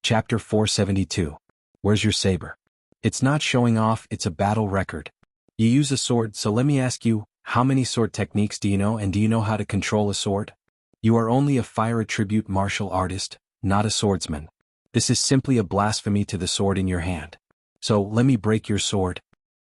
Chapter 472. Where's your saber? It's not showing off, it's a battle record. You use a sword, so let me ask you, how many sword techniques do you know, and do you know how to control a sword? You are only a fire attribute martial artist, not a swordsman. This is simply a blasphemy to the sword in your hand. So, let me break your sword.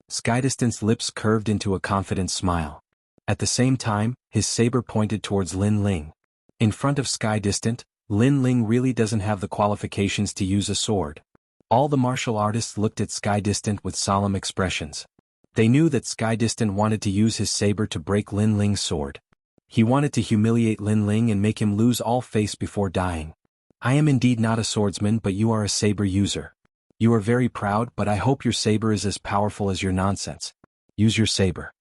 Skydistant's lips curved into a confident smile. At the same time, his saber pointed towards Lin Ling. In front of Skydistant, Lin Ling really doesn't have the qualifications to use a sword. All the martial artists looked at Skydistant with solemn expressions. They knew that Skydistant wanted to use his saber to break Lin Ling's sword. He wanted to humiliate Lin Ling and make him lose all face before dying. I am indeed not a swordsman, but you are a saber user. You are very proud, but I hope your saber is as powerful as your nonsense. Use your saber.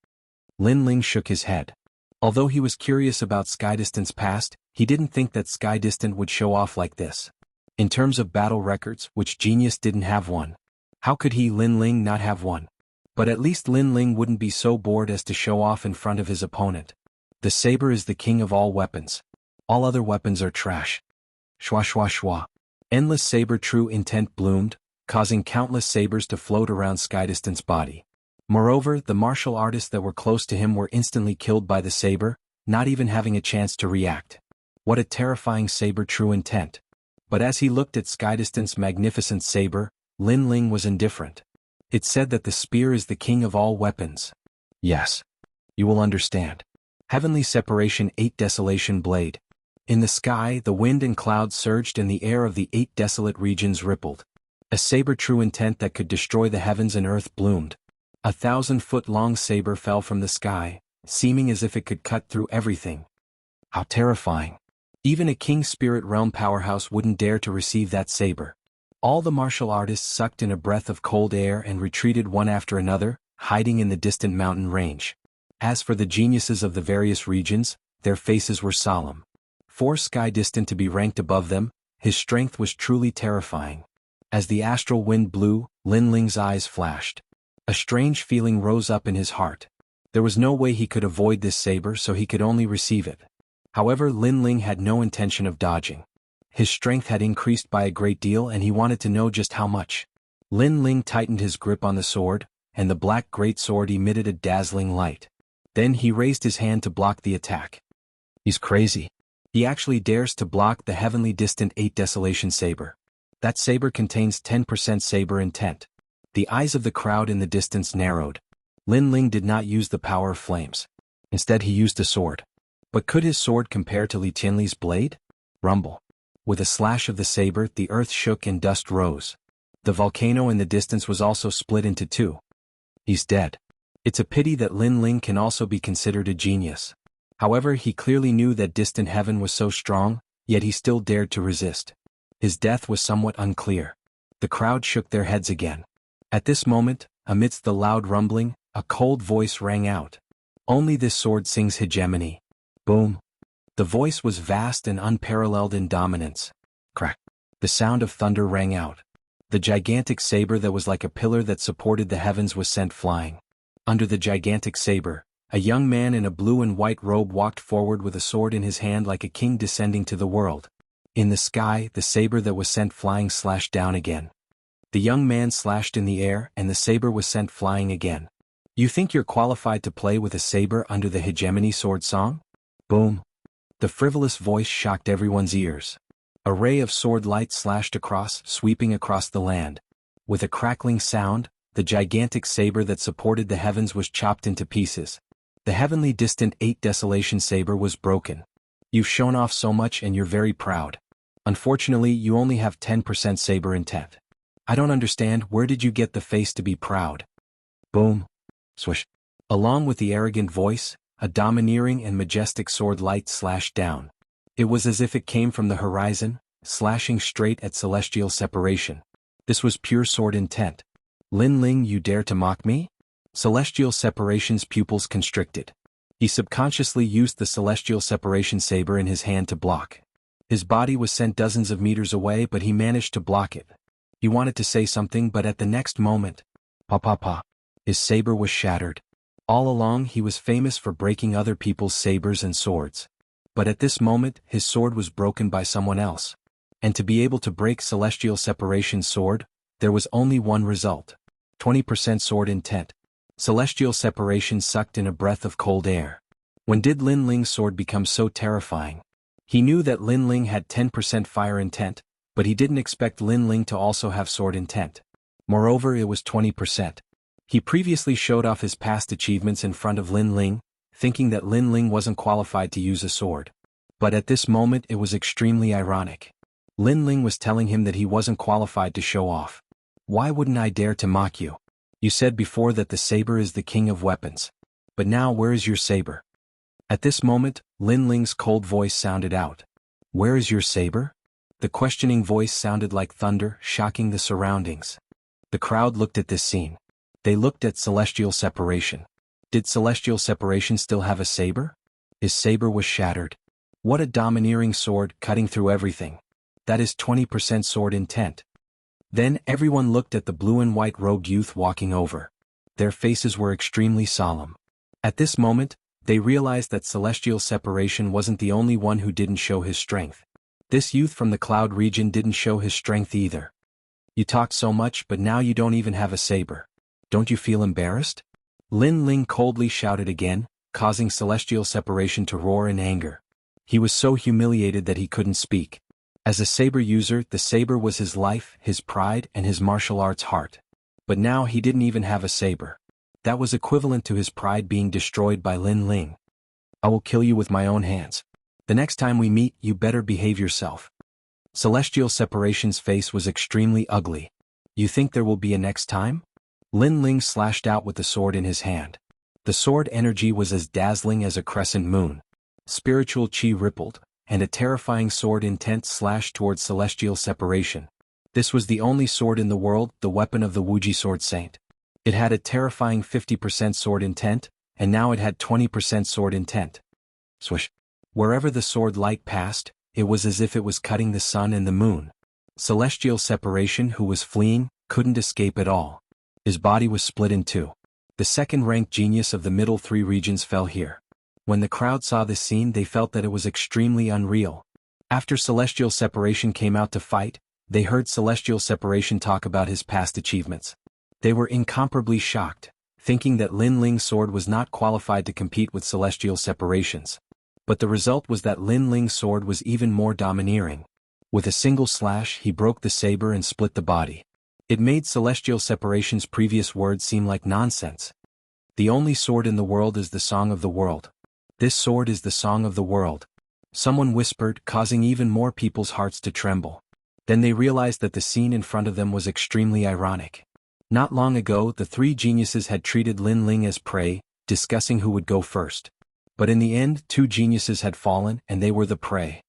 Lin Ling shook his head. Although he was curious about Skydistant's past, he didn't think that Skydistant would show off like this. In terms of battle records, which genius didn't have one? How could he, Lin Ling, not have one? But at least Lin Ling wouldn't be so bored as to show off in front of his opponent. The saber is the king of all weapons. All other weapons are trash. Shwa shwa shwa. Endless saber true intent bloomed, causing countless sabers to float around Skydistant's body. Moreover, the martial artists that were close to him were instantly killed by the saber, not even having a chance to react. What a terrifying saber true intent. But as he looked at Skydistant's magnificent saber, Lin Ling was indifferent. It said that the spear is the king of all weapons. Yes. You will understand. Heavenly Separation 8 Desolation Blade. In the sky, the wind and clouds surged and the air of the 8 desolate regions rippled. A saber true intent that could destroy the heavens and earth bloomed. 1,000-foot-long saber fell from the sky, seeming as if it could cut through everything. How terrifying. Even a King Spirit Realm powerhouse wouldn't dare to receive that saber. All the martial artists sucked in a breath of cold air and retreated one after another, hiding in the distant mountain range. As for the geniuses of the various regions, their faces were solemn. For Skydistant to be ranked above them, his strength was truly terrifying. As the astral wind blew, Lin Ling's eyes flashed. A strange feeling rose up in his heart. There was no way he could avoid this saber, so he could only receive it. However, Lin Ling had no intention of dodging. His strength had increased by a great deal and he wanted to know just how much. Lin Ling tightened his grip on the sword, and the black greatsword emitted a dazzling light. Then he raised his hand to block the attack. He's crazy. He actually dares to block the heavenly distant 8 Desolation saber. That saber contains 10% saber intent. The eyes of the crowd in the distance narrowed. Lin Ling did not use the power of flames. Instead he used a sword. But could his sword compare to Li Tianli's blade? Rumble. With a slash of the saber, the earth shook and dust rose. The volcano in the distance was also split into two. He's dead. It's a pity that Lin Ling can also be considered a genius. However, he clearly knew that distant heaven was so strong, yet he still dared to resist. His death was somewhat unclear. The crowd shook their heads again. At this moment, amidst the loud rumbling, a cold voice rang out. Only this sword sings hegemony. Boom. The voice was vast and unparalleled in dominance. Crack. The sound of thunder rang out. The gigantic saber that was like a pillar that supported the heavens was sent flying. Under the gigantic saber, a young man in a blue and white robe walked forward with a sword in his hand like a king descending to the world. In the sky, the saber that was sent flying slashed down again. The young man slashed in the air and the saber was sent flying again. You think you're qualified to play with a saber under the hegemony sword song? Boom. The frivolous voice shocked everyone's ears. A ray of sword light slashed across, sweeping across the land. With a crackling sound, the gigantic saber that supported the heavens was chopped into pieces. The heavenly distant 8 Desolation saber was broken. You've shown off so much and you're very proud. Unfortunately, you only have 10% saber intent. I don't understand, where did you get the face to be proud? Boom. Swish. Along with the arrogant voice, a domineering and majestic sword light slashed down. It was as if it came from the horizon, slashing straight at celestial separation. This was pure sword intent. Lin Ling, you dare to mock me? Celestial separation's pupils constricted. He subconsciously used the celestial separation saber in his hand to block. His body was sent dozens of meters away, but he managed to block it. He wanted to say something, but at the next moment, pa. His saber was shattered. All along he was famous for breaking other people's sabers and swords. But at this moment, his sword was broken by someone else. And to be able to break Celestial Separation's sword, there was only one result. 20% sword intent. Celestial Separation sucked in a breath of cold air. When did Lin Ling's sword become so terrifying? He knew that Lin Ling had 10% fire intent, but he didn't expect Lin Ling to also have sword intent. Moreover, it was 20%. He previously showed off his past achievements in front of Lin Ling, thinking that Lin Ling wasn't qualified to use a sword. But at this moment it was extremely ironic. Lin Ling was telling him that he wasn't qualified to show off. Why wouldn't I dare to mock you? You said before that the saber is the king of weapons. But now where is your saber? At this moment, Lin Ling's cold voice sounded out. Where is your saber? The questioning voice sounded like thunder, shocking the surroundings. The crowd looked at this scene. They looked at Celestial Separation. Did Celestial Separation still have a saber? His saber was shattered. What a domineering sword, cutting through everything. That is 20% sword intent. Then everyone looked at the blue and white robed youth walking over. Their faces were extremely solemn. At this moment, they realized that Celestial Separation wasn't the only one who didn't show his strength. This youth from the Cloud region didn't show his strength either. You talk so much, but now you don't even have a saber. Don't you feel embarrassed? Lin Ling coldly shouted again, causing Celestial Separation to roar in anger. He was so humiliated that he couldn't speak. As a saber user, the saber was his life, his pride, and his martial arts heart. But now he didn't even have a saber. That was equivalent to his pride being destroyed by Lin Ling. I will kill you with my own hands. The next time we meet, you better behave yourself. Celestial Separation's face was extremely ugly. You think there will be a next time? Lin Ling slashed out with the sword in his hand. The sword energy was as dazzling as a crescent moon. Spiritual chi rippled, and a terrifying sword intent slashed towards Celestial Separation. This was the only sword in the world, the weapon of the Wuji Sword Saint. It had a terrifying 50% sword intent, and now it had 20% sword intent. Swish. Wherever the sword light passed, it was as if it was cutting the sun and the moon. Celestial Separation, who was fleeing, couldn't escape at all. His body was split in two. The second-ranked genius of the middle three regions fell here. When the crowd saw this scene, they felt that it was extremely unreal. After Celestial Separation came out to fight, they heard Celestial Separation talk about his past achievements. They were incomparably shocked, thinking that Lin Ling's sword was not qualified to compete with Celestial Separation's. But the result was that Lin Ling's sword was even more domineering. With a single slash, he broke the saber and split the body. It made Celestial Separation's previous words seem like nonsense. The only sword in the world is the song of the world. This sword is the song of the world. Someone whispered, causing even more people's hearts to tremble. Then they realized that the scene in front of them was extremely ironic. Not long ago, the three geniuses had treated Lin Ling as prey, discussing who would go first. But in the end, two geniuses had fallen, and they were the prey.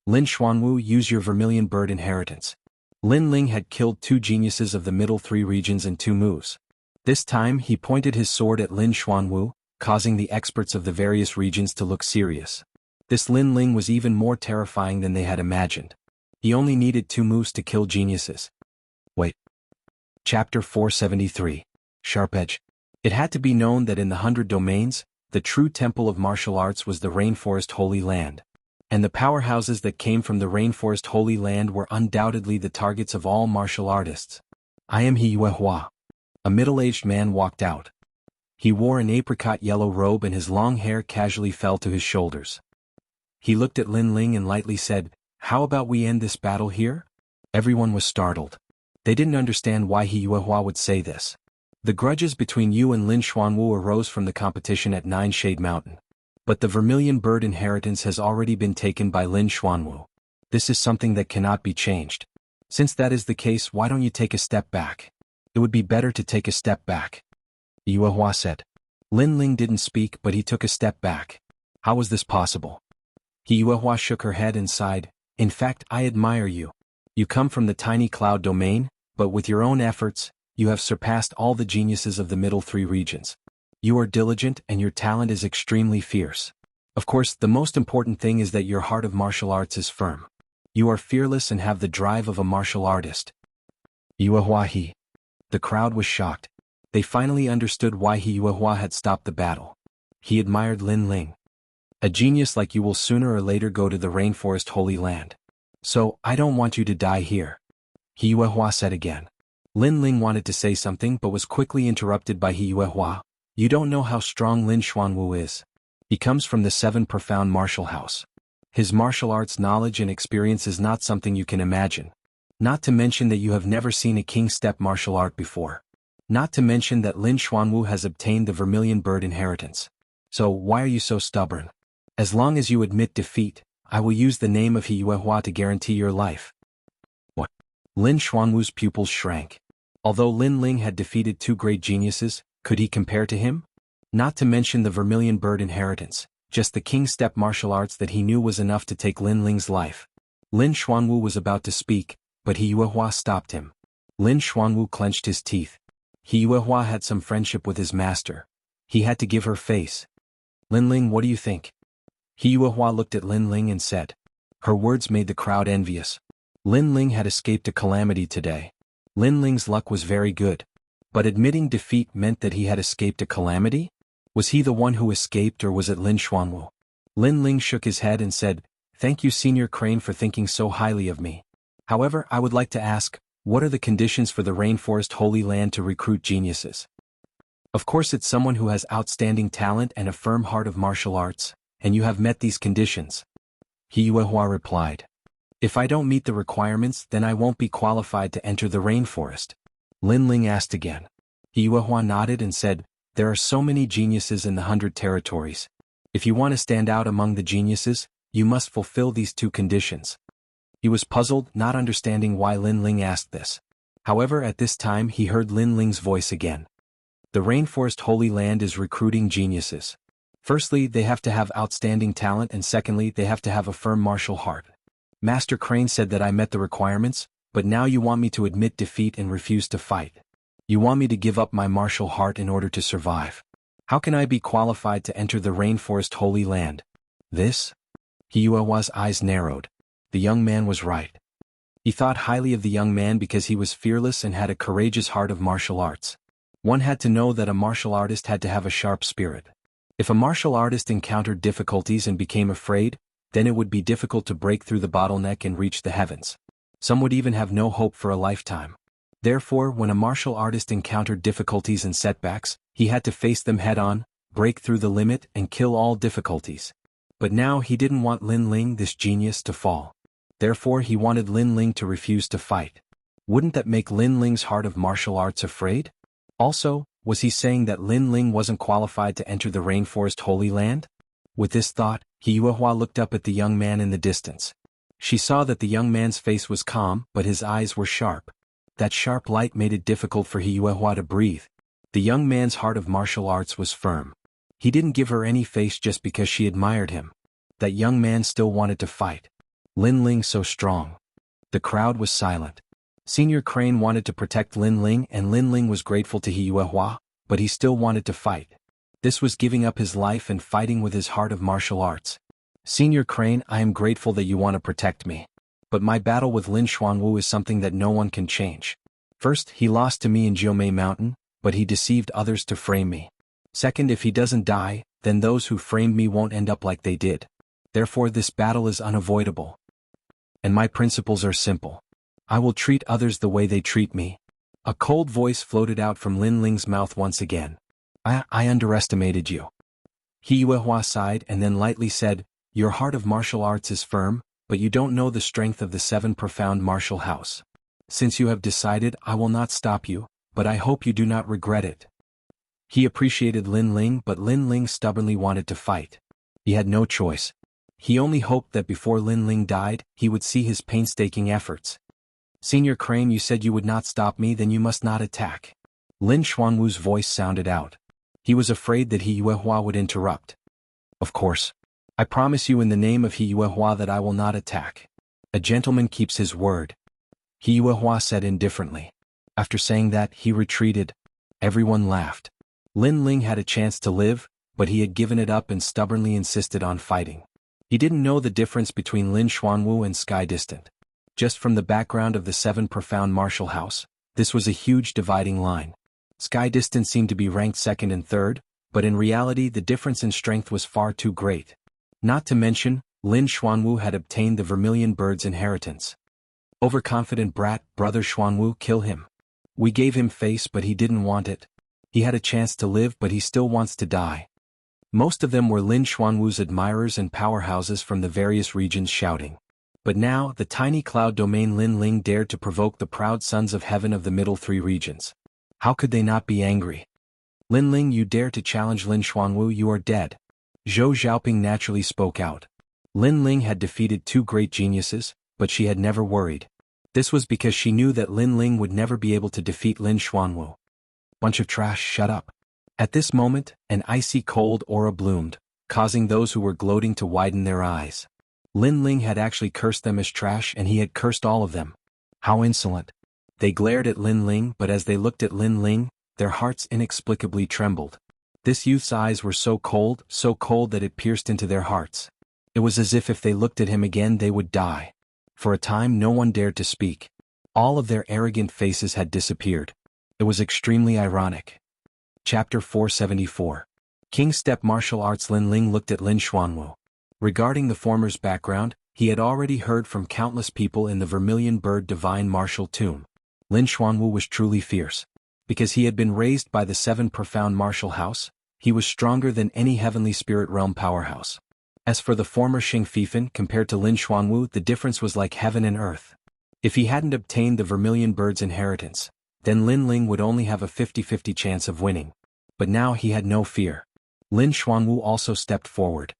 Lin Xuanwu, use your vermilion bird inheritance. Lin Ling had killed two geniuses of the middle three regions in 2 moves. This time, he pointed his sword at Lin Xuanwu, causing the experts of the various regions to look serious. This Lin Ling was even more terrifying than they had imagined. He only needed 2 moves to kill geniuses. Wait. Chapter 473. Sharp Edge. It had to be known that in the 100 domains, the true temple of martial arts was the Rainforest Holy Land. And the powerhouses that came from the Rainforest Holy Land were undoubtedly the targets of all martial artists. I am He Yuehua. A middle-aged man walked out. He wore an apricot yellow robe and his long hair casually fell to his shoulders. He looked at Lin Ling and lightly said, "How about we end this battle here?" Everyone was startled. They didn't understand why He Yuehua would say this. The grudges between you and Lin Xuanwu arose from the competition at Nine Shade Mountain. But the vermilion bird inheritance has already been taken by Lin Xuanwu. This is something that cannot be changed. Since that is the case, why don't you take a step back? It would be better to take a step back. Yuehua said. Lin Ling didn't speak, but he took a step back. How was this possible? Yuehua shook her head and sighed. In fact, I admire you. You come from the tiny cloud domain, but with your own efforts, you have surpassed all the geniuses of the middle three regions. You are diligent and your talent is extremely fierce. Of course, the most important thing is that your heart of martial arts is firm. You are fearless and have the drive of a martial artist. Yuehua he. The crowd was shocked. They finally understood why Yuehua had stopped the battle. He admired Lin Ling. A genius like you will sooner or later go to the Rainforest Holy Land. So, I don't want you to die here. He Yuehua said again. Lin Ling wanted to say something but was quickly interrupted by He Yuehua. You don't know how strong Lin Xuanwu is. He comes from the 7 profound martial house. His martial arts knowledge and experience is not something you can imagine. Not to mention that you have never seen a king step martial art before. Not to mention that Lin Xuanwu has obtained the Vermilion Bird inheritance. So why are you so stubborn? As long as you admit defeat, I will use the name of He Yuehua to guarantee your life. What? Lin Xuanwu's pupils shrank. Although Lin Ling had defeated 2 great geniuses, could he compare to him? Not to mention the Vermilion Bird inheritance, just the king step martial arts that he knew was enough to take Lin Ling's life. Lin Xuanwu was about to speak, but He Yuehua stopped him. Lin Xuanwu clenched his teeth. He Yuehua had some friendship with his master. He had to give her face. Lin Ling, what do you think? He Yuehua looked at Lin Ling and said. Her words made the crowd envious. Lin Ling had escaped a calamity today. Lin Ling's luck was very good. But admitting defeat meant that he had escaped a calamity? Was he the one who escaped or was it Lin Xuanwu? Lin Ling shook his head and said, Thank you Senior Crane for thinking so highly of me. However, I would like to ask, what are the conditions for the Rainforest Holy Land to recruit geniuses? Of course it's someone who has outstanding talent and a firm heart of martial arts, and you have met these conditions. He Yuehua replied. If I don't meet the requirements, then I won't be qualified to enter the rainforest. Lin Ling asked again. He Yuehua nodded and said, There are so many geniuses in the 100 territories. If you want to stand out among the geniuses, you must fulfill these 2 conditions. He was puzzled, not understanding why Lin Ling asked this. However, at this time he heard Lin Ling's voice again. The Rainforest Holy Land is recruiting geniuses. Firstly, they have to have outstanding talent and secondly, they have to have a firm martial heart. Master Crane said that I met the requirements, but now you want me to admit defeat and refuse to fight. You want me to give up my martial heart in order to survive. How can I be qualified to enter the Rainforest Holy Land? This? He Yuehua's eyes narrowed. The young man was right. He thought highly of the young man because he was fearless and had a courageous heart of martial arts. One had to know that a martial artist had to have a sharp spirit. If a martial artist encountered difficulties and became afraid, then it would be difficult to break through the bottleneck and reach the heavens. Some would even have no hope for a lifetime. Therefore, when a martial artist encountered difficulties and setbacks, he had to face them head-on, break through the limit and kill all difficulties. But now he didn't want Lin Ling, this genius, to fall. Therefore he wanted Lin Ling to refuse to fight. Wouldn't that make Lin Ling's heart of martial arts afraid? Also, was he saying that Lin Ling wasn't qualified to enter the Rainforest Holy Land? With this thought, He Yuehua looked up at the young man in the distance. She saw that the young man's face was calm, but his eyes were sharp. That sharp light made it difficult for He Yuehua to breathe. The young man's heart of martial arts was firm. He didn't give her any face just because she admired him. That young man still wanted to fight. Lin Ling so strong. The crowd was silent. Senior Crane wanted to protect Lin Ling and Lin Ling was grateful to He Yuehua, but he still wanted to fight. This was giving up his life and fighting with his heart of martial arts. Senior Crane, I am grateful that you want to protect me. But my battle with Lin Xuanwu is something that no one can change. First, he lost to me in Jiumei Mountain, but he deceived others to frame me. Second, if he doesn't die, then those who framed me won't end up like they did. Therefore this battle is unavoidable. And my principles are simple. I will treat others the way they treat me. A cold voice floated out from Lin Ling's mouth once again. I underestimated you. He Yuehua sighed and then lightly said, Your heart of martial arts is firm, but you don't know the strength of the 7 profound martial house. Since you have decided, I will not stop you, but I hope you do not regret it. He appreciated Lin Ling, but Lin Ling stubbornly wanted to fight. He had no choice. He only hoped that before Lin Ling died, he would see his painstaking efforts. Senior Crane, you said you would not stop me, then you must not attack. Lin Xuanwu's voice sounded out. He was afraid that He Yuehua would interrupt. Of course. I promise you in the name of He Yuehua that I will not attack. A gentleman keeps his word. He Yuehua said indifferently. After saying that, he retreated. Everyone laughed. Lin Ling had a chance to live, but he had given it up and stubbornly insisted on fighting. He didn't know the difference between Lin Xuanwu and Sky Distant. Just from the background of the 7 profound martial house, this was a huge dividing line. Sky Distant seemed to be ranked 2nd and 3rd, but in reality the difference in strength was far too great. Not to mention, Lin Xuanwu had obtained the Vermilion Bird's inheritance. Overconfident brat, brother Xuanwu, kill him. We gave him face but he didn't want it. He had a chance to live but he still wants to die. Most of them were Lin Xuanwu's admirers and powerhouses from the various regions shouting. But now, the tiny cloud domain Lin Ling dared to provoke the proud sons of heaven of the middle three regions. How could they not be angry? Lin Ling, you dare to challenge Lin Xuanwu, you are dead. Zhou Xiaoping naturally spoke out. Lin Ling had defeated two great geniuses, but she had never worried. This was because she knew that Lin Ling would never be able to defeat Lin Xuanwu. Bunch of trash, shut up. At this moment, an icy cold aura bloomed, causing those who were gloating to widen their eyes. Lin Ling had actually cursed them as trash and he had cursed all of them. How insolent. They glared at Lin Ling, but as they looked at Lin Ling, their hearts inexplicably trembled. This youth's eyes were so cold that it pierced into their hearts. It was as if they looked at him again they would die. For a time no one dared to speak. All of their arrogant faces had disappeared. It was extremely ironic. Chapter 474. King Step Martial Arts. Lin Ling looked at Lin Xuanwu. Regarding the former's background, he had already heard from countless people in the Vermilion Bird Divine Martial Tomb. Lin Xuanwu was truly fierce. Because he had been raised by the seven profound martial house, he was stronger than any heavenly spirit realm powerhouse. As for the former Xing Fifan compared to Lin Xuanwu, the difference was like heaven and earth. If he hadn't obtained the Vermilion Bird's inheritance, then Lin Ling would only have a 50-50 chance of winning. But now he had no fear. Lin Xuanwu also stepped forward.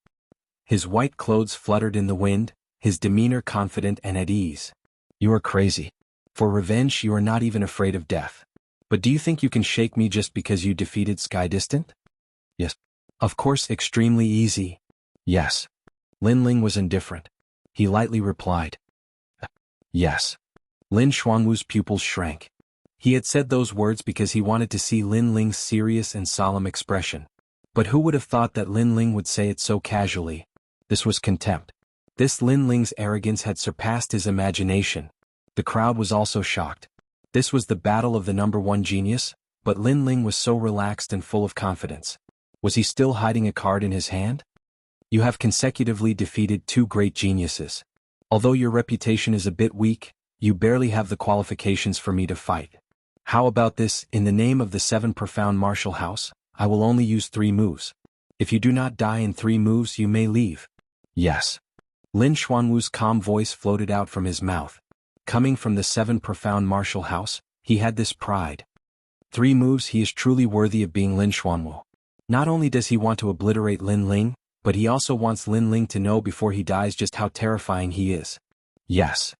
His white clothes fluttered in the wind, his demeanor confident and at ease. You are crazy. For revenge you are not even afraid of death. But do you think you can shake me just because you defeated Sky Distant? Yes. Of course, extremely easy. Yes. Lin Ling was indifferent. He lightly replied. Yes. Lin Xuanwu's pupils shrank. He had said those words because he wanted to see Lin Ling's serious and solemn expression. But who would have thought that Lin Ling would say it so casually? This was contempt. This Lin Ling's arrogance had surpassed his imagination. The crowd was also shocked. This was the battle of the number one genius, but Lin Ling was so relaxed and full of confidence. Was he still hiding a card in his hand? You have consecutively defeated two great geniuses. Although your reputation is a bit weak, you barely have the qualifications for me to fight. How about this? In the name of the seven profound martial house, I will only use 3 moves. If you do not die in 3 moves, you may leave. Yes. Lin Xuanwu's calm voice floated out from his mouth. Coming from the seven profound martial house, he had this pride. 3 moves. He is truly worthy of being Lin Xuanwu. Not only does he want to obliterate Lin Ling, but he also wants Lin Ling to know before he dies just how terrifying he is. Yes.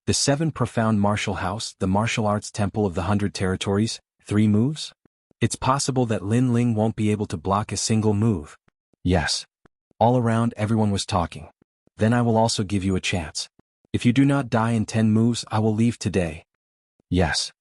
The seven profound martial house, the martial arts temple of the 100 territories, 3 moves? It's possible that Lin Ling won't be able to block a single move. Yes. All around everyone was talking. Then I will also give you a chance. If you do not die in 10 moves, I will leave today. Yes.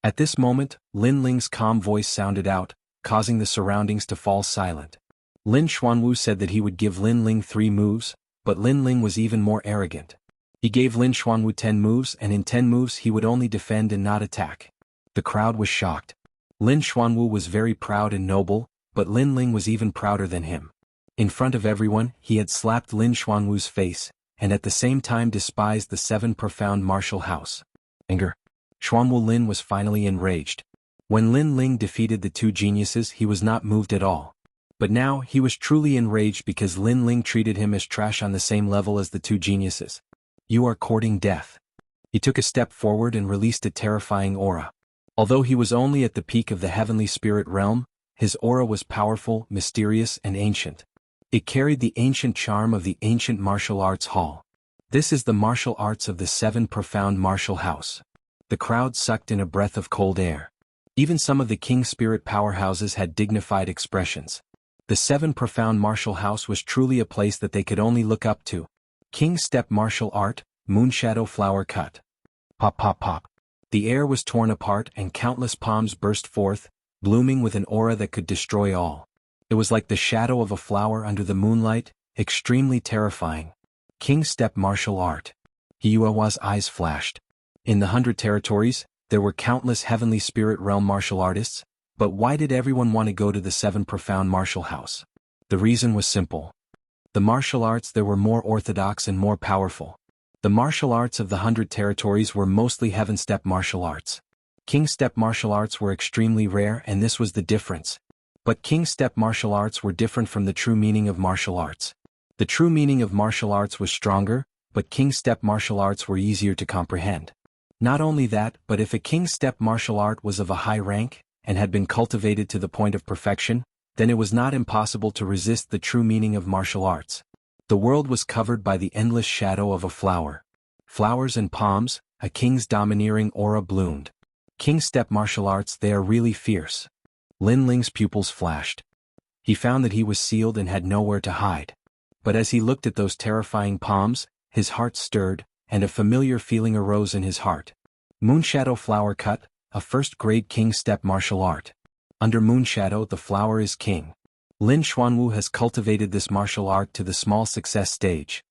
At this moment, Lin Ling's calm voice sounded out, causing the surroundings to fall silent. Lin Xuanwu said that he would give Lin Ling 3 moves, but Lin Ling was even more arrogant. He gave Lin Xuanwu 10 moves and in 10 moves he would only defend and not attack. The crowd was shocked. Lin Xuanwu was very proud and noble, but Lin Ling was even prouder than him. In front of everyone, he had slapped Lin Xuanwu's face, and at the same time despised the seven profound martial house. Anger. Xuanwu Lin was finally enraged. When Lin Ling defeated the 2 geniuses he was not moved at all. But now he was truly enraged because Lin Ling treated him as trash on the same level as the 2 geniuses. You are courting death. He took a step forward and released a terrifying aura. Although he was only at the peak of the heavenly spirit realm, his aura was powerful, mysterious, and ancient. It carried the ancient charm of the ancient martial arts hall. This is the martial arts of the seven profound martial house. The crowd sucked in a breath of cold air. Even some of the king spirit powerhouses had dignified expressions. The seven profound martial house was truly a place that they could only look up to. King step martial art, moonshadow flower cut. Pop pop pop. The air was torn apart and countless palms burst forth, blooming with an aura that could destroy all. It was like the shadow of a flower under the moonlight, extremely terrifying. King step martial art. Hiyuawa's eyes flashed. In the 100 territories, there were countless heavenly spirit realm martial artists, but why did everyone want to go to the seven profound martial house? The reason was simple. The martial arts there were more orthodox and more powerful. The martial arts of the 100 territories were mostly heaven step martial arts. King step martial arts were extremely rare, and this was the difference. But king step martial arts were different from the true meaning of martial arts. The true meaning of martial arts was stronger, but king step martial arts were easier to comprehend. Not only that, but if a king step martial art was of a high rank, and had been cultivated to the point of perfection, then it was not impossible to resist the true meaning of martial arts. The world was covered by the endless shadow of a flower. Flowers and palms, a king's domineering aura bloomed. King step martial arts, they are really fierce. Lin Ling's pupils flashed. He found that he was sealed and had nowhere to hide. But as he looked at those terrifying palms, his heart stirred, and a familiar feeling arose in his heart. Moonshadow Flower Cut, a first-grade king step martial art. Under Moonshadow, the flower is king. Lin Xuanwu has cultivated this martial art to the small success stage.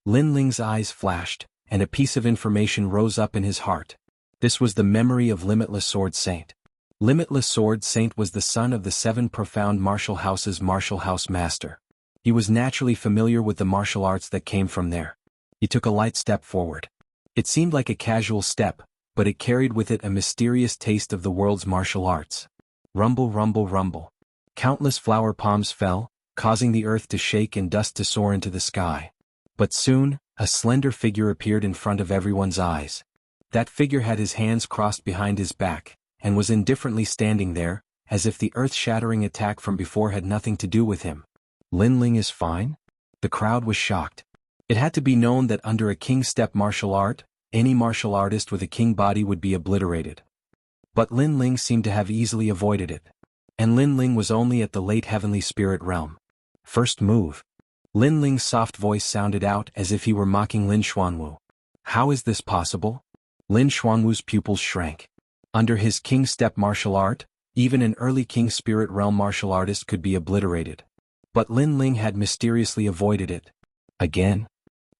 Lin Ling's eyes flashed, and a piece of information rose up in his heart. This was the memory of Limitless Sword Saint. Limitless Sword Saint was the son of the 7 profound martial houses' martial house master. He was naturally familiar with the martial arts that came from there. He took a light step forward. It seemed like a casual step, but it carried with it a mysterious taste of the world's martial arts. Rumble, rumble, rumble. Countless flower palms fell, causing the earth to shake and dust to soar into the sky. But soon, a slender figure appeared in front of everyone's eyes. That figure had his hands crossed behind his back, and was indifferently standing there, as if the earth-shattering attack from before had nothing to do with him. Lin Ling is fine? The crowd was shocked. It had to be known that under a king step martial art, any martial artist with a king body would be obliterated. But Lin Ling seemed to have easily avoided it. And Lin Ling was only at the late heavenly spirit realm. First move. Lin Ling's soft voice sounded out as if he were mocking Lin Xuanwu. How is this possible? Lin Xuanwu's pupils shrank. Under his king step martial art, even an early king spirit realm martial artist could be obliterated. But Lin Ling had mysteriously avoided it. Again?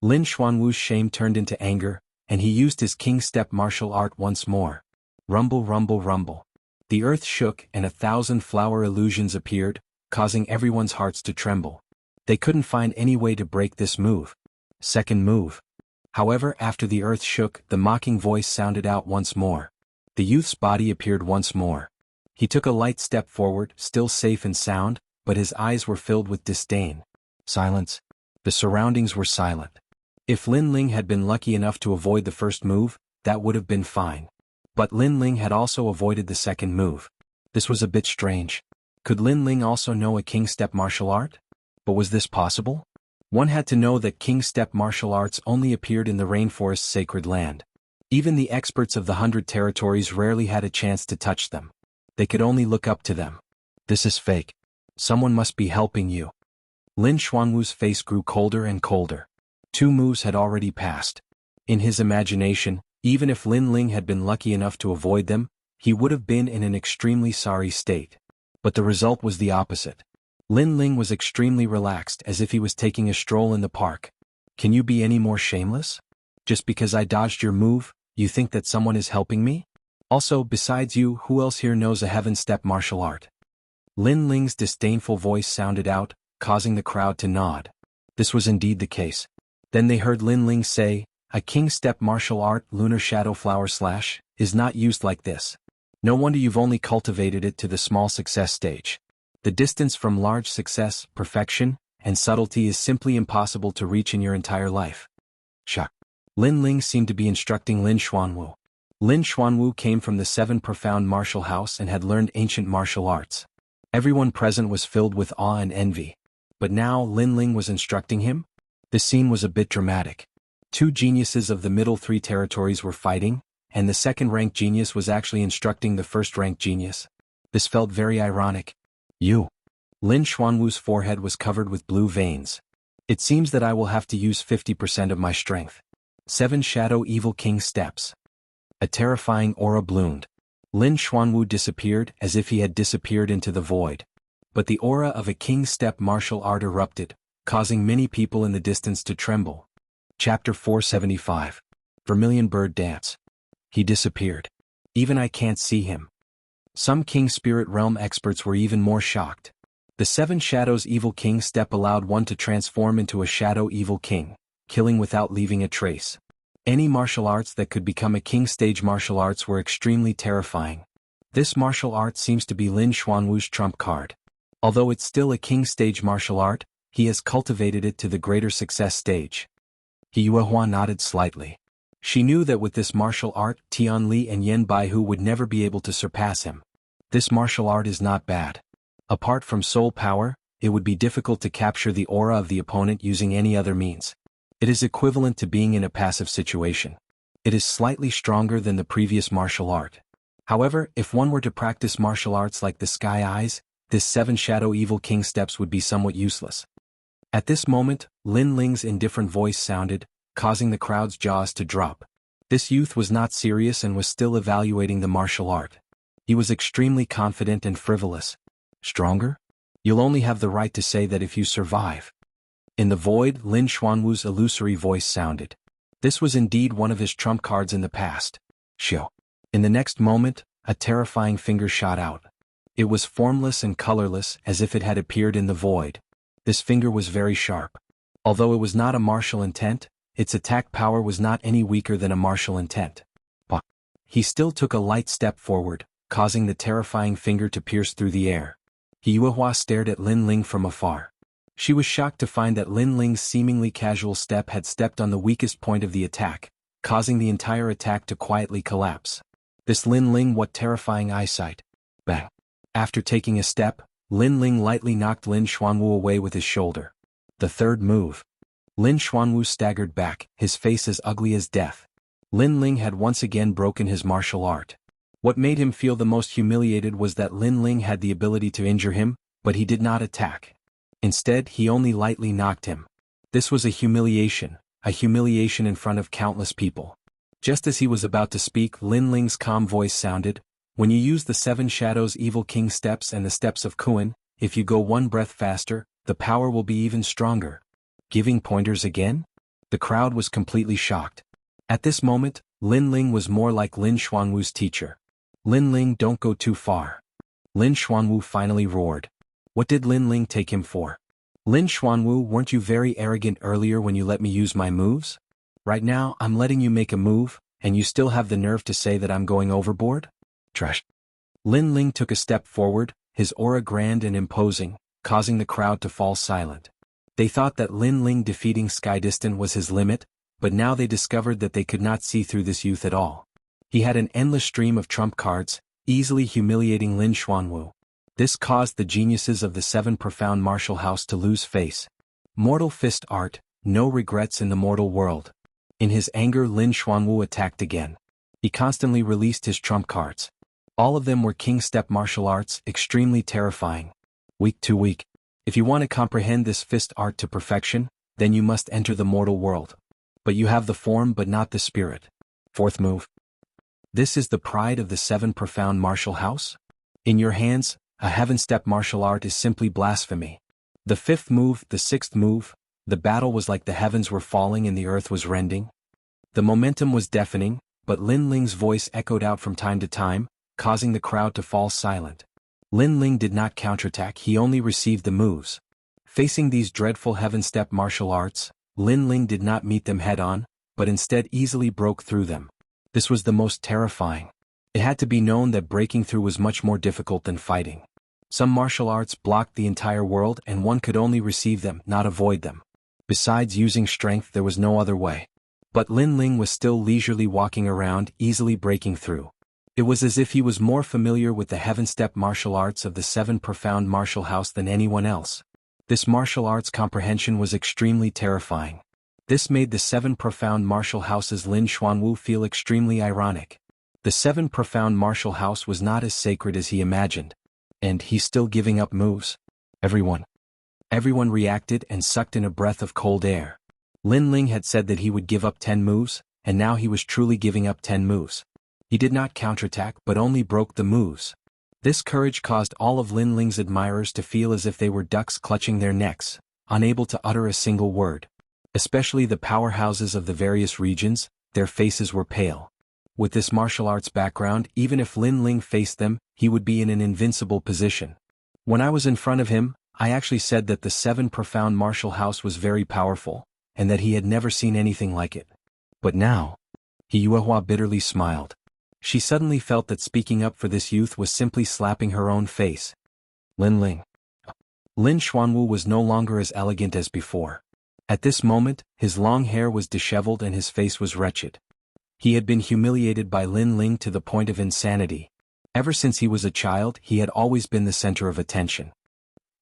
Lin Xuanwu's shame turned into anger, and he used his king step martial art once more. Rumble, rumble, rumble. The earth shook and 1,000 flower illusions appeared, causing everyone's hearts to tremble. They couldn't find any way to break this move. Second move. However, after the earth shook, the mocking voice sounded out once more. The youth's body appeared once more. He took a light step forward, still safe and sound, but his eyes were filled with disdain. Silence. The surroundings were silent. If Lin Ling had been lucky enough to avoid the first move, that would have been fine. But Lin Ling had also avoided the second move. This was a bit strange. Could Lin Ling also know a king step martial art? But was this possible? One had to know that king step martial arts only appeared in the rainforest's sacred land. Even the experts of the 100 territories rarely had a chance to touch them. They could only look up to them. This is fake. Someone must be helping you. Lin Xuanwu's face grew colder and colder. 2 moves had already passed. In his imagination, even if Lin Ling had been lucky enough to avoid them, he would have been in an extremely sorry state. But the result was the opposite. Lin Ling was extremely relaxed, as if he was taking a stroll in the park. Can you be any more shameless? Just because I dodged your move, you think that someone is helping me? Also, besides you, who else here knows a heaven step martial art? Lin Ling's disdainful voice sounded out, causing the crowd to nod. This was indeed the case. Then they heard Lin Ling say, a king step martial art, Lunar Shadow Flower Slash, is not used like this. No wonder you've only cultivated it to the small success stage. The distance from large success, perfection, and subtlety is simply impossible to reach in your entire life. Shock. Lin Ling seemed to be instructing Lin Xuanwu. Lin Xuanwu came from the 7 profound martial house and had learned ancient martial arts. Everyone present was filled with awe and envy. But now Lin Ling was instructing him? The scene was a bit dramatic. 2 geniuses of the middle 3 territories were fighting, and the second-ranked genius was actually instructing the first-ranked genius. This felt very ironic. You. Lin Xuanwu's forehead was covered with blue veins. It seems that I will have to use 50% of my strength. 7 Shadow Evil King steps. A terrifying aura bloomed. Lin Xuanwu disappeared as if he had disappeared into the void. But the aura of a king step martial art erupted, causing many people in the distance to tremble. Chapter 475. Vermilion Bird Dance. He disappeared. Even I can't see him. Some King Spirit Realm experts were even more shocked. The Seven Shadows Evil King step allowed one to transform into a Shadow Evil King, killing without leaving a trace. Any martial arts that could become a king stage martial arts were extremely terrifying. This martial art seems to be Lin Xuanwu's trump card. Although it's still a king stage martial art, he has cultivated it to the greater success stage. He Yuehua nodded slightly. She knew that with this martial art, Tian Li and Yen Baihu would never be able to surpass him. This martial art is not bad. Apart from soul power, it would be difficult to capture the aura of the opponent using any other means. It is equivalent to being in a passive situation. It is slightly stronger than the previous martial art. However, if one were to practice martial arts like the Sky Eyes, this Seven Shadow Evil King steps would be somewhat useless. At this moment, Lin Ling's indifferent voice sounded, causing the crowd's jaws to drop. This youth was not serious and was still evaluating the martial art. He was extremely confident and frivolous. Stronger? You'll only have the right to say that if you survive. In the void, Lin Xuanwu's illusory voice sounded. This was indeed one of his trump cards in the past. Xiao. In the next moment, a terrifying finger shot out. It was formless and colorless, as if it had appeared in the void. This finger was very sharp. Although it was not a martial intent, its attack power was not any weaker than a martial intent. But he still took a light step forward, causing the terrifying finger to pierce through the air. He Yuehua stared at Lin Ling from afar. She was shocked to find that Lin Ling's seemingly casual step had stepped on the weakest point of the attack, causing the entire attack to quietly collapse. This Lin Ling, what terrifying eyesight. Bang. After taking a step, Lin Ling lightly knocked Lin Xuanwu away with his shoulder. The third move. Lin Xuanwu staggered back, his face as ugly as death. Lin Ling had once again broken his martial art. What made him feel the most humiliated was that Lin Ling had the ability to injure him, but he did not attack. Instead, he only lightly knocked him. This was a humiliation in front of countless people. Just as he was about to speak, Lin Ling's calm voice sounded, "When you use the Seven Shadows Evil King steps and the steps of Kuan, if you go one breath faster, the power will be even stronger." Giving pointers again? The crowd was completely shocked. At this moment, Lin Ling was more like Lin Xuanwu's teacher. "Lin Ling, don't go too far." Lin Xuanwu finally roared. What did Lin Ling take him for? "Lin Xuanwu, weren't you very arrogant earlier when you let me use my moves? Right now, I'm letting you make a move, and you still have the nerve to say that I'm going overboard? Trash." Lin Ling took a step forward, his aura grand and imposing, causing the crowd to fall silent. They thought that Lin Ling defeating Sky Distant was his limit, but now they discovered that they could not see through this youth at all. He had an endless stream of trump cards, easily humiliating Lin Xuanwu. This caused the geniuses of the Seven Profound Martial House to lose face. Mortal Fist Art, no regrets in the mortal world. In his anger, Lin Xuanwu attacked again. He constantly released his trump cards. All of them were king step martial arts, extremely terrifying. Weak to weak. If you want to comprehend this fist art to perfection, then you must enter the mortal world. But you have the form but not the spirit. Fourth move. This is the pride of the Seven Profound Martial House? In your hands, a heaven step martial art is simply blasphemy. The fifth move, the sixth move, the battle was like the heavens were falling and the earth was rending. The momentum was deafening, but Lin Ling's voice echoed out from time to time, causing the crowd to fall silent. Lin Ling did not counterattack, he only received the moves. Facing these dreadful heaven step martial arts, Lin Ling did not meet them head-on, but instead easily broke through them. This was the most terrifying. It had to be known that breaking through was much more difficult than fighting. Some martial arts blocked the entire world and one could only receive them, not avoid them. Besides using strength, there was no other way. But Lin Ling was still leisurely walking around, easily breaking through. It was as if he was more familiar with the heaven step martial arts of the Seven Profound Martial House than anyone else. This martial arts comprehension was extremely terrifying. This made the Seven Profound Martial House's Lin Xuanwu feel extremely ironic. The Seven Profound Martial House was not as sacred as he imagined. And he's still giving up moves? Everyone reacted and sucked in a breath of cold air. Lin Ling had said that he would give up 10 moves, and now he was truly giving up 10 moves. He did not counterattack but only broke the moves. This courage caused all of Lin Ling's admirers to feel as if they were ducks clutching their necks, unable to utter a single word. Especially the powerhouses of the various regions, their faces were pale. With this martial arts background, even if Lin Ling faced them, he would be in an invincible position. When I was in front of him, I actually said that the seven profound martial house was very powerful, and that he had never seen anything like it. But now, Yuehua bitterly smiled. She suddenly felt that speaking up for this youth was simply slapping her own face. Lin Ling. Lin Xuanwu was no longer as elegant as before. At this moment, his long hair was disheveled and his face was wretched. He had been humiliated by Lin Ling to the point of insanity. Ever since he was a child, he had always been the center of attention.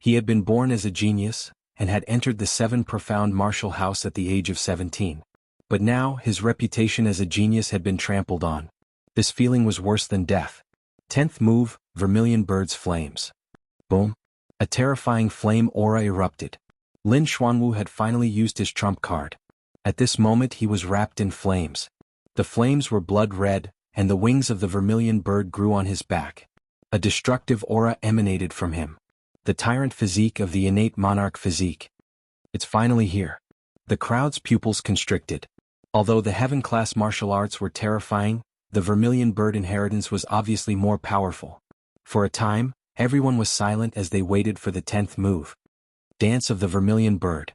He had been born as a genius, and had entered the seven profound martial house at the age of 17. But now, his reputation as a genius had been trampled on. This feeling was worse than death. 10th move, Vermilion Bird's Flames. Boom. A terrifying flame aura erupted. Lin Xuanwu had finally used his trump card. At this moment he was wrapped in flames. The flames were blood red, and the wings of the vermilion bird grew on his back. A destructive aura emanated from him. The tyrant physique of the innate monarch physique. It's finally here. The crowd's pupils constricted. Although the heaven-class martial arts were terrifying, the vermilion bird inheritance was obviously more powerful. For a time, everyone was silent as they waited for the 10th move. Dance of the Vermilion Bird.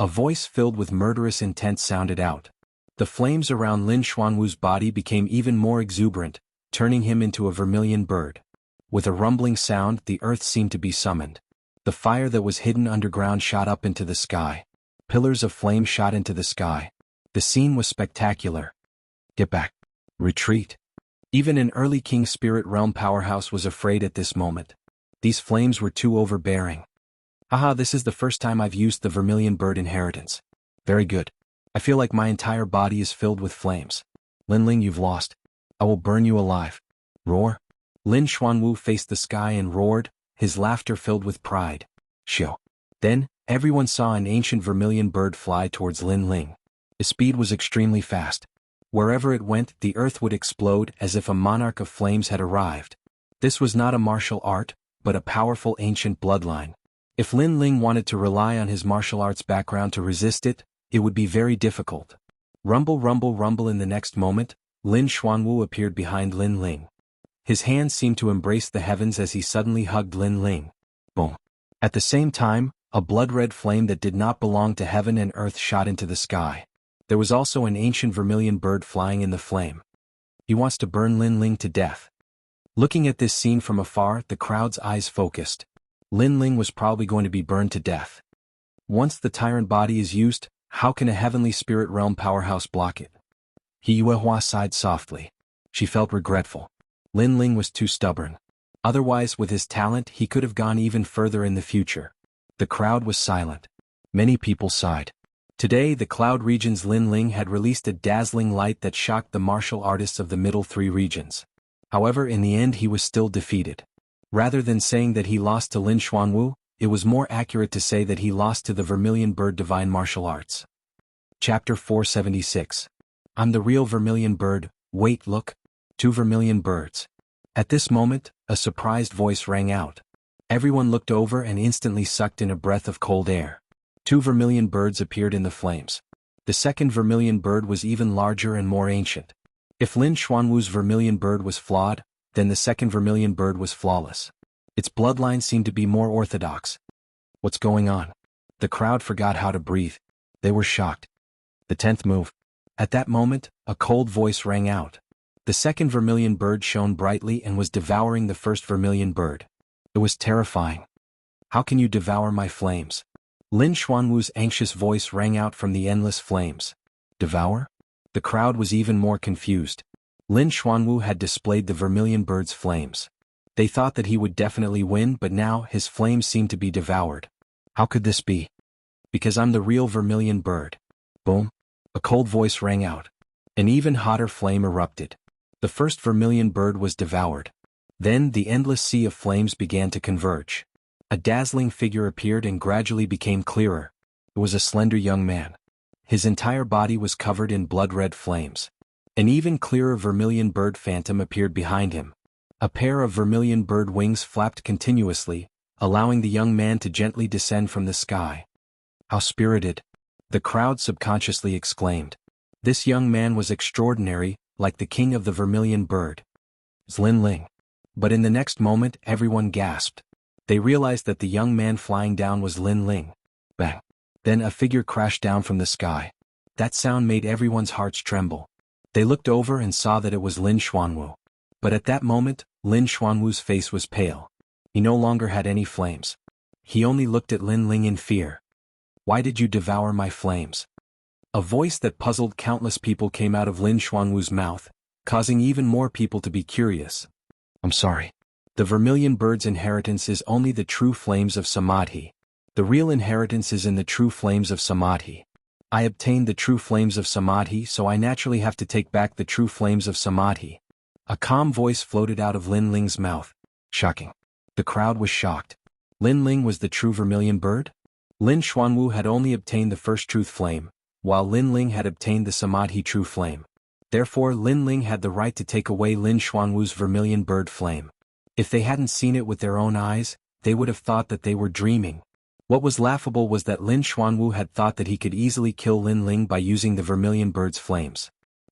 A voice filled with murderous intent sounded out. The flames around Lin Xuanwu's body became even more exuberant, turning him into a vermilion bird. With a rumbling sound, the earth seemed to be summoned. The fire that was hidden underground shot up into the sky. Pillars of flame shot into the sky. The scene was spectacular. Get back. Retreat. Even an early King Spirit Realm powerhouse was afraid at this moment. These flames were too overbearing. Haha, this is the first time I've used the Vermilion Bird inheritance. Very good. I feel like my entire body is filled with flames. Lin Ling, you've lost. I will burn you alive. Roar. Lin Xuanwu faced the sky and roared, his laughter filled with pride. Shio. Then, everyone saw an ancient vermilion bird fly towards Lin Ling. Its speed was extremely fast. Wherever it went, the earth would explode as if a monarch of flames had arrived. This was not a martial art, but a powerful ancient bloodline. If Lin Ling wanted to rely on his martial arts background to resist it, it would be very difficult. Rumble, rumble, rumble. In the next moment, Lin Xuanwu appeared behind Lin Ling. His hands seemed to embrace the heavens as he suddenly hugged Lin Ling. Boom. At the same time, a blood-red flame that did not belong to heaven and earth shot into the sky. There was also an ancient vermilion bird flying in the flame. He wants to burn Lin Ling to death. Looking at this scene from afar, the crowd's eyes focused. Lin Ling was probably going to be burned to death. Once the tyrant body is used, how can a heavenly spirit realm powerhouse block it? Yuehua sighed softly. She felt regretful. Lin Ling was too stubborn. Otherwise, with his talent, he could have gone even further in the future. The crowd was silent. Many people sighed. Today, the Cloud region's Lin Ling had released a dazzling light that shocked the martial artists of the middle three regions. However, in the end he was still defeated. Rather than saying that he lost to Lin Xuanwu, it was more accurate to say that he lost to the Vermilion Bird Divine Martial Arts. Chapter 476. I'm the real Vermilion Bird. Wait, look. 2 vermilion birds. At this moment, a surprised voice rang out. Everyone looked over and instantly sucked in a breath of cold air. 2 vermilion birds appeared in the flames. The second vermilion bird was even larger and more ancient. If Lin Xuanwu's vermilion bird was flawed, then the second vermilion bird was flawless. Its bloodline seemed to be more orthodox. What's going on? The crowd forgot how to breathe. They were shocked. The 10th move. At that moment, a cold voice rang out. The second vermilion bird shone brightly and was devouring the first vermilion bird. It was terrifying. How can you devour my flames? Lin Xuanwu's anxious voice rang out from the endless flames. Devour? The crowd was even more confused. Lin Xuanwu had displayed the vermilion bird's flames. They thought that he would definitely win, but now his flames seemed to be devoured. How could this be? Because I'm the real vermilion bird. Boom. A cold voice rang out. An even hotter flame erupted. The first vermilion bird was devoured. Then the endless sea of flames began to converge. A dazzling figure appeared and gradually became clearer. It was a slender young man. His entire body was covered in blood-red flames. An even clearer vermilion bird phantom appeared behind him. A pair of vermilion bird wings flapped continuously, allowing the young man to gently descend from the sky. How spirited! The crowd subconsciously exclaimed. This young man was extraordinary, like the king of the vermilion bird. Lin Ling. But in the next moment everyone gasped. They realized that the young man flying down was Lin Ling. Bang! Then a figure crashed down from the sky. That sound made everyone's hearts tremble. They looked over and saw that it was Lin Xuanwu. But at that moment, Lin Xuanwu's face was pale. He no longer had any flames. He only looked at Lin Ling in fear. "Why did you devour my flames?" A voice that puzzled countless people came out of Lin Xuanwu's mouth, causing even more people to be curious. "I'm sorry. The vermilion bird's inheritance is only the true flames of Samadhi. The real inheritance is in the true flames of Samadhi. I obtained the true flames of Samadhi, so I naturally have to take back the true flames of Samadhi." A calm voice floated out of Lin Ling's mouth. Shocking. The crowd was shocked. Lin Ling was the true vermilion bird? Lin Xuanwu had only obtained the first truth flame, while Lin Ling had obtained the Samadhi true flame. Therefore Lin Ling had the right to take away Lin Xuanwu's vermilion bird flame. If they hadn't seen it with their own eyes, they would have thought that they were dreaming. What was laughable was that Lin Xuanwu had thought that he could easily kill Lin Ling by using the vermilion bird's flames.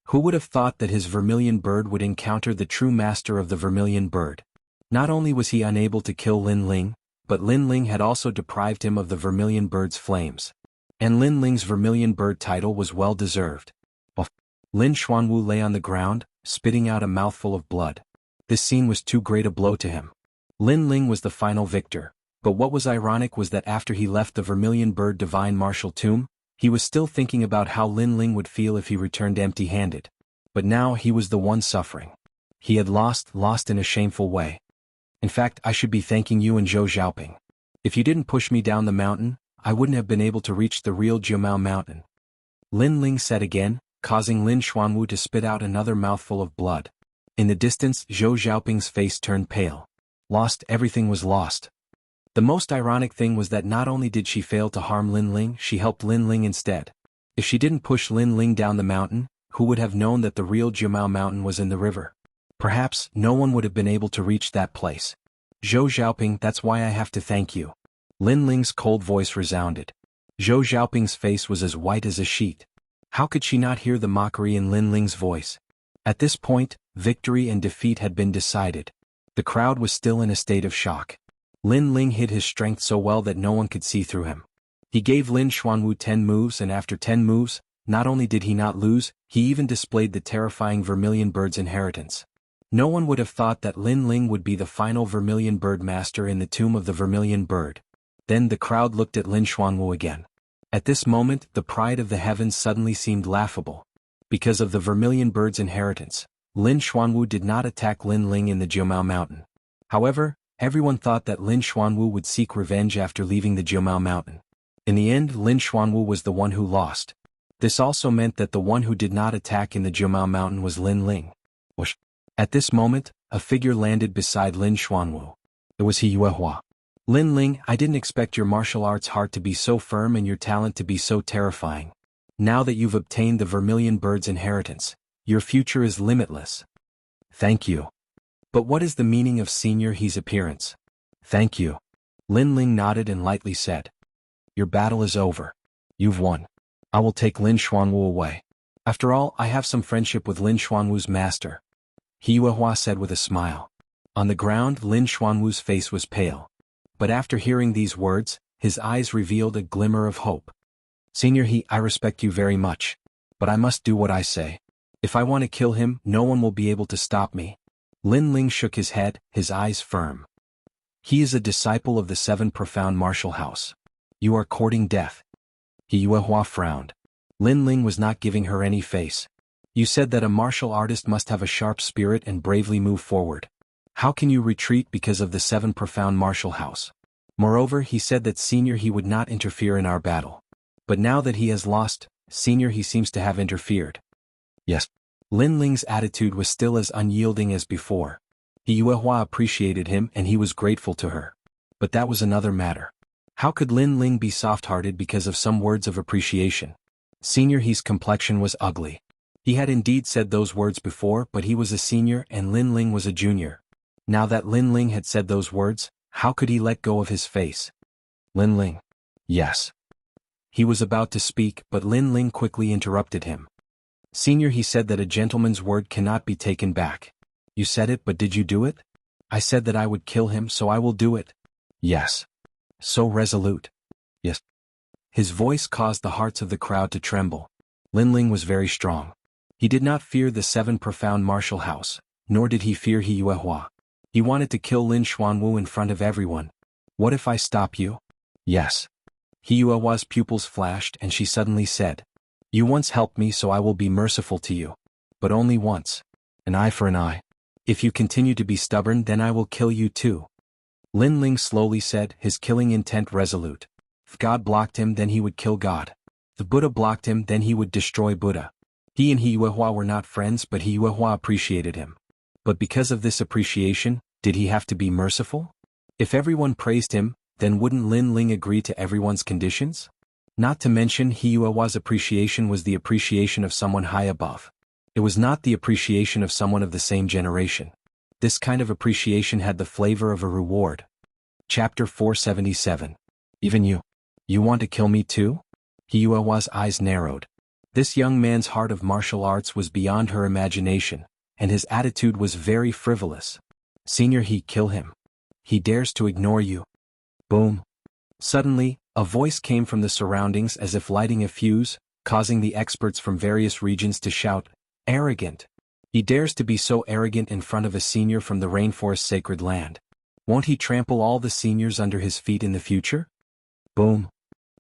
Who would have thought that his vermilion bird would encounter the true master of the vermilion bird? Not only was he unable to kill Lin Ling, but Lin Ling had also deprived him of the vermilion bird's flames. And Lin Ling's vermilion bird title was well deserved. Lin Xuanwu lay on the ground, spitting out a mouthful of blood. This scene was too great a blow to him. Lin Ling was the final victor, but what was ironic was that after he left the vermilion bird divine martial tomb, he was still thinking about how Lin Ling would feel if he returned empty-handed. But now he was the one suffering. He had lost in a shameful way. "In fact, I should be thanking you and Zhou Xiaoping. If you didn't push me down the mountain, I wouldn't have been able to reach the real Jiamao mountain," Lin Ling said again, causing Lin Xuanwu to spit out another mouthful of blood. In the distance, Zhou Xiaoping's face turned pale. Everything was lost. The most ironic thing was that not only did she fail to harm Lin Ling, she helped Lin Ling instead. If she didn't push Lin Ling down the mountain, who would have known that the real Jiamao mountain was in the river? Perhaps no one would have been able to reach that place. "Zhou Xiaoping, that's why I have to thank you." Lin Ling's cold voice resounded. Zhou Xiaoping's face was as white as a sheet. How could she not hear the mockery in Lin Ling's voice? At this point, victory and defeat had been decided. The crowd was still in a state of shock. Lin Ling hid his strength so well that no one could see through him. He gave Lin Xuanwu 10 moves, and after 10 moves, not only did he not lose, he even displayed the terrifying vermilion bird's inheritance. No one would have thought that Lin Ling would be the final vermilion bird master in the tomb of the vermilion bird. Then the crowd looked at Lin Xuanwu again. At this moment, the pride of the heavens suddenly seemed laughable. Because of the vermilion bird's inheritance, Lin Xuanwu did not attack Lin Ling in the Jiamao mountain. However, everyone thought that Lin Xuanwu would seek revenge after leaving the Jiamao mountain. In the end, Lin Xuanwu was the one who lost. This also meant that the one who did not attack in the Jiamao mountain was Lin Ling. Whoosh. At this moment, a figure landed beside Lin Xuanwu. It was He Yuehua. "Lin Ling, I didn't expect your martial arts heart to be so firm and your talent to be so terrifying. Now that you've obtained the vermilion bird's inheritance, your future is limitless." "Thank you. But what is the meaning of Senior He's appearance?" "Thank you." Lin Ling nodded and lightly said. "Your battle is over. You've won. I will take Lin Xuanwu away. After all, I have some friendship with Lin Xuanwu's master," He Yuehua said with a smile. On the ground, Lin Xuanwu's face was pale. But after hearing these words, his eyes revealed a glimmer of hope. "Senior He, I respect you very much. But I must do what I say. If I want to kill him, no one will be able to stop me." Lin Ling shook his head, his eyes firm. "He is a disciple of the 7 profound martial house. You are courting death." He Yuehua frowned. Lin Ling was not giving her any face. "You said that a martial artist must have a sharp spirit and bravely move forward. How can you retreat because of the 7 profound martial house? Moreover, he said that Senior He would not interfere in our battle. But now that he has lost, Senior He seems to have interfered." "Yes." Lin Ling's attitude was still as unyielding as before. He Yuehua appreciated him and he was grateful to her. But that was another matter. How could Lin Ling be soft-hearted because of some words of appreciation? Senior He's complexion was ugly. He had indeed said those words before, but he was a senior and Lin Ling was a junior. Now that Lin Ling had said those words, how could he let go of his face? "Lin Ling." "Yes." He was about to speak, but Lin Ling quickly interrupted him. "Senior He said that a gentleman's word cannot be taken back. You said it, but did you do it?" "I said that I would kill him, so I will do it." Yes. So resolute. Yes. His voice caused the hearts of the crowd to tremble. Lin Ling was very strong. He did not fear the 7 profound martial house, nor did he fear He Yuehua. He wanted to kill Lin Xuanwu in front of everyone. What if I stop you? Yes. He Yuehua's pupils flashed and she suddenly said, You once helped me, so I will be merciful to you. But only once. An eye for an eye. If you continue to be stubborn, then I will kill you too. Lin Ling slowly said, his killing intent resolute. If God blocked him, then he would kill God. If Buddha blocked him, then he would destroy Buddha. He and He Yuehua were not friends, but He Yuehua appreciated him. But because of this appreciation, did he have to be merciful? If everyone praised him, then wouldn't Lin Ling agree to everyone's conditions? Not to mention He Yuehua's appreciation was the appreciation of someone high above. It was not the appreciation of someone of the same generation. This kind of appreciation had the flavor of a reward. Chapter 477. Even you. You want to kill me too? He Yuehua's eyes narrowed. This young man's heart of martial arts was beyond her imagination, and his attitude was very frivolous. Senior, he kill him. He dares to ignore you. Boom. Suddenly, a voice came from the surroundings as if lighting a fuse, causing the experts from various regions to shout, Arrogant. He dares to be so arrogant in front of a senior from the rainforest sacred land. Won't he trample all the seniors under his feet in the future? Boom.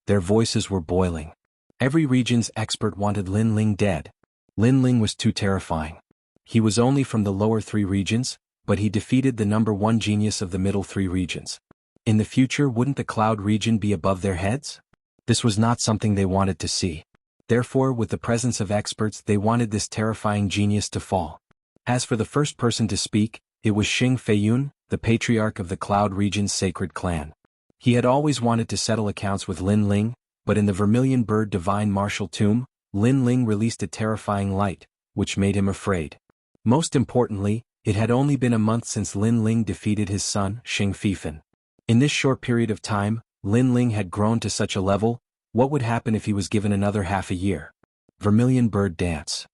Their voices were boiling. Every region's expert wanted Lin Ling dead. Lin Ling was too terrifying. He was only from the lower 3 regions, but he defeated the number 1 genius of the middle 3 regions. In the future, wouldn't the cloud region be above their heads? This was not something they wanted to see. Therefore, with the presence of experts, they wanted this terrifying genius to fall. As for the first person to speak, it was Xing Feiyun, the patriarch of the Cloud region's sacred clan. He had always wanted to settle accounts with Lin Ling, but in the Vermilion Bird Divine Martial Tomb, Lin Ling released a terrifying light, which made him afraid. Most importantly, it had only been a month since Lin Ling defeated his son, Xing Feifan. In this short period of time, Lin Ling had grown to such a level. What would happen if he was given another half a year? Vermilion Bird Dance.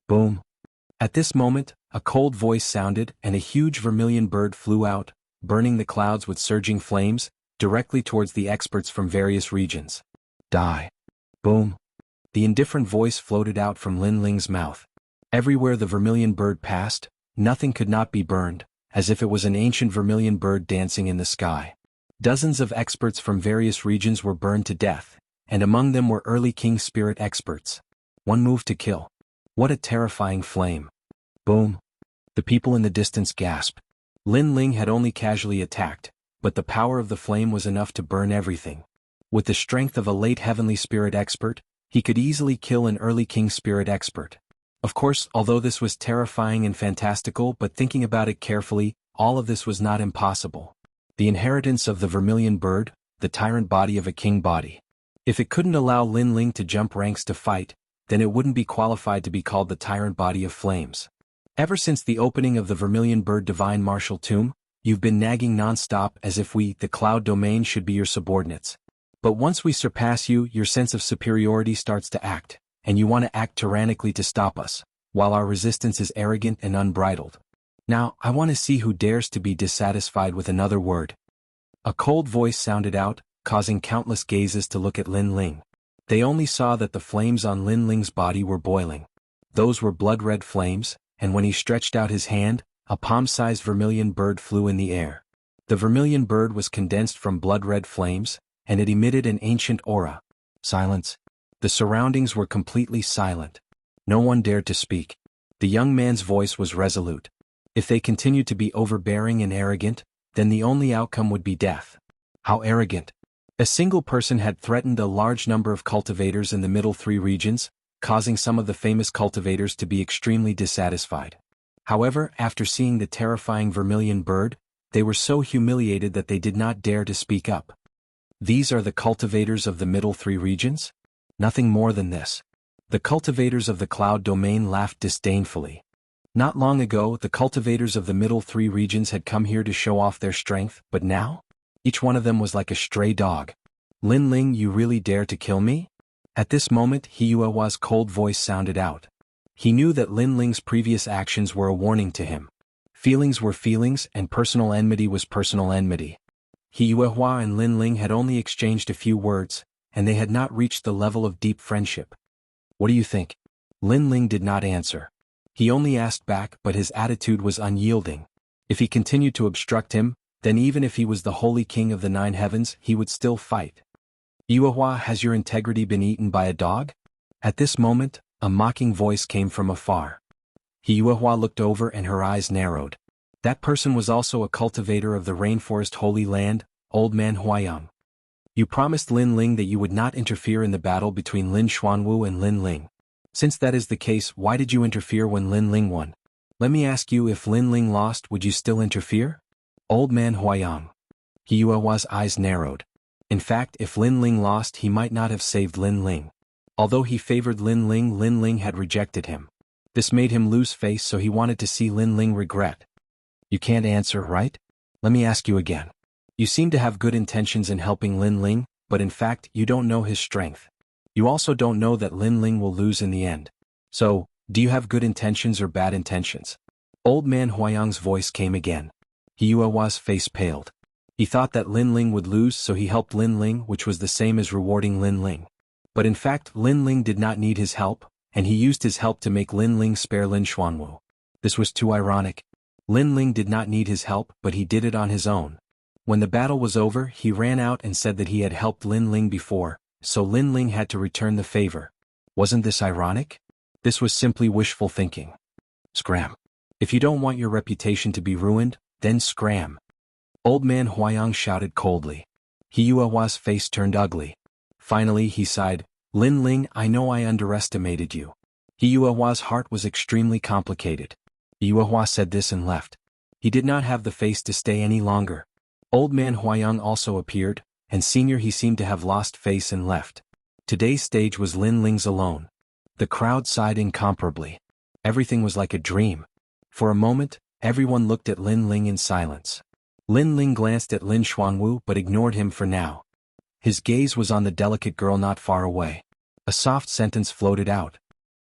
Boom. At this moment, a cold voice sounded and a huge vermilion bird flew out, burning the clouds with surging flames, directly towards the experts from various regions. Die. Boom. The indifferent voice floated out from Lin Ling's mouth. Everywhere the vermilion bird passed, nothing could not be burned, as if it was an ancient vermilion bird dancing in the sky. Dozens of experts from various regions were burned to death, and among them were early king spirit experts. One move to kill. What a terrifying flame. Boom. The people in the distance gasped. Lin Ling had only casually attacked, but the power of the flame was enough to burn everything. With the strength of a late heavenly spirit expert, he could easily kill an early king spirit expert. Of course, although this was terrifying and fantastical, but thinking about it carefully, all of this was not impossible. The inheritance of the vermilion bird, the tyrant body of a king body. If it couldn't allow Lin Ling to jump ranks to fight, then it wouldn't be qualified to be called the tyrant body of flames. Ever since the opening of the Vermilion Bird Divine Martial Tomb, you've been nagging non-stop as if we, the Cloud Domain, should be your subordinates. But once we surpass you, your sense of superiority starts to act, and you want to act tyrannically to stop us, while our resistance is arrogant and unbridled. Now, I want to see who dares to be dissatisfied with another word. A cold voice sounded out, causing countless gazes to look at Lin Ling. They only saw that the flames on Lin Ling's body were boiling. Those were blood-red flames, and when he stretched out his hand, a palm-sized vermilion bird flew in the air. The vermilion bird was condensed from blood-red flames, and it emitted an ancient aura. Silence. The surroundings were completely silent. No one dared to speak. The young man's voice was resolute. If they continued to be overbearing and arrogant, then the only outcome would be death. How arrogant! A single person had threatened a large number of cultivators in the middle 3 regions, causing some of the famous cultivators to be extremely dissatisfied. However, after seeing the terrifying vermilion bird, they were so humiliated that they did not dare to speak up. These are the cultivators of the middle 3 regions? Nothing more than this. The cultivators of the Cloud Domain laughed disdainfully. Not long ago, the cultivators of the middle 3 regions had come here to show off their strength, but now? Each one of them was like a stray dog. Lin Ling, you really dare to kill me? At this moment, He Yuehua's cold voice sounded out. He knew that Lin Ling's previous actions were a warning to him. Feelings were feelings, and personal enmity was personal enmity. He Yuehua and Lin Ling had only exchanged a few words, and they had not reached the level of deep friendship. What do you think? Lin Ling did not answer. He only asked back, but his attitude was unyielding. If he continued to obstruct him, then even if he was the holy king of the 9 heavens, he would still fight. Yuehua, has your integrity been eaten by a dog? At this moment, a mocking voice came from afar. Yuehua looked over and her eyes narrowed. That person was also a cultivator of the rainforest holy land, Old Man Huayang. You promised Lin Ling that you would not interfere in the battle between Lin Xuanwu and Lin Ling. Since that is the case, why did you interfere when Lin Ling won? Let me ask you, if Lin Ling lost, would you still interfere? Old Man Huayang. Yuehua's eyes narrowed. In fact, if Lin Ling lost, he might not have saved Lin Ling. Although he favored Lin Ling had rejected him. This made him lose face, so he wanted to see Lin Ling regret. You can't answer, right? Let me ask you again. You seem to have good intentions in helping Lin Ling, but in fact, you don't know his strength. You also don't know that Lin Ling will lose in the end. So, do you have good intentions or bad intentions? Old Man Huayang's voice came again. Yuehua's face paled. He thought that Lin Ling would lose, so he helped Lin Ling, which was the same as rewarding Lin Ling. But in fact, Lin Ling did not need his help, and he used his help to make Lin Ling spare Lin Xuanwu. This was too ironic. Lin Ling did not need his help, but he did it on his own. When the battle was over, he ran out and said that he had helped Lin Ling before, so Lin Ling had to return the favor. Wasn't this ironic? This was simply wishful thinking. Scram. If you don't want your reputation to be ruined, then scram. Old Man Huayang shouted coldly. Yuehua's face turned ugly. Finally he sighed, Lin Ling, I know I underestimated you. Yuehua's heart was extremely complicated. Yuehua said this and left. He did not have the face to stay any longer. Old Man Huayang also appeared, and Senior he seemed to have lost face and left. Today's stage was Lin Ling's alone. The crowd sighed incomparably. Everything was like a dream. For a moment, everyone looked at Lin Ling in silence. Lin Ling glanced at Lin Xuanwu but ignored him for now. His gaze was on the delicate girl not far away. A soft sentence floated out.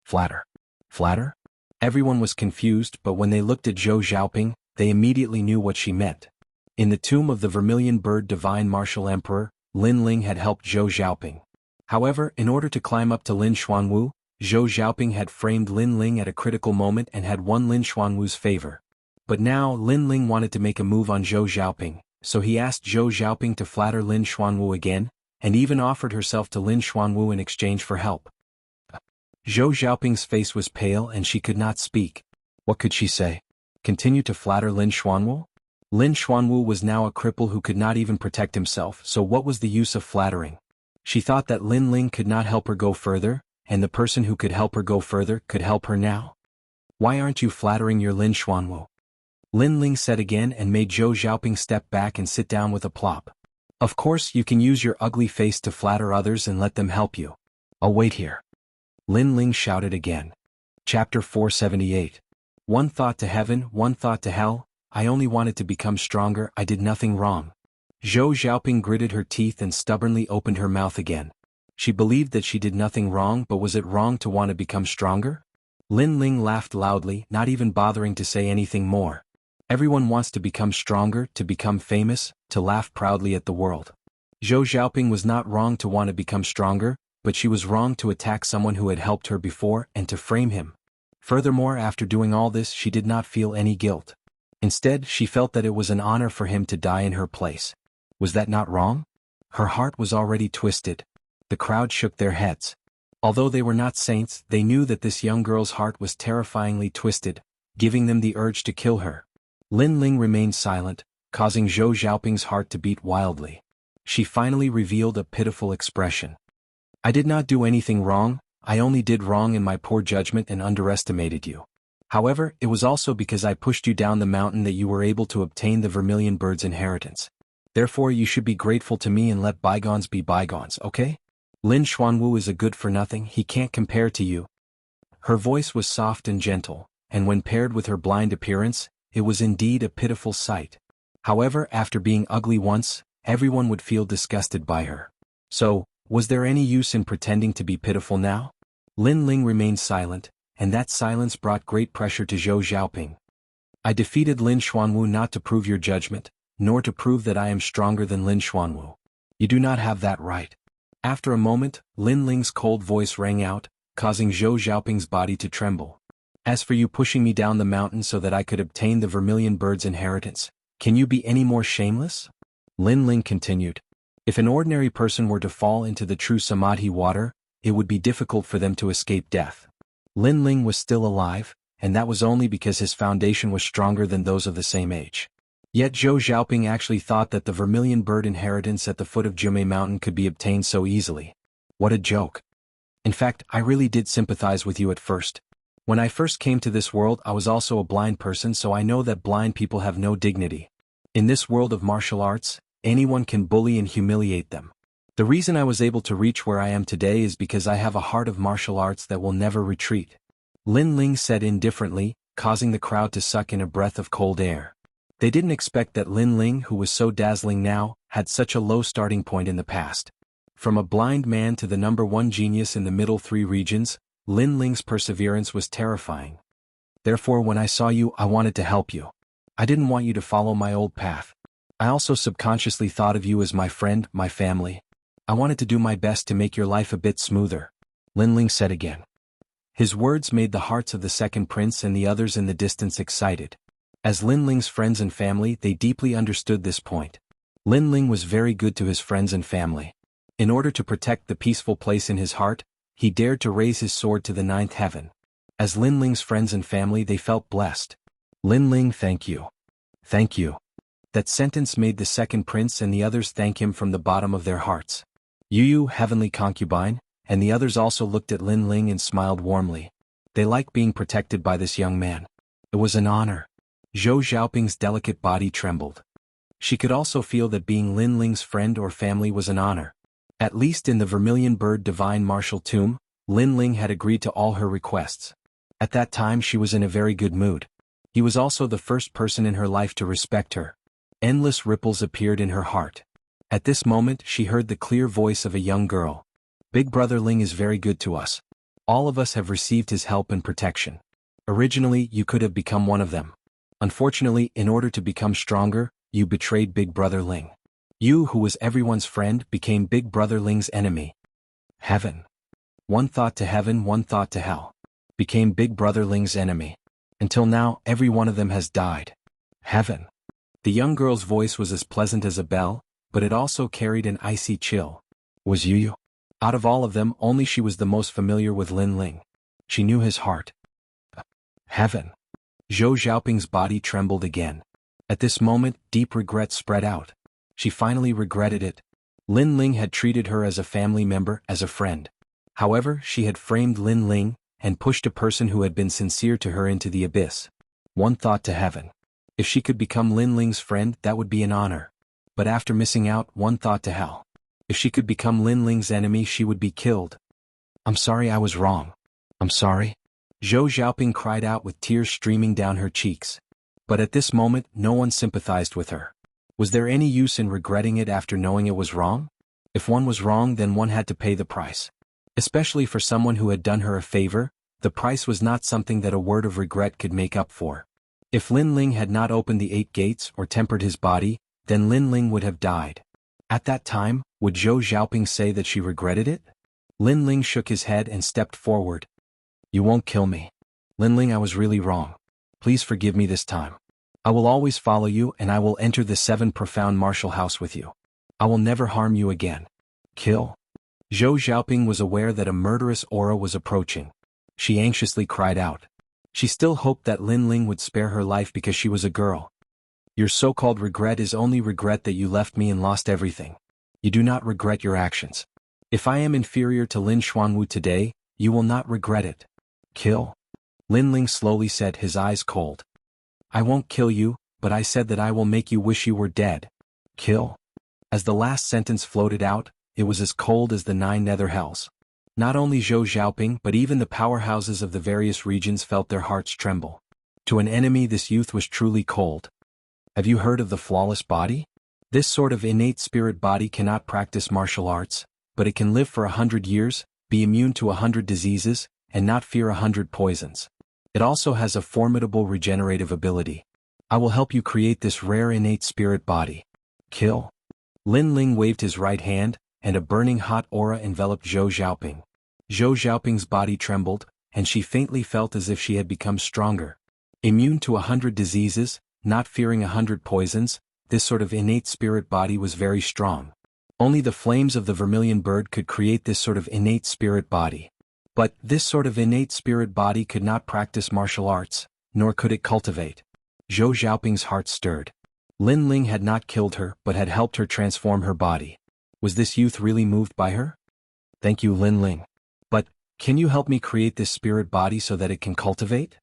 Flatter. Flatter? Everyone was confused, but when they looked at Zhou Xiaoping, they immediately knew what she meant. In the tomb of the Vermilion Bird Divine Martial Emperor, Lin Ling had helped Zhou Xiaoping. However, in order to climb up to Lin Xuanwu, Zhou Xiaoping had framed Lin Ling at a critical moment and had won Lin Xuanwu's favor. But now Lin Ling wanted to make a move on Zhou Xiaoping, so he asked Zhou Xiaoping to flatter Lin Xuanwu again, and even offered herself to Lin Xuanwu in exchange for help. Zhou Xiaoping's face was pale and she could not speak. What could she say? Continue to flatter Lin Xuanwu? Lin Xuanwu was now a cripple who could not even protect himself, so what was the use of flattering? She thought that Lin Ling could not help her go further, and the person who could help her go further could help her now. Why aren't you flattering your Lin Xuanwu? Lin Ling said again and made Zhou Xiaoping step back and sit down with a plop. Of course you can use your ugly face to flatter others and let them help you. I'll wait here. Lin Ling shouted again. Chapter 478. One thought to heaven, one thought to hell. I only wanted to become stronger, I did nothing wrong. Zhou Xiaoping gritted her teeth and stubbornly opened her mouth again. She believed that she did nothing wrong, but was it wrong to want to become stronger? Lin Ling laughed loudly, not even bothering to say anything more. Everyone wants to become stronger, to become famous, to laugh proudly at the world. Zhou Xiaoping was not wrong to want to become stronger, but she was wrong to attack someone who had helped her before and to frame him. Furthermore, after doing all this, she did not feel any guilt. Instead, she felt that it was an honor for him to die in her place. Was that not wrong? Her heart was already twisted. The crowd shook their heads. Although they were not saints, they knew that this young girl's heart was terrifyingly twisted, giving them the urge to kill her. Lin Ling remained silent, causing Zhou Xiaoping's heart to beat wildly. She finally revealed a pitiful expression. I did not do anything wrong, I only did wrong in my poor judgment and underestimated you. However, it was also because I pushed you down the mountain that you were able to obtain the Vermilion Bird's inheritance. Therefore you should be grateful to me and let bygones be bygones, okay? Lin Xuanwu is a good-for-nothing, he can't compare to you. Her voice was soft and gentle, and when paired with her blind appearance, it was indeed a pitiful sight. However, after being ugly once, everyone would feel disgusted by her. So, was there any use in pretending to be pitiful now? Lin Ling remained silent, and that silence brought great pressure to Zhou Xiaoping. I defeated Lin Xuanwu not to prove your judgment, nor to prove that I am stronger than Lin Xuanwu. You do not have that right. After a moment, Lin Ling's cold voice rang out, causing Zhou Xiaoping's body to tremble. As for you pushing me down the mountain so that I could obtain the vermilion bird's inheritance, can you be any more shameless? Lin Ling continued. If an ordinary person were to fall into the true Samadhi water, it would be difficult for them to escape death. Lin Ling was still alive, and that was only because his foundation was stronger than those of the same age. Yet Zhou Xiaoping actually thought that the vermilion bird inheritance at the foot of Jumei Mountain could be obtained so easily. What a joke. In fact, I really did sympathize with you at first. When I first came to this world, I was also a blind person, so I know that blind people have no dignity. In this world of martial arts, anyone can bully and humiliate them. The reason I was able to reach where I am today is because I have a heart of martial arts that will never retreat. Lin Ling said indifferently, causing the crowd to suck in a breath of cold air. They didn't expect that Lin Ling, who was so dazzling now, had such a low starting point in the past. From a blind man to the #1 genius in the middle 3 regions, Lin Ling's perseverance was terrifying. Therefore, when I saw you, I wanted to help you. I didn't want you to follow my old path. I also subconsciously thought of you as my friend, my family. I wanted to do my best to make your life a bit smoother. Lin Ling said again. His words made the hearts of the second prince and the others in the distance excited. As Lin Ling's friends and family, they deeply understood this point. Lin Ling was very good to his friends and family. In order to protect the peaceful place in his heart, he dared to raise his sword to the 9th heaven. As Lin Ling's friends and family, they felt blessed. Lin Ling, thank you. Thank you. That sentence made the second prince and the others thank him from the bottom of their hearts. Yu, heavenly concubine, and the others also looked at Lin Ling and smiled warmly. They liked being protected by this young man. It was an honor. Zhou Xiaoping's delicate body trembled. She could also feel that being Lin Ling's friend or family was an honor. At least in the Vermilion Bird Divine Martial Tomb, Lin Ling had agreed to all her requests. At that time she was in a very good mood. He was also the first person in her life to respect her. Endless ripples appeared in her heart. At this moment she heard the clear voice of a young girl. Big Brother Ling is very good to us. All of us have received his help and protection. Originally you could have become one of them. Unfortunately, in order to become stronger, you betrayed Big Brother Ling. You, who was everyone's friend, became Big Brother Ling's enemy. Heaven. One thought to heaven, one thought to hell. Became Big Brother Ling's enemy. Until now, every one of them has died. Heaven. The young girl's voice was as pleasant as a bell, but it also carried an icy chill. Was Yu? Out of all of them, only she was the most familiar with Lin Ling. She knew his heart. Heaven. Zhou Xiaoping's body trembled again. At this moment, deep regret spread out. She finally regretted it. Lin Ling had treated her as a family member, as a friend. However, she had framed Lin Ling, and pushed a person who had been sincere to her into the abyss. One thought to heaven. If she could become Lin Ling's friend, that would be an honor. But after missing out, one thought to hell. If she could become Lin Ling's enemy, she would be killed. I'm sorry, I was wrong. I'm sorry. Zhou Xiaoping cried out with tears streaming down her cheeks. But at this moment, no one sympathized with her. Was there any use in regretting it after knowing it was wrong? If one was wrong, then one had to pay the price. Especially for someone who had done her a favor, the price was not something that a word of regret could make up for. If Lin Ling had not opened the 8 gates or tempered his body, then Lin Ling would have died. At that time, would Zhou Xiaoping say that she regretted it? Lin Ling shook his head and stepped forward. You won't kill me. Lin Ling, I was really wrong. Please forgive me this time. I will always follow you and I will enter the 7 profound martial house with you. I will never harm you again. Kill. Zhou Xiaoping was aware that a murderous aura was approaching. She anxiously cried out. She still hoped that Lin Ling would spare her life because she was a girl. Your so-called regret is only regret that you left me and lost everything. You do not regret your actions. If I am inferior to Lin Xuanwu today, you will not regret it. Kill. Lin Ling slowly said, his eyes cold. I won't kill you, but I said that I will make you wish you were dead. Kill. As the last sentence floated out, it was as cold as the 9 nether hells. Not only Zhou Xiaoping but even the powerhouses of the various regions felt their hearts tremble. To an enemy this youth was truly cold. Have you heard of the flawless body? This sort of innate spirit body cannot practice martial arts, but it can live for 100 years, be immune to 100 diseases, and not fear 100 poisons. It also has a formidable regenerative ability. I will help you create this rare innate spirit body. Kill. Lin Ling waved his right hand, and a burning hot aura enveloped Zhou Xiaoping. Zhou Xiaoping's body trembled, and she faintly felt as if she had become stronger. Immune to 100 diseases, not fearing 100 poisons, this sort of innate spirit body was very strong. Only the flames of the vermilion bird could create this sort of innate spirit body. But this sort of innate spirit body could not practice martial arts, nor could it cultivate. Zhou Xiaoping's heart stirred. Lin Ling had not killed her but had helped her transform her body. Was this youth really moved by her? Thank you, Lin Ling. But, can you help me create this spirit body so that it can cultivate?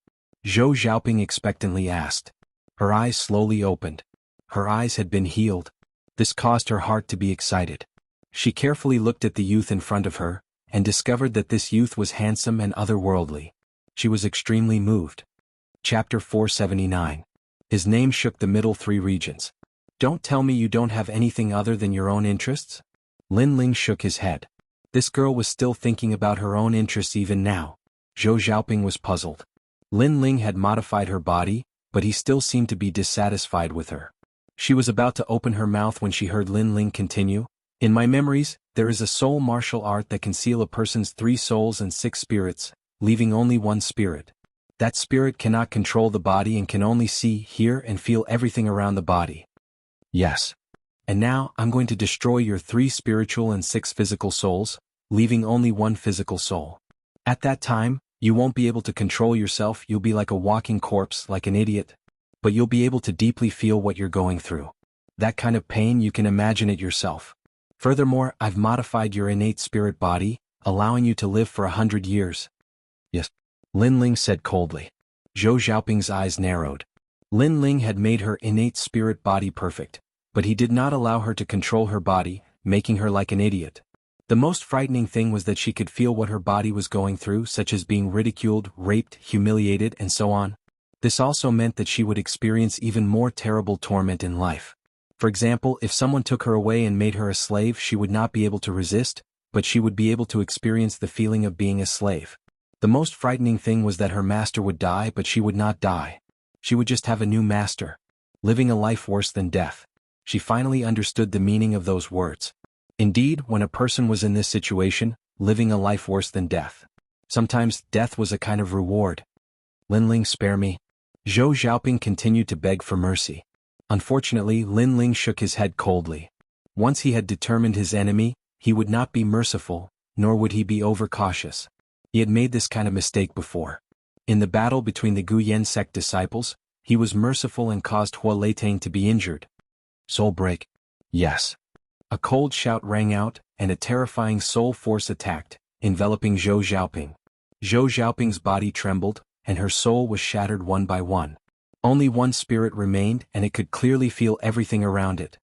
Zhou Xiaoping expectantly asked. Her eyes slowly opened. Her eyes had been healed. This caused her heart to be excited. She carefully looked at the youth in front of her, and discovered that this youth was handsome and otherworldly. She was extremely moved. Chapter 479. His name shook the middle 3 regions. Don't tell me you don't have anything other than your own interests? Lin Ling shook his head. This girl was still thinking about her own interests even now. Zhou Xiaoping was puzzled. Lin Ling had modified her body, but he still seemed to be dissatisfied with her. She was about to open her mouth when she heard Lin Ling continue. In my memories, there is a soul martial art that can seal a person's 3 souls and 6 spirits, leaving only 1 spirit. That spirit cannot control the body and can only see, hear, and feel everything around the body. Yes. And now, I'm going to destroy your 3 spiritual and 6 physical souls, leaving only 1 physical soul. At that time, you won't be able to control yourself, you'll be like a walking corpse, like an idiot. But you'll be able to deeply feel what you're going through. That kind of pain, you can imagine it yourself. Furthermore, I've modified your innate spirit body, allowing you to live for 100 years. Yes. Lin Ling said coldly. Zhou Xiaoping's eyes narrowed. Lin Ling had made her innate spirit body perfect, but he did not allow her to control her body, making her like an idiot. The most frightening thing was that she could feel what her body was going through, such as being ridiculed, raped, humiliated, and so on. This also meant that she would experience even more terrible torment in life. For example, if someone took her away and made her a slave, she would not be able to resist, but she would be able to experience the feeling of being a slave. The most frightening thing was that her master would die, but she would not die. She would just have a new master. Living a life worse than death. She finally understood the meaning of those words. Indeed, when a person was in this situation, living a life worse than death. Sometimes, death was a kind of reward. Lin Ling, spare me. Zhou Xiaoping continued to beg for mercy. Unfortunately, Lin Ling shook his head coldly. Once he had determined his enemy, he would not be merciful, nor would he be overcautious. He had made this kind of mistake before. In the battle between the Gu Yan sect disciples, he was merciful and caused Hua Leitang to be injured. Soul break. Yes. A cold shout rang out, and a terrifying soul force attacked, enveloping Zhou Xiaoping. Zhou Xiaoping's body trembled, and her soul was shattered one by one. Only 1 spirit remained, and it could clearly feel everything around it.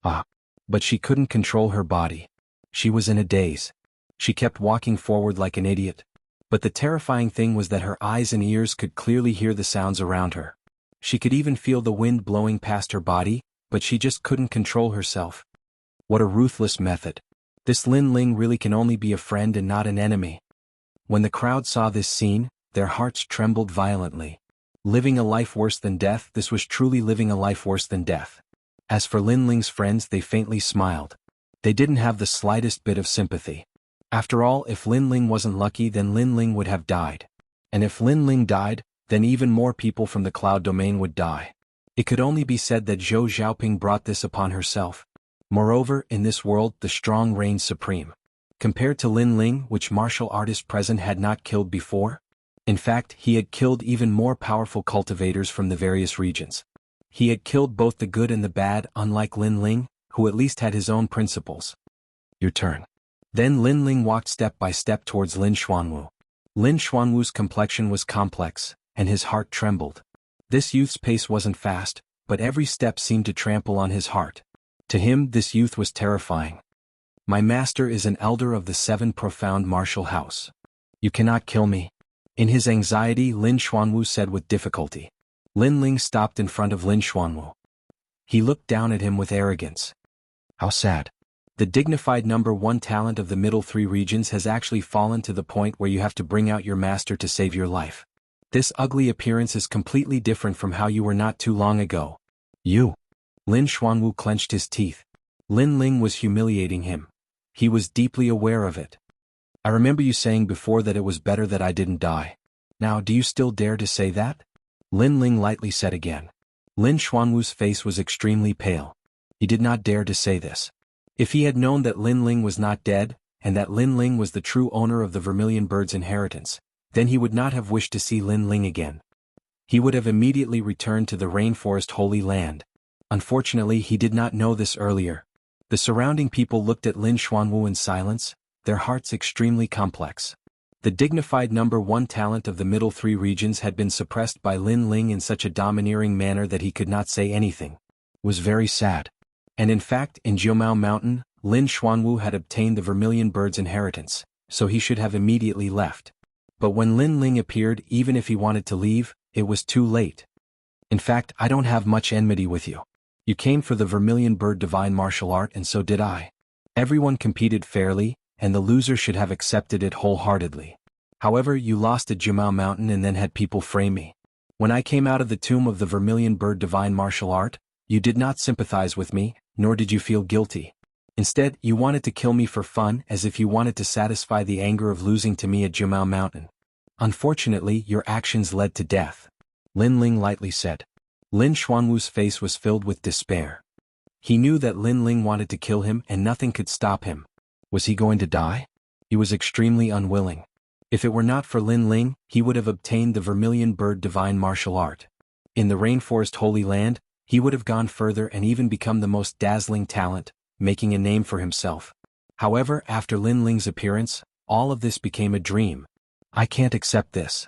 But she couldn't control her body. She was in a daze. She kept walking forward like an idiot. But the terrifying thing was that her eyes and ears could clearly hear the sounds around her. She could even feel the wind blowing past her body, but she just couldn't control herself. What a ruthless method. This Lin Ling really can only be a friend and not an enemy. When the crowd saw this scene, their hearts trembled violently. Living a life worse than death, this was truly living a life worse than death. As for Lin Ling's friends, they faintly smiled. They didn't have the slightest bit of sympathy. After all, if Lin Ling wasn't lucky, then Lin Ling would have died. And if Lin Ling died, then even more people from the cloud domain would die. It could only be said that Zhou Xiaoping brought this upon herself. Moreover, in this world, the strong reigned supreme. Compared to Lin Ling, which martial artist present had not killed before? In fact, he had killed even more powerful cultivators from the various regions. He had killed both the good and the bad, unlike Lin Ling, who at least had his own principles. Your turn. Then Lin Ling walked step by step towards Lin Xuanwu. Lin Xuanwu's complexion was complex, and his heart trembled. This youth's pace wasn't fast, but every step seemed to trample on his heart. To him, this youth was terrifying. My master is an elder of the 7 profound martial house. You cannot kill me. In his anxiety, Lin Xuanwu said with difficulty. Lin Ling stopped in front of Lin Xuanwu. He looked down at him with arrogance. How sad. The dignified number 1 talent of the middle 3 regions has actually fallen to the point where you have to bring out your master to save your life. This ugly appearance is completely different from how you were not too long ago. You. Lin Xuanwu clenched his teeth. Lin Ling was humiliating him. He was deeply aware of it. I remember you saying before that it was better that I didn't die. Now do you still dare to say that? Lin Ling lightly said again. Lin Xuanwu's face was extremely pale. He did not dare to say this. If he had known that Lin Ling was not dead, and that Lin Ling was the true owner of the Vermilion Bird's inheritance, then he would not have wished to see Lin Ling again. He would have immediately returned to the Rainforest Holy Land. Unfortunately, he did not know this earlier. The surrounding people looked at Lin Xuanwu in silence, their hearts extremely complex. The dignified number one talent of the middle three regions had been suppressed by Lin Ling in such a domineering manner that he could not say anything. It was very sad. And in fact, in Jianghu Mountain, Lin Xuanwu had obtained the Vermilion Bird's inheritance, so he should have immediately left. But when Lin Ling appeared, even if he wanted to leave, it was too late. In fact, I don't have much enmity with you. You came for the Vermilion Bird divine martial art and so did I. Everyone competed fairly, and the loser should have accepted it wholeheartedly. However, you lost at Jianghu Mountain and then had people frame me. When I came out of the tomb of the Vermilion Bird divine martial art, you did not sympathize with me, nor did you feel guilty. Instead, you wanted to kill me for fun, as if you wanted to satisfy the anger of losing to me at Jianghu Mountain. Unfortunately, your actions led to death. Lin Ling lightly said. Lin Xuanwu's face was filled with despair. He knew that Lin Ling wanted to kill him and nothing could stop him. Was he going to die? He was extremely unwilling. If it were not for Lin Ling, he would have obtained the Vermilion Bird divine martial art. In the Rainforest Holy Land, he would have gone further and even become the most dazzling talent, making a name for himself. However, after Lin Ling's appearance, all of this became a dream. I can't accept this.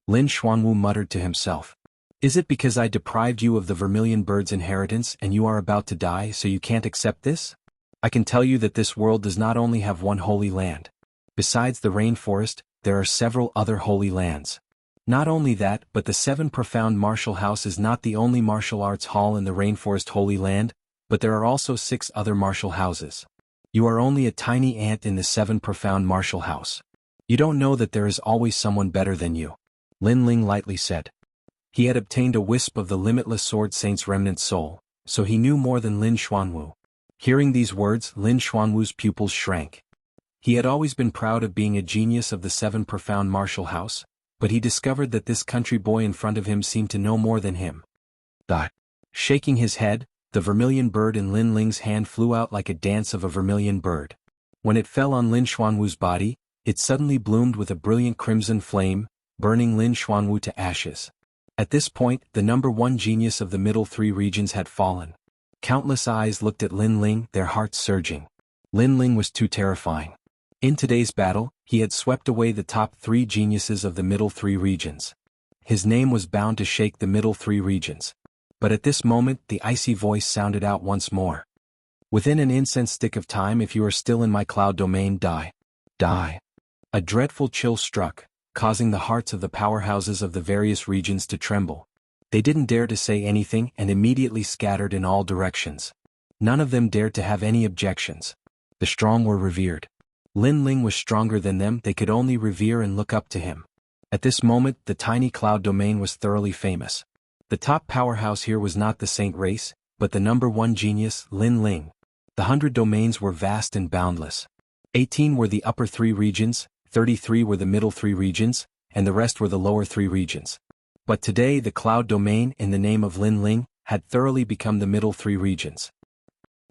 Lin Xuanwu muttered to himself. Is it because I deprived you of the Vermilion Bird's inheritance and you are about to die so you can't accept this? I can tell you that this world does not only have one holy land. Besides the rainforest, there are several other holy lands. Not only that, but the Seven Profound Martial House is not the only martial arts hall in the Rainforest Holy Land, but there are also 6 other martial houses. You are only a tiny ant in the Seven Profound Martial House. You don't know that there is always someone better than you. Lin Ling lightly said. He had obtained a wisp of the limitless Sword Saint's remnant soul, so he knew more than Lin Xuanwu. Hearing these words, Lin Xuanwu's pupils shrank. He had always been proud of being a genius of the Seven Profound Martial House, but he discovered that this country boy in front of him seemed to know more than him. Shaking his head, the vermilion bird in Lin Ling's hand flew out like a dance of a vermilion bird. When it fell on Lin Xuanwu's body, it suddenly bloomed with a brilliant crimson flame, burning Lin Xuanwu to ashes. At this point, the number one genius of the middle 3 regions had fallen. Countless eyes looked at Lin Ling, their hearts surging. Lin Ling was too terrifying. In today's battle, he had swept away the top 3 geniuses of the middle 3 regions. His name was bound to shake the middle 3 regions. But at this moment, the icy voice sounded out once more. Within an incense stick of time, if you are still in my cloud domain, die. Die. A dreadful chill struck, causing the hearts of the powerhouses of the various regions to tremble. They didn't dare to say anything and immediately scattered in all directions. None of them dared to have any objections. The strong were revered. Lin Ling was stronger than them, they could only revere and look up to him. At this moment, the tiny cloud domain was thoroughly famous. The top powerhouse here was not the saint race, but the number one genius, Lin Ling. The 100 domains were vast and boundless. 18 were the upper 3 regions, 33 were the middle 3 regions, and the rest were the lower 3 regions. But today the cloud domain, in the name of Lin Ling, had thoroughly become the middle 3 regions.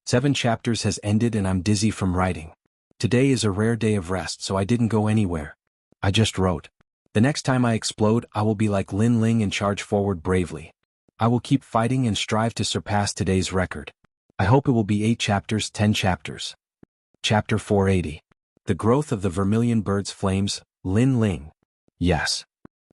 7 chapters has ended and I'm dizzy from writing. Today is a rare day of rest, so I didn't go anywhere. I just wrote. The next time I explode, I will be like Lin Ling and charge forward bravely. I will keep fighting and strive to surpass today's record. I hope it will be 8 chapters, 10 chapters. Chapter 480. The Growth of the Vermilion Bird's Flames, Lin Ling. Yes.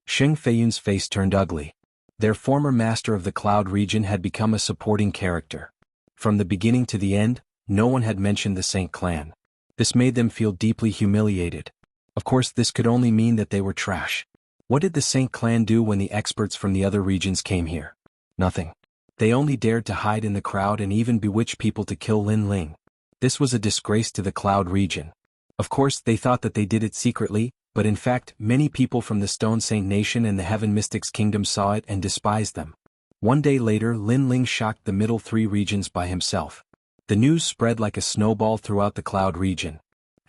Sheng Feiyun's face turned ugly. Their former master of the cloud region had become a supporting character. From the beginning to the end, no one had mentioned the Saint clan. This made them feel deeply humiliated. Of course, this could only mean that they were trash. What did the Saint clan do when the experts from the other regions came here? Nothing. They only dared to hide in the crowd and even bewitch people to kill Lin Ling. This was a disgrace to the cloud region. Of course, they thought that they did it secretly, but in fact many people from the Stone Saint Nation and the Heaven Mystics Kingdom saw it and despised them. One day later Lin Ling shocked the middle three regions by himself. The news spread like a snowball throughout the Cloud region.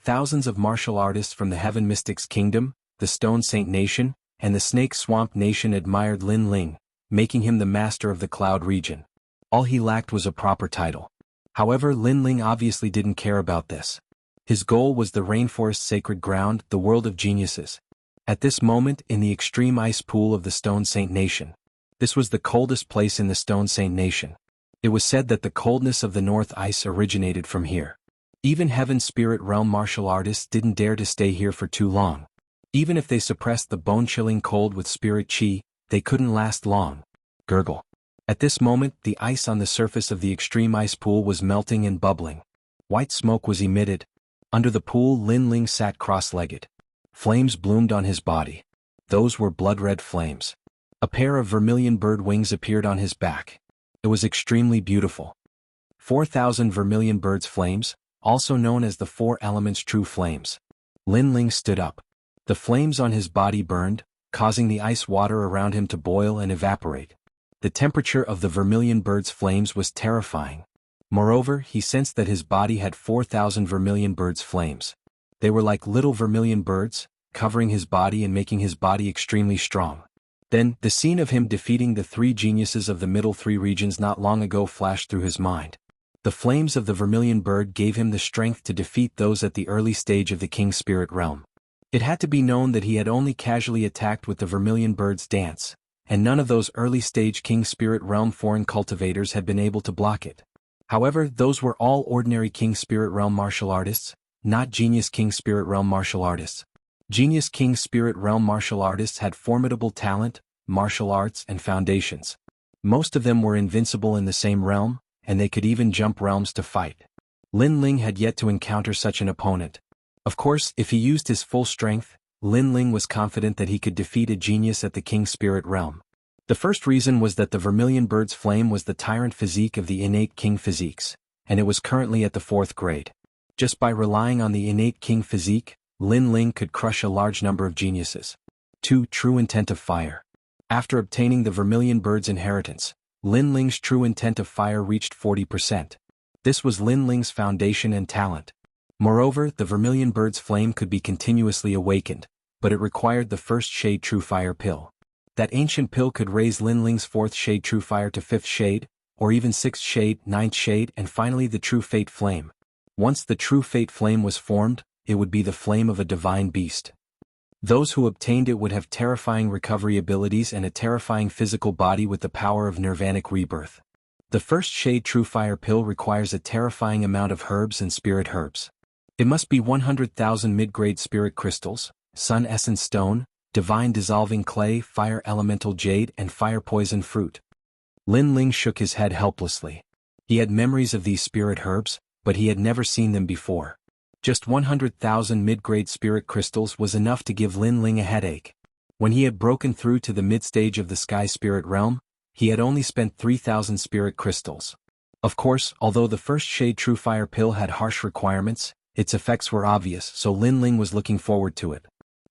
Thousands of martial artists from the Heaven Mystics Kingdom, the Stone Saint Nation, and the Snake Swamp Nation admired Lin Ling, making him the master of the Cloud region. All he lacked was a proper title. However, Lin Ling obviously didn't care about this. His goal was the rainforest sacred ground, the world of geniuses. At this moment, in the extreme ice pool of the Stone Saint Nation. This was the coldest place in the Stone Saint Nation. It was said that the coldness of the North Ice originated from here. Even Heaven Spirit Realm martial artists didn't dare to stay here for too long. Even if they suppressed the bone-chilling cold with spirit chi, they couldn't last long. Gurgle. At this moment, the ice on the surface of the extreme ice pool was melting and bubbling. White smoke was emitted. Under the pool, Lin Ling sat cross-legged. Flames bloomed on his body. Those were blood-red flames. A pair of vermilion bird wings appeared on his back. It was extremely beautiful. 4,000 vermilion birds' flames, also known as the Four Elements' true flames. Lin Ling stood up. The flames on his body burned, causing the ice water around him to boil and evaporate. The temperature of the vermilion bird's flames was terrifying. Moreover, he sensed that his body had 4,000 vermilion birds' flames. They were like little vermilion birds, covering his body and making his body extremely strong. Then, the scene of him defeating the three geniuses of the middle three regions not long ago flashed through his mind. The flames of the vermilion bird gave him the strength to defeat those at the early stage of the King Spirit Realm. It had to be known that he had only casually attacked with the vermilion bird's dance, and none of those early-stage King Spirit Realm foreign cultivators had been able to block it. However, those were all ordinary King Spirit Realm martial artists, not genius King Spirit Realm martial artists. Genius King Spirit Realm martial artists had formidable talent, martial arts and foundations. Most of them were invincible in the same realm, and they could even jump realms to fight. Lin Ling had yet to encounter such an opponent. Of course, if he used his full strength, Lin Ling was confident that he could defeat a genius at the King Spirit Realm. The first reason was that the vermilion bird's flame was the tyrant physique of the innate king physiques, and it was currently at the 4th grade. Just by relying on the innate king physique, Lin Ling could crush a large number of geniuses. 2. True intent of fire. After obtaining the vermilion bird's inheritance, Lin Ling's true intent of fire reached 40%. This was Lin Ling's foundation and talent. Moreover, the vermilion bird's flame could be continuously awakened, but it required the 1st shade true fire pill. That ancient pill could raise Lin Ling's 4th shade true fire to 5th shade, or even 6th shade, 9th shade, and finally the true fate flame. Once the true fate flame was formed, it would be the flame of a divine beast. Those who obtained it would have terrifying recovery abilities and a terrifying physical body with the power of nirvanic rebirth. The 1st shade true fire pill requires a terrifying amount of herbs and spirit herbs. It must be 100,000 mid-grade spirit crystals, sun essence stone, divine dissolving clay, fire elemental jade, and fire poison fruit. Lin Ling shook his head helplessly. He had memories of these spirit herbs, but he had never seen them before. Just 100,000 mid-grade spirit crystals was enough to give Lin Ling a headache. When he had broken through to the mid-stage of the Sky Spirit Realm, he had only spent 3,000 spirit crystals. Of course, although the 1st shade true fire pill had harsh requirements, its effects were obvious, so Lin Ling was looking forward to it.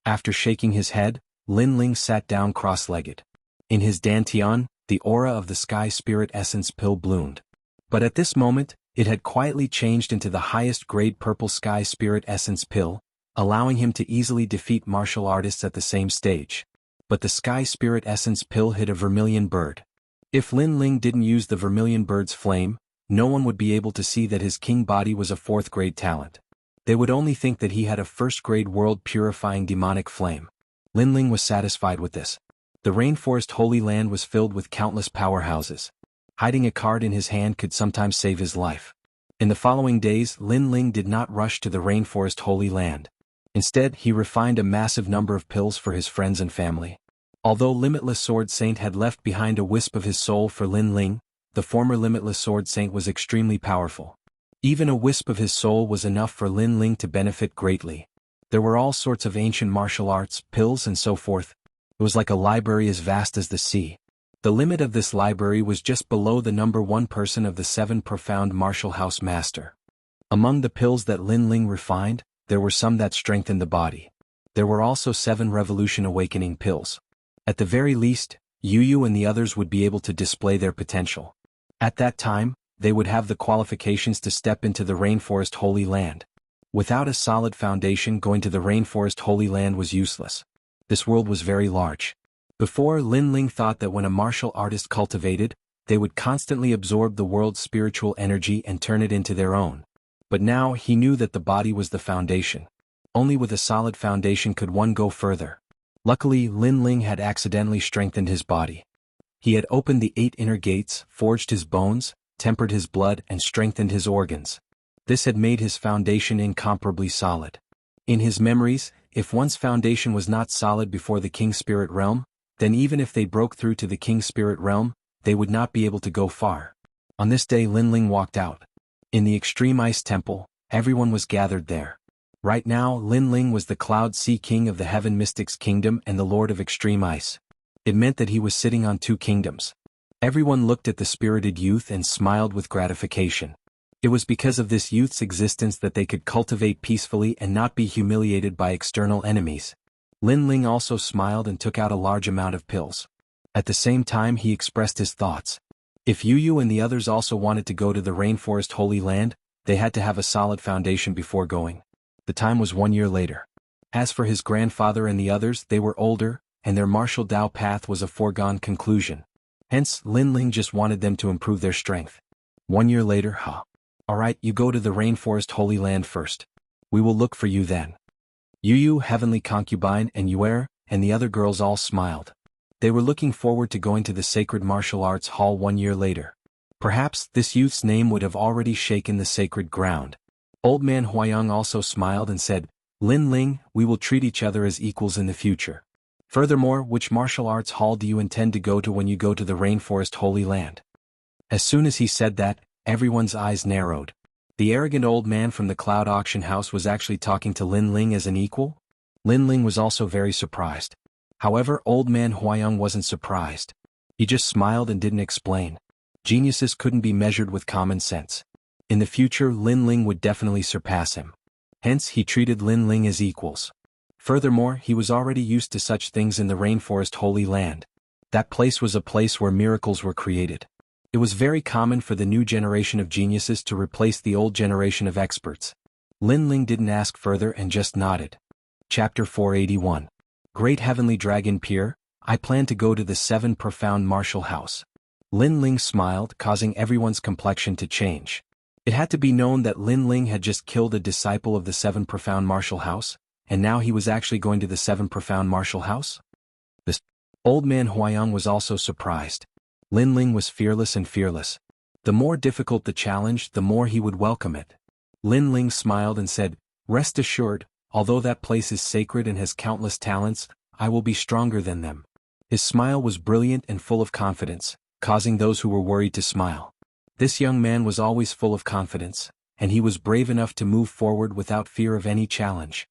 After shaking his head, Lin Ling sat down cross-legged. In his dantian, the aura of the Sky Spirit Essence pill bloomed. But at this moment, it had quietly changed into the highest grade purple Sky Spirit Essence pill, allowing him to easily defeat martial artists at the same stage. But the Sky Spirit Essence pill hit a vermilion bird. If Lin Ling didn't use the vermilion bird's flame, no one would be able to see that his king body was a 4th grade talent. They would only think that he had a 1st grade world purifying demonic flame. Lin Ling was satisfied with this. The rainforest Holy Land was filled with countless powerhouses. Hiding a card in his hand could sometimes save his life. In the following days, Lin Ling did not rush to the rainforest Holy Land. Instead, he refined a massive number of pills for his friends and family. Although Limitless Sword Saint had left behind a wisp of his soul for Lin Ling, the former Limitless Sword Saint was extremely powerful. Even a wisp of his soul was enough for Lin Ling to benefit greatly. There were all sorts of ancient martial arts, pills and so forth. It was like a library as vast as the sea. The limit of this library was just below the number 1 person of the 7 profound martial house master. Among the pills that Lin Ling refined, there were some that strengthened the body. There were also 7 Revolution Awakening pills. At the very least, Yu and the others would be able to display their potential. At that time, they would have the qualifications to step into the Rainforest Holy Land. Without a solid foundation, going to the Rainforest Holy Land was useless. This world was very large. Before, Lin Ling thought that when a martial artist cultivated, they would constantly absorb the world's spiritual energy and turn it into their own. But now he knew that the body was the foundation. Only with a solid foundation could one go further. Luckily, Lin Ling had accidentally strengthened his body. He had opened the 8 inner gates, forged his bones, tempered his blood, and strengthened his organs. This had made his foundation incomparably solid. In his memories, if one's foundation was not solid before the King Spirit Realm, then even if they broke through to the King Spirit Realm, they would not be able to go far. On this day, Lin Ling walked out. In the Extreme Ice Temple, everyone was gathered there. Right now, Lin Ling was the Cloud Sea King of the Heaven Mystics Kingdom and the Lord of Extreme Ice. It meant that he was sitting on 2 kingdoms. Everyone looked at the spirited youth and smiled with gratification. It was because of this youth's existence that they could cultivate peacefully and not be humiliated by external enemies. Lin Ling also smiled and took out a large amount of pills. At the same time, he expressed his thoughts. If Yu and the others also wanted to go to the Rainforest Holy Land, they had to have a solid foundation before going. The time was 1 year later. As for his grandfather and the others, they were older, and their martial Dao path was a foregone conclusion. Hence, Lin Ling just wanted them to improve their strength. 1 year later, Alright, you go to the Rainforest Holy Land first. We will look for you then. Yu, Heavenly Concubine, and Yuer, and the other girls all smiled. They were looking forward to going to the Sacred Martial Arts Hall 1 year later. Perhaps this youth's name would have already shaken the sacred ground. Old Man Huayang also smiled and said, Lin Ling, we will treat each other as equals in the future. Furthermore, which martial arts hall do you intend to go to when you go to the Rainforest Holy Land? As soon as he said that, everyone's eyes narrowed. The arrogant old man from the Cloud Auction House was actually talking to Lin Ling as an equal? Lin Ling was also very surprised. However, Old Man Huayang wasn't surprised. He just smiled and didn't explain. Geniuses couldn't be measured with common sense. In the future, Lin Ling would definitely surpass him. Hence, he treated Lin Ling as equals. Furthermore, he was already used to such things in the Rainforest Holy Land. That place was a place where miracles were created. It was very common for the new generation of geniuses to replace the old generation of experts. Lin Ling didn't ask further and just nodded. Chapter 481. Great Heavenly Dragon Peer, I plan to go to the 7 Profound Martial House. Lin Ling smiled, causing everyone's complexion to change. It had to be known that Lin Ling had just killed a disciple of the 7 Profound Martial House, and now he was actually going to the 7 Profound Martial House? This Old Man Huayang was also surprised. Lin Ling was fearless and fearless. The more difficult the challenge, the more he would welcome it. Lin Ling smiled and said, Rest assured, although that place is sacred and has countless talents, I will be stronger than them. His smile was brilliant and full of confidence, causing those who were worried to smile. This young man was always full of confidence, and he was brave enough to move forward without fear of any challenge.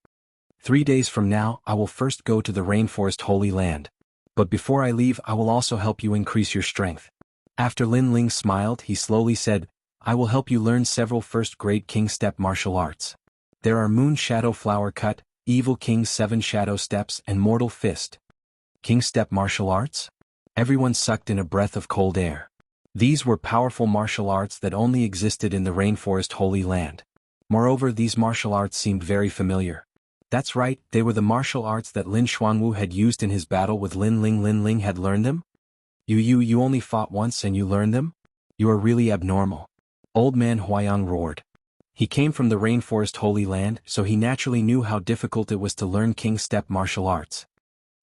3 days from now, I will first go to the Rainforest Holy Land. But before I leave, I will also help you increase your strength. After Lin Ling smiled, he slowly said, I will help you learn several first-grade King Step martial arts. There are Moon Shadow Flower Cut, Evil King 7 Shadow Steps, and Mortal Fist. King Step martial arts? Everyone sucked in a breath of cold air. These were powerful martial arts that only existed in the Rainforest Holy Land. Moreover, these martial arts seemed very familiar. That's right, they were the martial arts that Lin Xuanwu had used in his battle with Lin Ling. Lin Ling had learned them? You only fought once and you learned them? You are really abnormal. Old Man Huayang roared. He came from the Rainforest Holy Land, so he naturally knew how difficult it was to learn King Step martial arts.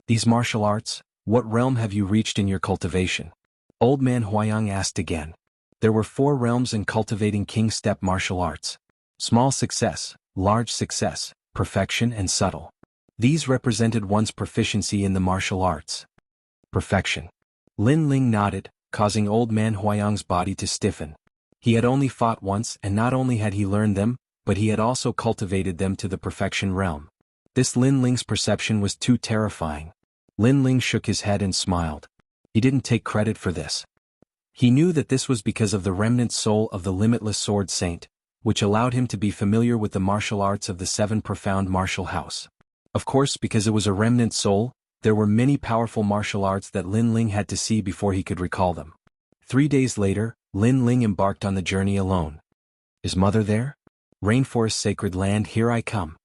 These martial arts, what realm have you reached in your cultivation? Old Man Huayang asked again. There were 4 realms in cultivating King Step martial arts. Small success, large success, perfection and subtle. These represented one's proficiency in the martial arts. Perfection. Lin Ling nodded, causing Old Man Huayang's body to stiffen. He had only fought once, and not only had he learned them, but he had also cultivated them to the perfection realm. This Lin Ling's perception was too terrifying. Lin Ling shook his head and smiled. He didn't take credit for this. He knew that this was because of the remnant soul of the limitless Sword Saint, which allowed him to be familiar with the martial arts of the 7 Profound Martial House. Of course, because it was a remnant soul, there were many powerful martial arts that Lin Ling had to see before he could recall them. 3 days later, Lin Ling embarked on the journey alone. Is mother there? Rainforest sacred land, here I come.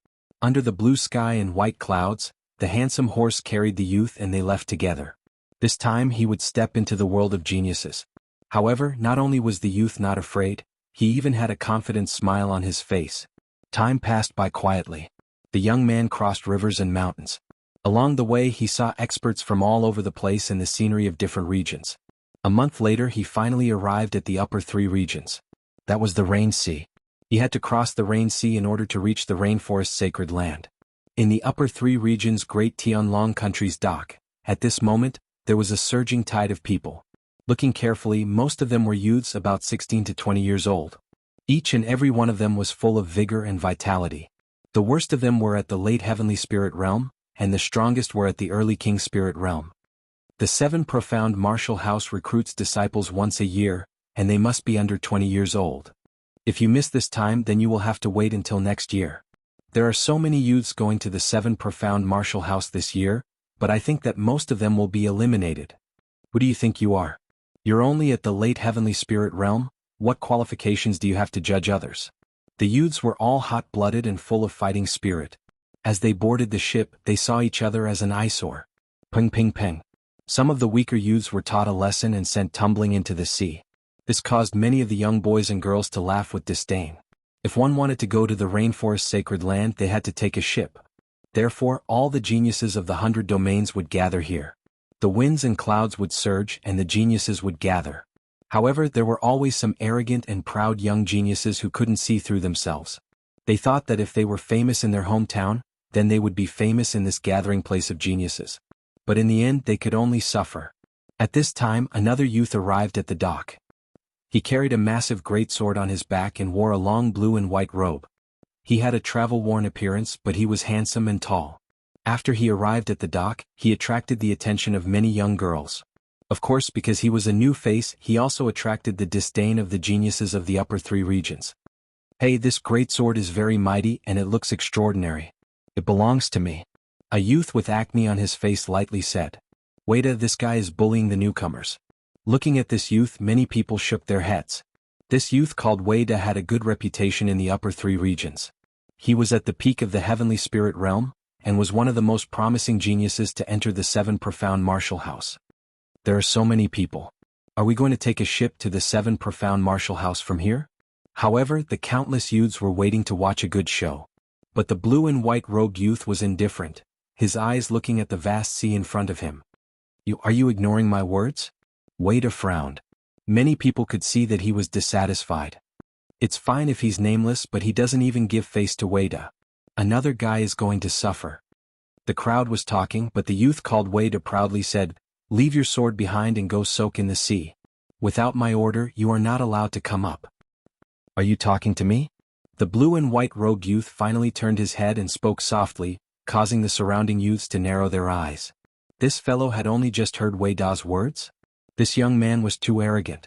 Under the blue sky and white clouds, the handsome horse carried the youth and they left together. This time he would step into the world of geniuses. However, not only was the youth not afraid, he even had a confident smile on his face. Time passed by quietly. The young man crossed rivers and mountains. Along the way he saw experts from all over the place and the scenery of different regions. A month later he finally arrived at the upper 3 regions. That was the Rain Sea. He had to cross the Rain Sea in order to reach the rainforest sacred land. In the upper 3 regions, Great Tianlong country's dock. At this moment, there was a surging tide of people. Looking carefully, most of them were youths about 16 to 20 years old. Each and every one of them was full of vigor and vitality. The worst of them were at the late heavenly spirit realm, and the strongest were at the early king spirit realm. The 7 profound martial house recruits disciples once a year, and they must be under 20 years old. If you miss this time, then you will have to wait until next year. There are so many youths going to the 7 profound martial house this year, but I think that most of them will be eliminated. Who do you think you are? You're only at the late heavenly spirit realm. What qualifications do you have to judge others? The youths were all hot-blooded and full of fighting spirit. As they boarded the ship, they saw each other as an eyesore. Ping ping ping. Some of the weaker youths were taught a lesson and sent tumbling into the sea. This caused many of the young boys and girls to laugh with disdain. If one wanted to go to the rainforest sacred land, they had to take a ship. Therefore, all the geniuses of the 100 domains would gather here. The winds and clouds would surge and the geniuses would gather. However, there were always some arrogant and proud young geniuses who couldn't see through themselves. They thought that if they were famous in their hometown, then they would be famous in this gathering place of geniuses. But in the end they could only suffer. At this time another youth arrived at the dock. He carried a massive greatsword on his back and wore a long blue and white robe. He had a travel-worn appearance, but he was handsome and tall. After he arrived at the dock, he attracted the attention of many young girls. Of course, because he was a new face, he also attracted the disdain of the geniuses of the upper 3 regions. Hey, this greatsword is very mighty and it looks extraordinary. It belongs to me. A youth with acne on his face lightly said. Wait, this guy is bullying the newcomers. Looking at this youth, many people shook their heads. This youth called Weida had a good reputation in the upper 3 regions. He was at the peak of the heavenly spirit realm, and was one of the most promising geniuses to enter the 7 profound martial house. There are so many people. Are we going to take a ship to the 7 profound martial house from here? However, the countless youths were waiting to watch a good show. But the blue and white robed youth was indifferent, his eyes looking at the vast sea in front of him. Are you ignoring my words? Weida frowned. Many people could see that he was dissatisfied. It's fine if he's nameless, but he doesn't even give face to Weida. Another guy is going to suffer. The crowd was talking, but the youth called Weida proudly said, Leave your sword behind and go soak in the sea. Without my order, you are not allowed to come up. Are you talking to me? The blue and white robed youth finally turned his head and spoke softly, causing the surrounding youths to narrow their eyes. This fellow had only just heard Weida's words? This young man was too arrogant.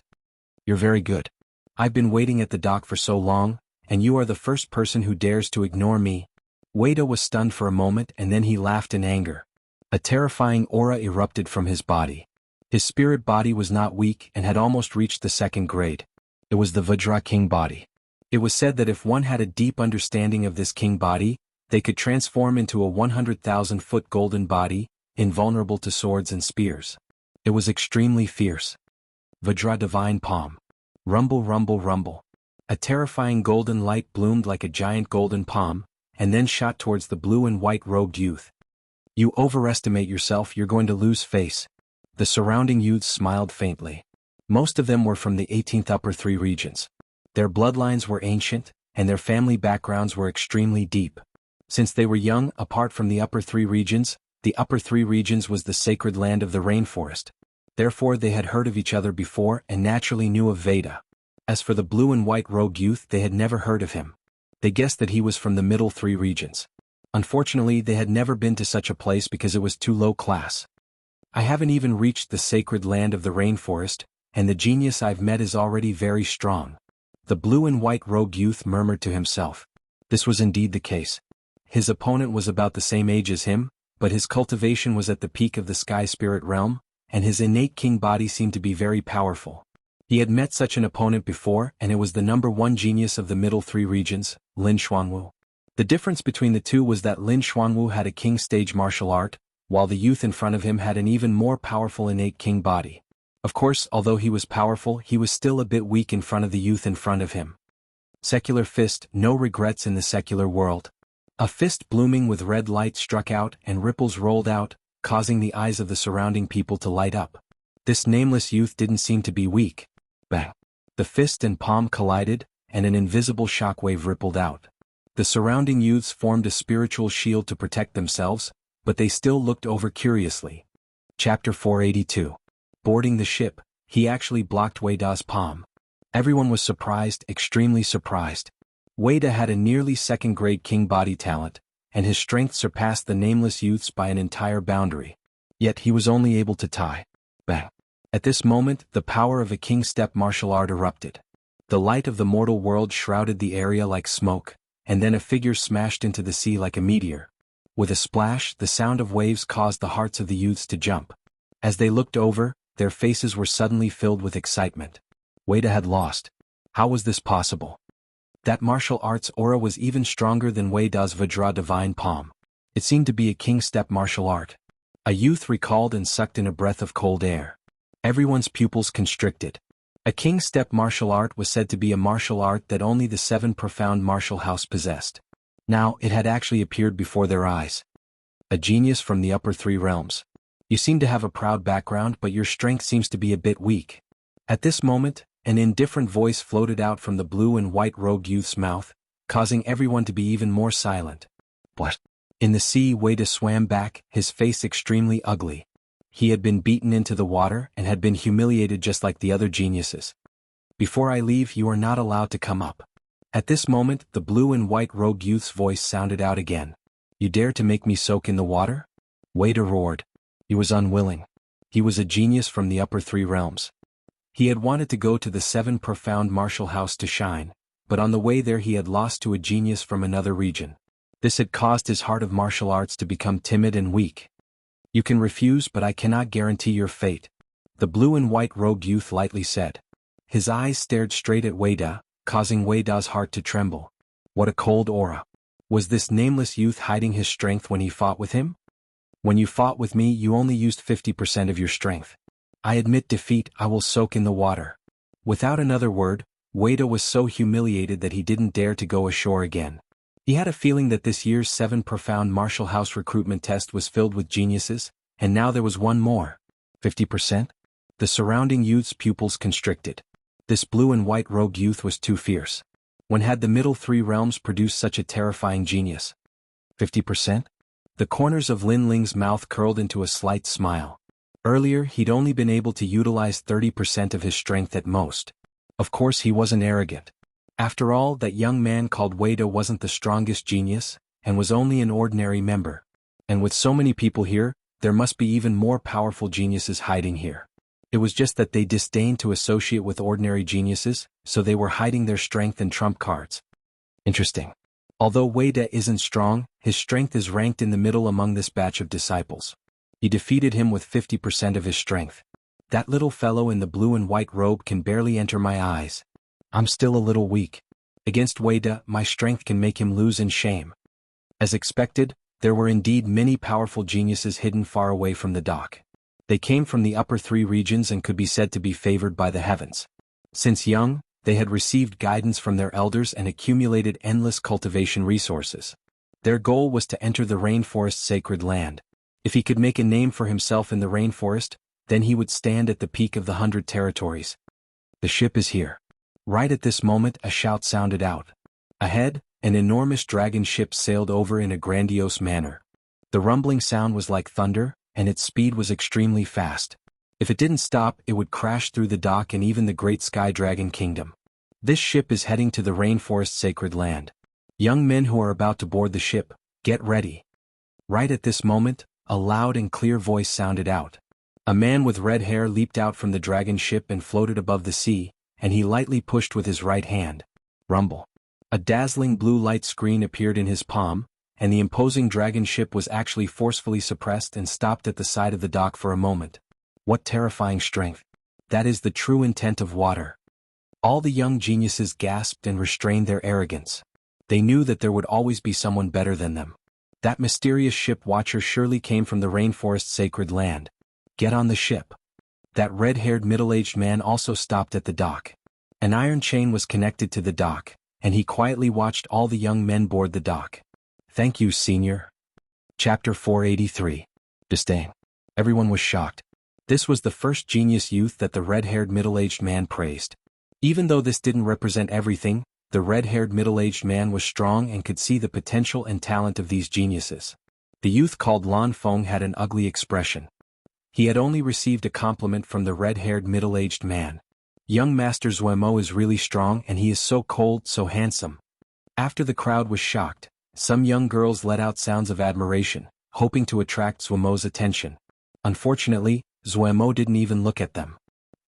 You're very good. I've been waiting at the dock for so long, and you are the first person who dares to ignore me. Weida was stunned for a moment and then he laughed in anger. A terrifying aura erupted from his body. His spirit body was not weak and had almost reached the 2nd grade. It was the Vajra King body. It was said that if one had a deep understanding of this king body, they could transform into a 100,000-foot golden body, invulnerable to swords and spears. It was extremely fierce. Vajra divine palm. Rumble rumble rumble. A terrifying golden light bloomed like a giant golden palm, and then shot towards the blue and white robed youth. You overestimate yourself, you're going to lose face. The surrounding youths smiled faintly. Most of them were from the 18th upper 3 regions. Their bloodlines were ancient, and their family backgrounds were extremely deep. Since they were young, apart from the upper 3 regions, the upper 3 regions was the sacred land of the rainforest. Therefore they had heard of each other before and naturally knew of Weida. As for the blue and white robed youth, they had never heard of him. They guessed that he was from the middle 3 regions. Unfortunately, they had never been to such a place because it was too low class. I haven't even reached the sacred land of the rainforest, and the genius I've met is already very strong. The blue and white robed youth murmured to himself. This was indeed the case. His opponent was about the same age as him, but his cultivation was at the peak of the sky spirit realm, and his innate king body seemed to be very powerful. He had met such an opponent before, and it was the #1 genius of the middle 3 regions, Lin Xuanwu. The difference between the two was that Lin Xuanwu had a king stage martial art, while the youth in front of him had an even more powerful innate king body. Of course, although he was powerful, he was still a bit weak in front of the youth in front of him. Secular fist, no regrets in the secular world. A fist blooming with red light struck out and ripples rolled out, causing the eyes of the surrounding people to light up. This nameless youth didn't seem to be weak. Bang! The fist and palm collided, and an invisible shockwave rippled out. The surrounding youths formed a spiritual shield to protect themselves, but they still looked over curiously. Chapter 482. Boarding the ship, he actually blocked Wei Da's palm. Everyone was surprised, extremely surprised. Wei Da had a nearly second-grade king body talent, and his strength surpassed the nameless youth's by an entire boundary. Yet he was only able to tie. Bang! At this moment, the power of a king step martial art erupted. The light of the mortal world shrouded the area like smoke, and then a figure smashed into the sea like a meteor. With a splash, the sound of waves caused the hearts of the youths to jump. As they looked over, their faces were suddenly filled with excitement. Wei Da had lost. How was this possible? That martial arts aura was even stronger than Wei Da's Vajra divine palm. It seemed to be a king step martial art. A youth recalled and sucked in a breath of cold air. Everyone's pupils constricted. A king step martial art was said to be a martial art that only the 7 profound martial house possessed. Now it had actually appeared before their eyes. A genius from the upper 3 realms. You seem to have a proud background, but your strength seems to be a bit weak. At this moment, an indifferent voice floated out from the blue and white robed youth's mouth, causing everyone to be even more silent. What? In the sea, Wei Da swam back, his face extremely ugly. He had been beaten into the water and had been humiliated just like the other geniuses. Before I leave, you are not allowed to come up. At this moment, the blue and white robed youth's voice sounded out again. You dare to make me soak in the water? Wei Da roared. He was unwilling. He was a genius from the upper 3 realms. He had wanted to go to the 7 profound martial house to shine, but on the way there he had lost to a genius from another region. This had caused his heart of martial arts to become timid and weak. You can refuse, but I cannot guarantee your fate, the blue and white robed youth lightly said. His eyes stared straight at Wei Da, causing Wei Da's heart to tremble. What a cold aura. Was this nameless youth hiding his strength when he fought with him? When you fought with me, you only used 50% of your strength. I admit defeat, I will soak in the water. Without another word, Wei Da was so humiliated that he didn't dare to go ashore again. He had a feeling that this year's 7 profound martial house recruitment test was filled with geniuses, and now there was one more. 50%? The surrounding youth's pupils constricted. This blue and white robed youth was too fierce. When had the middle 3 realms produced such a terrifying genius? 50%? The corners of Lin Ling's mouth curled into a slight smile. Earlier, he'd only been able to utilize 30% of his strength at most. Of course, he wasn't arrogant. After all, that young man called Wei Da wasn't the strongest genius, and was only an ordinary member. And with so many people here, there must be even more powerful geniuses hiding here. It was just that they disdained to associate with ordinary geniuses, so they were hiding their strength and trump cards. Interesting. Although Wei Da isn't strong, his strength is ranked in the middle among this batch of disciples. He defeated him with 50% of his strength. That little fellow in the blue and white robe can barely enter my eyes. I'm still a little weak. Against Wei Da, my strength can make him lose in shame. As expected, there were indeed many powerful geniuses hidden far away from the dock. They came from the upper 3 regions and could be said to be favored by the heavens. Since young, they had received guidance from their elders and accumulated endless cultivation resources. Their goal was to enter the rainforest's sacred land. If he could make a name for himself in the rainforest, then he would stand at the peak of the 100 territories. The ship is here. Right at this moment, a shout sounded out. Ahead, an enormous dragon ship sailed over in a grandiose manner. The rumbling sound was like thunder, and its speed was extremely fast. If it didn't stop, it would crash through the dock and even the great sky dragon kingdom. This ship is heading to the rainforest's sacred land. Young men who are about to board the ship, get ready. Right at this moment, a loud and clear voice sounded out. A man with red hair leaped out from the dragon ship and floated above the sea, and he lightly pushed with his right hand. Rumble. A dazzling blue light screen appeared in his palm, and the imposing dragon ship was actually forcefully suppressed and stopped at the side of the dock for a moment. What terrifying strength! That is the true intent of water. All the young geniuses gasped and restrained their arrogance. They knew that there would always be someone better than them. That mysterious ship watcher surely came from the rainforest's sacred land. Get on the ship. That red-haired middle-aged man also stopped at the dock. An iron chain was connected to the dock, and he quietly watched all the young men board the dock. Thank you, Senior. Chapter 483. Disdain. Everyone was shocked. This was the first genius youth that the red-haired middle-aged man praised. Even though this didn't represent everything, the red-haired middle-aged man was strong and could see the potential and talent of these geniuses. The youth called Lan Feng had an ugly expression. He had only received a compliment from the red-haired middle-aged man. Young Master Zuemo is really strong and he is so cold, so handsome. After the crowd was shocked, some young girls let out sounds of admiration, hoping to attract Zuemo's attention. Unfortunately, Zuemo didn't even look at them.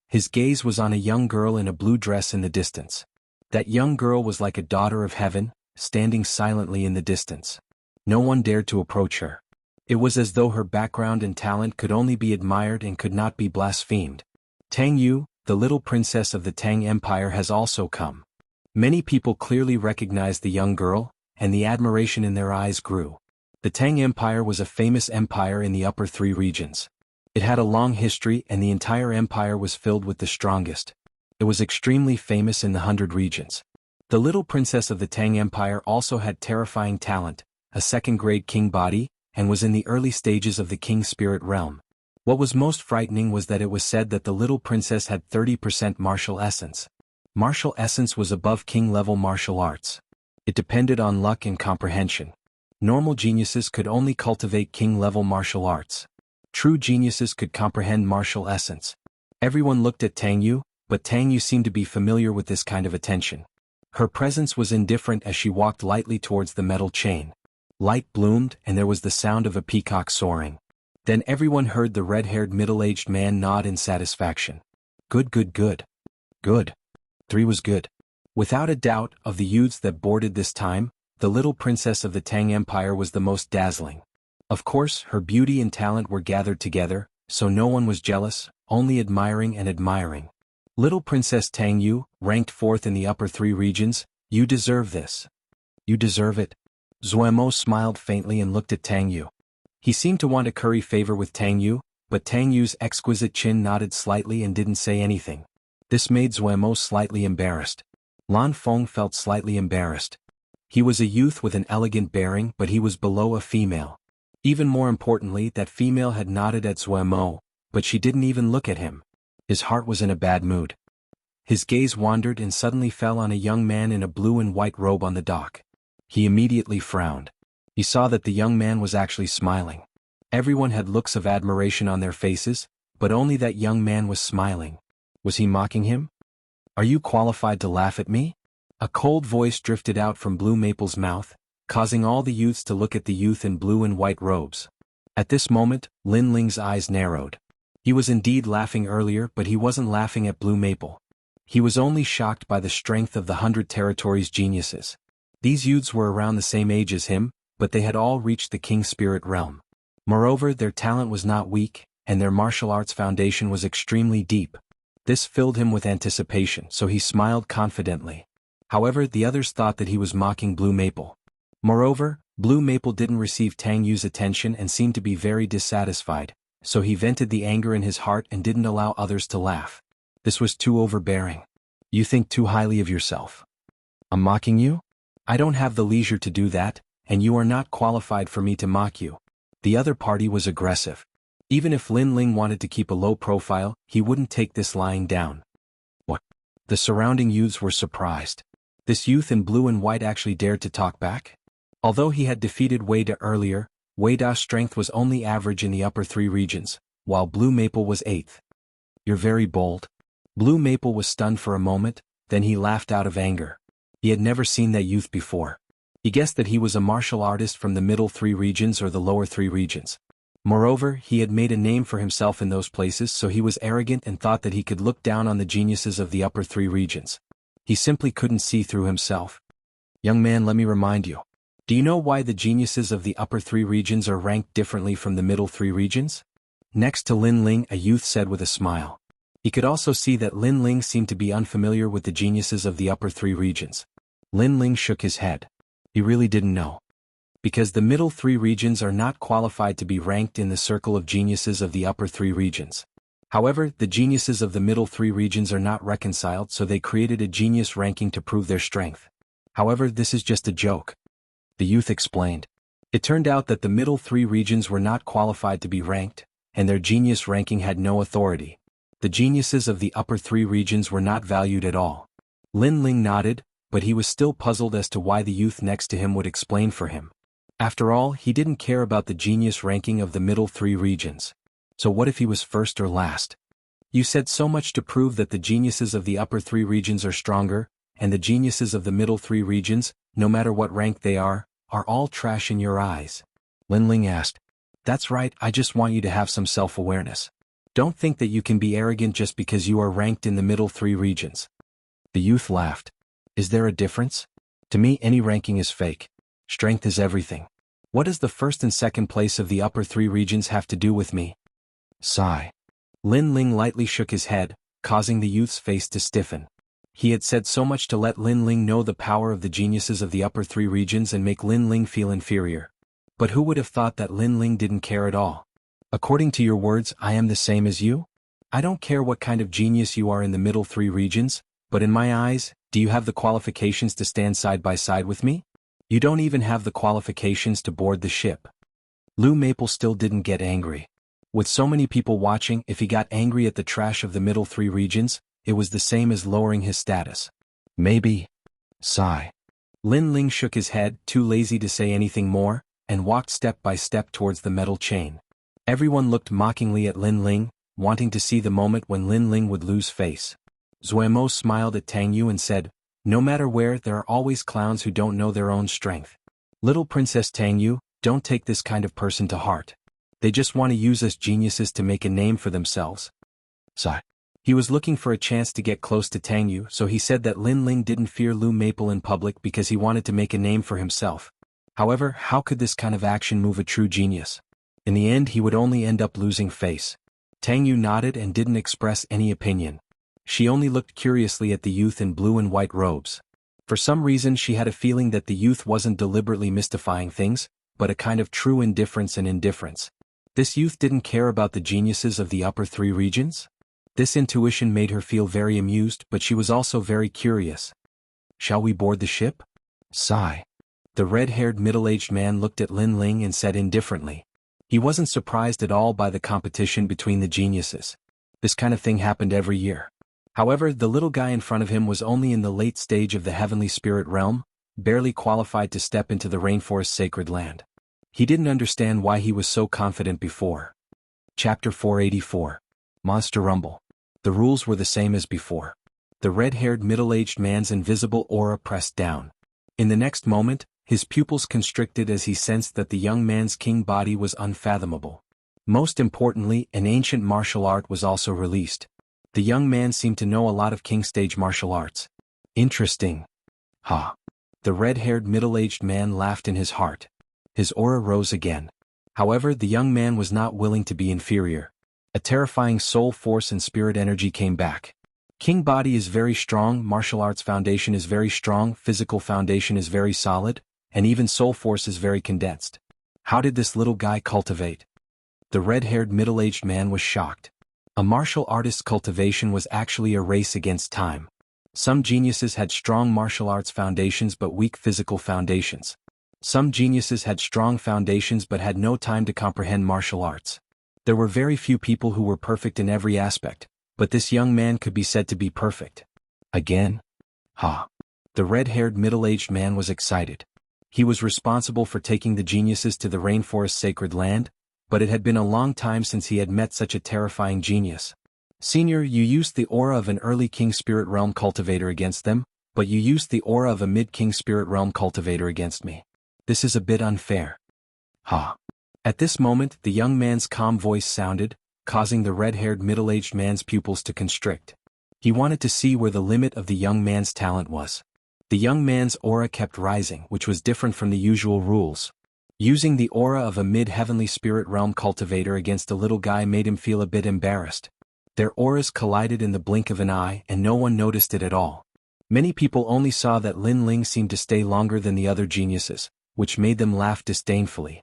His gaze was on a young girl in a blue dress in the distance. That young girl was like a daughter of heaven, standing silently in the distance. No one dared to approach her. It was as though her background and talent could only be admired and could not be blasphemed. Tang Yu, the little princess of the Tang Empire, has also come. Many people clearly recognized the young girl, and the admiration in their eyes grew. The Tang Empire was a famous empire in the upper three regions. It had a long history and the entire empire was filled with the strongest. It was extremely famous in the 100 regions. The little princess of the Tang Empire also had terrifying talent, a second-grade king body, and was in the early stages of the king spirit realm. What was most frightening was that it was said that the little princess had 30% martial essence. Martial essence was above king-level martial arts. It depended on luck and comprehension. Normal geniuses could only cultivate king-level martial arts. True geniuses could comprehend martial essence. Everyone looked at Tang Yu, but Tang Yu seemed to be familiar with this kind of attention. Her presence was indifferent as she walked lightly towards the metal chain. Light bloomed and there was the sound of a peacock soaring. Then everyone heard the red-haired middle-aged man nod in satisfaction. Good, good, good. Good. 3 was good. Without a doubt, of the youths that boarded this time, the little princess of the Tang Empire was the most dazzling. Of course, her beauty and talent were gathered together, so no one was jealous, only admiring and admiring. Little Princess Tang Yu, ranked 4th in the upper 3 regions, you deserve this. You deserve it. Zuemo smiled faintly and looked at Tang Yu. He seemed to want to curry favor with Tang Yu, but Tang Yu's exquisite chin nodded slightly and didn't say anything. This made Zuemo slightly embarrassed. Lan Feng felt slightly embarrassed. He was a youth with an elegant bearing, but he was below a female. Even more importantly, that female had nodded at Zuemo, but she didn't even look at him. His heart was in a bad mood. His gaze wandered and suddenly fell on a young man in a blue and white robe on the dock. He immediately frowned. He saw that the young man was actually smiling. Everyone had looks of admiration on their faces, but only that young man was smiling. Was he mocking him? Are you qualified to laugh at me? A cold voice drifted out from Blue Maple's mouth, causing all the youths to look at the youth in blue and white robes. At this moment, Lin Ling's eyes narrowed. He was indeed laughing earlier, but he wasn't laughing at Blue Maple. He was only shocked by the strength of the 100 Territories geniuses. These youths were around the same age as him, but they had all reached the King Spirit realm. Moreover, their talent was not weak, and their martial arts foundation was extremely deep. This filled him with anticipation, so he smiled confidently. However, the others thought that he was mocking Blue Maple. Moreover, Blue Maple didn't receive Tang Yu's attention and seemed to be very dissatisfied, so he vented the anger in his heart and didn't allow others to laugh. This was too overbearing. You think too highly of yourself. I'm mocking you? I don't have the leisure to do that, and you are not qualified for me to mock you. The other party was aggressive. Even if Lin Ling wanted to keep a low profile, he wouldn't take this lying down. What? The surrounding youths were surprised. This youth in blue and white actually dared to talk back? Although he had defeated Wei Da earlier, Wei Da's strength was only average in the upper 3 regions, while Blue Maple was 8th. You're very bold. Blue Maple was stunned for a moment, then he laughed out of anger. He had never seen that youth before. He guessed that he was a martial artist from the middle 3 regions or the lower 3 regions. Moreover, he had made a name for himself in those places, so he was arrogant and thought that he could look down on the geniuses of the upper 3 regions. He simply couldn't see through himself. Young man, let me remind you. Do you know why the geniuses of the upper three regions are ranked differently from the middle three regions? Next to Lin Ling, a youth said with a smile. He could also see that Lin Ling seemed to be unfamiliar with the geniuses of the upper three regions. Lin Ling shook his head. He really didn't know. Because the middle three regions are not qualified to be ranked in the circle of geniuses of the upper three regions. However, the geniuses of the middle three regions are not reconciled, so they created a genius ranking to prove their strength. However, this is just a joke. The youth explained. It turned out that the middle three regions were not qualified to be ranked, and their genius ranking had no authority. The geniuses of the upper three regions were not valued at all. Lin Ling nodded, but he was still puzzled as to why the youth next to him would explain for him. After all, he didn't care about the genius ranking of the middle three regions. So what if he was first or last? You said so much to prove that the geniuses of the upper three regions are stronger, and the geniuses of the middle three regions, no matter what rank they are all trash in your eyes. Lin Ling asked. That's right, I just want you to have some self-awareness. Don't think that you can be arrogant just because you are ranked in the middle three regions. The youth laughed. Is there a difference? To me, any ranking is fake. Strength is everything. What does the first and second place of the upper three regions have to do with me? Sigh. Lin Ling lightly shook his head, causing the youth's face to stiffen. He had said so much to let Lin Ling know the power of the geniuses of the upper three regions and make Lin Ling feel inferior. But who would have thought that Lin Ling didn't care at all? According to your words, I am the same as you? I don't care what kind of genius you are in the middle three regions, but in my eyes, do you have the qualifications to stand side by side with me? You don't even have the qualifications to board the ship. Lu Maple still didn't get angry. With so many people watching, if he got angry at the trash of the middle three regions, it was the same as lowering his status. Maybe. Sigh. Lin Ling shook his head, too lazy to say anything more, and walked step by step towards the metal chain. Everyone looked mockingly at Lin Ling, wanting to see the moment when Lin Ling would lose face. Zuemo smiled at Tang Yu and said, no matter where, there are always clowns who don't know their own strength. Little Princess Tang Yu, don't take this kind of person to heart. They just want to use us geniuses to make a name for themselves. Sigh. He was looking for a chance to get close to Tang Yu, so he said that Lin Ling didn't fear Lu Maple in public because he wanted to make a name for himself. However, how could this kind of action move a true genius? In the end, he would only end up losing face. Tang Yu nodded and didn't express any opinion. She only looked curiously at the youth in blue and white robes. For some reason she had a feeling that the youth wasn't deliberately mystifying things, but a kind of true indifference and indifference. This youth didn't care about the geniuses of the upper three regions? This intuition made her feel very amused, but she was also very curious. Shall we board the ship? Sigh. The red-haired middle-aged man looked at Lin Ling and said indifferently. He wasn't surprised at all by the competition between the geniuses. This kind of thing happened every year. However, the little guy in front of him was only in the late stage of the heavenly spirit realm, barely qualified to step into the rainforest's sacred land. He didn't understand why he was so confident before. Chapter 484. Monster Rumble. The rules were the same as before. The red-haired middle-aged man's invisible aura pressed down. In the next moment, his pupils constricted as he sensed that the young man's king body was unfathomable. Most importantly, an ancient martial art was also released. The young man seemed to know a lot of king stage martial arts. Interesting. Ha. The red-haired middle-aged man laughed in his heart. His aura rose again. However, the young man was not willing to be inferior. A terrifying soul force and spirit energy came back. King body is very strong, martial arts foundation is very strong, physical foundation is very solid, and even soul force is very condensed. How did this little guy cultivate? The red-haired middle-aged man was shocked. A martial artist's cultivation was actually a race against time. Some geniuses had strong martial arts foundations but weak physical foundations. Some geniuses had strong foundations but had no time to comprehend martial arts. There were very few people who were perfect in every aspect, but this young man could be said to be perfect. Again? Ha. The red-haired middle-aged man was excited. He was responsible for taking the geniuses to the rainforest's sacred land, but it had been a long time since he had met such a terrifying genius. Senior, you used the aura of an early King Spirit Realm cultivator against them, but you used the aura of a mid-King Spirit Realm cultivator against me. This is a bit unfair. Ha. At this moment, the young man's calm voice sounded, causing the red-haired middle-aged man's pupils to constrict. He wanted to see where the limit of the young man's talent was. The young man's aura kept rising, which was different from the usual rules. Using the aura of a mid-heavenly spirit realm cultivator against a little guy made him feel a bit embarrassed. Their auras collided in the blink of an eye and no one noticed it at all. Many people only saw that Lin Ling seemed to stay longer than the other geniuses, which made them laugh disdainfully.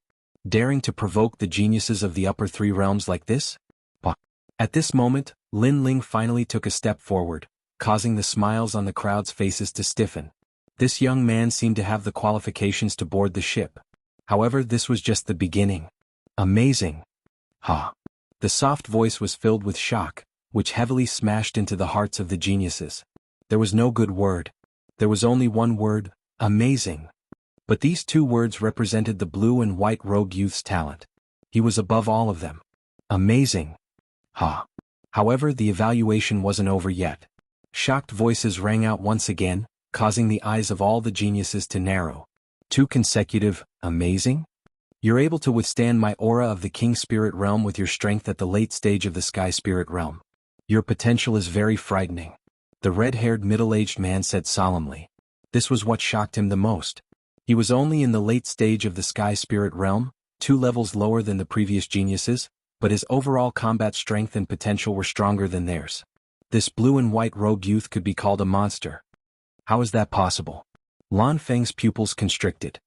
Daring to provoke the geniuses of the upper three realms like this? Bah. At this moment, Lin Ling finally took a step forward, causing the smiles on the crowd's faces to stiffen. This young man seemed to have the qualifications to board the ship. However, this was just the beginning. Amazing. Ha. The soft voice was filled with shock, which heavily smashed into the hearts of the geniuses. There was no good word. There was only one word, amazing. But these two words represented the blue and white rogue youth's talent. He was above all of them. Amazing. Ha. However, the evaluation wasn't over yet. Shocked voices rang out once again, causing the eyes of all the geniuses to narrow. 2 consecutive, amazing? You're able to withstand my aura of the King Spirit Realm with your strength at the late stage of the Sky Spirit Realm. Your potential is very frightening. The red-haired middle-aged man said solemnly. This was what shocked him the most. He was only in the late stage of the Sky Spirit Realm, 2 levels lower than the previous geniuses, but his overall combat strength and potential were stronger than theirs. This blue and white rogue youth could be called a monster. How is that possible? Lan Feng's pupils constricted.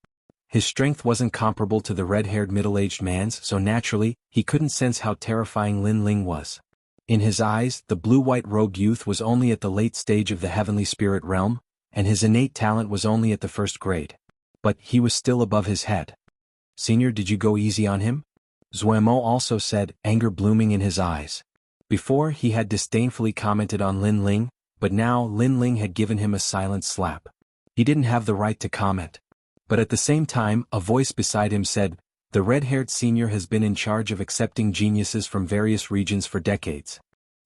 His strength wasn't comparable to the red-haired middle-aged man's, so naturally, he couldn't sense how terrifying Lin Ling was. In his eyes, the blue-white rogue youth was only at the late stage of the heavenly spirit realm, and his innate talent was only at the 1st grade. But he was still above his head. Senior, did you go easy on him? Zuemo also said, anger blooming in his eyes. Before, he had disdainfully commented on Lin Ling, but now Lin Ling had given him a silent slap. He didn't have the right to comment. But at the same time, a voice beside him said, the red-haired senior has been in charge of accepting geniuses from various regions for decades.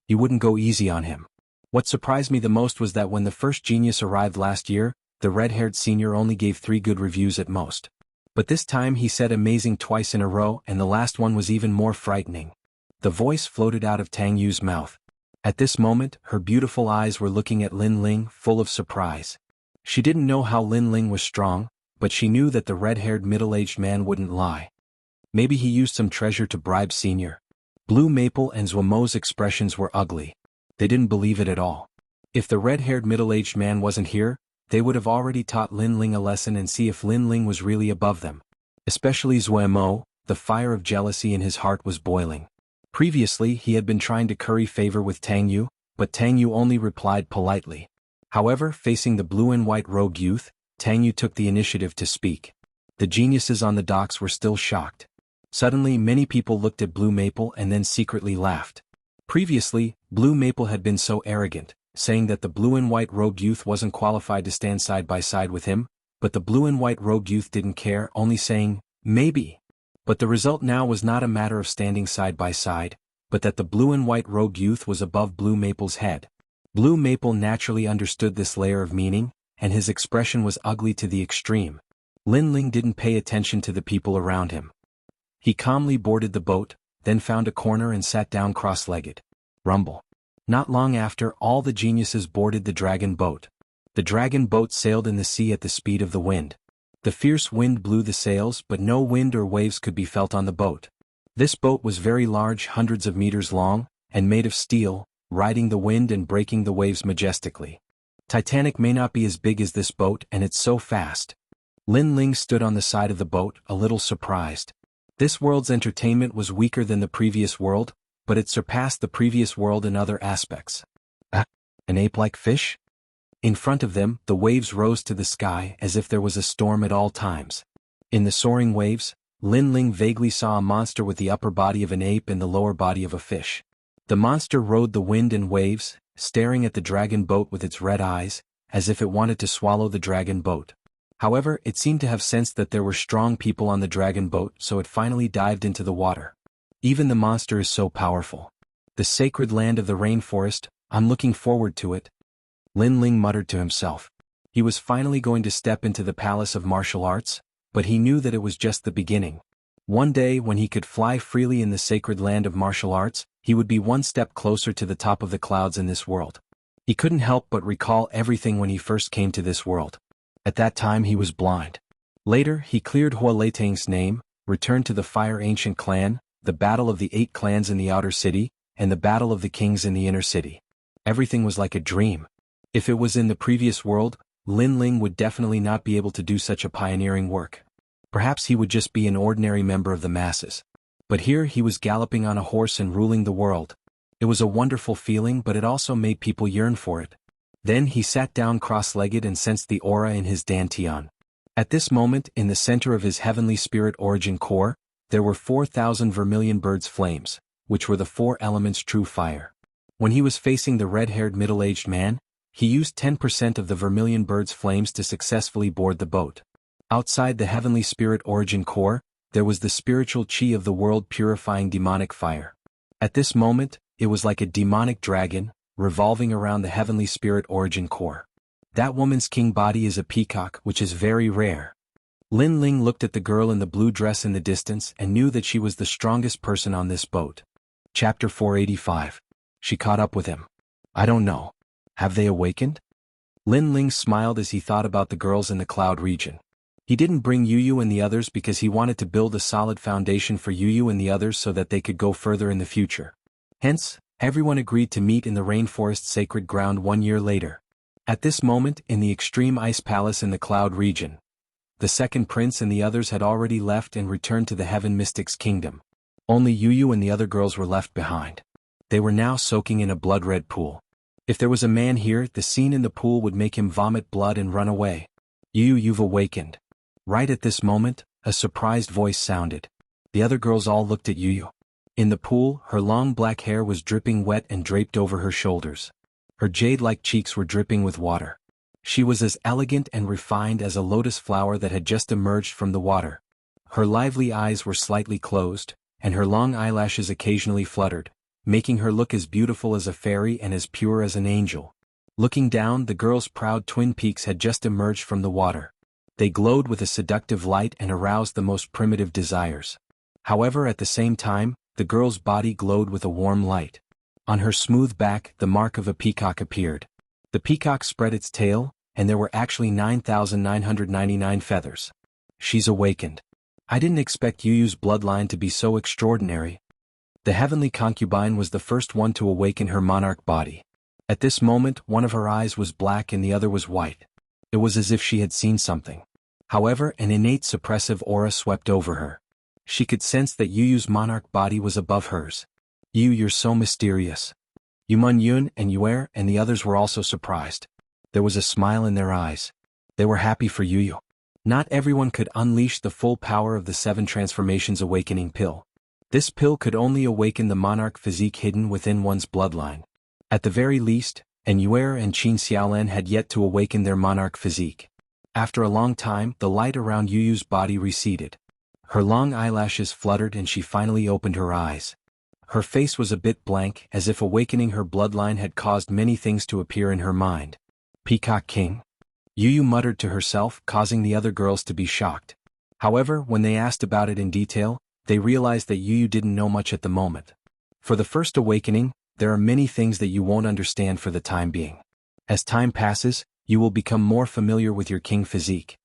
You wouldn't go easy on him. What surprised me the most was that when the first genius arrived last year, the red-haired senior only gave 3 good reviews at most. But this time he said amazing twice in a row, and the last one was even more frightening. The voice floated out of Tang Yu's mouth. At this moment, her beautiful eyes were looking at Lin Ling, full of surprise. She didn't know how Lin Ling was strong, but she knew that the red-haired middle-aged man wouldn't lie. Maybe he used some treasure to bribe Senior. Blue Maple and Zuomo's expressions were ugly. They didn't believe it at all. If the red-haired middle-aged man wasn't here, they would have already taught Lin Ling a lesson and see if Lin Ling was really above them. Especially Zuemo, the fire of jealousy in his heart was boiling. Previously, he had been trying to curry favor with Tang Yu, but Tang Yu only replied politely. However, facing the blue and white rogue youth, Tang Yu took the initiative to speak. The geniuses on the docks were still shocked. Suddenly, many people looked at Blue Maple and then secretly laughed. Previously, Blue Maple had been so arrogant, saying that the blue and white rogue youth wasn't qualified to stand side by side with him, but the blue and white rogue youth didn't care, only saying, maybe. But the result now was not a matter of standing side by side, but that the blue and white rogue youth was above Blue Maple's head. Blue Maple naturally understood this layer of meaning, and his expression was ugly to the extreme. Lin Ling didn't pay attention to the people around him. He calmly boarded the boat, then found a corner and sat down cross-legged. Rumble. Not long after, all the geniuses boarded the dragon boat. The dragon boat sailed in the sea at the speed of the wind. The fierce wind blew the sails, but no wind or waves could be felt on the boat. This boat was very large, hundreds of meters long, and made of steel, riding the wind and breaking the waves majestically. Titanic may not be as big as this boat, and it's so fast. Lin Ling stood on the side of the boat, a little surprised. This world's entertainment was weaker than the previous world, but it surpassed the previous world in other aspects. An ape-like fish? In front of them, the waves rose to the sky as if there was a storm at all times. In the soaring waves, Lin Ling vaguely saw a monster with the upper body of an ape and the lower body of a fish. The monster rode the wind and waves, staring at the dragon boat with its red eyes, as if it wanted to swallow the dragon boat. However, it seemed to have sensed that there were strong people on the dragon boat, so it finally dived into the water. Even the monster is so powerful. The sacred land of the rainforest, I'm looking forward to it. Lin Ling muttered to himself. He was finally going to step into the palace of martial arts, but he knew that it was just the beginning. One day, when he could fly freely in the sacred land of martial arts, he would be one step closer to the top of the clouds in this world. He couldn't help but recall everything when he first came to this world. At that time he was blind. Later, he cleared Hua Leitang's name, returned to the Fire Ancient Clan, the battle of the 8 clans in the outer city, and the battle of the kings in the inner city. Everything was like a dream. If it was in the previous world, Lin Ling would definitely not be able to do such a pioneering work. Perhaps he would just be an ordinary member of the masses. But here he was galloping on a horse and ruling the world. It was a wonderful feeling, but it also made people yearn for it. Then he sat down cross-legged and sensed the aura in his dantian. At this moment, in the center of his heavenly spirit origin core, there were 4,000 vermilion birds' flames, which were the 4 elements true fire. When he was facing the red-haired middle-aged man, he used 10% of the vermilion bird's flames to successfully board the boat. Outside the heavenly spirit origin core, there was the spiritual chi of the world purifying demonic fire. At this moment, it was like a demonic dragon, revolving around the heavenly spirit origin core. That woman's king body is a peacock, which is very rare. Lin Ling looked at the girl in the blue dress in the distance and knew that she was the strongest person on this boat. Chapter 485. She caught up with him. I don't know. Have they awakened? Lin Ling smiled as he thought about the girls in the cloud region. He didn't bring Yu and the others because he wanted to build a solid foundation for Yu and the others so that they could go further in the future. Hence, everyone agreed to meet in the rainforest sacred ground 1 year later. At this moment, in the extreme ice palace in the cloud region, the second prince and the others had already left and returned to the heaven mystic's kingdom. Only Yu and the other girls were left behind. They were now soaking in a blood-red pool. If there was a man here, the scene in the pool would make him vomit blood and run away. You've awakened. Right at this moment, a surprised voice sounded. The other girls all looked at Yu. In the pool, her long black hair was dripping wet and draped over her shoulders. Her jade-like cheeks were dripping with water. She was as elegant and refined as a lotus flower that had just emerged from the water. Her lively eyes were slightly closed, and her long eyelashes occasionally fluttered, making her look as beautiful as a fairy and as pure as an angel. Looking down, the girl's proud twin peaks had just emerged from the water. They glowed with a seductive light and aroused the most primitive desires. However, at the same time, the girl's body glowed with a warm light. On her smooth back, the mark of a peacock appeared. The peacock spread its tail, and there were actually 9,999 feathers. She's awakened. I didn't expect Yu's bloodline to be so extraordinary. The heavenly concubine was the first one to awaken her monarch body. At this moment, one of her eyes was black and the other was white. It was as if she had seen something. However, an innate suppressive aura swept over her. She could sense that Yu's monarch body was above hers. You're so mysterious. Yun and Yuer and the others were also surprised. There was a smile in their eyes. They were happy for Yu. Not everyone could unleash the full power of the 7 transformations awakening pill. This pill could only awaken the monarch physique hidden within one's bloodline. At the very least, Yuer and Qin Xiaolan had yet to awaken their monarch physique. After a long time, the light around Yu's body receded. Her long eyelashes fluttered and she finally opened her eyes. Her face was a bit blank, as if awakening her bloodline had caused many things to appear in her mind. Peacock King? Yu muttered to herself, causing the other girls to be shocked. However, when they asked about it in detail, they realized that Yu didn't know much at the moment. For the first awakening, there are many things that you won't understand for the time being. As time passes, you will become more familiar with your king physique.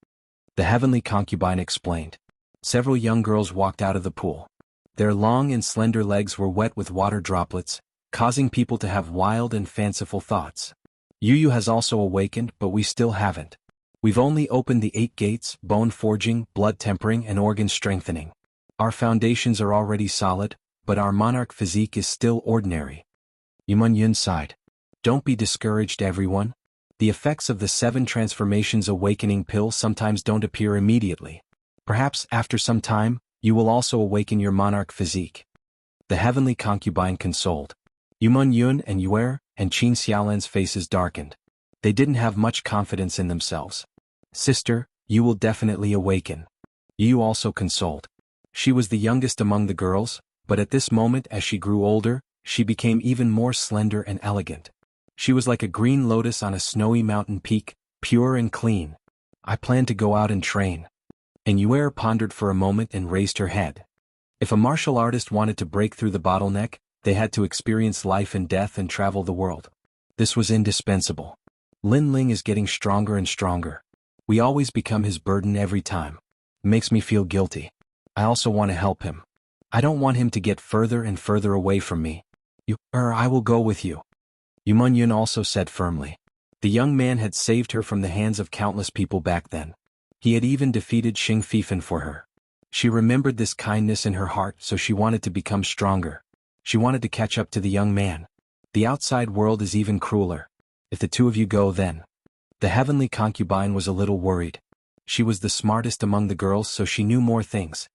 The heavenly concubine explained. Several young girls walked out of the pool. Their long and slender legs were wet with water droplets, causing people to have wild and fanciful thoughts. Yu has also awakened, but we still haven't. We've only opened the 8 gates: bone forging, blood tempering, and organ strengthening. Our foundations are already solid, but our monarch physique is still ordinary. Yun sighed. Don't be discouraged, everyone. The effects of the 7 transformations awakening pill sometimes don't appear immediately. Perhaps after some time, you will also awaken your monarch physique. The heavenly concubine consoled. Yun and Yuer and Qin Xiaolan's faces darkened. They didn't have much confidence in themselves. Sister, you will definitely awaken. Yu also consoled. She was the youngest among the girls, but at this moment as she grew older, she became even more slender and elegant. She was like a green lotus on a snowy mountain peak, pure and clean. I plan to go out and train. And Yuer pondered for a moment and raised her head. If a martial artist wanted to break through the bottleneck, they had to experience life and death and travel the world. This was indispensable. Lin Ling is getting stronger and stronger. We always become his burden every time. Makes me feel guilty. I also want to help him. I don't want him to get further and further away from me. I will go with you. Yu Munyun also said firmly. The young man had saved her from the hands of countless people back then. He had even defeated Xing Fifan for her. She remembered this kindness in her heart, so she wanted to become stronger. She wanted to catch up to the young man. The outside world is even crueler. If the two of you go, then. The heavenly concubine was a little worried. She was the smartest among the girls, so she knew more things.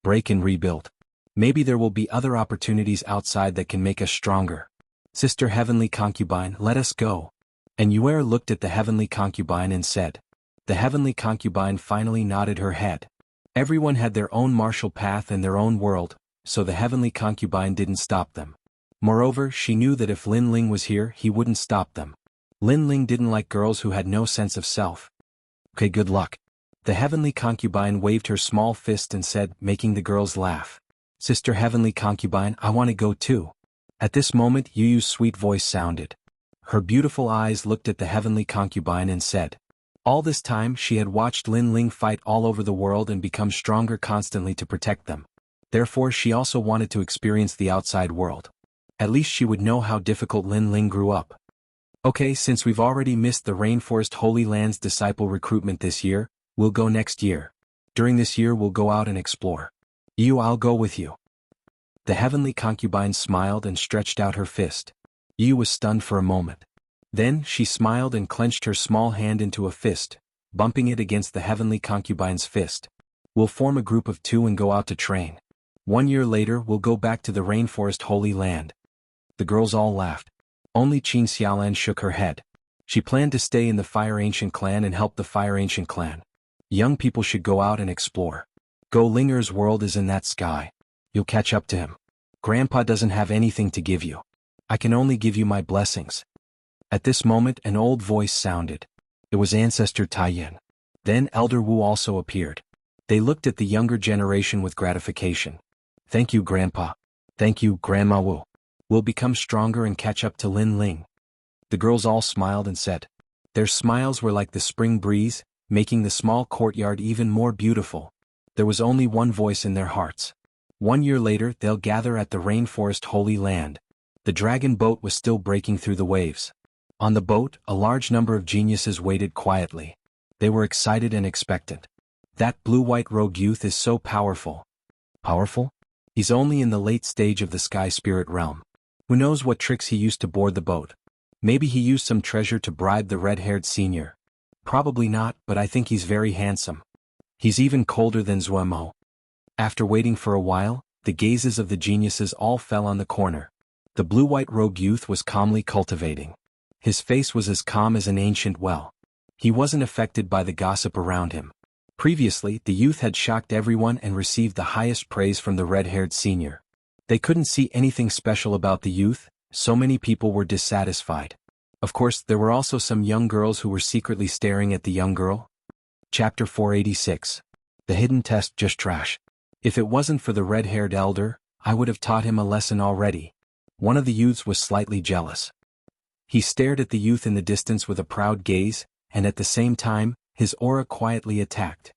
Break and rebuild. Maybe there will be other opportunities outside that can make us stronger. Sister Heavenly Concubine, let us go. And Yuer looked at the Heavenly Concubine and said. The Heavenly Concubine finally nodded her head. Everyone had their own martial path and their own world, so the Heavenly Concubine didn't stop them. Moreover, she knew that if Lin Ling was here, he wouldn't stop them. Lin Ling didn't like girls who had no sense of self. Okay, good luck. The Heavenly Concubine waved her small fist and said, making the girls laugh. Sister Heavenly Concubine, I want to go too. At this moment, Yuyu's sweet voice sounded. Her beautiful eyes looked at the Heavenly Concubine and said. All this time she had watched Lin Ling fight all over the world and become stronger constantly to protect them. Therefore she also wanted to experience the outside world. At least she would know how difficult Lin Ling grew up. Okay, since we've already missed the Rainforest Holy Land's disciple recruitment this year, we'll go next year. During this year we'll go out and explore. I'll go with you. The Heavenly Concubine smiled and stretched out her fist. Yu was stunned for a moment. Then she smiled and clenched her small hand into a fist, bumping it against the Heavenly Concubine's fist. We'll form a group of 2 and go out to train. 1 year later we'll go back to the Rainforest Holy Land. The girls all laughed. Only Qin Xiaolan shook her head. She planned to stay in the Fire Ancient clan and help the Fire Ancient clan. Young people should go out and explore. Go Linger's world is in that sky. You'll catch up to him. Grandpa doesn't have anything to give you. I can only give you my blessings. At this moment an old voice sounded. It was Ancestor Taiyan. Then Elder Wu also appeared. They looked at the younger generation with gratification. Thank you, Grandpa. Thank you, Grandma Wu. We'll become stronger and catch up to Lin Ling. The girls all smiled and said. Their smiles were like the spring breeze, making the small courtyard even more beautiful. There was only one voice in their hearts. 1 year later they'll gather at the Rainforest Holy Land. The dragon boat was still breaking through the waves. On the boat, a large number of geniuses waited quietly. They were excited and expectant. That blue-white rogue youth is so powerful. Powerful? He's only in the late stage of the Sky Spirit realm. Who knows what tricks he used to board the boat? Maybe he used some treasure to bribe the red-haired senior. Probably not, but I think he's very handsome. He's even colder than Zuemo. After waiting for a while, the gazes of the geniuses all fell on the corner. The blue-white rogue youth was calmly cultivating. His face was as calm as an ancient well. He wasn't affected by the gossip around him. Previously, the youth had shocked everyone and received the highest praise from the red-haired senior. They couldn't see anything special about the youth, so many people were dissatisfied. Of course, there were also some young girls who were secretly staring at the young girl. Chapter 486. The Hidden Test Just Trash. If it wasn't for the red-haired elder, I would have taught him a lesson already. One of the youths was slightly jealous. He stared at the youth in the distance with a proud gaze, and at the same time, his aura quietly attacked.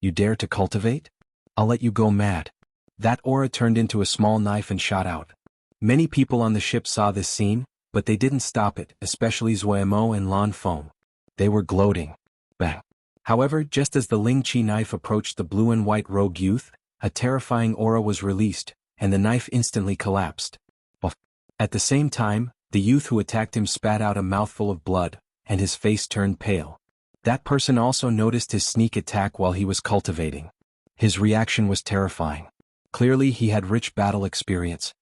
You dare to cultivate? I'll let you go mad. That aura turned into a small knife and shot out. Many people on the ship saw this scene, but they didn't stop it, especially Zuemo and Lan Feng. They were gloating. Bang. However, just as the Ling Chi knife approached the blue and white rogue youth, a terrifying aura was released, and the knife instantly collapsed. At the same time, the youth who attacked him spat out a mouthful of blood, and his face turned pale. That person also noticed his sneak attack while he was cultivating. His reaction was terrifying. Clearly he had rich battle experience.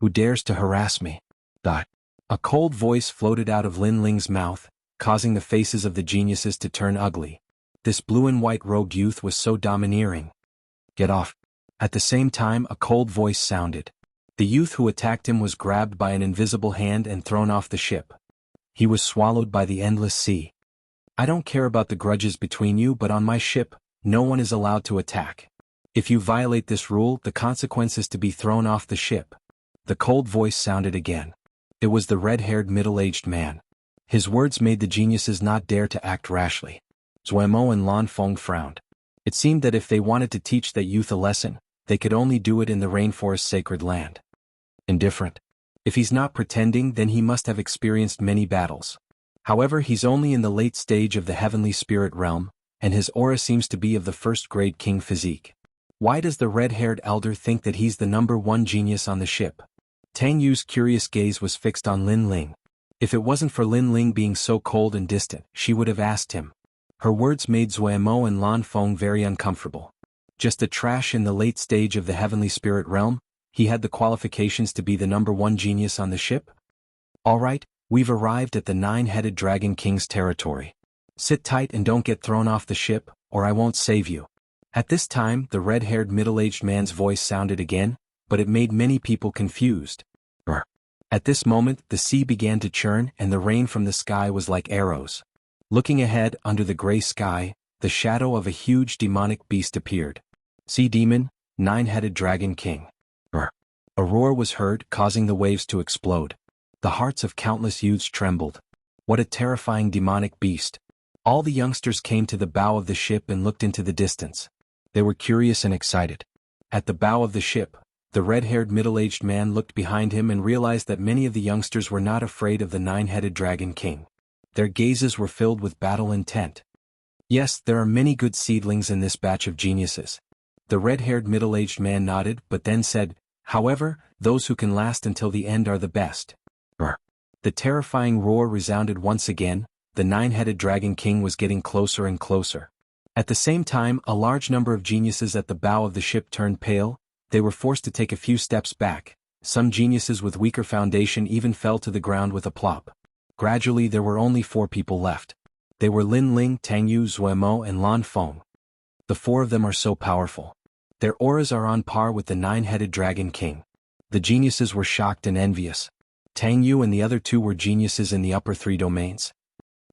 Who dares to harass me? A cold voice floated out of Lin Ling's mouth, causing the faces of the geniuses to turn ugly. This blue and white rogue youth was so domineering. Get off. At the same time a cold voice sounded. The youth who attacked him was grabbed by an invisible hand and thrown off the ship. He was swallowed by the endless sea. I don't care about the grudges between you, but on my ship, no one is allowed to attack. If you violate this rule, the consequence is to be thrown off the ship. The cold voice sounded again. It was the red-haired middle-aged man. His words made the geniuses not dare to act rashly. Zuemo and Lan Feng frowned. It seemed that if they wanted to teach that youth a lesson, they could only do it in the rainforest's sacred land. Indifferent. If he's not pretending, then he must have experienced many battles. However, he's only in the late stage of the heavenly spirit realm, and his aura seems to be of the first-grade king physique. Why does the red-haired elder think that he's the #1 genius on the ship? Tang Yu's curious gaze was fixed on Lin Ling. If it wasn't for Lin Ling being so cold and distant, she would have asked him. Her words made Zuemo and Lan Feng very uncomfortable. Just a trash in the late stage of the heavenly spirit realm? He had the qualifications to be the #1 genius on the ship? All right, we've arrived at the 9-headed Dragon King's territory. Sit tight and don't get thrown off the ship, or I won't save you. At this time, the red-haired middle-aged man's voice sounded again, but it made many people confused. At this moment, the sea began to churn and the rain from the sky was like arrows. Looking ahead, under the gray sky, the shadow of a huge demonic beast appeared. Sea Demon, 9-headed Dragon King. A roar was heard, causing the waves to explode. The hearts of countless youths trembled. What a terrifying demonic beast. All the youngsters came to the bow of the ship and looked into the distance. They were curious and excited. At the bow of the ship, the red-haired middle-aged man looked behind him and realized that many of the youngsters were not afraid of the 9-headed Dragon King. Their gazes were filled with battle intent. Yes, there are many good seedlings in this batch of geniuses. The red-haired middle-aged man nodded but then said, however, those who can last until the end are the best. The terrifying roar resounded once again. The 9-headed Dragon King was getting closer and closer. At the same time, a large number of geniuses at the bow of the ship turned pale. They were forced to take a few steps back. Some geniuses with weaker foundation even fell to the ground with a plop. Gradually there were only 4 people left. They were Lin Ling, Tang Yu, Zuemo and Lan Feng. The 4 of them are so powerful. Their auras are on par with the 9-headed Dragon King. The geniuses were shocked and envious. Tang Yu and the other 2 were geniuses in the upper 3 domains.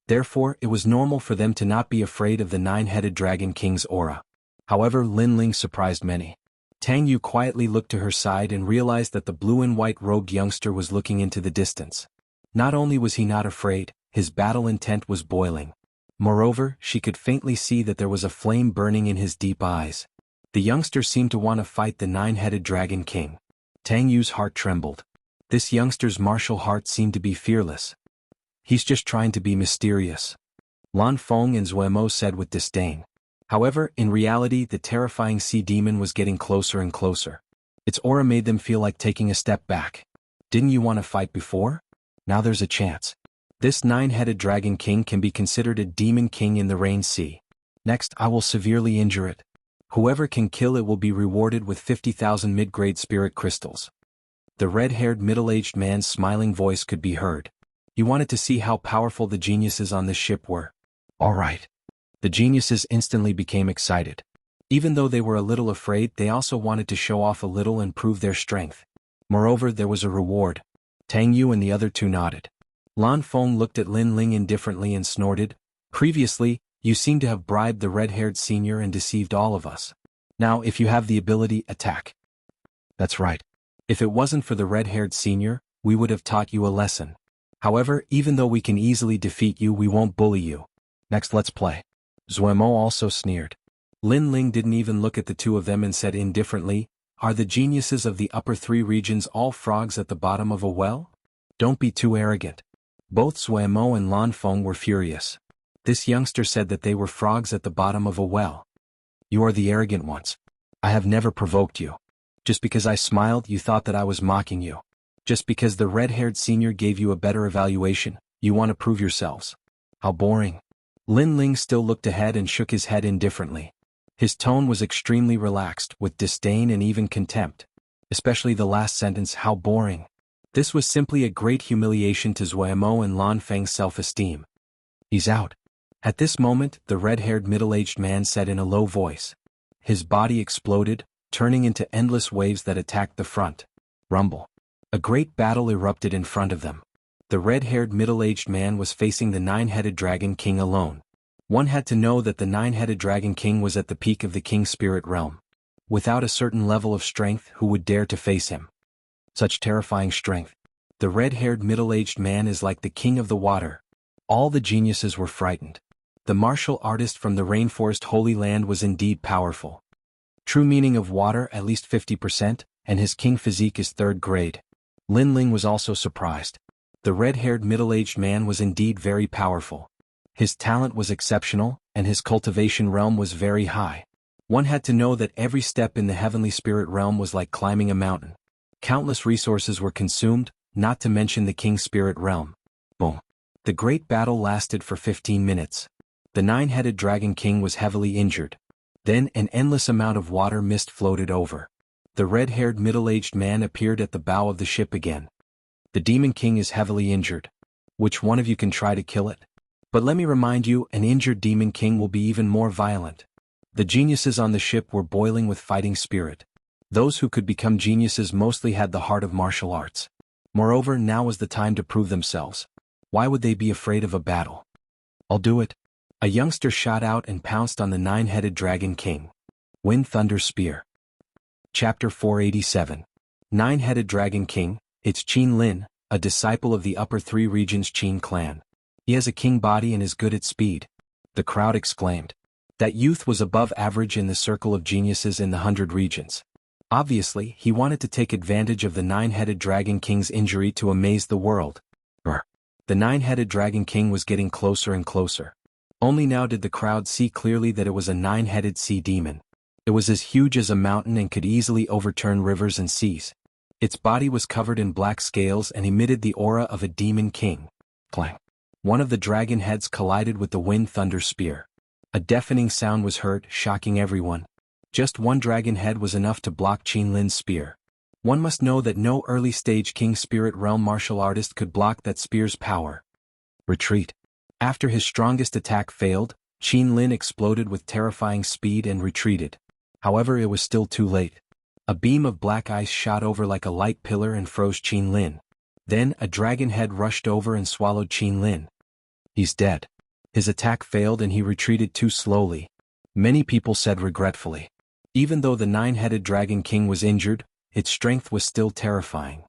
Therefore, it was normal for them to not be afraid of the 9-headed Dragon King's aura. However, Lin Ling surprised many. Tang Yu quietly looked to her side and realized that the blue and white-robed youngster was looking into the distance. Not only was he not afraid, his battle intent was boiling. Moreover, she could faintly see that there was a flame burning in his deep eyes. The youngster seemed to want to fight the 9-headed Dragon King. Tang Yu's heart trembled. This youngster's martial heart seemed to be fearless. He's just trying to be mysterious. Lan Feng and Zuemo said with disdain. However, in reality, the terrifying sea demon was getting closer and closer. Its aura made them feel like taking a step back. Didn't you want to fight before? Now there's a chance. This 9-headed Dragon King can be considered a demon king in the Rain Sea. Next, I will severely injure it. Whoever can kill it will be rewarded with 50,000 mid-grade spirit crystals. The red-haired middle-aged man's smiling voice could be heard. He wanted to see how powerful the geniuses on this ship were. All right. The geniuses instantly became excited. Even though they were a little afraid, they also wanted to show off a little and prove their strength. Moreover, there was a reward. Tang Yu and the other 2 nodded. Lan Feng looked at Lin Ling indifferently and snorted. Previously, you seem to have bribed the red-haired senior and deceived all of us. Now, if you have the ability, attack. That's right. If it wasn't for the red-haired senior, we would have taught you a lesson. However, even though we can easily defeat you, we won't bully you. Next, let's play. Zuemo also sneered. Lin Ling didn't even look at the 2 of them and said indifferently, are the geniuses of the upper 3 regions all frogs at the bottom of a well? Don't be too arrogant. Both Zuemo and Lan Feng were furious. This youngster said that they were frogs at the bottom of a well. You are the arrogant ones. I have never provoked you. Just because I smiled, you thought that I was mocking you. Just because the red-haired senior gave you a better evaluation, you want to prove yourselves. How boring. Lin Ling still looked ahead and shook his head indifferently. His tone was extremely relaxed, with disdain and even contempt. Especially the last sentence, how boring. This was simply a great humiliation to Zuemo and Lan Feng's self-esteem. He's out. At this moment, the red-haired middle-aged man said in a low voice. His body exploded, turning into endless waves that attacked the front. Rumble. A great battle erupted in front of them. The red-haired middle-aged man was facing the 9-headed Dragon King alone. One had to know that the 9-headed Dragon King was at the peak of the King Spirit realm. Without a certain level of strength, who would dare to face him? Such terrifying strength. The red-haired middle-aged man is like the king of the water. All the geniuses were frightened. The martial artist from the rainforest Holy Land was indeed powerful. True meaning of water at least 50%, and his king physique is third grade. Lin Ling was also surprised. The red-haired middle-aged man was indeed very powerful. His talent was exceptional, and his cultivation realm was very high. One had to know that every step in the heavenly spirit realm was like climbing a mountain. Countless resources were consumed, not to mention the king's spirit realm. Boom. The great battle lasted for 15 minutes. The nine-headed dragon king was heavily injured. Then an endless amount of water mist floated over. The red-haired middle-aged man appeared at the bow of the ship again. The demon king is heavily injured. Which one of you can try to kill it? But let me remind you, an injured demon king will be even more violent. The geniuses on the ship were boiling with fighting spirit. Those who could become geniuses mostly had the heart of martial arts. Moreover, now was the time to prove themselves. Why would they be afraid of a battle? I'll do it. A youngster shot out and pounced on the nine-headed dragon king. Wind Thunder Spear. Chapter 487. Nine-headed dragon king, it's Qin Lin, a disciple of the upper three regions Qin clan. He has a king body and is good at speed. The crowd exclaimed. That youth was above average in the circle of geniuses in the 100 regions. Obviously, he wanted to take advantage of the nine-headed dragon king's injury to amaze the world. The nine-headed dragon king was getting closer and closer. Only now did the crowd see clearly that it was a nine-headed sea demon. It was as huge as a mountain and could easily overturn rivers and seas. Its body was covered in black scales and emitted the aura of a demon king. Clang. One of the dragon heads collided with the Wind Thunder Spear. A deafening sound was heard, shocking everyone. Just one dragon head was enough to block Qin Lin's spear. One must know that no early-stage King Spirit Realm martial artist could block that spear's power. Retreat. After his strongest attack failed, Qin Lin exploded with terrifying speed and retreated. However, it was still too late. A beam of black ice shot over like a light pillar and froze Qin Lin. Then, a dragon head rushed over and swallowed Qin Lin. He's dead. His attack failed and he retreated too slowly. Many people said regretfully. Even though the nine-headed dragon king was injured, its strength was still terrifying.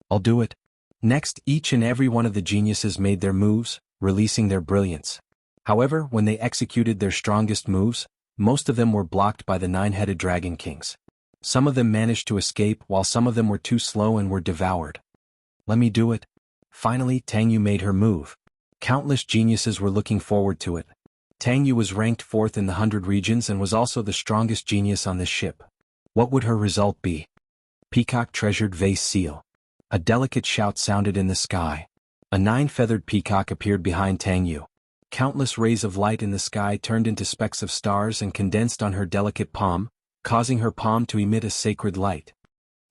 I'll do it. Next, each and every one of the geniuses made their moves, releasing their brilliance. However, when they executed their strongest moves, most of them were blocked by the nine-headed dragon kings. Some of them managed to escape while some of them were too slow and were devoured. Let me do it. Finally, Tang Yu made her move. Countless geniuses were looking forward to it. Tang Yu was ranked 4th in the 100 regions and was also the strongest genius on this ship. What would her result be? Peacock Treasured Vase Seal. A delicate shout sounded in the sky. A 9-feathered peacock appeared behind Tang Yu. Countless rays of light in the sky turned into specks of stars and condensed on her delicate palm, causing her palm to emit a sacred light.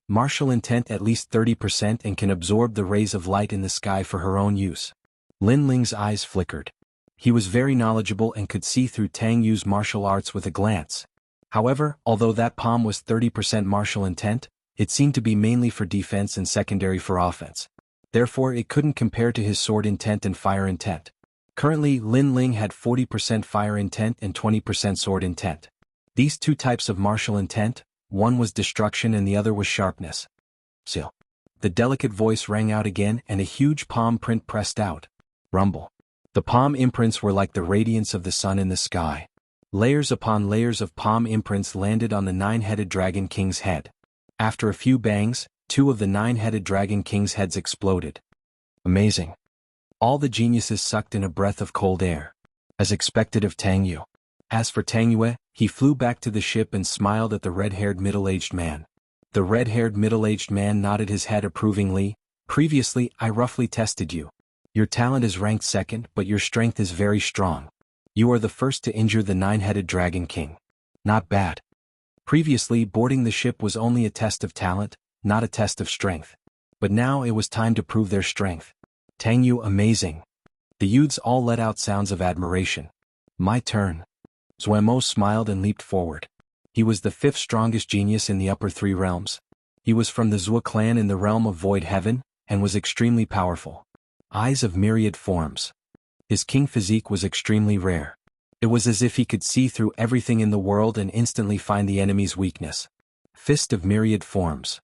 Martial intent at least 30% and can absorb the rays of light in the sky for her own use. Lin Ling's eyes flickered. He was very knowledgeable and could see through Tang Yu's martial arts with a glance. However, although that palm was 30% martial intent, it seemed to be mainly for defense and secondary for offense. Therefore, it couldn't compare to his sword intent and fire intent. Currently, Lin Ling had 40% fire intent and 20% sword intent. These two types of martial intent, one was destruction and the other was sharpness. Seal. The delicate voice rang out again and a huge palm print pressed out. Rumble. The palm imprints were like the radiance of the sun in the sky. Layers upon layers of palm imprints landed on the nine-headed dragon king's head. After a few bangs, 2 of the nine-headed dragon king's heads exploded. Amazing. All the geniuses sucked in a breath of cold air. As expected of Tang Yu. As for Tang Yue, he flew back to the ship and smiled at the red-haired middle-aged man. The red-haired middle-aged man nodded his head approvingly. Previously, I roughly tested you. Your talent is ranked 2nd, but your strength is very strong. You are the first to injure the nine-headed dragon king. Not bad. Previously, boarding the ship was only a test of talent, not a test of strength. But now it was time to prove their strength. Tang Yu amazing. The youths all let out sounds of admiration. My turn. Zuemo smiled and leaped forward. He was the 5th strongest genius in the upper 3 realms. He was from the Zhua clan in the realm of Void Heaven, and was extremely powerful. Eyes of myriad forms. His king physique was extremely rare. It was as if he could see through everything in the world and instantly find the enemy's weakness. Fist of myriad forms.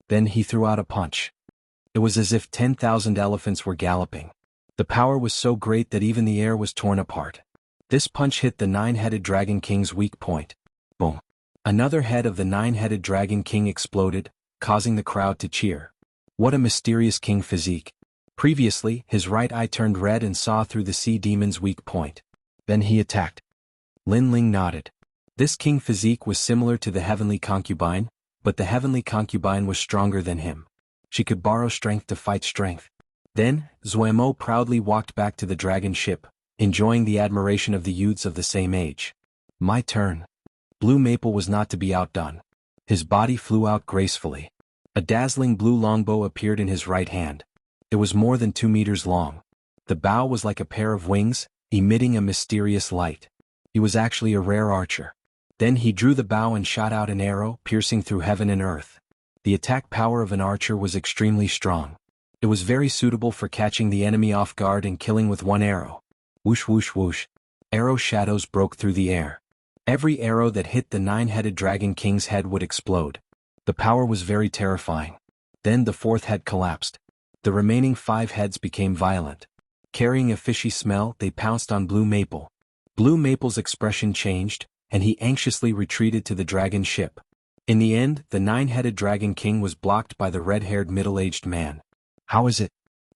Then he threw out a punch. It was as if 10,000 elephants were galloping. The power was so great that even the air was torn apart. This punch hit the nine-headed Dragon King's weak point. Boom. Another head of the nine-headed Dragon King exploded, causing the crowd to cheer. What a mysterious king physique. Previously, his right eye turned red and saw through the sea demon's weak point. Then he attacked. Lin Ling nodded. This king physique was similar to the heavenly concubine, but the heavenly concubine was stronger than him. She could borrow strength to fight strength. Then, Zuemo proudly walked back to the dragon ship, enjoying the admiration of the youths of the same age. My turn. Blue Maple was not to be outdone. His body flew out gracefully. A dazzling blue longbow appeared in his right hand. It was more than 2 meters long. The bow was like a pair of wings, emitting a mysterious light. He was actually a rare archer. Then he drew the bow and shot out an arrow, piercing through heaven and earth. The attack power of an archer was extremely strong. It was very suitable for catching the enemy off guard and killing with one arrow. Whoosh whoosh whoosh. Arrow shadows broke through the air. Every arrow that hit the nine-headed Dragon King's head would explode. The power was very terrifying. Then the fourth head collapsed. The remaining 5 heads became violent. Carrying a fishy smell, they pounced on Blue Maple. Blue Maple's expression changed, and he anxiously retreated to the dragon ship. In the end, the nine-headed Dragon King was blocked by the red-haired middle-aged man. How is it?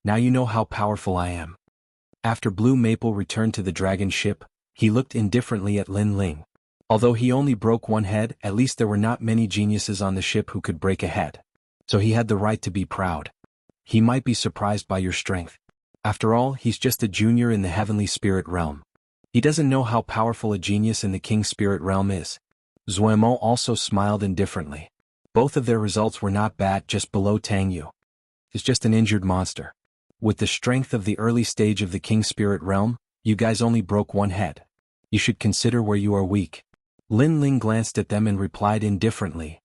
Now you know how powerful I am. After Blue Maple returned to the dragon ship, he looked indifferently at Lin Ling. Although he only broke 1 head, at least there were not many geniuses on the ship who could break a head. So he had the right to be proud. He might be surprised by your strength. After all, he's just a junior in the heavenly spirit realm. He doesn't know how powerful a genius in the king spirit realm is. Zuemo also smiled indifferently. Both of their results were not bad, just below Tang Yu. It's just an injured monster. With the strength of the early stage of the king spirit realm, you guys only broke 1 head. You should consider where you are weak. Lin Ling glanced at them and replied indifferently.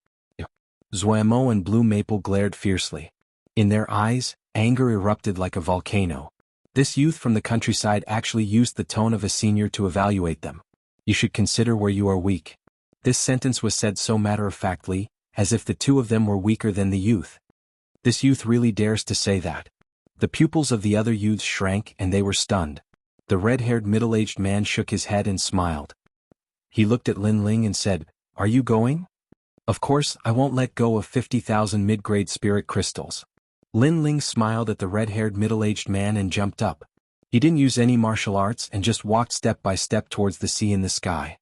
Zuemo and Blue Maple glared fiercely. In their eyes, anger erupted like a volcano. This youth from the countryside actually used the tone of a senior to evaluate them. You should consider where you are weak. This sentence was said so matter-of-factly, as if the 2 of them were weaker than the youth. This youth really dares to say that. The pupils of the other youths shrank and they were stunned. The red-haired middle-aged man shook his head and smiled. He looked at Lin Ling and said, "Are you going?" "Of course, I won't let go of 50,000 mid-grade spirit crystals." Lin Ling smiled at the red-haired middle-aged man and jumped up. He didn't use any martial arts and just walked step by step towards the sea in the sky.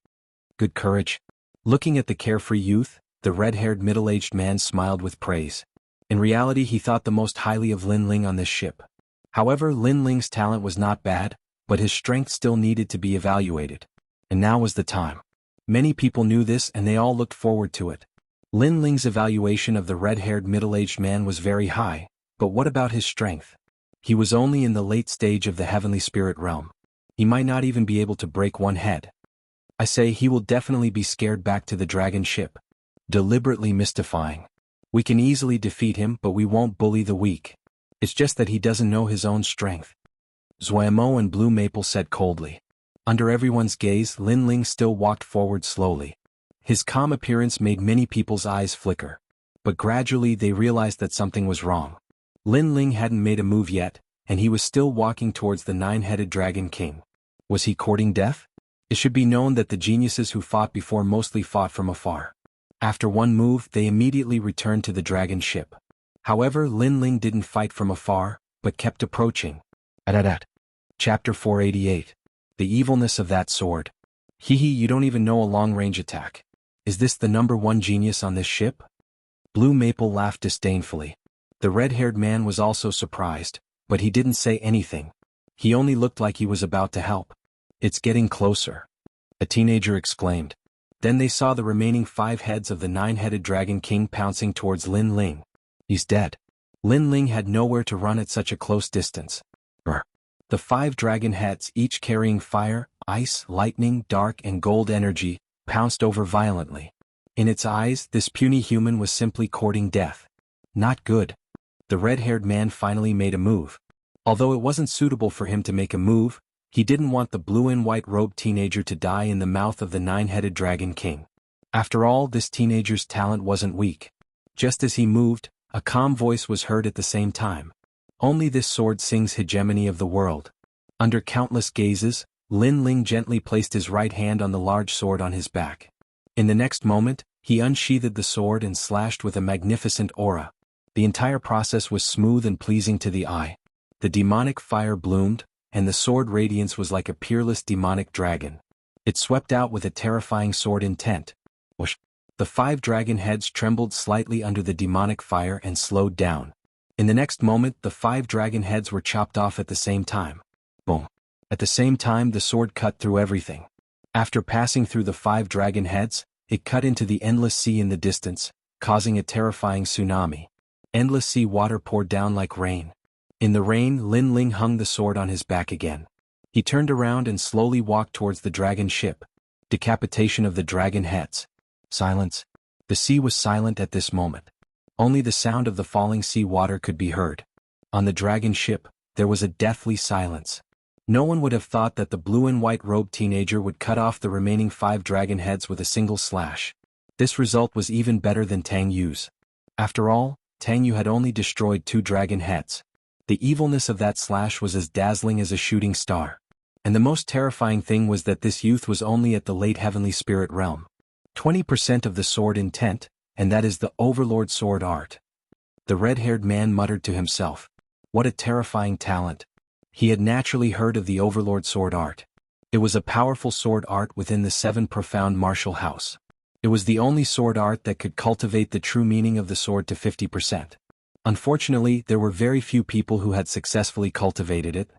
Good courage. Looking at the carefree youth, the red-haired middle-aged man smiled with praise. In reality, he thought the most highly of Lin Ling on this ship. However, Lin Ling's talent was not bad, but his strength still needed to be evaluated. And now was the time. Many people knew this and they all looked forward to it. Lin Ling's evaluation of the red-haired middle-aged man was very high, but what about his strength? He was only in the late stage of the heavenly spirit realm. He might not even be able to break 1 head. I say he will definitely be scared back to the dragon ship. Deliberately mystifying. We can easily defeat him, but we won't bully the weak. It's just that he doesn't know his own strength. Zuemo and Blue Maple said coldly. Under everyone's gaze, Lin Ling still walked forward slowly. His calm appearance made many people's eyes flicker. But gradually they realized that something was wrong. Lin Ling hadn't made a move yet, and he was still walking towards the 9-headed Dragon King. Was he courting death? It should be known that the geniuses who fought before mostly fought from afar. After 1 move, they immediately returned to the dragon ship. However, Lin Ling didn't fight from afar, but kept approaching. Chapter 488. The evilness of that sword. Hehe, you don't even know a long-range attack. Is this the number 1 genius on this ship? Blue Maple laughed disdainfully. The red-haired man was also surprised, but he didn't say anything. He only looked like he was about to help. It's getting closer. A teenager exclaimed. Then they saw the remaining 5 heads of the 9-headed Dragon King pouncing towards Lin Ling. He's dead. Lin Ling had nowhere to run at such a close distance. The 5 dragon heads, each carrying fire, ice, lightning, dark and gold energy, pounced over violently. In its eyes, this puny human was simply courting death. Not good. The red-haired man finally made a move. Although it wasn't suitable for him to make a move, he didn't want the blue and white-robed teenager to die in the mouth of the 9-headed Dragon King. After all, this teenager's talent wasn't weak. Just as he moved, A calm voice was heard at the same time. Only this sword sings hegemony of the world. Under countless gazes, Lin Ling gently placed his right hand on the large sword on his back. In the next moment, he unsheathed the sword and slashed with a magnificent aura. The entire process was smooth and pleasing to the eye. The demonic fire bloomed, and the sword radiance was like a peerless demonic dragon. It swept out with a terrifying sword intent. Whoosh! The 5 dragon heads trembled slightly under the demonic fire and slowed down. In the next moment, the 5 dragon heads were chopped off at the same time. Boom! At the same time, the sword cut through everything. After passing through the 5 dragon heads, it cut into the endless sea in the distance, causing a terrifying tsunami. Endless sea water poured down like rain. In the rain, Lin Ling hung the sword on his back again. He turned around and slowly walked towards the dragon ship. Decapitation of the dragon heads. Silence. The sea was silent at this moment. Only the sound of the falling sea water could be heard. On the dragon ship, there was a deathly silence. No one would have thought that the blue and white robed teenager would cut off the remaining 5 dragon heads with a single slash. This result was even better than Tang Yu's. After all, Tang Yu had only destroyed 2 dragon heads. The evilness of that slash was as dazzling as a shooting star. And the most terrifying thing was that this youth was only at the late heavenly spirit realm. 20% of the sword intent, and that is the overlord sword art. The red-haired man muttered to himself. What a terrifying talent. He had naturally heard of the overlord sword art. It was a powerful sword art within the 7 profound martial house. It was the only sword art that could cultivate the true meaning of the sword to 50%. Unfortunately, there were very few people who had successfully cultivated it.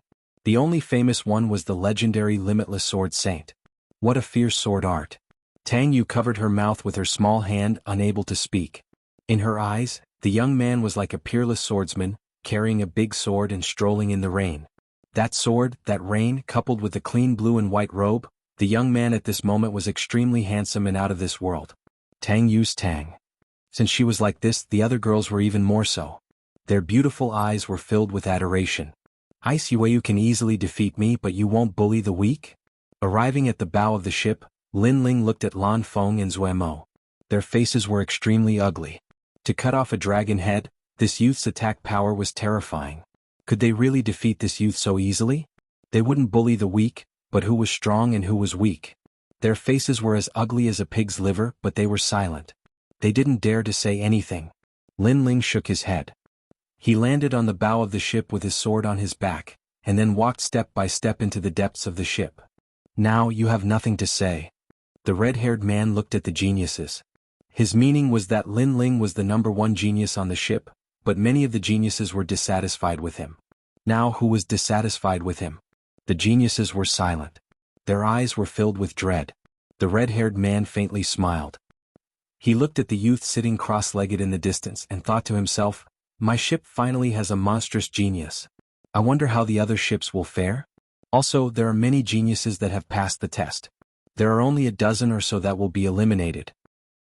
The only famous one was the legendary Limitless Sword Saint. What a fierce sword art. Tang Yu covered her mouth with her small hand, unable to speak. In her eyes, the young man was like a peerless swordsman, carrying a big sword and strolling in the rain. That sword, that rain, coupled with the clean blue and white robe, the young man at this moment was extremely handsome and out of this world. Tang Yu's Tang. Since she was like this, the other girls were even more so. Their beautiful eyes were filled with adoration. Ice you can easily defeat me, but you won't bully the weak? Arriving at the bow of the ship, Lin Ling looked at Lan Feng and Zuemo. Their faces were extremely ugly. To cut off a dragon head, this youth's attack power was terrifying. Could they really defeat this youth so easily? They wouldn't bully the weak, but who was strong and who was weak? Their faces were as ugly as a pig's liver, but they were silent. They didn't dare to say anything. Lin Ling shook his head. He landed on the bow of the ship with his sword on his back, and then walked step by step into the depths of the ship. Now you have nothing to say. The red-haired man looked at the geniuses. His meaning was that Lin Ling was the #1 genius on the ship, but many of the geniuses were dissatisfied with him. Now who was dissatisfied with him? The geniuses were silent. Their eyes were filled with dread. The red-haired man faintly smiled. He looked at the youth sitting cross-legged in the distance and thought to himself, my ship finally has a monstrous genius. I wonder how the other ships will fare? Also, there are many geniuses that have passed the test. There are only a dozen or so that will be eliminated.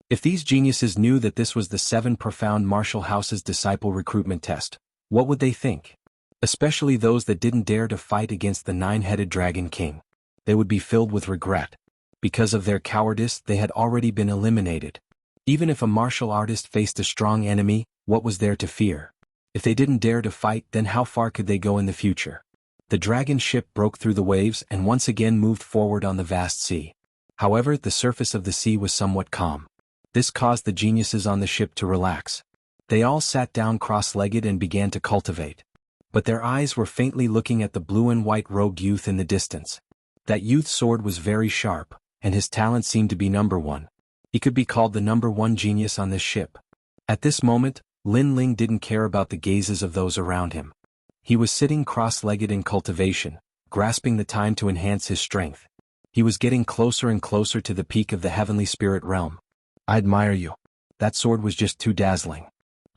If these geniuses knew that this was the 7 profound martial house's disciple recruitment test, what would they think? Especially those that didn't dare to fight against the 9-headed Dragon King. They would be filled with regret. Because of their cowardice, they had already been eliminated. Even if a martial artist faced a strong enemy, what was there to fear? If they didn't dare to fight, then how far could they go in the future? The dragon ship broke through the waves and once again moved forward on the vast sea. However, the surface of the sea was somewhat calm. This caused the geniuses on the ship to relax. They all sat down cross-legged and began to cultivate. But their eyes were faintly looking at the blue and white robed youth in the distance. That youth's sword was very sharp, and his talent seemed to be #1. He could be called the #1 genius on this ship. At this moment, Lin Ling didn't care about the gazes of those around him. He was sitting cross-legged in cultivation, grasping the time to enhance his strength. He was getting closer and closer to the peak of the heavenly spirit realm. I admire you. That sword was just too dazzling.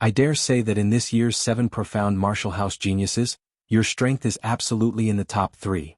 I dare say that in this year's 7 profound martial house geniuses, your strength is absolutely in the top 3.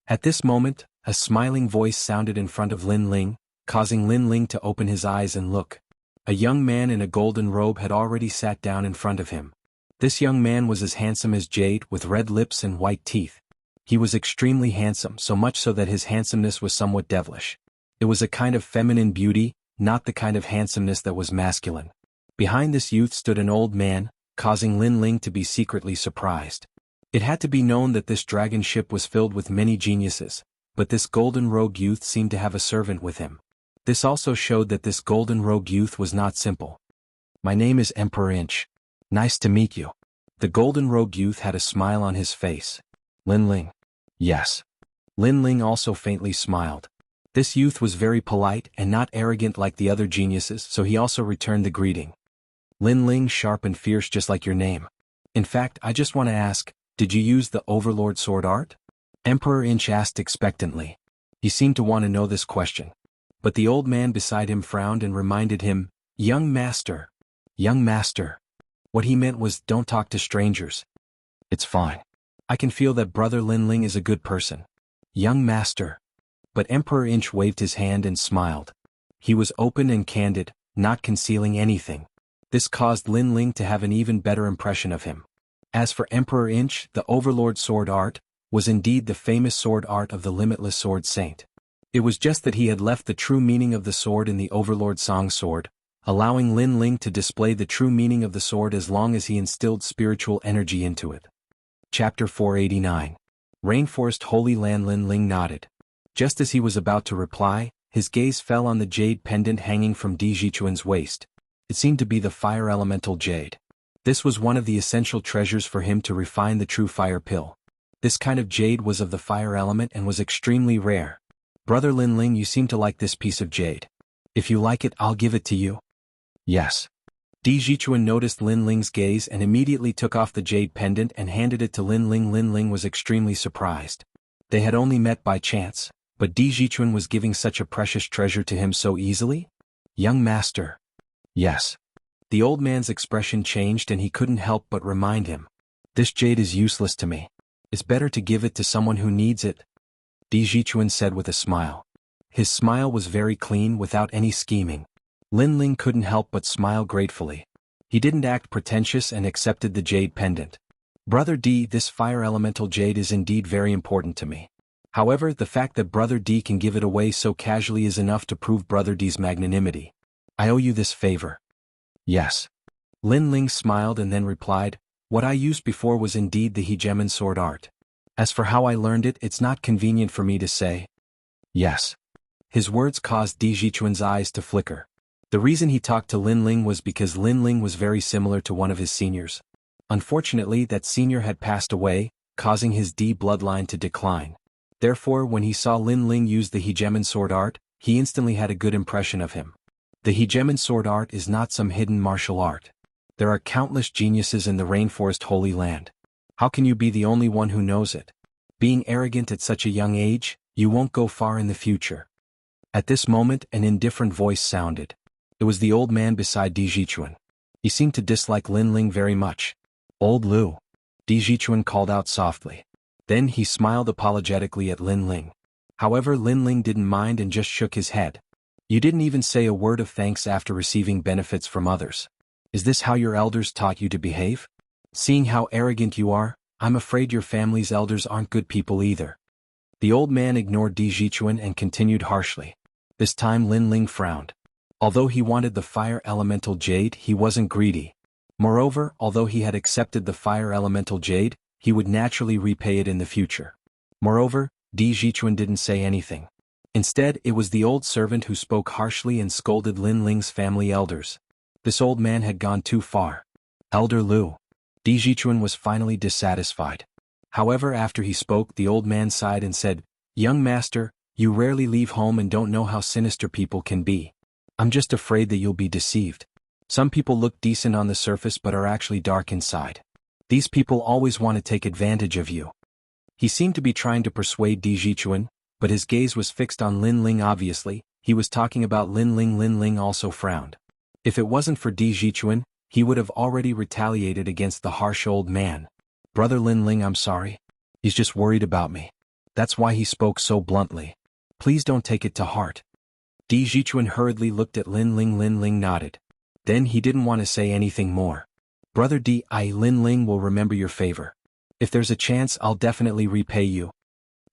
At this moment, a smiling voice sounded in front of Lin Ling, causing Lin Ling to open his eyes and look. A young man in a golden robe had already sat down in front of him. This young man was as handsome as jade, with red lips and white teeth. He was extremely handsome, so much so that his handsomeness was somewhat devilish. It was a kind of feminine beauty, not the kind of handsomeness that was masculine. Behind this youth stood an old man, causing Lin Ling to be secretly surprised. It had to be known that this dragon ship was filled with many geniuses, but this golden rogue youth seemed to have a servant with him. This also showed that this golden rogue youth was not simple. My name is Emperor Inch. Nice to meet you. The golden rogue youth had a smile on his face. Lin Ling. Yes. Lin Ling also faintly smiled. This youth was very polite and not arrogant like the other geniuses, so he also returned the greeting. Lin Ling, sharp and fierce just like your name. In fact, I just want to ask, did you use the Overlord Sword Art? Emperor Inch asked expectantly. He seemed to want to know this question. But the old man beside him frowned and reminded him, Young master. Young master. What he meant was, don't talk to strangers. It's fine. I can feel that Brother Lin Ling is a good person. Young master. But Emperor Inch waved his hand and smiled. He was open and candid, not concealing anything. This caused Lin Ling to have an even better impression of him. As for Emperor Inch, the Overlord Sword Art was indeed the famous sword art of the Limitless Sword Saint. It was just that he had left the true meaning of the sword in the Overlord Song Sword, allowing Lin Ling to display the true meaning of the sword as long as he instilled spiritual energy into it. Chapter 489. Rainforest Holy Land. Lin Ling nodded. Just as he was about to reply, his gaze fell on the jade pendant hanging from Di Jichuan's waist. It seemed to be the fire elemental jade. This was one of the essential treasures for him to refine the true fire pill. This kind of jade was of the fire element and was extremely rare. Brother Lin Ling, you seem to like this piece of jade. If you like it, I'll give it to you. Yes. Di Jichuan noticed Lin Ling's gaze and immediately took off the jade pendant and handed it to Lin Ling. Lin Ling was extremely surprised. They had only met by chance, but Di Jichuan was giving such a precious treasure to him so easily? Young master. Yes. The old man's expression changed and he couldn't help but remind him. This jade is useless to me. It's better to give it to someone who needs it. Di Jichuan said with a smile. His smile was very clean without any scheming. Lin Ling couldn't help but smile gratefully. He didn't act pretentious and accepted the jade pendant. Brother D, this fire elemental jade is indeed very important to me. However, the fact that Brother D can give it away so casually is enough to prove Brother D's magnanimity. I owe you this favor. Yes. Lin Ling smiled and then replied, what I used before was indeed the hegemon sword art. As for how I learned it, it's not convenient for me to say. Yes. His words caused Di Jichuan's eyes to flicker. The reason he talked to Lin Ling was because Lin Ling was very similar to one of his seniors. Unfortunately, that senior had passed away, causing his D bloodline to decline. Therefore, when he saw Lin Ling use the hegemon sword art, he instantly had a good impression of him. The hegemon sword art is not some hidden martial art. There are countless geniuses in the Rainforest Holy Land. How can you be the only one who knows it? Being arrogant at such a young age, you won't go far in the future. At this moment, an indifferent voice sounded. It was the old man beside Di Jichuan. He seemed to dislike Lin Ling very much. Old Lu. Di Jichuan called out softly. Then he smiled apologetically at Lin Ling. However, Lin Ling didn't mind and just shook his head. You didn't even say a word of thanks after receiving benefits from others. Is this how your elders taught you to behave? Seeing how arrogant you are, I'm afraid your family's elders aren't good people either. The old man ignored Di Jichuan and continued harshly. This time Lin Ling frowned. Although he wanted the fire elemental jade, he wasn't greedy. Moreover, although he had accepted the fire elemental jade, he would naturally repay it in the future. Moreover, Di Jichuan didn't say anything. Instead, it was the old servant who spoke harshly and scolded Lin Ling's family elders. This old man had gone too far. Elder Lu. Di Jichuan was finally dissatisfied. However, after he spoke, the old man sighed and said, Young master, you rarely leave home and don't know how sinister people can be. I'm just afraid that you'll be deceived. Some people look decent on the surface but are actually dark inside. These people always want to take advantage of you. He seemed to be trying to persuade Di Jichuan, but his gaze was fixed on Lin Ling obviously. He was talking about Lin Ling. Lin Ling also frowned. If it wasn't for Di Jichuan, he would have already retaliated against the harsh old man. Brother Lin Ling, I'm sorry. He's just worried about me. That's why he spoke so bluntly. Please don't take it to heart. Di Jichuan hurriedly looked at Lin Ling. Lin Ling nodded. Then he didn't want to say anything more. Brother Lin Ling will remember your favor. If there's a chance, I'll definitely repay you.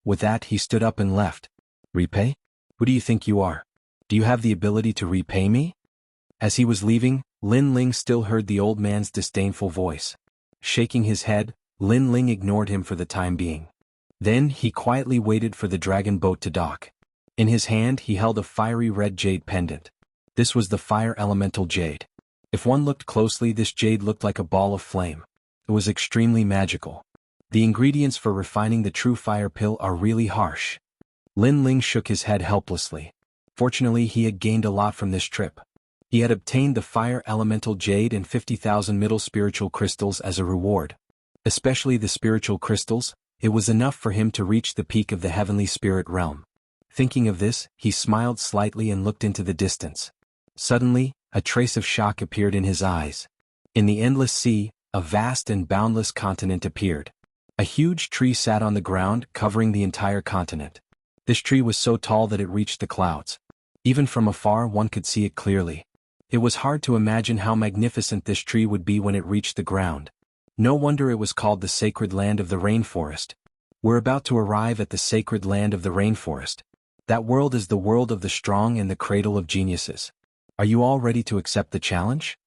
With that, he stood up and left. Repay? Who do you think you are? Do you have the ability to repay me? As he was leaving, Lin Ling still heard the old man's disdainful voice. Shaking his head, Lin Ling ignored him for the time being. Then he quietly waited for the dragon boat to dock. In his hand he held a fiery red jade pendant. This was the fire elemental jade. If one looked closely, this jade looked like a ball of flame. It was extremely magical. The ingredients for refining the true fire pill are really harsh. Lin Ling shook his head helplessly. Fortunately, he had gained a lot from this trip. He had obtained the fire elemental jade and 50,000 middle spiritual crystals as a reward. Especially the spiritual crystals, it was enough for him to reach the peak of the heavenly spirit realm. Thinking of this, he smiled slightly and looked into the distance. Suddenly, a trace of shock appeared in his eyes. In the endless sea, a vast and boundless continent appeared. A huge tree sat on the ground, covering the entire continent. This tree was so tall that it reached the clouds. Even from afar one could see it clearly. It was hard to imagine how magnificent this tree would be when it reached the ground. No wonder it was called the sacred land of the rainforest. We're about to arrive at the sacred land of the rainforest. That world is the world of the strong and the cradle of geniuses. Are you all ready to accept the challenge?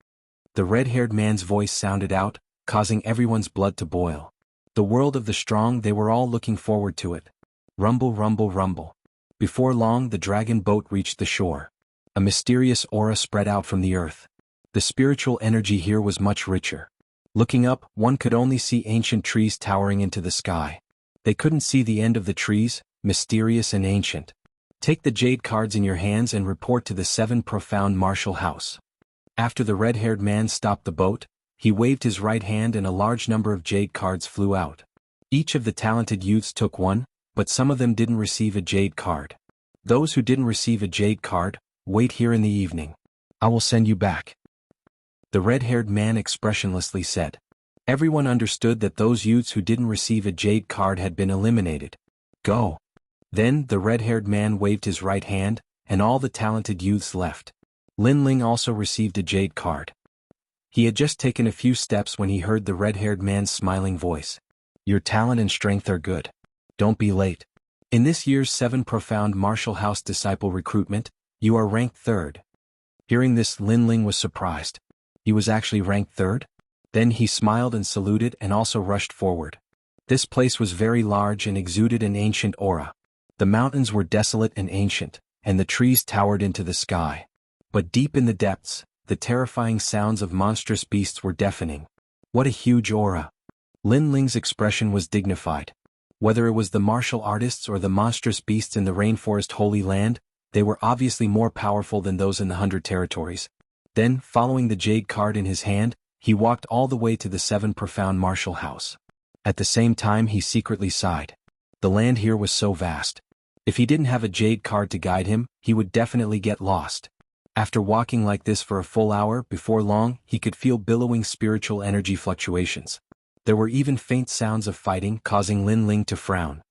The red-haired man's voice sounded out, causing everyone's blood to boil. The world of the strong, they were all looking forward to it. Rumble, rumble, rumble. Before long, the dragon boat reached the shore. A mysterious aura spread out from the earth. The spiritual energy here was much richer. Looking up, one could only see ancient trees towering into the sky. They couldn't see the end of the trees, mysterious and ancient. Take the jade cards in your hands and report to the 7 profound martial house. After the red-haired man stopped the boat, he waved his right hand and a large number of jade cards flew out. Each of the talented youths took one, but some of them didn't receive a jade card. Those who didn't receive a jade card, wait here in the evening. I will send you back. The red-haired man expressionlessly said. Everyone understood that those youths who didn't receive a jade card had been eliminated. Go. Then the red-haired man waved his right hand, and all the talented youths left. Lin Ling also received a jade card. He had just taken a few steps when he heard the red-haired man's smiling voice. Your talent and strength are good. Don't be late. In this year's 7 profound martial house disciple recruitment, you are ranked 3rd. Hearing this, Lin Ling was surprised. He was actually ranked 3rd? Then he smiled and saluted and also rushed forward. This place was very large and exuded an ancient aura. The mountains were desolate and ancient, and the trees towered into the sky. But deep in the depths, the terrifying sounds of monstrous beasts were deafening. What a huge aura! Lin Ling's expression was dignified. Whether it was the martial artists or the monstrous beasts in the rainforest holy land, they were obviously more powerful than those in the 100 territories. Then, following the jade card in his hand, he walked all the way to the 7 profound martial house. At the same time he secretly sighed. The land here was so vast. If he didn't have a jade card to guide him, he would definitely get lost. After walking like this for a full hour, before long, he could feel billowing spiritual energy fluctuations. There were even faint sounds of fighting, causing Lin Ling to frown.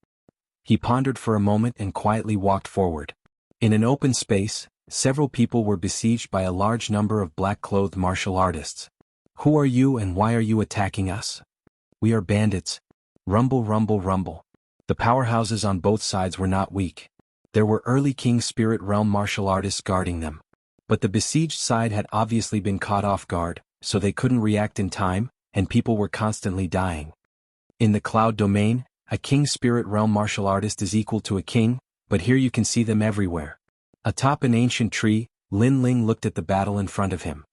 He pondered for a moment and quietly walked forward. In an open space, several people were besieged by a large number of black-clothed martial artists. Who are you and why are you attacking us? We are bandits. Rumble, rumble, rumble. The powerhouses on both sides were not weak. There were early King Spirit Realm martial artists guarding them. But the besieged side had obviously been caught off guard, so they couldn't react in time, and people were constantly dying. In the cloud domain, a King Spirit Realm martial artist is equal to a king, but here you can see them everywhere. Atop an ancient tree, Lin Ling looked at the battle in front of him.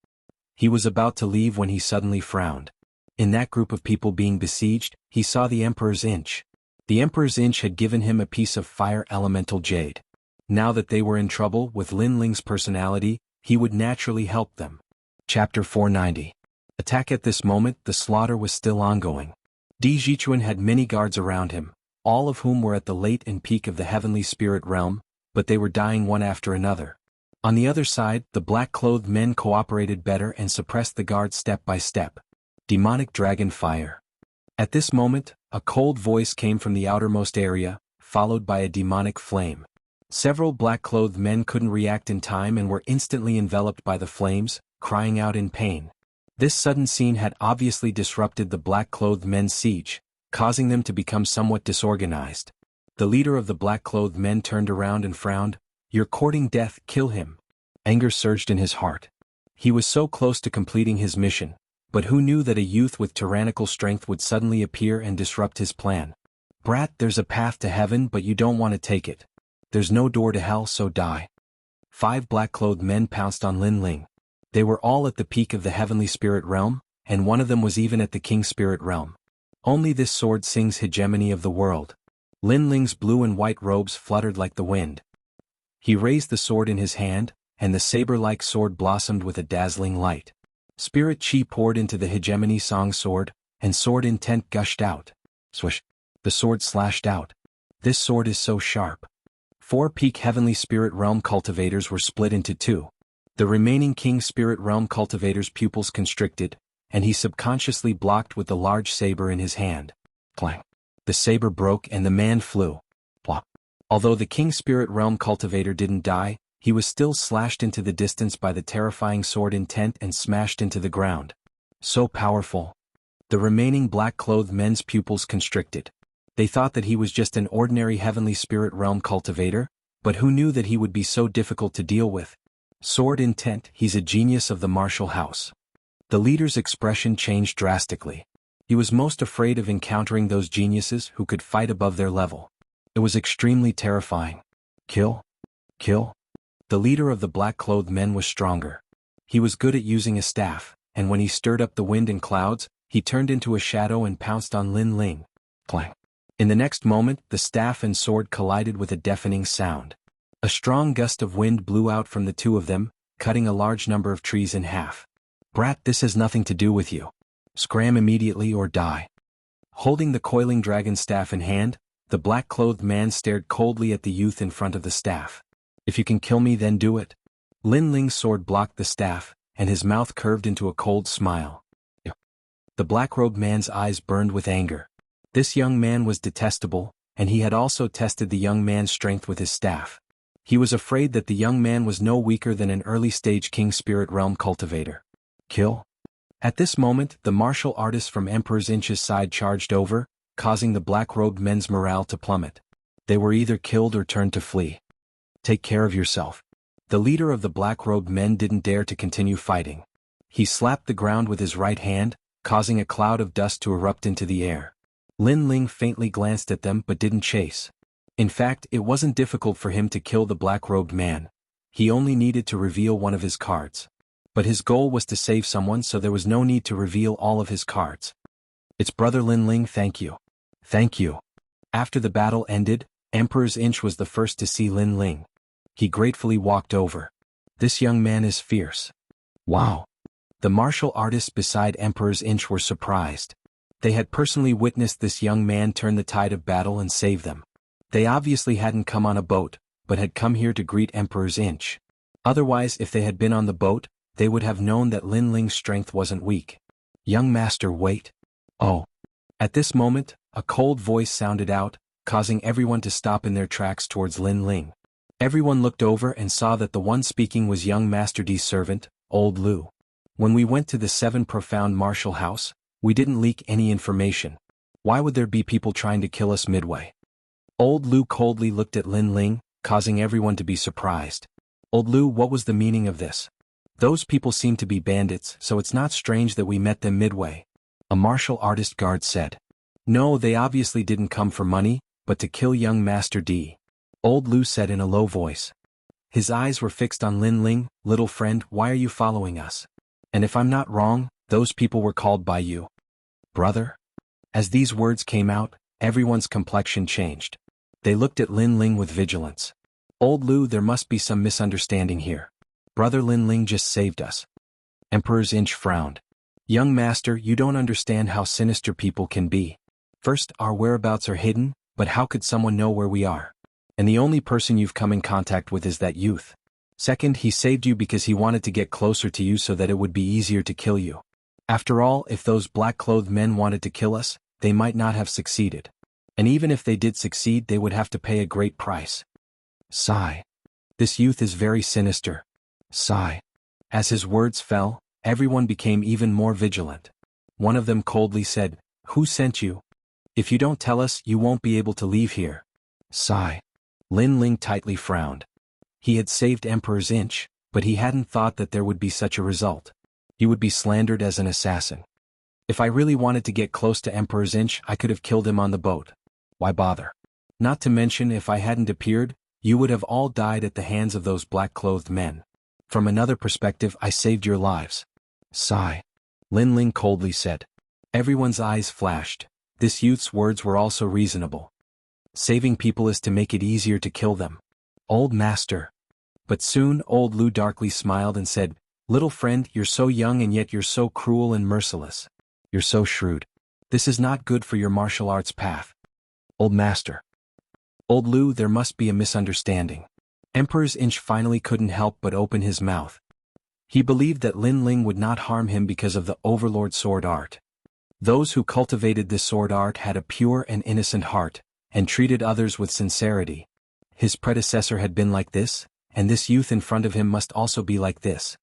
He was about to leave when he suddenly frowned. In that group of people being besieged, he saw the Emperor's Inch. The Emperor's Inch had given him a piece of fire elemental jade. Now that they were in trouble with Lin Ling's personality, he would naturally help them. Chapter 490. Attack. At this moment, the slaughter was still ongoing. Di Jichuan had many guards around him, all of whom were at the late and peak of the heavenly spirit realm, but they were dying one after another. On the other side, the black-clothed men cooperated better and suppressed the guards step by step. Demonic dragon fire. At this moment, a cold voice came from the outermost area, followed by a demonic flame. Several black-clothed men couldn't react in time and were instantly enveloped by the flames, crying out in pain. This sudden scene had obviously disrupted the black-clothed men's siege, causing them to become somewhat disorganized. The leader of the black-clothed men turned around and frowned. You're courting death, kill him. Anger surged in his heart. He was so close to completing his mission, but who knew that a youth with tyrannical strength would suddenly appear and disrupt his plan? Brat, there's a path to heaven but you don't want to take it. There's no door to hell, so die. 5 black-clothed men pounced on Lin Ling. They were all at the peak of the heavenly spirit realm, and one of them was even at the king spirit realm. Only this sword sings hegemony of the world. Lin Ling's blue and white robes fluttered like the wind. He raised the sword in his hand, and the saber-like sword blossomed with a dazzling light. Spirit chi poured into the hegemony song sword, and sword intent gushed out. Swish! The sword slashed out. This sword is so sharp. 4 peak heavenly spirit realm cultivators were split into 2. The remaining king spirit realm cultivator's pupils constricted, and he subconsciously blocked with the large saber in his hand. Clang! The saber broke and the man flew. Plop! Although the king spirit realm cultivator didn't die, he was still slashed into the distance by the terrifying sword intent and smashed into the ground. So powerful. The remaining black-clothed men's pupils constricted. They thought that he was just an ordinary heavenly spirit realm cultivator, but who knew that he would be so difficult to deal with? Sword intent, he's a genius of the martial house. The leader's expression changed drastically. He was most afraid of encountering those geniuses who could fight above their level. It was extremely terrifying. Kill? Kill? The leader of the black-clothed men was stronger. He was good at using a staff, and when he stirred up the wind and clouds, he turned into a shadow and pounced on Lin Ling. Clang! In the next moment, the staff and sword collided with a deafening sound. A strong gust of wind blew out from the 2 of them, cutting a large number of trees in half. Brat, this has nothing to do with you. Scram immediately or die. Holding the coiling dragon staff in hand, the black-clothed man stared coldly at the youth in front of the staff. If you can kill me, then do it. Lin Ling's sword blocked the staff, and his mouth curved into a cold smile. The black-robed man's eyes burned with anger. This young man was detestable, and he had also tested the young man's strength with his staff. He was afraid that the young man was no weaker than an early-stage king spirit realm cultivator. Kill? At this moment, the martial artist from Emperor Xianxia's side charged over, causing the black-robed men's morale to plummet. They were either killed or turned to flee. Take care of yourself. The leader of the black-robed men didn't dare to continue fighting. He slapped the ground with his right hand, causing a cloud of dust to erupt into the air. Lin Ling faintly glanced at them but didn't chase. In fact, it wasn't difficult for him to kill the black-robed man. He only needed to reveal one of his cards. But his goal was to save someone, so there was no need to reveal all of his cards. It's Brother Lin Ling, thank you. Thank you. After the battle ended, Emperor's Inch was the first to see Lin Ling. He gratefully walked over. This young man is fierce. Wow. The martial artists beside Emperor's Inch were surprised. They had personally witnessed this young man turn the tide of battle and save them. They obviously hadn't come on a boat, but had come here to greet Emperor's Inch. Otherwise, if they had been on the boat, they would have known that Lin Ling's strength wasn't weak. Young master, wait. Oh. At this moment, a cold voice sounded out, causing everyone to stop in their tracks towards Lin Ling. Everyone looked over and saw that the one speaking was young Master D's servant, Old Lu. When we went to the 7 Profound Martial House, we didn't leak any information. Why would there be people trying to kill us midway? Old Lu coldly looked at Lin Ling, causing everyone to be surprised. Old Lu, what was the meaning of this? Those people seem to be bandits, so it's not strange that we met them midway. A martial artist guard said. No, they obviously didn't come for money, but to kill young Master D. Old Lu said in a low voice. His eyes were fixed on Lin Ling. Little friend, why are you following us? And if I'm not wrong, those people were called by you. Brother? As these words came out, everyone's complexion changed. They looked at Lin Ling with vigilance. Old Lu, there must be some misunderstanding here. Brother Lin Ling just saved us. Emperor's Inch frowned. Young master, you don't understand how sinister people can be. First, our whereabouts are hidden, but how could someone know where we are? And the only person you've come in contact with is that youth. Second, he saved you because he wanted to get closer to you so that it would be easier to kill you. After all, if those black-clothed men wanted to kill us, they might not have succeeded. And even if they did succeed, they would have to pay a great price. Sigh. This youth is very sinister. Sigh. As his words fell, everyone became even more vigilant. One of them coldly said, Who sent you? If you don't tell us, you won't be able to leave here. Sigh. Lin Ling tightly frowned. He had saved Emperor's Inch, but he hadn't thought that there would be such a result. He would be slandered as an assassin. If I really wanted to get close to Emperor's Inch, I could have killed him on the boat. Why bother? Not to mention, if I hadn't appeared, you would have all died at the hands of those black-clothed men. From another perspective, I saved your lives. Sigh. Lin Ling coldly said. Everyone's eyes flashed. This youth's words were also reasonable. Saving people is to make it easier to kill them. Old master. But soon old Lu darkly smiled and said, Little friend, you're so young and yet you're so cruel and merciless. You're so shrewd. This is not good for your martial arts path. Old master. Old Lu, there must be a misunderstanding. Emperor's Inch finally couldn't help but open his mouth. He believed that Lin Ling would not harm him because of the overlord sword art. Those who cultivated this sword art had a pure and innocent heart, and treated others with sincerity. His predecessor had been like this, and this youth in front of him must also be like this.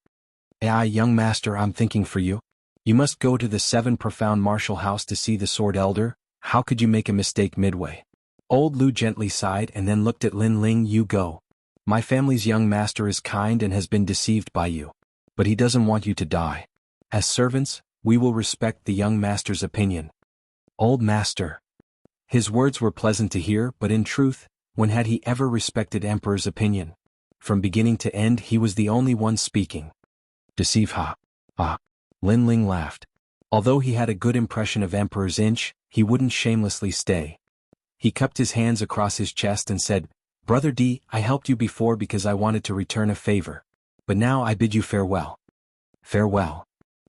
Young master, I'm thinking for you. You must go to the 7 Profound Martial House to see the Sword Elder. How could you make a mistake midway? Old Lu gently sighed and then looked at Lin Ling. You go. My family's young master is kind and has been deceived by you. But he doesn't want you to die. As servants, we will respect the young master's opinion. Old master. His words were pleasant to hear, but in truth, when had he ever respected Emperor's opinion? From beginning to end he was the only one speaking. Deceive ha. Lin Ling laughed. Although he had a good impression of Emperor's Inch, he wouldn't shamelessly stay. He cupped his hands across his chest and said, Brother D, I helped you before because I wanted to return a favor. But now I bid you farewell. Farewell.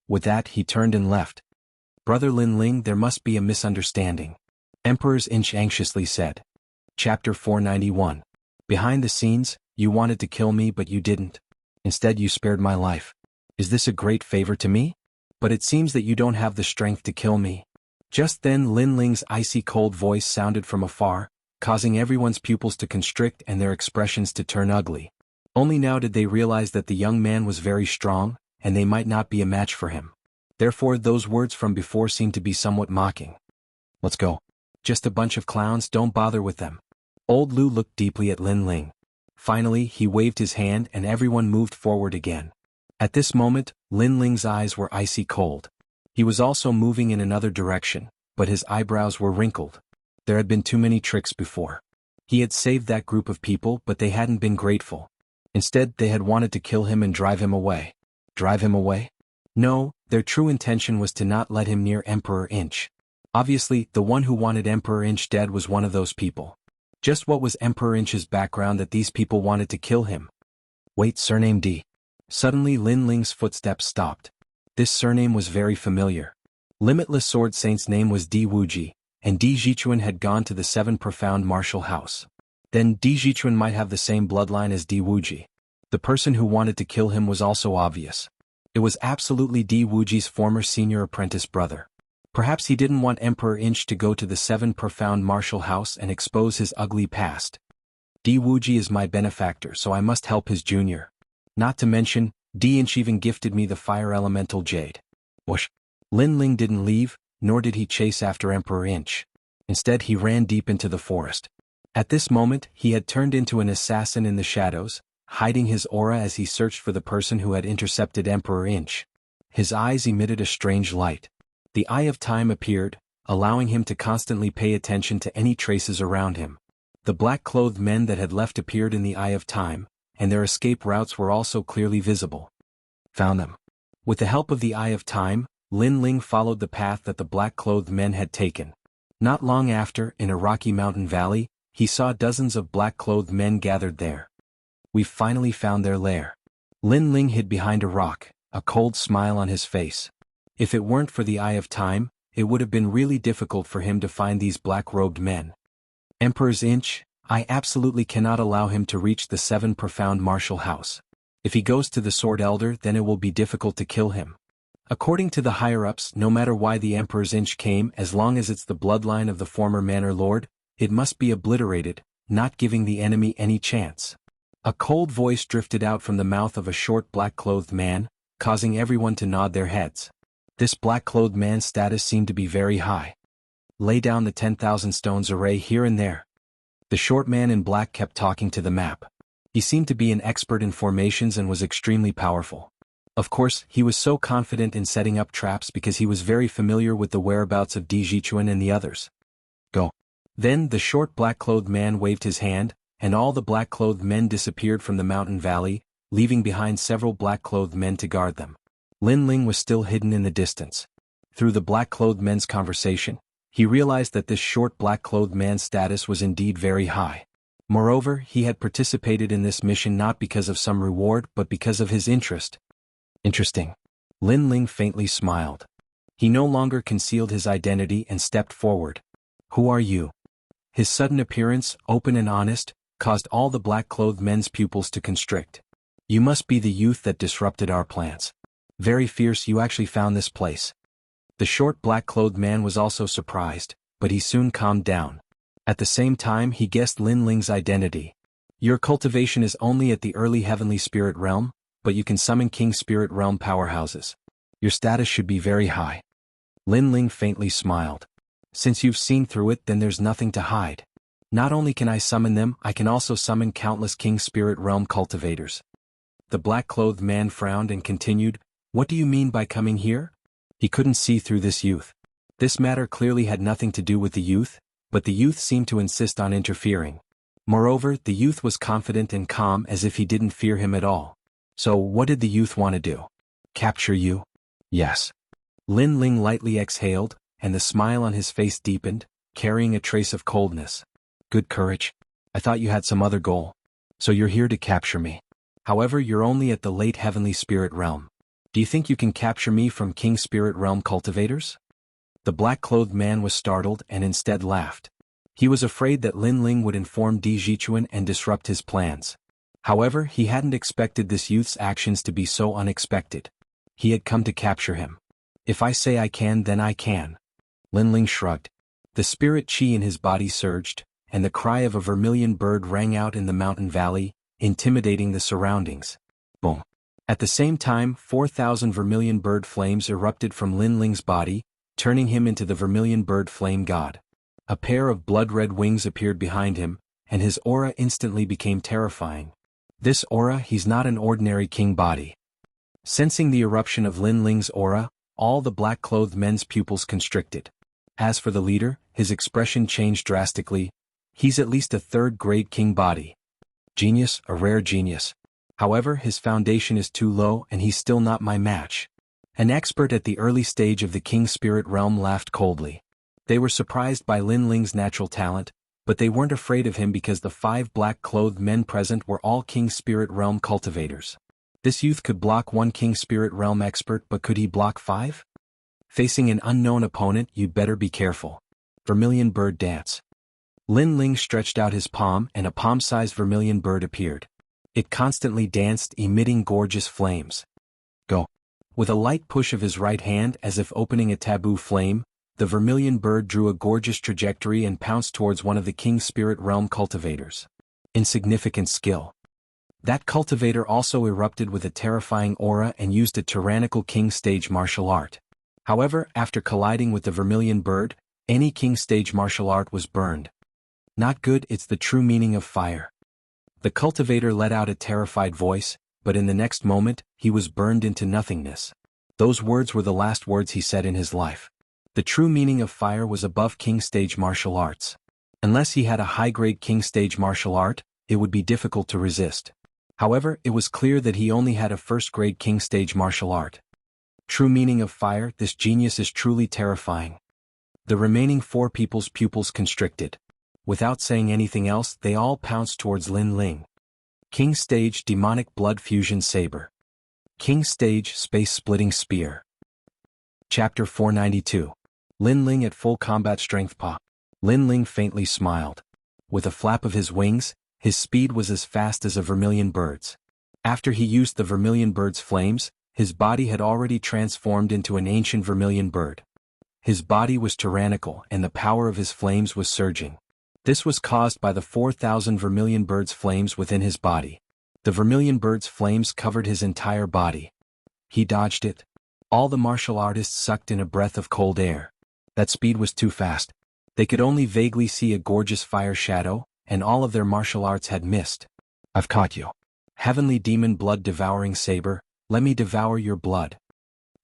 With that he turned and left. Brother Lin Ling, there must be a misunderstanding. Emperor's Inch anxiously said. Chapter 491. Behind the scenes, you wanted to kill me but you didn't. Instead you spared my life. Is this a great favor to me? But it seems that you don't have the strength to kill me. Just then Lin Ling's icy cold voice sounded from afar, causing everyone's pupils to constrict and their expressions to turn ugly. Only now did they realize that the young man was very strong, and they might not be a match for him. Therefore those words from before seemed to be somewhat mocking. Let's go. Just a bunch of clowns, don't bother with them. Old Lu looked deeply at Lin Ling. Finally he waved his hand and everyone moved forward again. At this moment, Lin Ling's eyes were icy cold. He was also moving in another direction, but his eyebrows were wrinkled. There had been too many tricks before. He had saved that group of people but they hadn't been grateful. Instead they had wanted to kill him and drive him away. Drive him away? No, their true intention was to not let him near Emperor Inch. Obviously, the one who wanted Emperor Inch dead was one of those people. Just what was Emperor Inch's background that these people wanted to kill him? Wait, surname D. Suddenly Lin Ling's footsteps stopped. This surname was very familiar. Limitless Sword Saint's name was Di Wuji, and Di Zhichuan had gone to the 7 Profound Martial House. Then Di Zhichuan might have the same bloodline as Di Wuji. The person who wanted to kill him was also obvious. It was absolutely Di Wuji's former senior apprentice brother. Perhaps he didn't want Emperor Inch to go to the 7 Profound Martial House and expose his ugly past. Di Wuji is my benefactor, so I must help his junior. Not to mention, Di Inch even gifted me the fire elemental jade. Whoosh! Lin Ling didn't leave, nor did he chase after Emperor Inch. Instead he ran deep into the forest. At this moment he had turned into an assassin in the shadows, hiding his aura as he searched for the person who had intercepted Emperor Inch. His eyes emitted a strange light. The Eye of Time appeared, allowing him to constantly pay attention to any traces around him. The black-clothed men that had left appeared in the Eye of Time, and their escape routes were also clearly visible. Found them. With the help of the Eye of Time, Lin Ling followed the path that the black-clothed men had taken. Not long after, in a rocky mountain valley, he saw dozens of black-clothed men gathered there. We've finally found their lair. Lin Ling hid behind a rock, a cold smile on his face. If it weren't for the Eye of Time, it would have been really difficult for him to find these black-robed men. Emperor's Inch, I absolutely cannot allow him to reach the 7 Profound Martial House. If he goes to the Sword Elder, then it will be difficult to kill him. According to the higher-ups, no matter why the Emperor's Inch came, as long as it's the bloodline of the former Manor Lord, it must be obliterated, not giving the enemy any chance. A cold voice drifted out from the mouth of a short black-clothed man, causing everyone to nod their heads. This black-clothed man's status seemed to be very high. Lay down the 10,000 stones array here and there. The short man in black kept talking to the map. He seemed to be an expert in formations and was extremely powerful. Of course, he was so confident in setting up traps because he was very familiar with the whereabouts of Di Jichuan and the others. Go. Then the short black-clothed man waved his hand, and all the black-clothed men disappeared from the mountain valley, leaving behind several black-clothed men to guard them. Lin Ling was still hidden in the distance. Through the black-clothed men's conversation, he realized that this short black-clothed man's status was indeed very high. Moreover, he had participated in this mission not because of some reward but because of his interest. Interesting. Lin Ling faintly smiled. He no longer concealed his identity and stepped forward. Who are you? His sudden appearance, open and honest, caused all the black-clothed men's pupils to constrict. You must be the youth that disrupted our plans. Very fierce you actually found this place. The short black-clothed man was also surprised, but he soon calmed down. At the same time he guessed Lin Ling's identity. Your cultivation is only at the early heavenly spirit realm, but you can summon king spirit realm powerhouses. Your status should be very high. Lin Ling faintly smiled. Since you've seen through it, then there's nothing to hide. Not only can I summon them, I can also summon countless king spirit realm cultivators. The black-clothed man frowned and continued, What do you mean by coming here? He couldn't see through this youth. This matter clearly had nothing to do with the youth, but the youth seemed to insist on interfering. Moreover, the youth was confident and calm as if he didn't fear him at all. So what did the youth want to do? Capture you? Yes. Lin Ling lightly exhaled, and the smile on his face deepened, carrying a trace of coldness. Good courage. I thought you had some other goal. So you're here to capture me. However, you're only at the late heavenly spirit realm. Do you think you can capture me from king spirit realm cultivators? The black-clothed man was startled and instead laughed. He was afraid that Lin Ling would inform Di Jichuan and disrupt his plans. However, he hadn't expected this youth's actions to be so unexpected. He had come to capture him. If I say I can, then I can. Lin Ling shrugged. The spirit qi in his body surged, and the cry of a vermilion bird rang out in the mountain valley, intimidating the surroundings. Boom. At the same time, 4,000 vermilion bird flames erupted from Lin Ling's body, turning him into the vermilion bird flame god. A pair of blood-red wings appeared behind him, and his aura instantly became terrifying. This aura, he's not an ordinary king body. Sensing the eruption of Lin Ling's aura, all the black-clothed men's pupils constricted. As for the leader, his expression changed drastically. He's at least a third-grade king body. Genius, a rare genius. However, his foundation is too low and he's still not my match. An expert at the early stage of the king spirit realm laughed coldly. They were surprised by Lin Ling's natural talent, but they weren't afraid of him because the 5 black-clothed men present were all king spirit realm cultivators. This youth could block one king spirit realm expert, but could he block 5? Facing an unknown opponent, you'd better be careful. Vermilion bird dance. Lin Ling stretched out his palm and a palm-sized vermilion bird appeared. It constantly danced, emitting gorgeous flames. Go. With a light push of his right hand as if opening a taboo flame, the vermilion bird drew a gorgeous trajectory and pounced towards one of the king spirit realm cultivators. Insignificant skill. That cultivator also erupted with a terrifying aura and used a tyrannical king stage martial art. However, after colliding with the vermilion bird, any king stage martial art was burned. Not good, it's the true meaning of fire. The cultivator let out a terrified voice, but in the next moment, he was burned into nothingness. Those words were the last words he said in his life. The true meaning of fire was above king stage martial arts. Unless he had a high-grade king stage martial art, it would be difficult to resist. However, it was clear that he only had a first-grade king stage martial art. True meaning of fire, this genius is truly terrifying. The remaining 4 people's pupils constricted. Without saying anything else, they all pounced towards Lin Ling. King Stage Demonic Blood Fusion Saber. King Stage Space-Splitting Spear. Chapter 492. Lin Ling at full combat strength. Lin Ling faintly smiled. With a flap of his wings, his speed was as fast as a vermilion bird's. After he used the vermilion bird's flames, his body had already transformed into an ancient vermilion bird. His body was tyrannical and the power of his flames was surging. This was caused by the 4,000 vermilion bird's flames within his body. The vermilion bird's flames covered his entire body. He dodged it. All the martial artists sucked in a breath of cold air. That speed was too fast. They could only vaguely see a gorgeous fire shadow, and all of their martial arts had missed. I've caught you. Heavenly demon blood-devouring saber, let me devour your blood.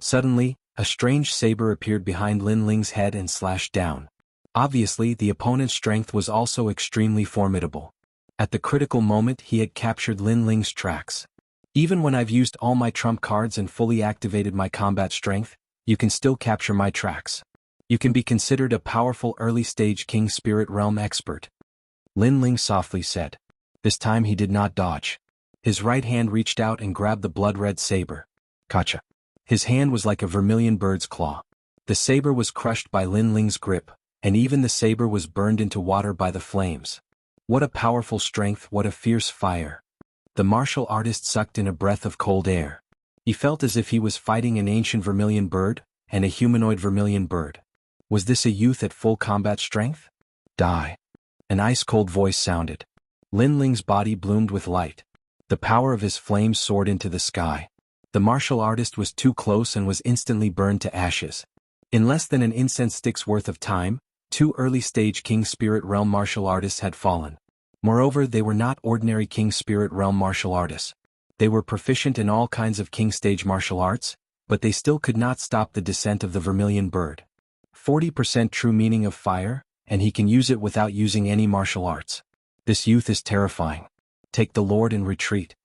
Suddenly, a strange saber appeared behind Lin Ling's head and slashed down. Obviously, the opponent's strength was also extremely formidable. At the critical moment, he had captured Lin Ling's tracks. Even when I've used all my trump cards and fully activated my combat strength, you can still capture my tracks. You can be considered a powerful early-stage King Spirit Realm expert. Lin Ling softly said. This time he did not dodge. His right hand reached out and grabbed the blood-red saber. Gotcha. His hand was like a vermilion bird's claw. The saber was crushed by Lin Ling's grip, and even the saber was burned into water by the flames. What a powerful strength, what a fierce fire. The martial artist sucked in a breath of cold air. He felt as if he was fighting an ancient vermilion bird, and a humanoid vermilion bird. Was this a youth at full combat strength? Die. An ice-cold voice sounded. Lin Ling's body bloomed with light. The power of his flames soared into the sky. The martial artist was too close and was instantly burned to ashes. In less than an incense stick's worth of time, 2 early-stage King Spirit Realm martial artists had fallen. Moreover, they were not ordinary King Spirit Realm martial artists. They were proficient in all kinds of King Stage martial arts, but they still could not stop the descent of the vermilion bird. 40% true meaning of fire, and he can use it without using any martial arts. This youth is terrifying. Take the Lord and retreat.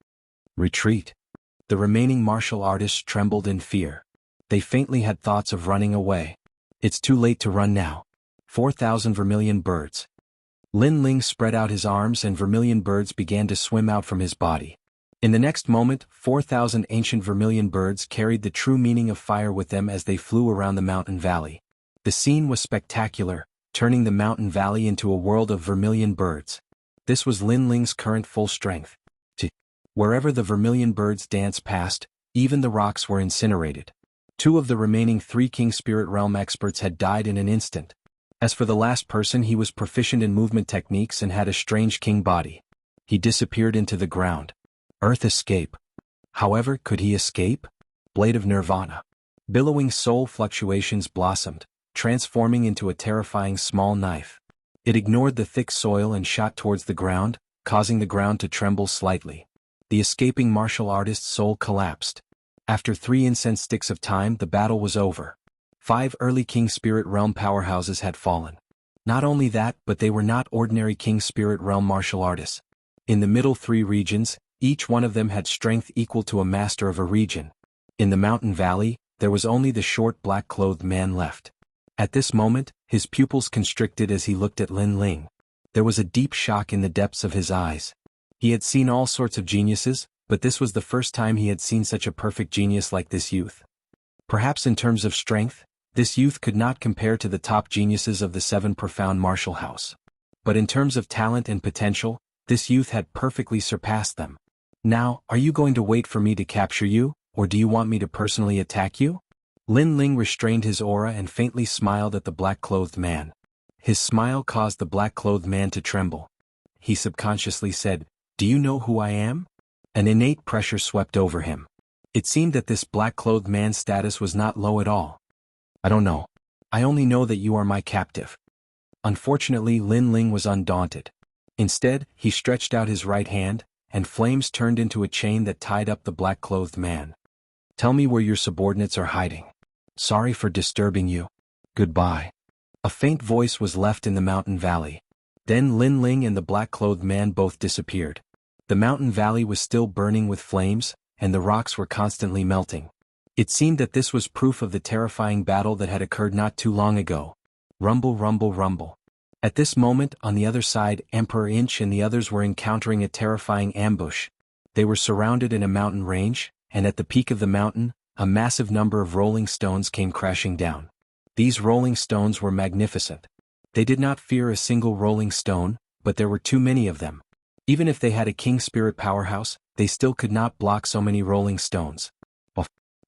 Retreat. The remaining martial artists trembled in fear. They faintly had thoughts of running away. It's too late to run now. 4,000 vermilion birds. Lin Ling spread out his arms and vermilion birds began to swim out from his body. In the next moment, 4,000 ancient vermilion birds carried the true meaning of fire with them as they flew around the mountain valley. The scene was spectacular, turning the mountain valley into a world of vermilion birds. This was Lin Ling's current full strength. Wherever the vermilion birds danced past, even the rocks were incinerated. 2 of the remaining 3 King Spirit Realm experts had died in an instant. As for the last person, he was proficient in movement techniques and had a strange king body. He disappeared into the ground. Earth escape. However, could he escape? Blade of Nirvana. Billowing soul fluctuations blossomed, transforming into a terrifying small knife. It ignored the thick soil and shot towards the ground, causing the ground to tremble slightly. The escaping martial artist's soul collapsed. After 3 incense sticks of time, the battle was over. 5 early King Spirit Realm powerhouses had fallen. Not only that, but they were not ordinary King Spirit Realm martial artists. In the middle 3 regions, each one of them had strength equal to a master of a region. In the mountain valley, there was only the short black-clothed man left. At this moment, his pupils constricted as he looked at Lin Ling. There was a deep shock in the depths of his eyes. He had seen all sorts of geniuses, but this was the first time he had seen such a perfect genius like this youth. Perhaps in terms of strength, this youth could not compare to the top geniuses of the 7 profound martial house. But in terms of talent and potential, this youth had perfectly surpassed them. Now, are you going to wait for me to capture you, or do you want me to personally attack you? Lin Ling restrained his aura and faintly smiled at the black-clothed man. His smile caused the black-clothed man to tremble. He subconsciously said, "Do you know who I am?" An innate pressure swept over him. It seemed that this black-clothed man's status was not low at all. "I don't know. I only know that you are my captive." Unfortunately, Lin Ling was undaunted. Instead, he stretched out his right hand, and flames turned into a chain that tied up the black-clothed man. "Tell me where your subordinates are hiding. Sorry for disturbing you. Goodbye." A faint voice was left in the mountain valley. Then Lin Ling and the black-clothed man both disappeared. The mountain valley was still burning with flames, and the rocks were constantly melting. It seemed that this was proof of the terrifying battle that had occurred not too long ago. Rumble, rumble, rumble. At this moment, on the other side, Emperor Inch and the others were encountering a terrifying ambush. They were surrounded in a mountain range, and at the peak of the mountain, a massive number of rolling stones came crashing down. These rolling stones were magnificent. They did not fear a single rolling stone, but there were too many of them. Even if they had a King Spirit powerhouse, they still could not block so many rolling stones.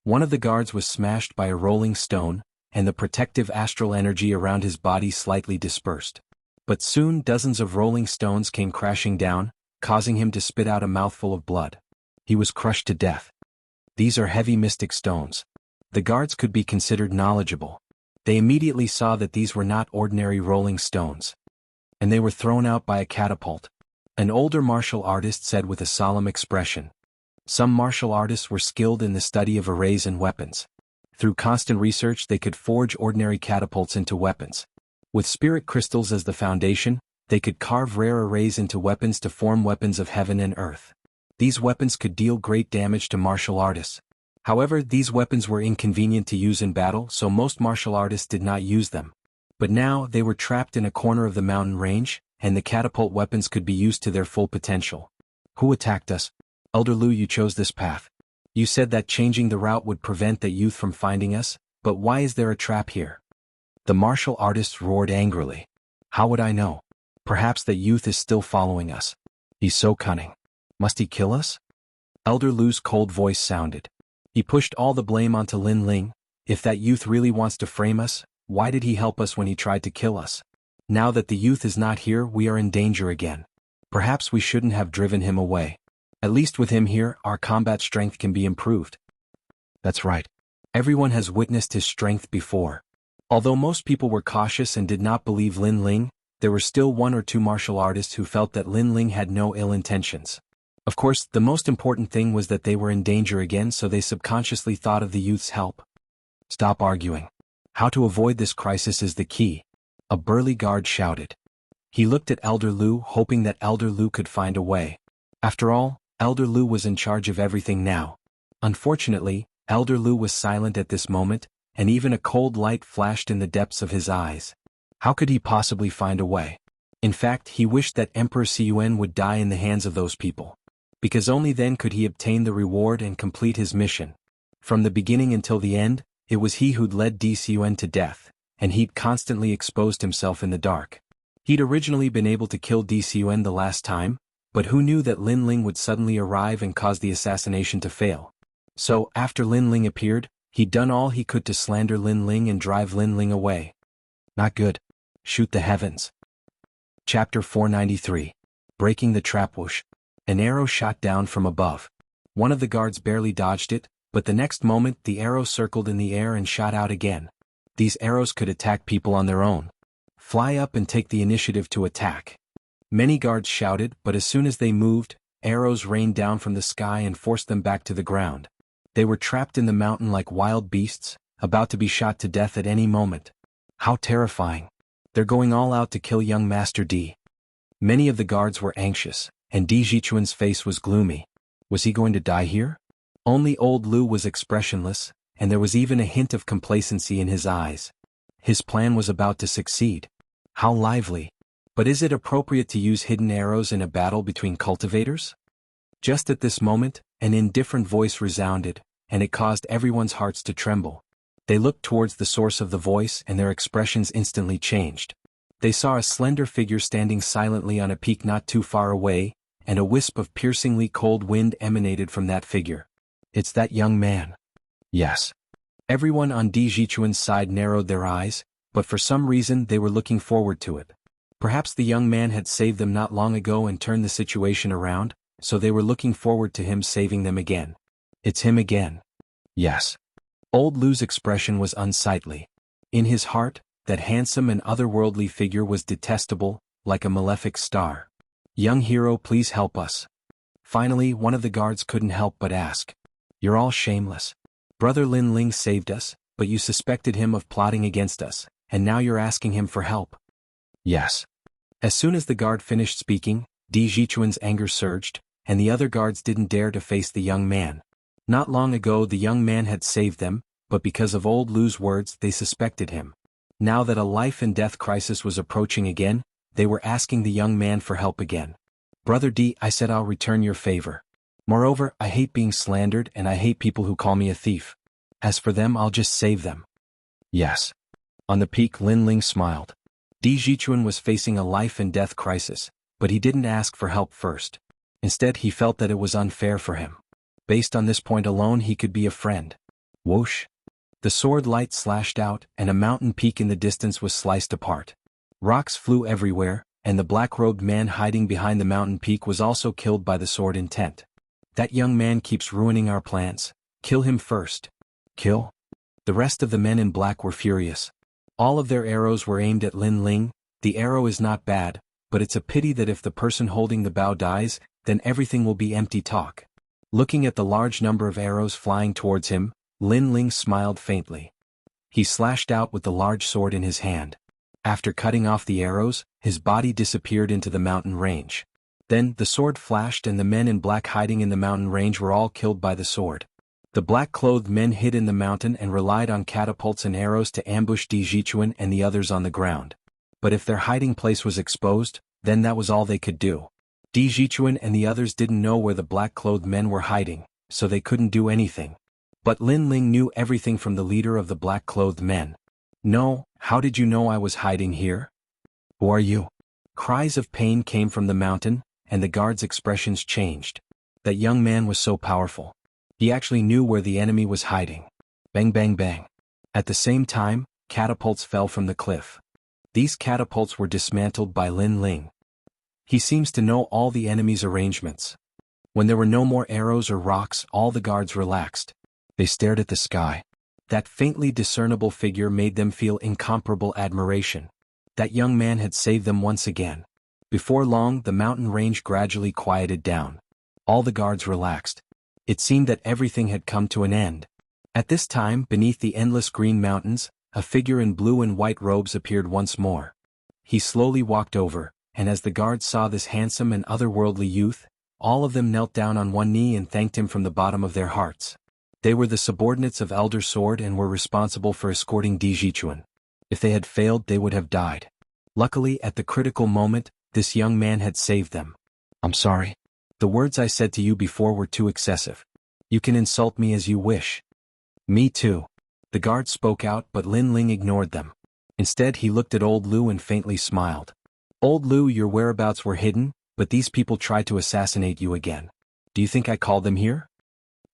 One of the guards was smashed by a rolling stone, and the protective astral energy around his body slightly dispersed. But soon dozens of rolling stones came crashing down, causing him to spit out a mouthful of blood. He was crushed to death. These are heavy mystic stones. The guards could be considered knowledgeable. They immediately saw that these were not ordinary rolling stones. And they were thrown out by a catapult. An older martial artist said with a solemn expression. Some martial artists were skilled in the study of arrays and weapons. Through constant research they could forge ordinary catapults into weapons. With spirit crystals as the foundation, they could carve rare arrays into weapons to form weapons of heaven and earth. These weapons could deal great damage to martial artists. However, these weapons were inconvenient to use in battle, so most martial artists did not use them. But now, they were trapped in a corner of the mountain range, and the catapult weapons could be used to their full potential. Who attacked us? Elder Lu, you chose this path. You said that changing the route would prevent that youth from finding us, but why is there a trap here? The martial artist roared angrily. How would I know? Perhaps that youth is still following us. He's so cunning. Must he kill us? Elder Lu's cold voice sounded. He pushed all the blame onto Lin Ling. If that youth really wants to frame us, why did he help us when he tried to kill us? Now that the youth is not here, we are in danger again. Perhaps we shouldn't have driven him away. At least with him here, our combat strength can be improved. That's right. Everyone has witnessed his strength before. Although most people were cautious and did not believe Lin Ling, there were still one or two martial artists who felt that Lin Ling had no ill intentions. Of course, the most important thing was that they were in danger again, so they subconsciously thought of the youth's help. Stop arguing. How to avoid this crisis is the key. A burly guard shouted. He looked at Elder Lu, hoping that Elder Lu could find a way. After all, Elder Lu was in charge of everything now. Unfortunately, Elder Lu was silent at this moment, and even a cold light flashed in the depths of his eyes. How could he possibly find a way? In fact, he wished that Emperor Xiyuan would die in the hands of those people. Because only then could he obtain the reward and complete his mission. From the beginning until the end, it was he who'd led Xiyuan to death, and he'd constantly exposed himself in the dark. He'd originally been able to kill Xiyuan the last time, but who knew that Lin Ling would suddenly arrive and cause the assassination to fail? So, after Lin Ling appeared, he'd done all he could to slander Lin Ling and drive Lin Ling away. Not good. Shoot the heavens. Chapter 493. Breaking the Trap. Whoosh. An arrow shot down from above. One of the guards barely dodged it, but the next moment the arrow circled in the air and shot out again. These arrows could attack people on their own. Fly up and take the initiative to attack. Many guards shouted, but as soon as they moved, arrows rained down from the sky and forced them back to the ground. They were trapped in the mountain like wild beasts, about to be shot to death at any moment. How terrifying. They're going all out to kill young Master D. Many of the guards were anxious, and Di Jichuan's face was gloomy. Was he going to die here? Only old Lu was expressionless, and there was even a hint of complacency in his eyes. His plan was about to succeed. How lively. But is it appropriate to use hidden arrows in a battle between cultivators? Just at this moment, an indifferent voice resounded, and it caused everyone's hearts to tremble. They looked towards the source of the voice and their expressions instantly changed. They saw a slender figure standing silently on a peak not too far away, and a wisp of piercingly cold wind emanated from that figure. It's that young man. Yes. Everyone on Di Jichuan's side narrowed their eyes, but for some reason they were looking forward to it. Perhaps the young man had saved them not long ago and turned the situation around, so they were looking forward to him saving them again. It's him again. Yes. Old Lu's expression was unsightly. In his heart, that handsome and otherworldly figure was detestable, like a malefic star. Young hero, please help us. Finally, one of the guards couldn't help but ask. You're all shameless. Brother Lin Ling saved us, but you suspected him of plotting against us, and now you're asking him for help. Yes. As soon as the guard finished speaking, Di Jichuan's anger surged, and the other guards didn't dare to face the young man. Not long ago the young man had saved them, but because of old Lu's words they suspected him. Now that a life and death crisis was approaching again, they were asking the young man for help again. Brother D, I said I'll return your favor. Moreover, I hate being slandered and I hate people who call me a thief. As for them, I'll just save them. Yes. On the peak, Lin Ling smiled. Di Jichuan was facing a life and death crisis, but he didn't ask for help first. Instead, he felt that it was unfair for him. Based on this point alone, he could be a friend. Whoosh. The sword light slashed out, and a mountain peak in the distance was sliced apart. Rocks flew everywhere, and the black-robed man hiding behind the mountain peak was also killed by the sword intent. That young man keeps ruining our plans. Kill him first. Kill? The rest of the men in black were furious. All of their arrows were aimed at Lin Ling. The arrow is not bad, but it's a pity that if the person holding the bow dies, then everything will be empty talk. Looking at the large number of arrows flying towards him, Lin Ling smiled faintly. He slashed out with the large sword in his hand. After cutting off the arrows, his body disappeared into the mountain range. Then, the sword flashed and the men in black hiding in the mountain range were all killed by the sword. The black-clothed men hid in the mountain and relied on catapults and arrows to ambush Di Jichuan and the others on the ground. But if their hiding place was exposed, then that was all they could do. Di Jichuan and the others didn't know where the black-clothed men were hiding, so they couldn't do anything. But Lin Ling knew everything from the leader of the black-clothed men. "No, how did you know I was hiding here? Who are you?" Cries of pain came from the mountain, and the guards' expressions changed. That young man was so powerful. He actually knew where the enemy was hiding. Bang bang bang. At the same time, catapults fell from the cliff. These catapults were dismantled by Lin Ling. He seems to know all the enemy's arrangements. When there were no more arrows or rocks, all the guards relaxed. They stared at the sky. That faintly discernible figure made them feel incomparable admiration. That young man had saved them once again. Before long, the mountain range gradually quieted down. All the guards relaxed. It seemed that everything had come to an end. At this time, beneath the endless green mountains, a figure in blue and white robes appeared once more. He slowly walked over, and as the guards saw this handsome and otherworldly youth, all of them knelt down on one knee and thanked him from the bottom of their hearts. They were the subordinates of Elder Sword and were responsible for escorting Di Jichuan. If they had failed, they would have died. Luckily, at the critical moment, this young man had saved them. "I'm sorry. The words I said to you before were too excessive. You can insult me as you wish." "Me too." The guard spoke out, but Lin Ling ignored them. Instead, he looked at Old Lu and faintly smiled. "Old Lu, your whereabouts were hidden, but these people tried to assassinate you again. Do you think I called them here?"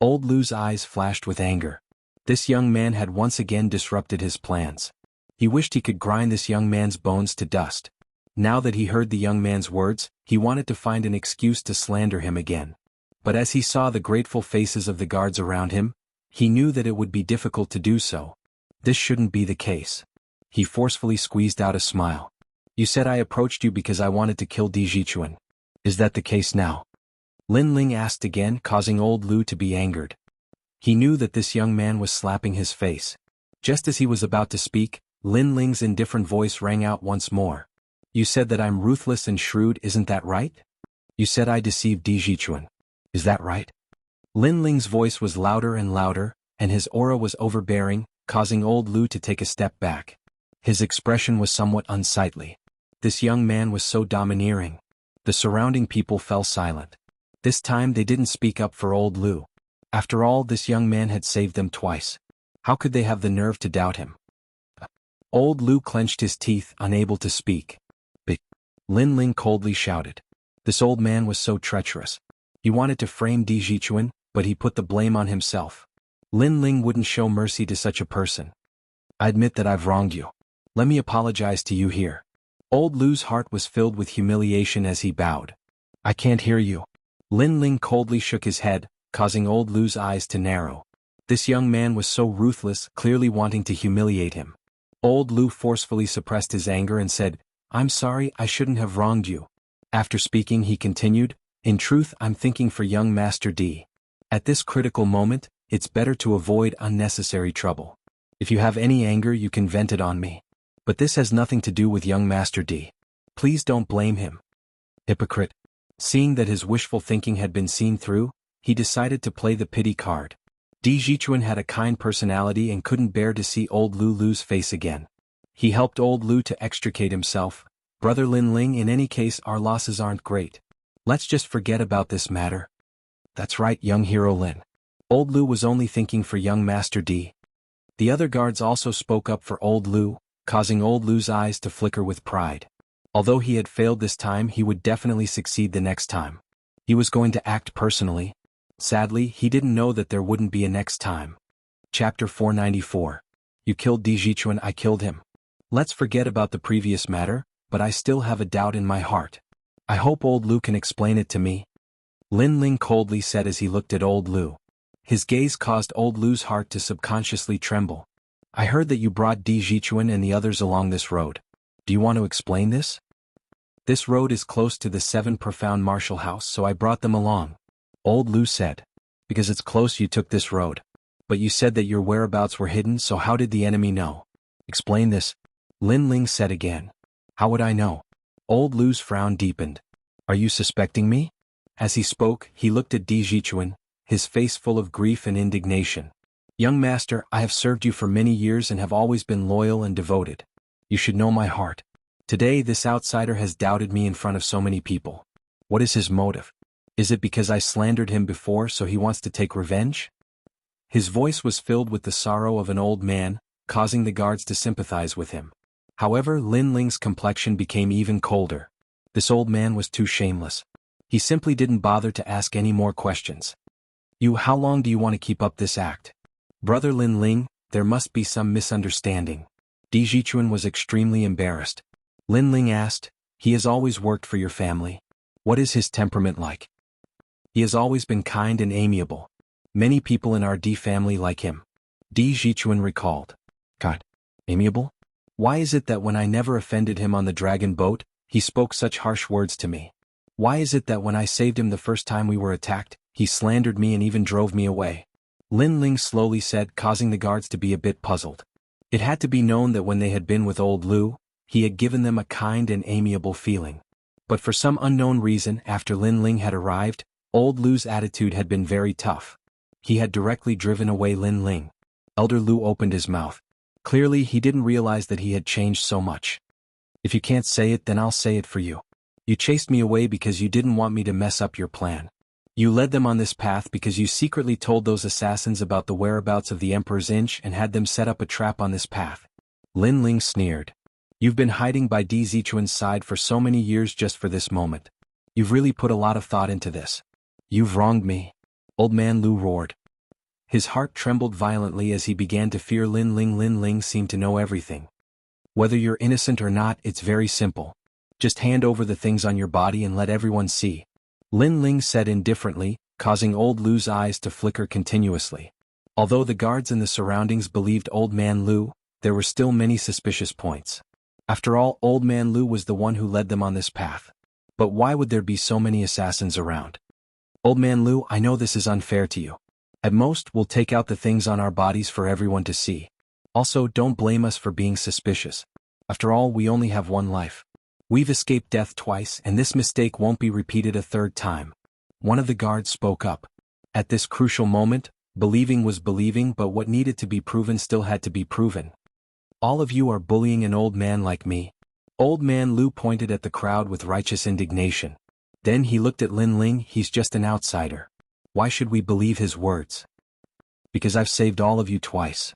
Old Lu's eyes flashed with anger. This young man had once again disrupted his plans. He wished he could grind this young man's bones to dust. Now that he heard the young man's words, he wanted to find an excuse to slander him again. But as he saw the grateful faces of the guards around him, he knew that it would be difficult to do so. This shouldn't be the case. He forcefully squeezed out a smile. "You said I approached you because I wanted to kill Di Jichuan. Is that the case now?" Lin Ling asked again, causing Old Lu to be angered. He knew that this young man was slapping his face. Just as he was about to speak, Lin Ling's indifferent voice rang out once more. "You said that I'm ruthless and shrewd, isn't that right? You said I deceived Di Jichuan. Is that right?" Lin Ling's voice was louder and louder, and his aura was overbearing, causing Old Lu to take a step back. His expression was somewhat unsightly. This young man was so domineering. The surrounding people fell silent. This time they didn't speak up for Old Lu. After all, this young man had saved them twice. How could they have the nerve to doubt him? Old Lu clenched his teeth, unable to speak. "But," Lin Ling coldly shouted. This old man was so treacherous. He wanted to frame Di Jichuan, but he put the blame on himself. Lin Ling wouldn't show mercy to such a person. "I admit that I've wronged you. Let me apologize to you here." Old Lu's heart was filled with humiliation as he bowed. "I can't hear you." Lin Ling coldly shook his head, causing Old Lu's eyes to narrow. This young man was so ruthless, clearly wanting to humiliate him. Old Lu forcefully suppressed his anger and said, "I'm sorry, I shouldn't have wronged you." After speaking, he continued, "In truth, I'm thinking for young Master D. At this critical moment, it's better to avoid unnecessary trouble. If you have any anger, you can vent it on me. But this has nothing to do with young Master D. Please don't blame him." Hypocrite. Seeing that his wishful thinking had been seen through, he decided to play the pity card. Di Jichuan had a kind personality and couldn't bear to see Old Lu lose face again. He helped Old Lu to extricate himself. "Brother Lin Ling, in any case, our losses aren't great. Let's just forget about this matter." "That's right, young hero Lin." Old Lu was only thinking for young Master D. The other guards also spoke up for Old Lu, causing Old Lu's eyes to flicker with pride. Although he had failed this time, he would definitely succeed the next time. He was going to act personally. Sadly, he didn't know that there wouldn't be a next time. Chapter 494. You killed Di Jichuan, I killed him. Let's forget about the previous matter, but I still have a doubt in my heart. I hope Old Lu can explain it to me. Lin Ling coldly said as he looked at Old Lu. His gaze caused Old Lu's heart to subconsciously tremble. "I heard that you brought Di Jichuan and the others along this road. Do you want to explain this?" This road is close to the 7 profound martial house, so I brought them along. Old Lu said. Because it's close you took this road. But you said that your whereabouts were hidden, so how did the enemy know? Explain this. Lin Ling said again. How would I know? Old Lu's frown deepened. Are you suspecting me? As he spoke, he looked at Di Zichuan, his face full of grief and indignation. Young master, I have served you for many years and have always been loyal and devoted. You should know my heart. Today this outsider has doubted me in front of so many people. What is his motive? Is it because I slandered him before, so he wants to take revenge? His voice was filled with the sorrow of an old man, causing the guards to sympathize with him. However, Lin Ling's complexion became even colder. This old man was too shameless. He simply didn't bother to ask any more questions. How long do you want to keep up this act? Brother Lin Ling, there must be some misunderstanding. Di Zichuan was extremely embarrassed. Lin Ling asked, he has always worked for your family. What is his temperament like? He has always been kind and amiable. Many people in our Di family like him. Di Zichuan recalled. God, amiable? Why is it that when I never offended him on the dragon boat, he spoke such harsh words to me? Why is it that when I saved him the first time we were attacked, he slandered me and even drove me away? Lin Ling slowly said, causing the guards to be a bit puzzled. It had to be known that when they had been with old Lu, he had given them a kind and amiable feeling. But for some unknown reason, after Lin Ling had arrived, old Lu's attitude had been very tough. He had directly driven away Lin Ling. Elder Lu opened his mouth. Clearly he didn't realize that he had changed so much. If you can't say it, then I'll say it for you. You chased me away because you didn't want me to mess up your plan. You led them on this path because you secretly told those assassins about the whereabouts of the Emperor's Inch and had them set up a trap on this path. Lin Ling sneered. You've been hiding by Di Zichuan's side for so many years just for this moment. You've really put a lot of thought into this. You've wronged me. Old man Lu roared. His heart trembled violently as he began to fear Lin Ling. Lin Ling seemed to know everything. Whether you're innocent or not, it's very simple. Just hand over the things on your body and let everyone see. Lin Ling said indifferently, causing old Lu's eyes to flicker continuously. Although the guards in the surroundings believed old man Lu, there were still many suspicious points. After all, old man Lu was the one who led them on this path. But why would there be so many assassins around? Old man Lu, I know this is unfair to you. At most, we'll take out the things on our bodies for everyone to see. Also, don't blame us for being suspicious. After all, we only have one life. We've escaped death twice, and this mistake won't be repeated a third time. One of the guards spoke up. At this crucial moment, believing was believing, but what needed to be proven still had to be proven. All of you are bullying an old man like me. Old man Lu pointed at the crowd with righteous indignation. Then he looked at Lin Ling. He's just an outsider. Why should we believe his words? Because I've saved all of you twice.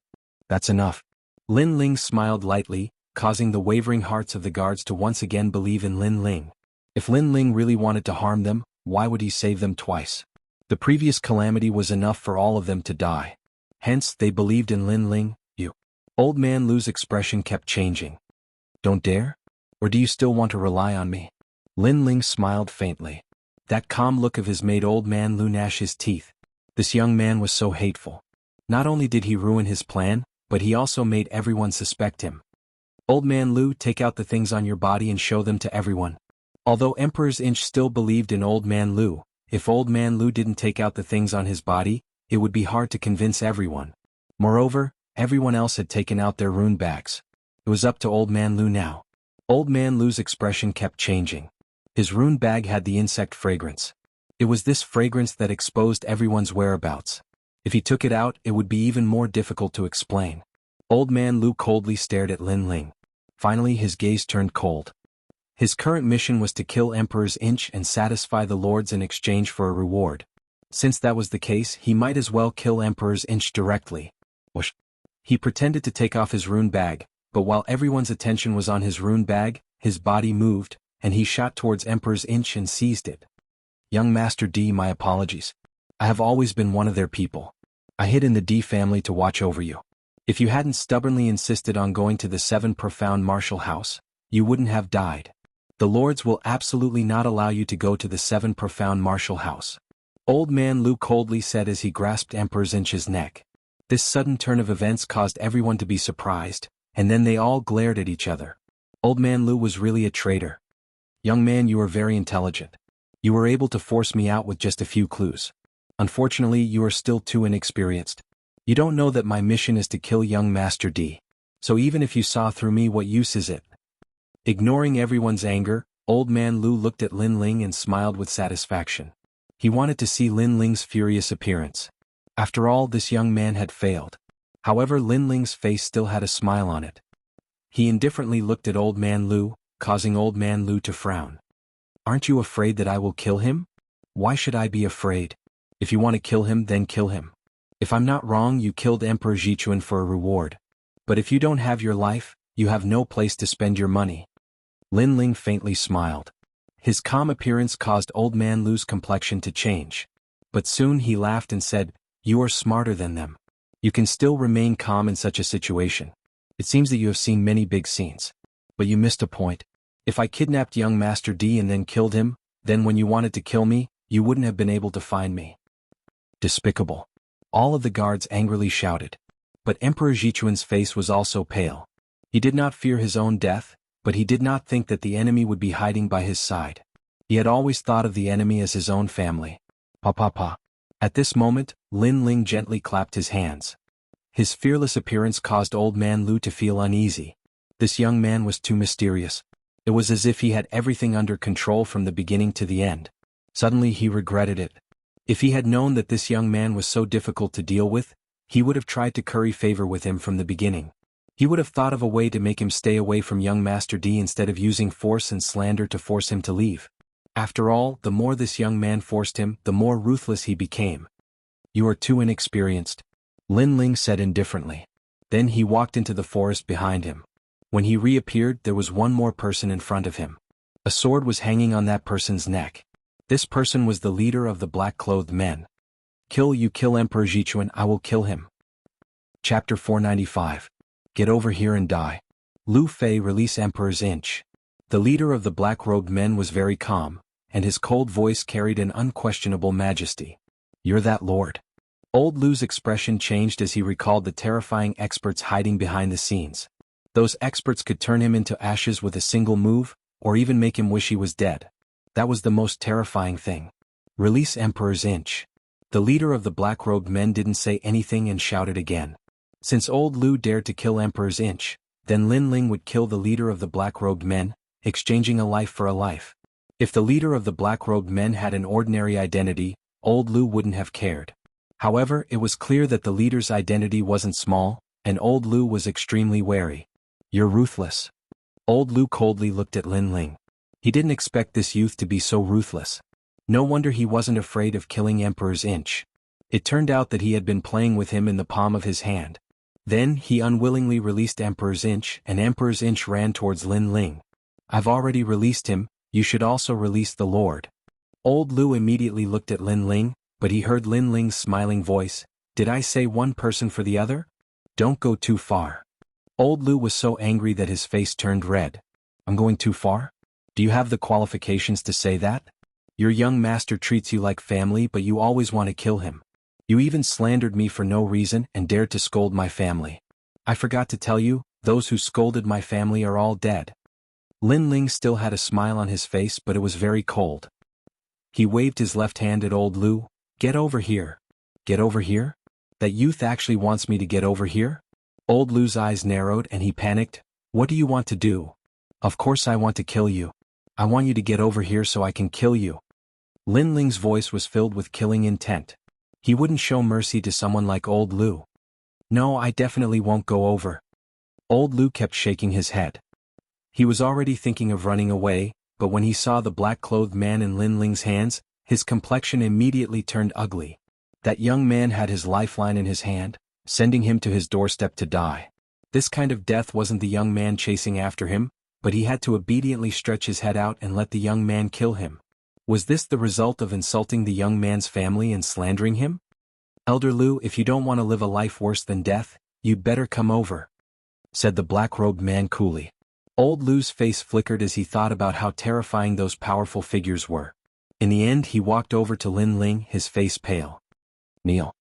That's enough. Lin Ling smiled lightly, causing the wavering hearts of the guards to once again believe in Lin Ling. If Lin Ling really wanted to harm them, why would he save them twice? The previous calamity was enough for all of them to die. Hence, they believed in Lin Ling. Old man Lu's expression kept changing. Don't dare? Or do you still want to rely on me? Lin Ling smiled faintly. That calm look of his made old man Lu gnash his teeth. This young man was so hateful. Not only did he ruin his plan, but he also made everyone suspect him. Old man Lu, take out the things on your body and show them to everyone. Although Emperor's Inch still believed in old man Lu, if old man Lu didn't take out the things on his body, it would be hard to convince everyone. Moreover, everyone else had taken out their rune bags. It was up to old man Lu now. Old man Lu's expression kept changing. His rune bag had the insect fragrance. It was this fragrance that exposed everyone's whereabouts. If he took it out, it would be even more difficult to explain. Old man Lu coldly stared at Lin Ling. Finally his gaze turned cold. His current mission was to kill Emperor's Inch and satisfy the lords in exchange for a reward. Since that was the case, he might as well kill Emperor's Inch directly. Whoosh. He pretended to take off his rune bag, but while everyone's attention was on his rune bag, his body moved, and he shot towards Emperor's Inch and seized it. Young Master D, my apologies. I have always been one of their people. I hid in the D family to watch over you. If you hadn't stubbornly insisted on going to the 7 profound martial house, you wouldn't have died. The lords will absolutely not allow you to go to the 7 profound martial house. Old man Lu coldly said as he grasped Emperor's Inch's neck. This sudden turn of events caused everyone to be surprised, and then they all glared at each other. Old man Lu was really a traitor. Young man, you are very intelligent. You were able to force me out with just a few clues. Unfortunately, you are still too inexperienced. You don't know that my mission is to kill young Master D. So even if you saw through me, what use is it? Ignoring everyone's anger, Old Man Lu looked at Lin Ling and smiled with satisfaction. He wanted to see Lin Ling's furious appearance. After all, this young man had failed. However, Lin Ling's face still had a smile on it. He indifferently looked at Old Man Lu, causing Old Man Lu to frown. Aren't you afraid that I will kill him? Why should I be afraid? If you want to kill him, then kill him. If I'm not wrong, you killed Emperor Jichuan for a reward. But if you don't have your life, you have no place to spend your money. Lin Ling faintly smiled. His calm appearance caused Old Man Lu's complexion to change. But soon he laughed and said, "You are smarter than them. You can still remain calm in such a situation. It seems that you have seen many big scenes. But you missed a point. If I kidnapped young Master D and then killed him, then when you wanted to kill me, you wouldn't have been able to find me." Despicable. All of the guards angrily shouted. But Emperor Jichuan's face was also pale. He did not fear his own death, but he did not think that the enemy would be hiding by his side. He had always thought of the enemy as his own family. Pa pa pa. At this moment, Lin Ling gently clapped his hands. His fearless appearance caused Old Man Lu to feel uneasy. This young man was too mysterious. It was as if he had everything under control from the beginning to the end. Suddenly he regretted it. If he had known that this young man was so difficult to deal with, he would have tried to curry favor with him from the beginning. He would have thought of a way to make him stay away from young Master D instead of using force and slander to force him to leave. After all, the more this young man forced him, the more ruthless he became. "You are too inexperienced," Lin Ling said indifferently. Then he walked into the forest behind him. When he reappeared, there was one more person in front of him. A sword was hanging on that person's neck. This person was the leader of the black-clothed men. You kill Emperor Jichuan, I will kill him." Chapter 495. Get over here and die. Lu Fei, release Emperor's inch. The leader of the black-robed men was very calm, and his cold voice carried an unquestionable majesty. "You're that lord." Old Lu's expression changed as he recalled the terrifying experts hiding behind the scenes. Those experts could turn him into ashes with a single move, or even make him wish he was dead. That was the most terrifying thing. "Release Emperor's inch." The leader of the black-robed men didn't say anything and shouted again. Since Old Lu dared to kill Emperor's inch, then Lin Ling would kill the leader of the black-robed men, exchanging a life for a life. If the leader of the black-robed men had an ordinary identity, Old Lu wouldn't have cared. However, it was clear that the leader's identity wasn't small, and Old Lu was extremely wary. "You're ruthless." Old Lu coldly looked at Lin Ling. He didn't expect this youth to be so ruthless. No wonder he wasn't afraid of killing Emperor's inch. It turned out that he had been playing with him in the palm of his hand. Then he unwillingly released Emperor's inch, and Emperor's inch ran towards Lin Ling. "I've already released him, you should also release the Lord." Old Lu immediately looked at Lin Ling, but he heard Lin Ling's smiling voice. "Did I say one person for the other? Don't go too far." Old Lu was so angry that his face turned red. "I'm going too far? Do you have the qualifications to say that? Your young master treats you like family, but you always want to kill him. You even slandered me for no reason and dared to scold my family. I forgot to tell you, those who scolded my family are all dead." Lin Ling still had a smile on his face, but it was very cold. He waved his left hand at Old Lu. "Get over here." "Get over here? That youth actually wants me to get over here?" Old Lu's eyes narrowed and he panicked. "What do you want to do?" "Of course I want to kill you. I want you to get over here so I can kill you." Lin Ling's voice was filled with killing intent. He wouldn't show mercy to someone like Old Lu. "No, I definitely won't go over." Old Lu kept shaking his head. He was already thinking of running away, but when he saw the black-clothed man in Lin Ling's hands, his complexion immediately turned ugly. That young man had his lifeline in his hand, sending him to his doorstep to die. This kind of death wasn't the young man chasing after him, but he had to obediently stretch his head out and let the young man kill him. Was this the result of insulting the young man's family and slandering him? "Elder Lu, if you don't want to live a life worse than death, you'd better come over," said the black-robed man coolly. Old Lu's face flickered as he thought about how terrifying those powerful figures were. In the end, he walked over to Lin Ling, his face pale. "Kneel."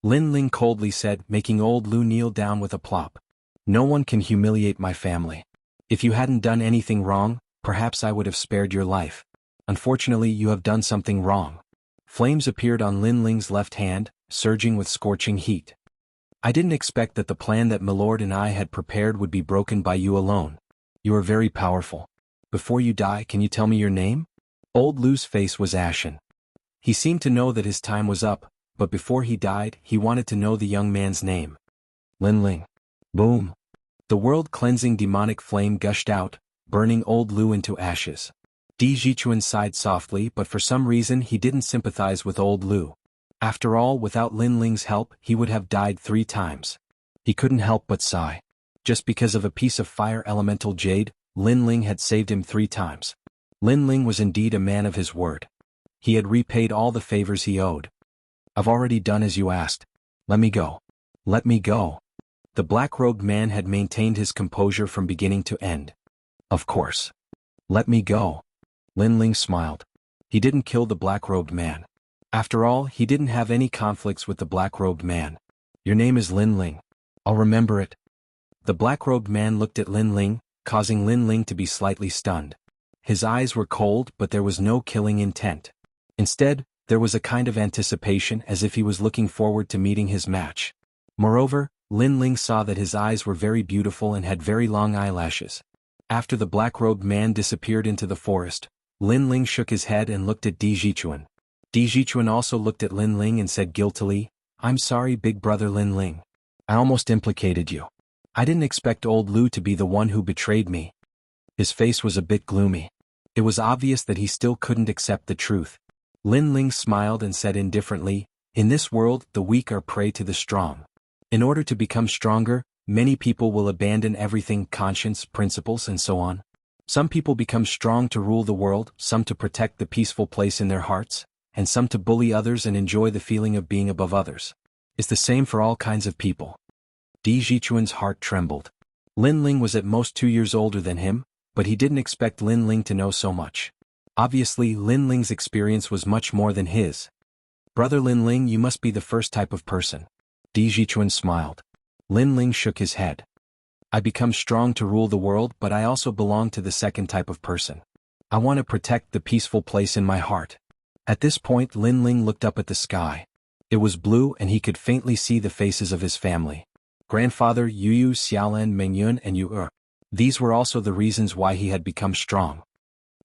Lin Ling coldly said, making Old Lu kneel down with a plop. "No one can humiliate my family. If you hadn't done anything wrong, perhaps I would have spared your life. Unfortunately, you have done something wrong. Flames appeared on Lin Ling's left hand, surging with scorching heat. I didn't expect that the plan that Milord and I had prepared would be broken by you alone. You are very powerful. Before you die, can you tell me your name? Old Lu's face was ashen. He seemed to know that his time was up, but before he died, he wanted to know the young man's name. Lin Ling. Boom. The world-cleansing demonic flame gushed out, burning old Lu into ashes. Di Jichuan sighed softly, but for some reason he didn't sympathize with old Lu. After all, without Lin Ling's help, he would have died 3 times. He couldn't help but sigh. Just because of a piece of fire elemental jade, Lin Ling had saved him 3 times. Lin Ling was indeed a man of his word. He had repaid all the favors he owed. I've already done as you asked. Let me go. Let me go. The black-robed man had maintained his composure from beginning to end. Of course. Let me go. Lin Ling smiled. He didn't kill the black-robed man. After all, he didn't have any conflicts with the black-robed man. Your name is Lin Ling. I'll remember it. The black-robed man looked at Lin Ling, causing Lin Ling to be slightly stunned. His eyes were cold, but there was no killing intent. Instead, there was a kind of anticipation, as if he was looking forward to meeting his match. Moreover, Lin Ling saw that his eyes were very beautiful and had very long eyelashes. After the black-robed man disappeared into the forest, Lin Ling shook his head and looked at Di Jichuan. Di Jichuan also looked at Lin Ling and said guiltily, I'm sorry, big brother Lin Ling. I almost implicated you. I didn't expect old Lu to be the one who betrayed me. His face was a bit gloomy. It was obvious that he still couldn't accept the truth. Lin Ling smiled and said indifferently, in this world, the weak are prey to the strong. In order to become stronger, many people will abandon everything, conscience, principles, and so on. Some people become strong to rule the world, some to protect the peaceful place in their hearts, and some to bully others and enjoy the feeling of being above others. It's the same for all kinds of people. Di Jichuan's heart trembled. Lin Ling was at most 2 years older than him, but he didn't expect Lin Ling to know so much. Obviously, Lin Ling's experience was much more than his. Brother Lin Ling, you must be the first type of person. Di Jichuan smiled. Lin Ling shook his head. I become strong to rule the world, but I also belong to the second type of person. I want to protect the peaceful place in my heart. At this point, Lin Ling looked up at the sky. It was blue and he could faintly see the faces of his family. Grandfather Yu, Xiaolan, Mengyun, and Yu. These were also the reasons why he had become strong.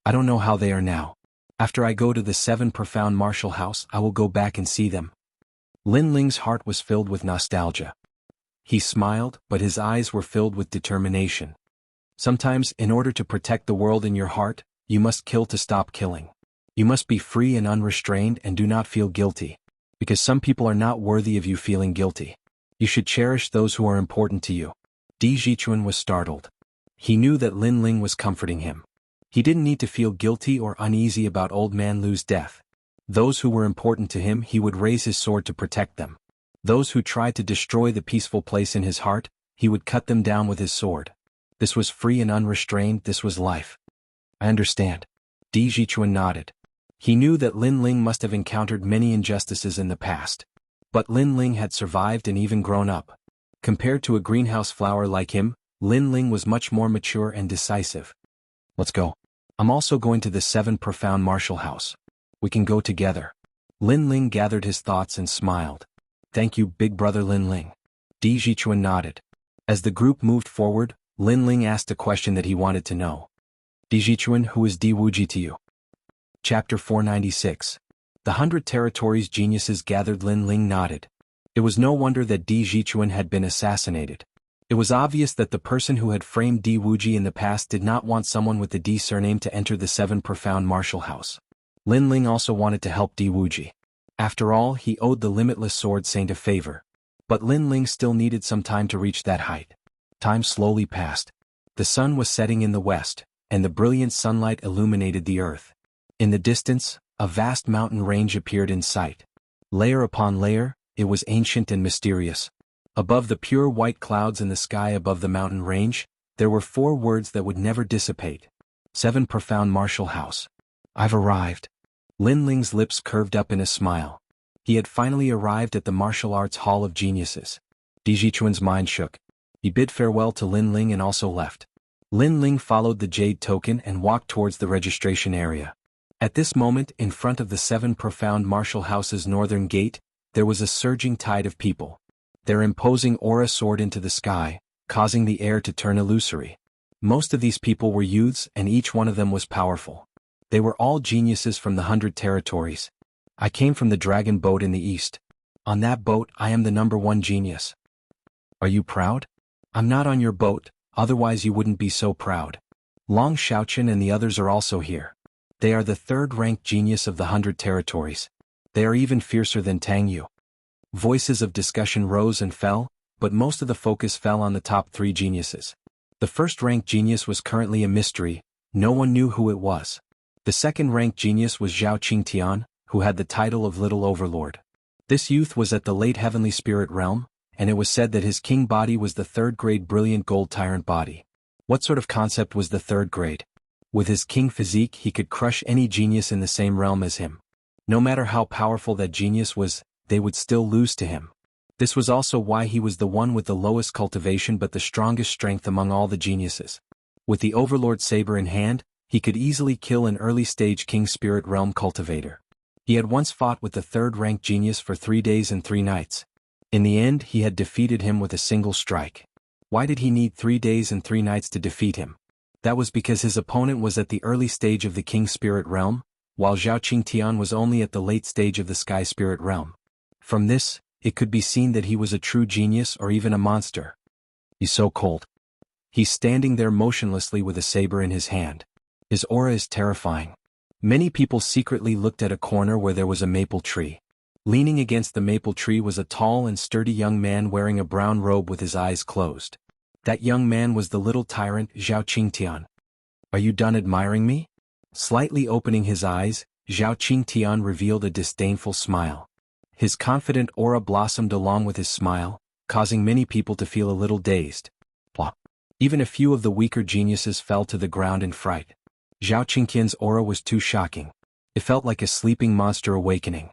I don't know how they are now. After I go to the 7 profound martial house, I will go back and see them. Lin Ling's heart was filled with nostalgia. He smiled, but his eyes were filled with determination. Sometimes, in order to protect the world in your heart, you must kill to stop killing. You must be free and unrestrained and do not feel guilty. Because some people are not worthy of you feeling guilty. You should cherish those who are important to you. Di Jichuan was startled. He knew that Lin Ling was comforting him. He didn't need to feel guilty or uneasy about old man Lu's death. Those who were important to him, he would raise his sword to protect them. Those who tried to destroy the peaceful place in his heart, he would cut them down with his sword. This was free and unrestrained, this was life. I understand. Di Jichuan nodded. He knew that Lin Ling must have encountered many injustices in the past. But Lin Ling had survived and even grown up. Compared to a greenhouse flower like him, Lin Ling was much more mature and decisive. Let's go. I'm also going to the 7 profound martial house. We can go together. Lin Ling gathered his thoughts and smiled. Thank you, big brother Lin Ling. Di Jichuan nodded. As the group moved forward, Lin Ling asked a question that he wanted to know. Di Jichuan, who is Di Wuji to you? Chapter 496. The 100 Territories geniuses gathered. Lin Ling nodded. It was no wonder that Di Jichuan had been assassinated. It was obvious that the person who had framed Di Wuji in the past did not want someone with the Di surname to enter the 7 profound martial house. Lin Ling also wanted to help Di Wuji. After all, he owed the limitless sword saint a favor. But Lin Ling still needed some time to reach that height. Time slowly passed. The sun was setting in the west, and the brilliant sunlight illuminated the earth. In the distance, a vast mountain range appeared in sight. Layer upon layer, it was ancient and mysterious. Above the pure white clouds in the sky above the mountain range, there were 4 words that would never dissipate. 7 profound martial house. I've arrived. Lin Ling's lips curved up in a smile. He had finally arrived at the martial arts hall of geniuses. Di Jichuan's mind shook. He bid farewell to Lin Ling and also left. Lin Ling followed the jade token and walked towards the registration area. At this moment, in front of the 7 profound martial houses' northern gate, there was a surging tide of people. Their imposing aura soared into the sky, causing the air to turn illusory. Most of these people were youths, and each one of them was powerful. They were all geniuses from the 100 territories. I came from the dragon boat in the east. On that boat, I am the #1 genius. Are you proud? I'm not on your boat, otherwise you wouldn't be so proud. Long Xiaoqian and the others are also here. They are the 3rd-ranked genius of the 100 territories. They are even fiercer than Tang Yu. Voices of discussion rose and fell, but most of the focus fell on the top 3 geniuses. The 1st-ranked genius was currently a mystery, no one knew who it was. The 2nd-ranked genius was Zhao Qingtian, who had the title of Little Overlord. This youth was at the late Heavenly Spirit realm, and it was said that his king body was the 3rd-grade brilliant gold tyrant body. What sort of concept was the 3rd grade? With his king physique he could crush any genius in the same realm as him. No matter how powerful that genius was, they would still lose to him. This was also why he was the one with the lowest cultivation but the strongest strength among all the geniuses. With the Overlord saber in hand, he could easily kill an early-stage King Spirit Realm cultivator. He had once fought with the 3rd-ranked genius for 3 days and 3 nights. In the end, he had defeated him with a single strike. Why did he need 3 days and 3 nights to defeat him? That was because his opponent was at the early stage of the King Spirit Realm, while Zhao Qingtian was only at the late stage of the Sky Spirit Realm. From this, it could be seen that he was a true genius or even a monster. He's so cold. He's standing there motionlessly with a saber in his hand. His aura is terrifying. Many people secretly looked at a corner where there was a maple tree. Leaning against the maple tree was a tall and sturdy young man wearing a brown robe with his eyes closed. That young man was the little tyrant Zhao Qingtian. Are you done admiring me? Slightly opening his eyes, Zhao Qingtian revealed a disdainful smile. His confident aura blossomed along with his smile, causing many people to feel a little dazed. Plop. Even a few of the weaker geniuses fell to the ground in fright. Zhao Qingtian's aura was too shocking. It felt like a sleeping monster awakening.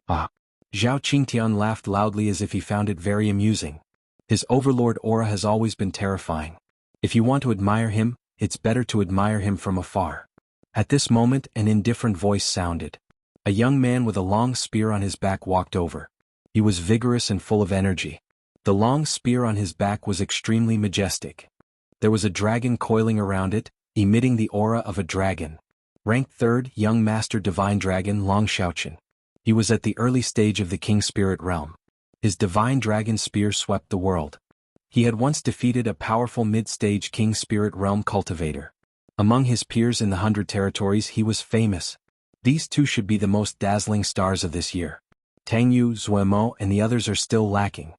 Ah! Zhao Qingtian laughed loudly as if he found it very amusing. His overlord aura has always been terrifying. If you want to admire him, it's better to admire him from afar. At this moment, an indifferent voice sounded. A young man with a long spear on his back walked over. He was vigorous and full of energy. The long spear on his back was extremely majestic. There was a dragon coiling around it, emitting the aura of a dragon. Ranked 3rd, young master divine dragon Long Xiaoqian. He was at the early stage of the King Spirit Realm. His divine dragon spear swept the world. He had once defeated a powerful mid-stage King Spirit Realm cultivator. Among his peers in the 100 territories he was famous. These 2 should be the most dazzling stars of this year. Tang Yu, Zuemo and the others are still lacking.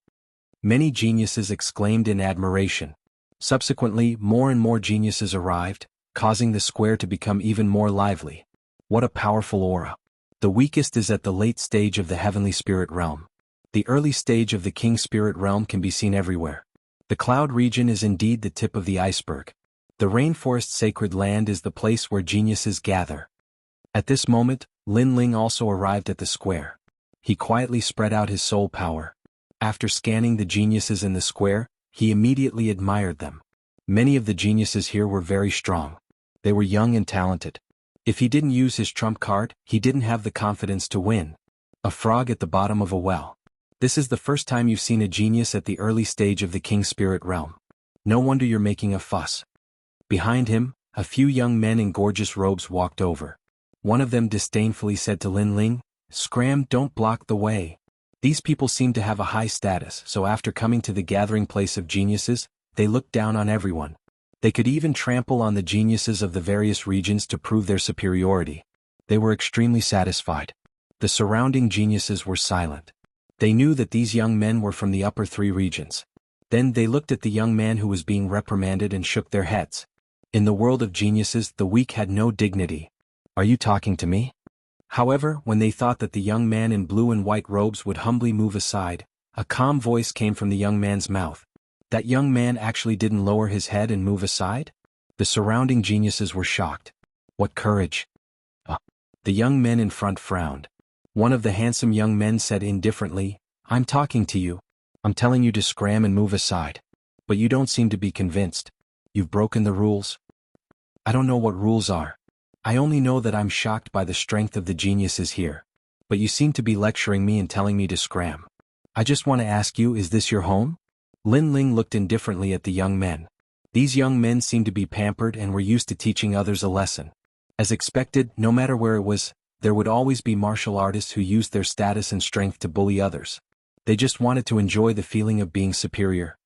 Many geniuses exclaimed in admiration. Subsequently, more and more geniuses arrived, causing the square to become even more lively. What a powerful aura. The weakest is at the late stage of the Heavenly Spirit Realm. The early stage of the King Spirit Realm can be seen everywhere. The cloud region is indeed the tip of the iceberg. The rainforest sacred land is the place where geniuses gather. At this moment, Lin Ling also arrived at the square. He quietly spread out his soul power. After scanning the geniuses in the square, he immediately admired them. Many of the geniuses here were very strong. They were young and talented. If he didn't use his trump card, he didn't have the confidence to win. A frog at the bottom of a well. This is the first time you've seen a genius at the early stage of the King Spirit Realm. No wonder you're making a fuss. Behind him, a few young men in gorgeous robes walked over. One of them disdainfully said to Lin Ling, "Scram, don't block the way." These people seemed to have a high status, so after coming to the gathering place of geniuses, they looked down on everyone. They could even trample on the geniuses of the various regions to prove their superiority. They were extremely satisfied. The surrounding geniuses were silent. They knew that these young men were from the upper 3 regions. Then they looked at the young man who was being reprimanded and shook their heads. In the world of geniuses, the weak had no dignity. Are you talking to me? However, when they thought that the young man in blue and white robes would humbly move aside, a calm voice came from the young man's mouth. That young man actually didn't lower his head and move aside? The surrounding geniuses were shocked. What courage! The young men in front frowned. One of the handsome young men said indifferently, "I'm talking to you. I'm telling you to scram and move aside. But you don't seem to be convinced." You've broken the rules? I don't know what rules are. I only know that I'm shocked by the strength of the geniuses here. But you seem to be lecturing me and telling me to scram. I just want to ask you, is this your home? Lin Ling looked indifferently at the young men. These young men seemed to be pampered and were used to teaching others a lesson. As expected, no matter where it was, there would always be martial artists who used their status and strength to bully others. They just wanted to enjoy the feeling of being superior.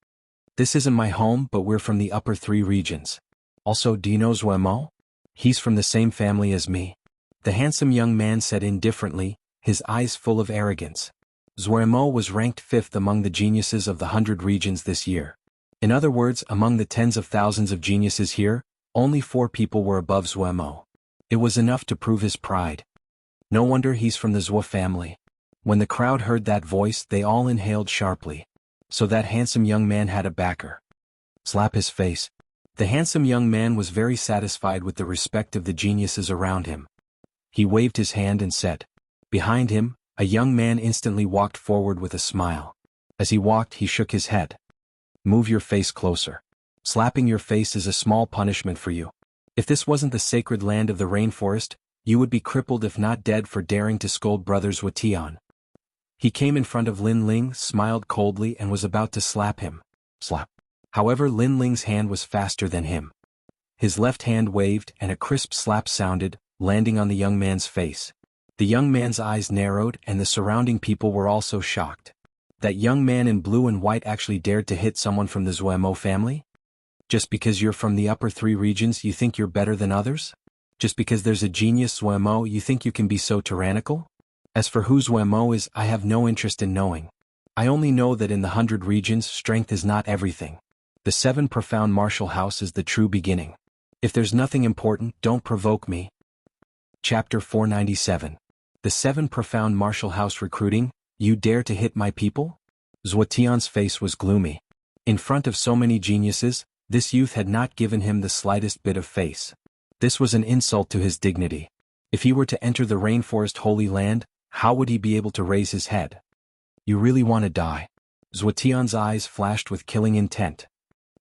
This isn't my home, but we're from the upper 3 regions. Also, do you know Zuemo? He's from the same family as me. The handsome young man said indifferently, his eyes full of arrogance. Zuemo was ranked 5th among the geniuses of the 100 regions this year. In other words, among the tens of thousands of geniuses here, only 4 people were above Zuemo. It was enough to prove his pride. No wonder he's from the Zhuo family. When the crowd heard that voice, they all inhaled sharply. So that handsome young man had a backer. Slap his face. The handsome young man was very satisfied with the respect of the geniuses around him. He waved his hand and said. Behind him, a young man instantly walked forward with a smile. As he walked, he shook his head. Move your face closer. Slapping your face is a small punishment for you. If this wasn't the sacred land of the rainforest, you would be crippled if not dead for daring to scold brothers Wuxian. He came in front of Lin Ling, smiled coldly and was about to slap him. Slap. However, Lin Ling's hand was faster than him. His left hand waved and a crisp slap sounded, landing on the young man's face. The young man's eyes narrowed and the surrounding people were also shocked. That young man in blue and white actually dared to hit someone from the Zuemo family? Just because you're from the upper 3 regions you think you're better than others? Just because there's a genius Zuemo you think you can be so tyrannical? As for who Zuemo is, I have no interest in knowing. I only know that in the 100 regions strength is not everything. The 7 profound martial house is the true beginning. If there's nothing important, don't provoke me. Chapter 497. The 7 profound martial house recruiting. You dare to hit my people? Zuotian's face was gloomy. In front of so many geniuses, this youth had not given him the slightest bit of face. This was an insult to his dignity. If he were to enter the rainforest holy land, how would he be able to raise his head? You really want to die? Zuotian's eyes flashed with killing intent.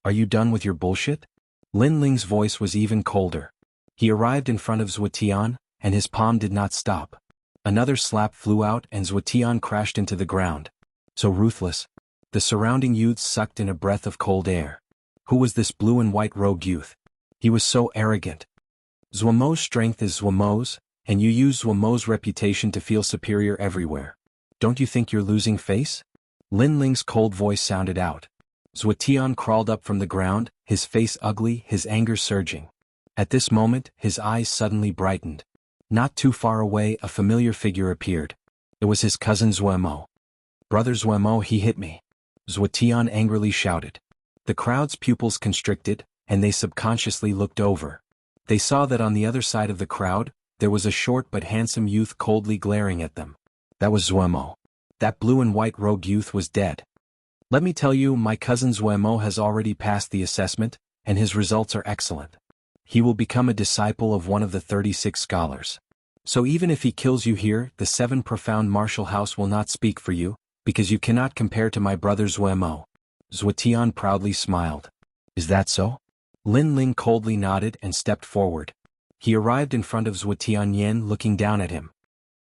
Are you done with your bullshit? Lin Ling's voice was even colder. He arrived in front of Zuotian, and his palm did not stop. Another slap flew out and Zuotian crashed into the ground. So ruthless. The surrounding youths sucked in a breath of cold air. Who was this blue and white robed youth? He was so arrogant. Zuomo's strength is Zuomo's, and you use Zuomo's reputation to feel superior everywhere. Don't you think you're losing face? Lin Ling's cold voice sounded out. Zuotian crawled up from the ground, his face ugly, his anger surging. At this moment, his eyes suddenly brightened. Not too far away, a familiar figure appeared. It was his cousin Zuemo. Brother Zuemo, he hit me. Zuotian angrily shouted. The crowd's pupils constricted, and they subconsciously looked over. They saw that on the other side of the crowd, there was a short but handsome youth coldly glaring at them. That was Zuemo. That blue and white robed youth was dead. Let me tell you, my cousin Zuemo has already passed the assessment, and his results are excellent. He will become a disciple of one of the 36 scholars. So even if he kills you here, the 7 profound martial house will not speak for you, because you cannot compare to my brother Zuemo. Zuotian proudly smiled. Is that so? Lin Ling coldly nodded and stepped forward. He arrived in front of Zuotian Yen looking down at him.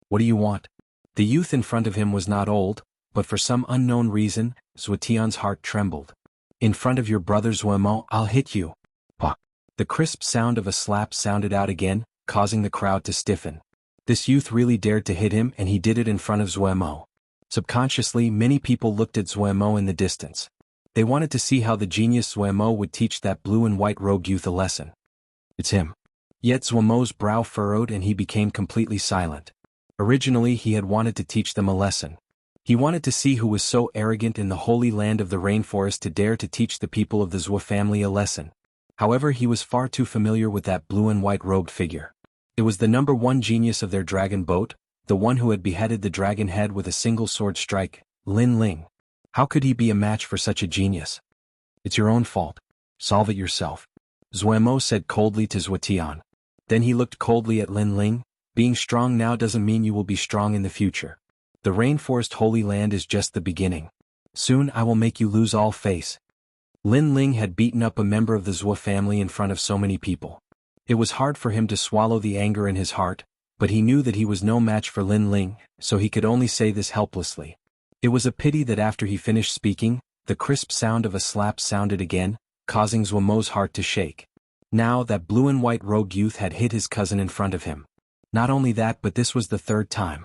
What do you want? The youth in front of him was not old, but for some unknown reason, Zuotian's heart trembled. In front of your brother Zuemo, I'll hit you. Pah. The crisp sound of a slap sounded out again, causing the crowd to stiffen. This youth really dared to hit him and he did it in front of Zuemo. Subconsciously, many people looked at Zuemo in the distance. They wanted to see how the genius Zuemo would teach that blue and white robed youth a lesson. It's him. Yet Zuemo's brow furrowed and he became completely silent. Originally he had wanted to teach them a lesson. He wanted to see who was so arrogant in the holy land of the rainforest to dare to teach the people of the Zhuo family a lesson. However, he was far too familiar with that blue and white robed figure. It was the number 1 genius of their dragon boat, the one who had beheaded the dragon head with a single sword strike, Lin Ling. How could he be a match for such a genius? It's your own fault. Solve it yourself. Zuemo said coldly to Zuotian. Then he looked coldly at Lin Ling. Being strong now doesn't mean you will be strong in the future. The rainforest holy land is just the beginning. Soon I will make you lose all face. Lin Ling had beaten up a member of the Zhuo family in front of so many people. It was hard for him to swallow the anger in his heart, but he knew that he was no match for Lin Ling, so he could only say this helplessly. It was a pity that after he finished speaking, the crisp sound of a slap sounded again, causing Zhuo Mo's heart to shake. Now that blue and white rogue youth had hit his cousin in front of him. Not only that, but this was the third time.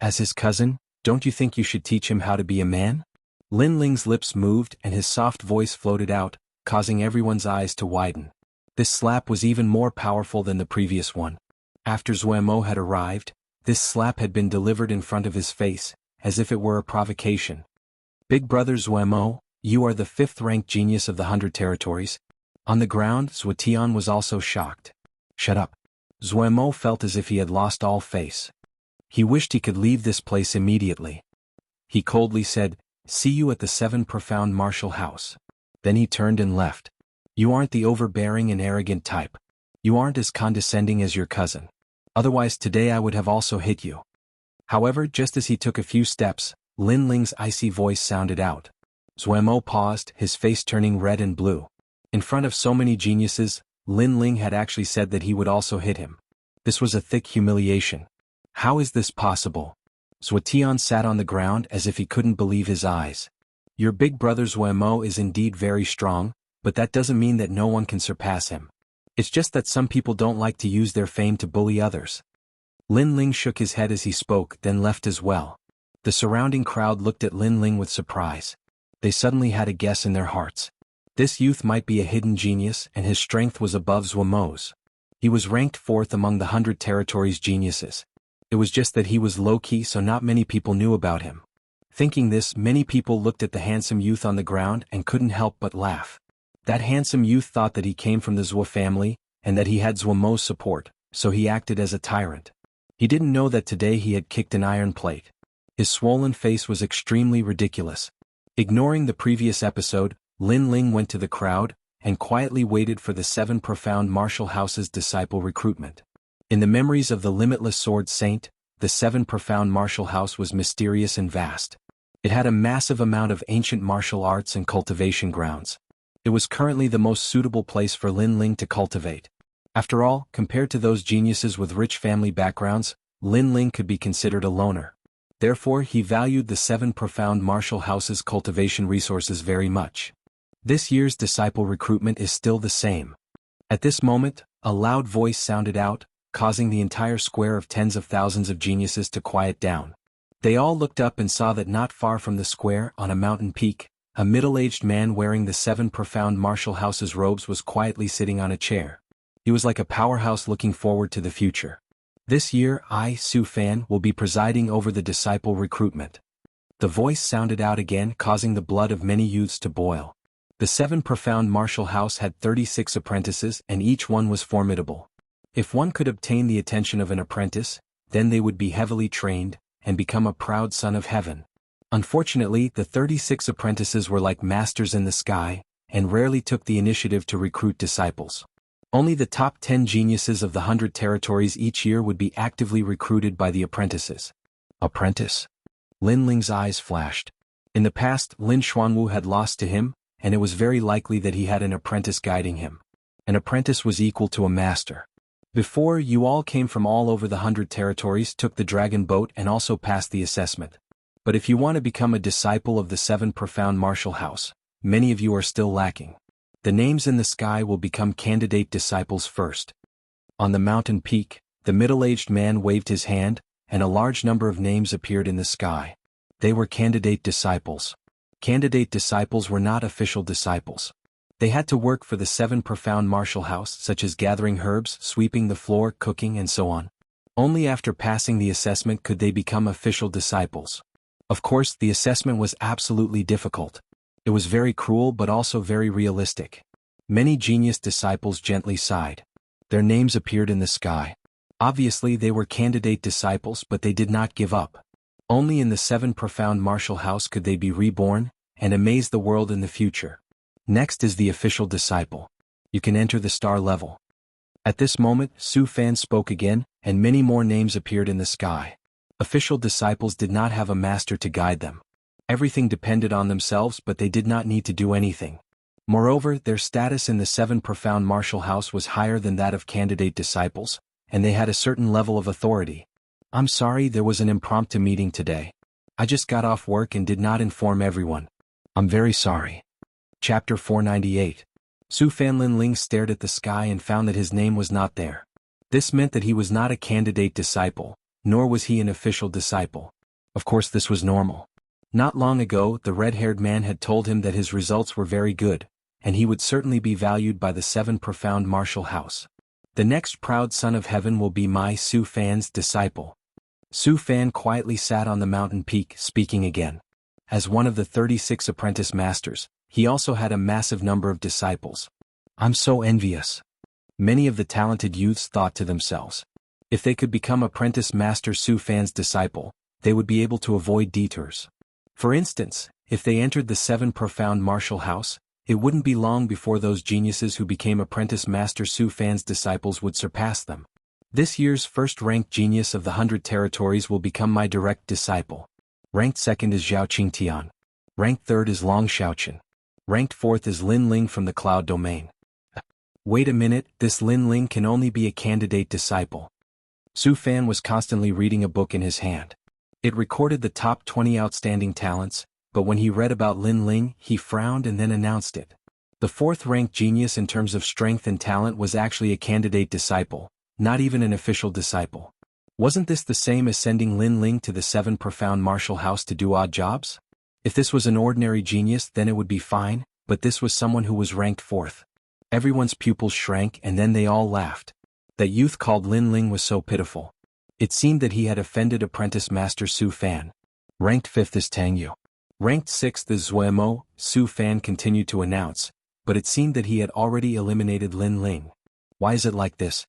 As his cousin, don't you think you should teach him how to be a man? Lin Ling's lips moved and his soft voice floated out, causing everyone's eyes to widen. This slap was even more powerful than the previous one. After Zhuo Mo had arrived, this slap had been delivered in front of his face, as if it were a provocation. Big brother Zhuo Mo, you are the 5th-ranked genius of the 100 territories. On the ground, Zhuo was also shocked. Shut up. Zhuo Mo felt as if he had lost all face. He wished he could leave this place immediately. He coldly said, "See you at the 7 profound martial house." Then he turned and left. You aren't the overbearing and arrogant type. You aren't as condescending as your cousin. Otherwise today I would have also hit you. However, just as he took a few steps, Lin Ling's icy voice sounded out. Zhuo Mo paused, his face turning red and blue. In front of so many geniuses, Lin Ling had actually said that he would also hit him. This was a thick humiliation. How is this possible? Zhuo sat on the ground as if he couldn't believe his eyes. Your big brother Zhuo Mo is indeed very strong, but that doesn't mean that no one can surpass him. It's just that some people don't like to use their fame to bully others. Lin Ling shook his head as he spoke, then left as well. The surrounding crowd looked at Lin Ling with surprise. They suddenly had a guess in their hearts. This youth might be a hidden genius and his strength was above Zhuo Mo's. He was ranked 4th among the 100 territories geniuses. It was just that he was low-key, so not many people knew about him. Thinking this, many people looked at the handsome youth on the ground and couldn't help but laugh. That handsome youth thought that he came from the Zhuo family, and that he had Zhuo Mo's support, so he acted as a tyrant. He didn't know that today he had kicked an iron plate. His swollen face was extremely ridiculous. Ignoring the previous episode, Lin Ling went to the crowd, and quietly waited for the 7 profound martial house's disciple recruitment. In the memories of the limitless sword saint, the 7 profound martial house was mysterious and vast. It had a massive amount of ancient martial arts and cultivation grounds. It was currently the most suitable place for Lin Ling to cultivate. After all, compared to those geniuses with rich family backgrounds, Lin Ling could be considered a loner. Therefore, he valued the 7 profound martial house's cultivation resources very much. This year's disciple recruitment is still the same. At this moment, a loud voice sounded out, causing the entire square of tens of thousands of geniuses to quiet down. They all looked up and saw that not far from the square, on a mountain peak, a middle-aged man wearing the 7 profound martial house's robes was quietly sitting on a chair. He was like a powerhouse looking forward to the future. This year, I, Su Fan, will be presiding over the disciple recruitment. The voice sounded out again, causing the blood of many youths to boil. The 7 profound martial house had 36 apprentices and each one was formidable. If one could obtain the attention of an apprentice, then they would be heavily trained, and become a proud son of heaven. Unfortunately, the 36 apprentices were like masters in the sky, and rarely took the initiative to recruit disciples. Only the top 10 geniuses of the 100 territories each year would be actively recruited by the apprentices. Apprentice? Lin Ling's eyes flashed. In the past, Lin Xuanwu had lost to him, and it was very likely that he had an apprentice guiding him. An apprentice was equal to a master. Before, you all came from all over the 100 territories, took the dragon boat and also passed the assessment. But if you want to become a disciple of the 7 profound martial house, many of you are still lacking. The names in the sky will become candidate disciples first. On the mountain peak, the middle-aged man waved his hand, and a large number of names appeared in the sky. They were candidate disciples. Candidate disciples were not official disciples. They had to work for the 7 profound martial house, such as gathering herbs, sweeping the floor, cooking, and so on. Only after passing the assessment could they become official disciples. Of course, the assessment was absolutely difficult. It was very cruel but also very realistic. Many genius disciples gently sighed. Their names appeared in the sky. Obviously they were candidate disciples, but they did not give up. Only in the 7 profound martial house could they be reborn, and amaze the world in the future. Next is the official disciple. You can enter the star level. At this moment, Su Fan spoke again, and many more names appeared in the sky. Official disciples did not have a master to guide them. Everything depended on themselves, but they did not need to do anything. Moreover, their status in the seven profound martial house was higher than that of candidate disciples, and they had a certain level of authority. I'm sorry there was an impromptu meeting today. I just got off work and did not inform everyone. I'm very sorry. Chapter 498. Su Fan Linling stared at the sky and found that his name was not there. This meant that he was not a candidate disciple, nor was he an official disciple. Of course this was normal. Not long ago, the red-haired man had told him that his results were very good, and he would certainly be valued by the seven profound martial house. The next proud son of heaven will be my Su Fan's disciple. Su Fan quietly sat on the mountain peak, speaking again. As one of the 36 apprentice masters, he also had a massive number of disciples. I'm so envious. Many of the talented youths thought to themselves. If they could become apprentice master Su Fan's disciple, they would be able to avoid detours. For instance, if they entered the seven profound martial house, it wouldn't be long before those geniuses who became apprentice master Su Fan's disciples would surpass them. This year's first-ranked genius of the 100 territories will become my direct disciple. Ranked second is Zhao Qingtian. Ranked third is Long Xiaoqian. Ranked fourth is Lin Ling from the Cloud Domain. Wait a minute, this Lin Ling can only be a candidate disciple. Su Fan was constantly reading a book in his hand. It recorded the top 20 outstanding talents, but when he read about Lin Ling, he frowned and then announced it. The fourth-ranked genius in terms of strength and talent was actually a candidate disciple, not even an official disciple. Wasn't this the same as sending Lin Ling to the seven profound martial house to do odd jobs? If this was an ordinary genius then it would be fine, but this was someone who was ranked fourth. Everyone's pupils shrank and then they all laughed. That youth called Lin Ling was so pitiful. It seemed that he had offended apprentice master Su Fan. Ranked fifth is Tang Yu. Ranked sixth is Zuemo, Su Fan continued to announce, but it seemed that he had already eliminated Lin Ling. Why is it like this?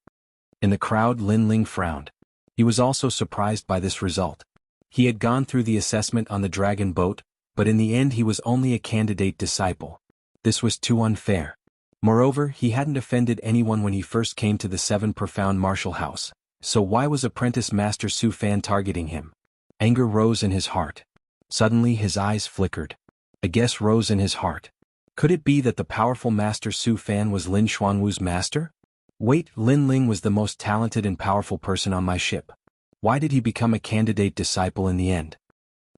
In the crowd Lin Ling frowned. He was also surprised by this result. He had gone through the assessment on the dragon boat, but in the end he was only a candidate disciple. This was too unfair. Moreover, he hadn't offended anyone when he first came to the seven profound martial house, so why was apprentice master Su Fan targeting him? Anger rose in his heart. Suddenly his eyes flickered. A guess rose in his heart. Could it be that the powerful master Su Fan was Lin Xuanwu's master? Wait, Lin Ling was the most talented and powerful person on my ship. Why did he become a candidate disciple in the end?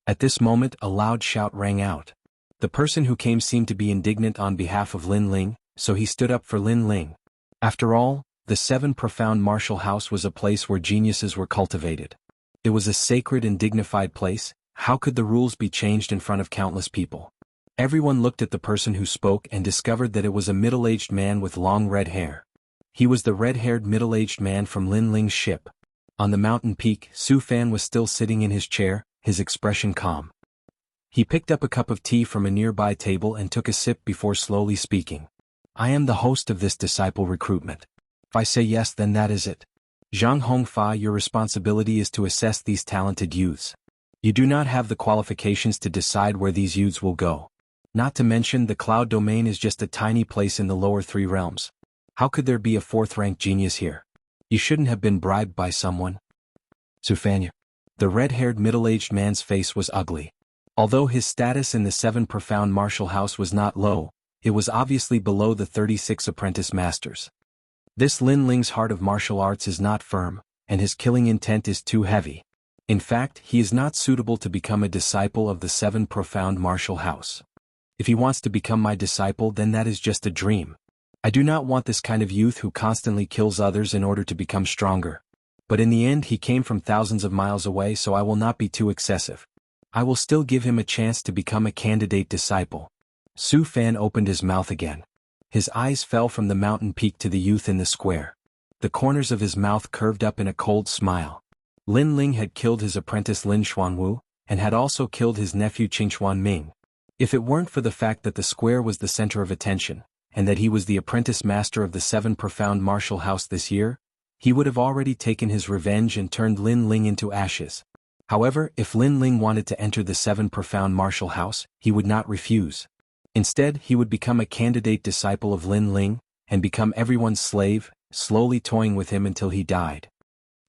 At this moment a loud shout rang out. The person who came seemed to be indignant on behalf of Lin Ling, so he stood up for Lin Ling. After all, the seven profound martial house was a place where geniuses were cultivated. It was a sacred and dignified place. How could the rules be changed in front of countless people? Everyone looked at the person who spoke and discovered that it was a middle-aged man with long red hair. He was the red-haired middle-aged man from Lin Ling's ship. On the mountain peak, Su Fan was still sitting in his chair, his expression calm. He picked up a cup of tea from a nearby table and took a sip before slowly speaking. I am the host of this disciple recruitment. If I say yes then that is it. Zhang Hongfa, your responsibility is to assess these talented youths. You do not have the qualifications to decide where these youths will go. Not to mention the cloud domain is just a tiny place in the lower three realms. How could there be a fourth-ranked genius here? You shouldn't have been bribed by someone. Su Fan. The red-haired middle-aged man's face was ugly. Although his status in the seven profound martial house was not low, it was obviously below the 36 apprentice masters. This Lin Ling's heart of martial arts is not firm, and his killing intent is too heavy. In fact, he is not suitable to become a disciple of the seven profound martial house. If he wants to become my disciple then that is just a dream. I do not want this kind of youth who constantly kills others in order to become stronger. But in the end he came from thousands of miles away, so I will not be too excessive. I will still give him a chance to become a candidate disciple. Su Fan opened his mouth again. His eyes fell from the mountain peak to the youth in the square. The corners of his mouth curved up in a cold smile. Lin Ling had killed his apprentice Lin Xuanwu, and had also killed his nephew Qingxuan Ming. If it weren't for the fact that the square was the center of attention, and that he was the apprentice master of the seven profound martial house this year, he would have already taken his revenge and turned Lin Ling into ashes. However, if Lin Ling wanted to enter the seven profound martial house, he would not refuse. Instead, he would become a candidate disciple of Lin Ling, and become everyone's slave, slowly toying with him until he died.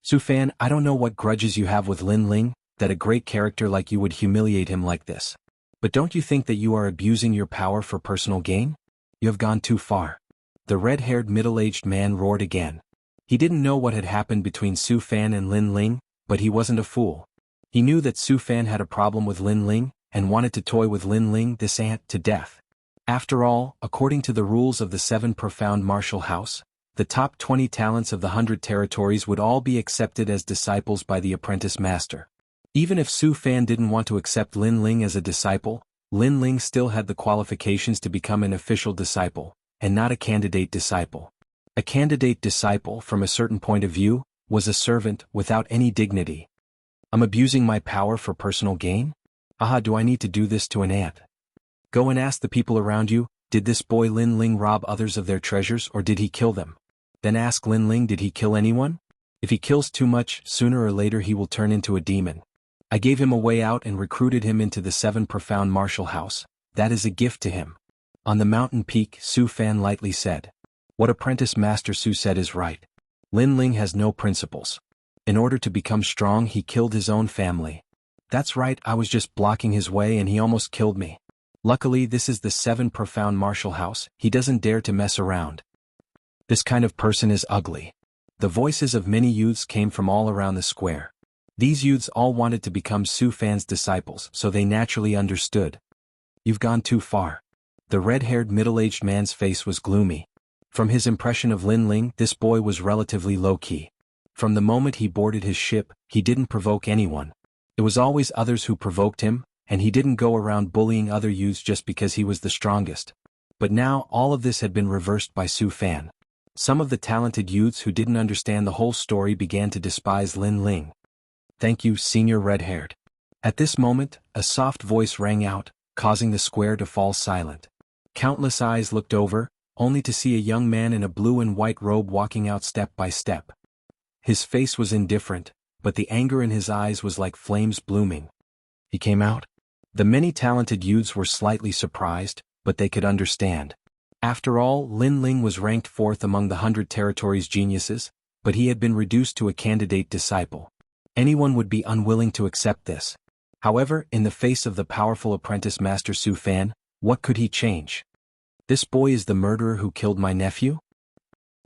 Su Fan, I don't know what grudges you have with Lin Ling, that a great character like you would humiliate him like this. But don't you think that you are abusing your power for personal gain? You have gone too far. The red-haired middle-aged man roared again. He didn't know what had happened between Su Fan and Lin Ling, but he wasn't a fool. He knew that Su Fan had a problem with Lin Ling, and wanted to toy with Lin Ling, this ant, to death. After all, according to the rules of the 7 Profound Martial House, the top 20 talents of the 100 territories would all be accepted as disciples by the apprentice master. Even if Su Fan didn't want to accept Lin Ling as a disciple, Lin Ling still had the qualifications to become an official disciple, and not a candidate disciple. A candidate disciple, from a certain point of view, was a servant without any dignity. I'm abusing my power for personal gain? Aha, do I need to do this to an ant? Go and ask the people around you, did this boy Lin Ling rob others of their treasures or did he kill them? Then ask Lin Ling, did he kill anyone? If he kills too much, sooner or later he will turn into a demon. I gave him a way out and recruited him into the 7 Profound Martial House. That is a gift to him. On the mountain peak, Su Fan lightly said. What apprentice master Su said is right. Lin Ling has no principles. In order to become strong, he killed his own family. That's right, I was just blocking his way and he almost killed me. Luckily, this is the 7 Profound Martial House, he doesn't dare to mess around. This kind of person is ugly. The voices of many youths came from all around the square. These youths all wanted to become Su Fan's disciples, so they naturally understood. You've gone too far. The red-haired middle-aged man's face was gloomy. From his impression of Lin Ling, this boy was relatively low-key. From the moment he boarded his ship, he didn't provoke anyone. It was always others who provoked him, and he didn't go around bullying other youths just because he was the strongest. But now all of this had been reversed by Su Fan. Some of the talented youths who didn't understand the whole story began to despise Lin Ling. Thank you, senior red-haired. At this moment, a soft voice rang out, causing the square to fall silent. Countless eyes looked over, only to see a young man in a blue and white robe walking out step by step. His face was indifferent, but the anger in his eyes was like flames blooming. He came out. The many talented youths were slightly surprised, but they could understand. After all, Lin Ling was ranked 4th among the 100 territories geniuses, but he had been reduced to a candidate disciple. Anyone would be unwilling to accept this. However, in the face of the powerful apprentice master Su Fan, what could he change? This boy is the murderer who killed my nephew?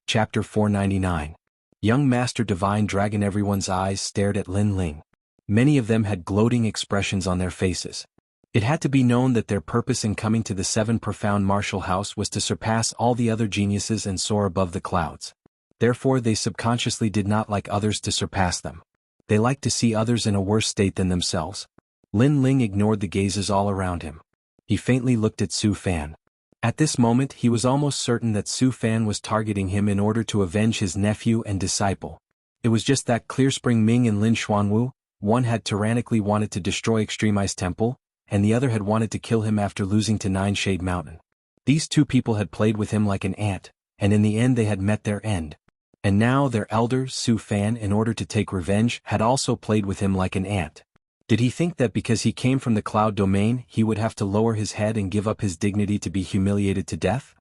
Chapter 499. Young Master Divine Dragon. Everyone's eyes stared at Lin Ling. Many of them had gloating expressions on their faces. It had to be known that their purpose in coming to the 7 Profound Martial House was to surpass all the other geniuses and soar above the clouds. Therefore they subconsciously did not like others to surpass them. They liked to see others in a worse state than themselves. Lin Ling ignored the gazes all around him. He faintly looked at Su Fan. At this moment he was almost certain that Su Fan was targeting him in order to avenge his nephew and disciple. It was just that Clearspring Ming and Lin Xuanwu, one had tyrannically wanted to destroy Extreme Ice Temple, and the other had wanted to kill him after losing to Nine Shade Mountain. These two people had played with him like an ant, and in the end they had met their end. And now their elder, Su Fan, in order to take revenge, had also played with him like an ant. Did he think that because he came from the cloud domain he would have to lower his head and give up his dignity to be humiliated to death?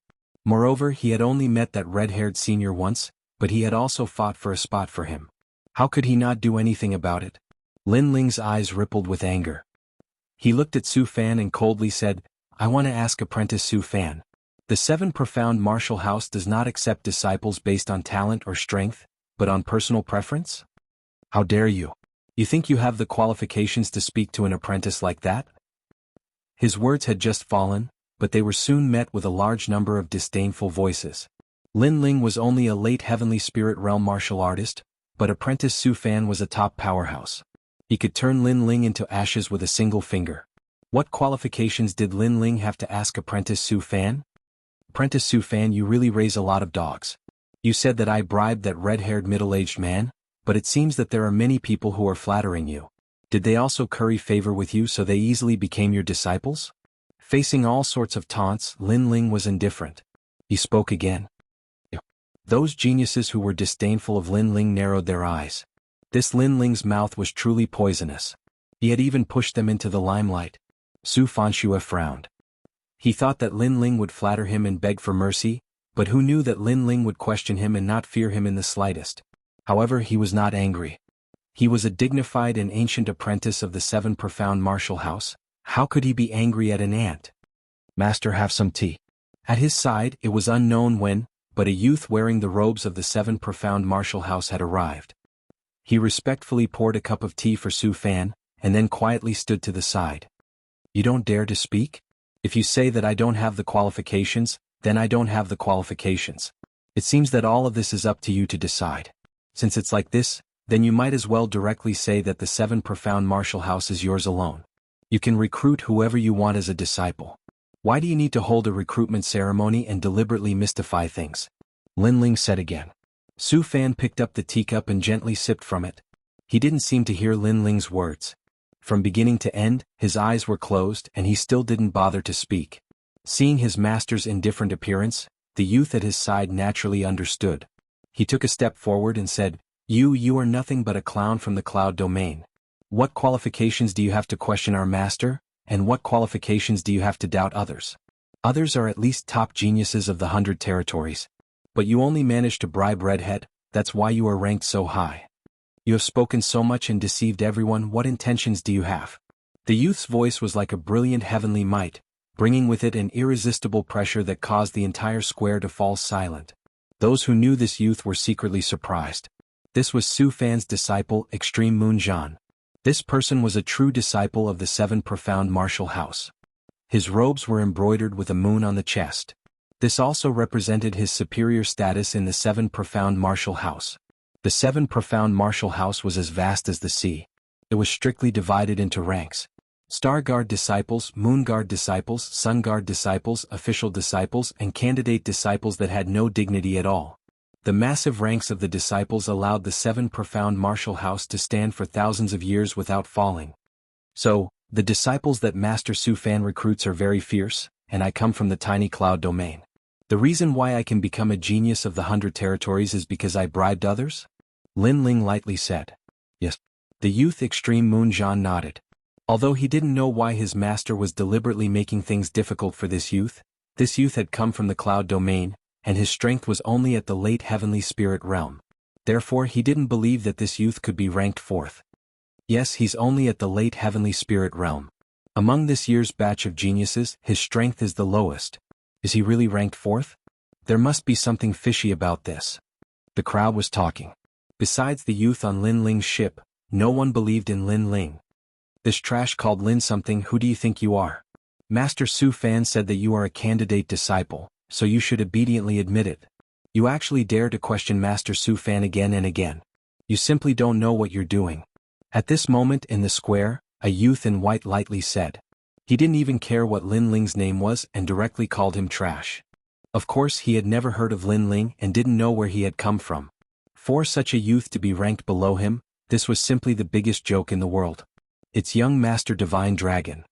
Moreover, he had only met that red-haired senior once, but he had also fought for a spot for him. How could he not do anything about it? Lin Ling's eyes rippled with anger. He looked at Su Fan and coldly said, I want to ask apprentice Su Fan. The 7 Profound Martial House does not accept disciples based on talent or strength, but on personal preference? How dare you? You think you have the qualifications to speak to an apprentice like that? His words had just fallen, but they were soon met with a large number of disdainful voices. Lin Ling was only a late heavenly spirit realm martial artist, but apprentice Su Fan was a top powerhouse. He could turn Lin Ling into ashes with a single finger. What qualifications did Lin Ling have to ask apprentice Su Fan? Apprentice Su Fan, you really raise a lot of dogs. You said that I bribed that red-haired middle-aged man, but it seems that there are many people who are flattering you. Did they also curry favor with you so they easily became your disciples? Facing all sorts of taunts, Lin Ling was indifferent. He spoke again. Those geniuses who were disdainful of Lin Ling narrowed their eyes. This Lin Ling's mouth was truly poisonous. He had even pushed them into the limelight. Su Fanxue frowned. He thought that Lin Ling would flatter him and beg for mercy, but who knew that Lin Ling would question him and not fear him in the slightest. However, he was not angry. He was a dignified and ancient apprentice of the 7 Profound Martial House. How could he be angry at an ant? Master, have some tea. At his side it was unknown when, but a youth wearing the robes of the 7 profound martial house had arrived. He respectfully poured a cup of tea for Su Fan, and then quietly stood to the side. You don't dare to speak? If you say that I don't have the qualifications, then I don't have the qualifications. It seems that all of this is up to you to decide. Since it's like this, then you might as well directly say that the 7 profound martial house is yours alone. You can recruit whoever you want as a disciple. Why do you need to hold a recruitment ceremony and deliberately mystify things? Lin Ling said again. Su Fan picked up the teacup and gently sipped from it. He didn't seem to hear Lin Ling's words. From beginning to end, his eyes were closed and he still didn't bother to speak. Seeing his master's indifferent appearance, the youth at his side naturally understood. He took a step forward and said, You are nothing but a clown from the cloud domain. What qualifications do you have to question our master, and what qualifications do you have to doubt others? Others are at least top geniuses of the 100 territories. But you only managed to bribe Redhead, that's why you are ranked so high. You have spoken so much and deceived everyone, what intentions do you have? The youth's voice was like a brilliant heavenly might, bringing with it an irresistible pressure that caused the entire square to fall silent. Those who knew this youth were secretly surprised. This was Su Fan's disciple, Extreme Moon Zhan. This person was a true disciple of the 7 profound martial house. His robes were embroidered with a moon on the chest. This also represented his superior status in the 7 profound martial house. The 7 profound martial house was as vast as the sea. It was strictly divided into ranks. Star Guard disciples, Moon Guard disciples, Sun Guard disciples, official disciples, and candidate disciples that had no dignity at all. The massive ranks of the disciples allowed the 7 profound martial house to stand for thousands of years without falling. So, the disciples that Master Su Fan recruits are very fierce, and I come from the tiny cloud domain. The reason why I can become a genius of the 100 territories is because I bribed others? Lin Ling lightly said. Yes. The youth Extreme Moon Zhan nodded. Although he didn't know why his master was deliberately making things difficult for this youth had come from the cloud domain, and his strength was only at the late heavenly spirit realm. Therefore he didn't believe that this youth could be ranked 4th. Yes, he's only at the late heavenly spirit realm. Among this year's batch of geniuses, his strength is the lowest. Is he really ranked 4th? There must be something fishy about this. The crowd was talking. Besides the youth on Lin Ling's ship, no one believed in Lin Ling. This trash called Lin something, who do you think you are? Master Su Fan said that you are a candidate disciple, so you should obediently admit it. You actually dare to question Master Su Fan again and again. You simply don't know what you're doing. At this moment in the square, a youth in white lightly said. He didn't even care what Lin Ling's name was and directly called him trash. Of course he had never heard of Lin Ling and didn't know where he had come from. For such a youth to be ranked below him, this was simply the biggest joke in the world. It's young Master Divine Dragon.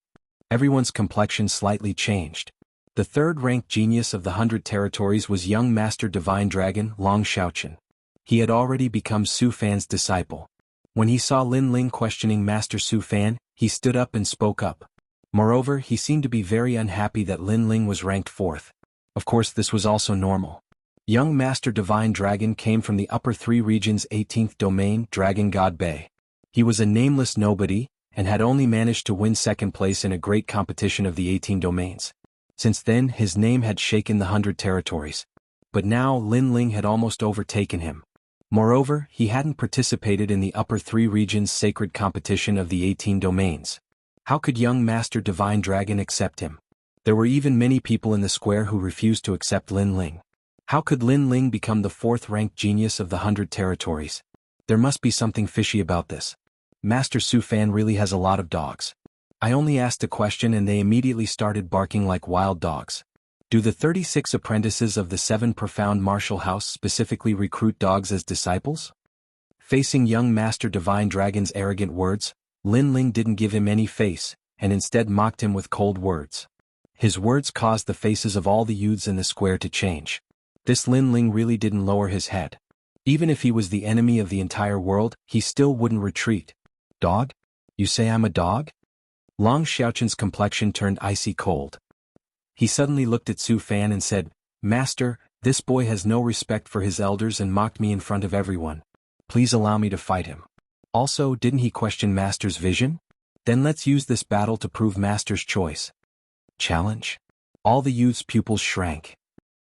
Everyone's complexion slightly changed. The 3rd-ranked genius of the 100 territories was young Master Divine Dragon Long Xiaoqian. He had already become Su Fan's disciple. When he saw Lin Ling questioning Master Su Fan, he stood up and spoke up. Moreover, he seemed to be very unhappy that Lin Ling was ranked 4th. Of course this was also normal. Young Master Divine Dragon came from the Upper 3 Regions' 18th domain, Dragon God Bay. He was a nameless nobody, and had only managed to win 2nd place in a great competition of the 18 domains. Since then his name had shaken the 100 territories. But now Lin Ling had almost overtaken him. Moreover, he hadn't participated in the Upper 3 Regions' sacred competition of the 18 domains. How could young Master Divine Dragon accept him? There were even many people in the square who refused to accept Lin Ling. How could Lin Ling become the 4th-ranked genius of the 100 territories? There must be something fishy about this. Master Su Fan really has a lot of dogs. I only asked a question and they immediately started barking like wild dogs. Do the 36 apprentices of the 7 profound martial house specifically recruit dogs as disciples? Facing young Master Divine Dragon's arrogant words, Lin Ling didn't give him any face, and instead mocked him with cold words. His words caused the faces of all the youths in the square to change. This Lin Ling really didn't lower his head. Even if he was the enemy of the entire world, he still wouldn't retreat. Dog? You say I'm a dog? Long Xiaoqian's complexion turned icy cold. He suddenly looked at Su Fan and said, Master, this boy has no respect for his elders and mocked me in front of everyone. Please allow me to fight him. Also, didn't he question Master's vision? Then let's use this battle to prove Master's choice. Challenge? All the youth's pupils shrank.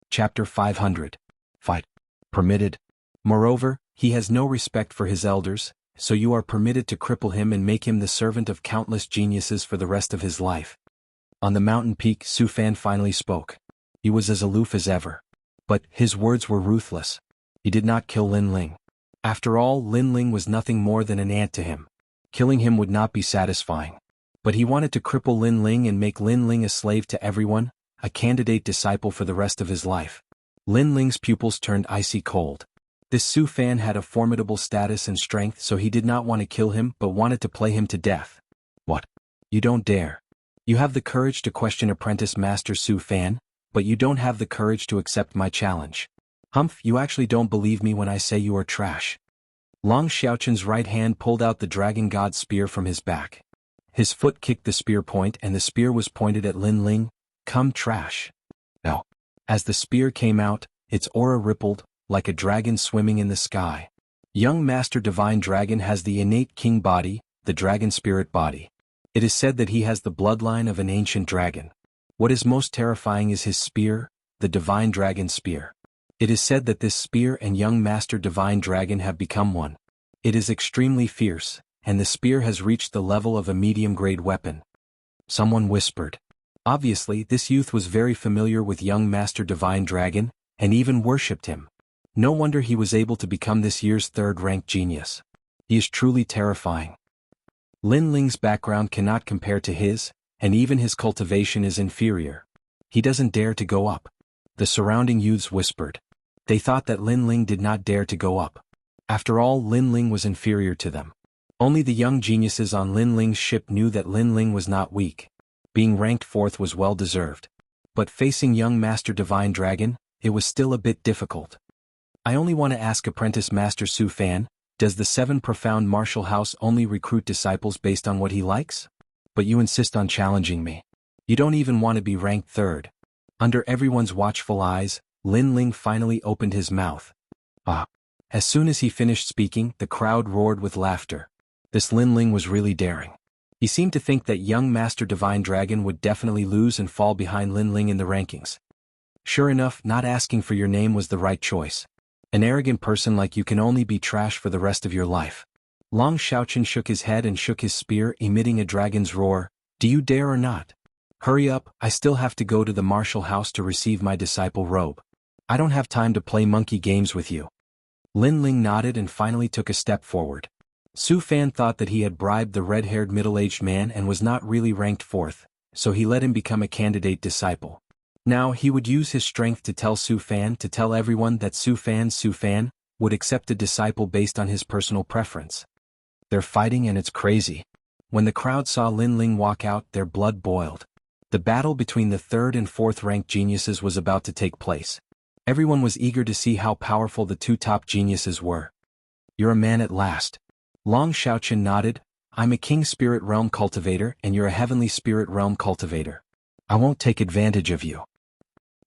Chapter 500. Fight. Permitted. Moreover, he has no respect for his elders, so you are permitted to cripple him and make him the servant of countless geniuses for the rest of his life. On the mountain peak, Su Fan finally spoke. He was as aloof as ever. But his words were ruthless. He did not kill Lin Ling. After all, Lin Ling was nothing more than an ant to him. Killing him would not be satisfying. But he wanted to cripple Lin Ling and make Lin Ling a slave to everyone, a candidate disciple for the rest of his life. Lin Ling's pupils turned icy cold. This Su Fan had a formidable status and strength, so he did not want to kill him but wanted to play him to death. What? You don't dare. You have the courage to question apprentice master Su Fan, but you don't have the courage to accept my challenge. Humph, you actually don't believe me when I say you are trash. Long Xiaoqun's right hand pulled out the dragon god spear from his back. His foot kicked the spear point and the spear was pointed at Lin Ling. Come trash. No. As the spear came out, its aura rippled, like a dragon swimming in the sky. Young Master Divine Dragon has the innate king body, the dragon spirit body. It is said that he has the bloodline of an ancient dragon. What is most terrifying is his spear, the Divine Dragon Spear. It is said that this spear and young Master Divine Dragon have become one. It is extremely fierce, and the spear has reached the level of a medium-grade weapon. Someone whispered. Obviously, this youth was very familiar with young Master Divine Dragon, and even worshipped him. No wonder he was able to become this year's third-ranked genius. He is truly terrifying. Lin Ling's background cannot compare to his, and even his cultivation is inferior. He doesn't dare to go up. The surrounding youths whispered. They thought that Lin Ling did not dare to go up. After all, Lin Ling was inferior to them. Only the young geniuses on Lin Ling's ship knew that Lin Ling was not weak. Being ranked 4th was well deserved. But facing young Master Divine Dragon, it was still a bit difficult. I only want to ask Apprentice Master Su Fan, does the 7 Profound Martial House only recruit disciples based on what he likes? But you insist on challenging me. You don't even want to be ranked 3rd. Under everyone's watchful eyes, Lin Ling finally opened his mouth. Ah. As soon as he finished speaking, the crowd roared with laughter. This Lin Ling was really daring. He seemed to think that young Master Divine Dragon would definitely lose and fall behind Lin Ling in the rankings. Sure enough, not asking for your name was the right choice. An arrogant person like you can only be trash for the rest of your life. Long Xiaoqun shook his head and shook his spear, emitting a dragon's roar. Do you dare or not? Hurry up, I still have to go to the martial house to receive my disciple robe. I don't have time to play monkey games with you. Lin Ling nodded and finally took a step forward. Su Fan thought that he had bribed the red-haired middle-aged man and was not really ranked 4th, so he let him become a candidate disciple. Now he would use his strength to tell Su Fan to tell everyone that Su Fan would accept a disciple based on his personal preference. They're fighting and it's crazy. When the crowd saw Lin Ling walk out, their blood boiled. The battle between the 3rd and 4th ranked geniuses was about to take place. Everyone was eager to see how powerful the 2 top geniuses were. You're a man at last. Long Xiaoqun nodded. I'm a King Spirit Realm cultivator and you're a Heavenly Spirit Realm cultivator. I won't take advantage of you.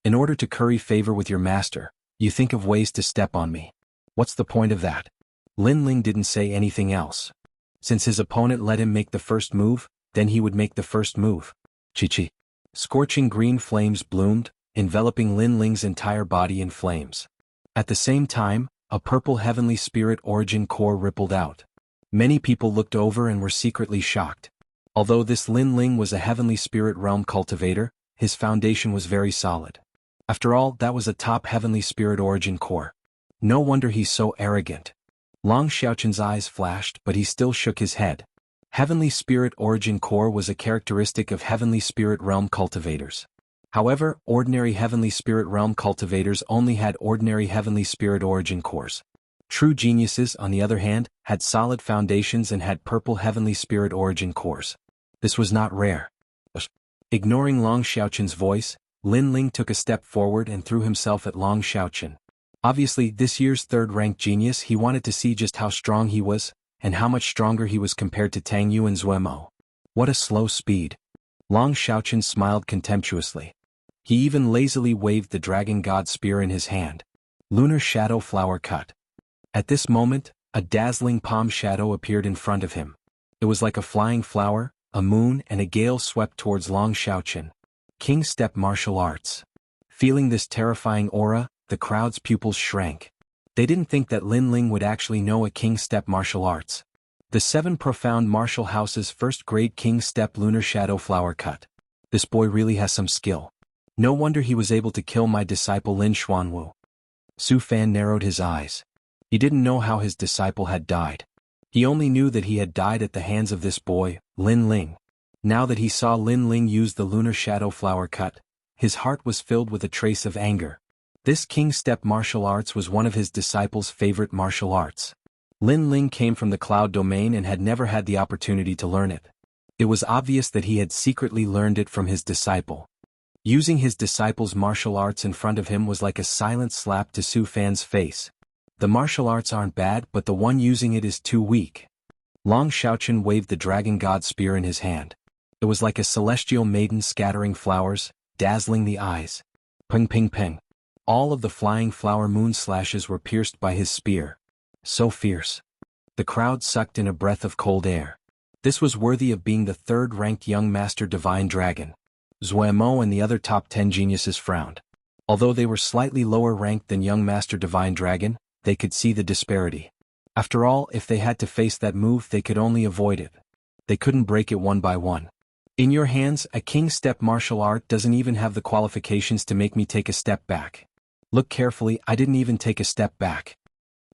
In order to curry favor with your master, you think of ways to step on me. What's the point of that? Lin Ling didn't say anything else. Since his opponent let him make the first move, then he would make the first move. Chi-chi. Scorching green flames bloomed, enveloping Lin Ling's entire body in flames. At the same time, a purple heavenly spirit origin core rippled out. Many people looked over and were secretly shocked. Although this Lin Ling was a heavenly spirit realm cultivator, his foundation was very solid. After all, that was a top heavenly spirit origin core. No wonder he's so arrogant. Long Xiaoqun's eyes flashed, but he still shook his head. Heavenly Spirit Origin Core was a characteristic of Heavenly Spirit Realm cultivators. However, ordinary Heavenly Spirit Realm cultivators only had ordinary Heavenly Spirit Origin Cores. True geniuses, on the other hand, had solid foundations and had purple Heavenly Spirit Origin Cores. This was not rare. Ignoring Long Xiaoqun's voice, Lin Ling took a step forward and threw himself at Long Xiaoqun. Obviously, this year's third-ranked genius, he wanted to see just how strong he was, and how much stronger he was compared to Tang Yu and Zuemo. What a slow speed. Long Xiaoqun smiled contemptuously. He even lazily waved the Dragon God Spear in his hand. Lunar Shadow Flower Cut. At this moment, a dazzling palm shadow appeared in front of him. It was like a flying flower, a moon and a gale swept towards Long Xiaoqun. King Step Martial Arts. Feeling this terrifying aura, the crowd's pupils shrank. They didn't think that Lin Ling would actually know a King Step martial arts. The 7 profound martial house's first-grade King Step Lunar Shadow Flower Cut. This boy really has some skill. No wonder he was able to kill my disciple Lin Xuanwu. Su Fan narrowed his eyes. He didn't know how his disciple had died. He only knew that he had died at the hands of this boy, Lin Ling. Now that he saw Lin Ling use the Lunar Shadow Flower Cut, his heart was filled with a trace of anger. This King Step martial arts was one of his disciples' favorite martial arts. Lin Ling came from the Cloud Domain and had never had the opportunity to learn it. It was obvious that he had secretly learned it from his disciple. Using his disciple's martial arts in front of him was like a silent slap to Su Fan's face. The martial arts aren't bad, but the one using it is too weak. Long Xiaoqian waved the Dragon God Spear in his hand. It was like a celestial maiden scattering flowers, dazzling the eyes. Ping ping ping. All of the flying flower moon slashes were pierced by his spear. So fierce. The crowd sucked in a breath of cold air. This was worthy of being the 3rd-ranked young Master Divine Dragon. Zuemo and the other top 10 geniuses frowned. Although they were slightly lower ranked than young Master Divine Dragon, they could see the disparity. After all, if they had to face that move, they could only avoid it. They couldn't break it one by one. In your hands, a King Step martial art doesn't even have the qualifications to make me take a step back. Look carefully, I didn't even take a step back.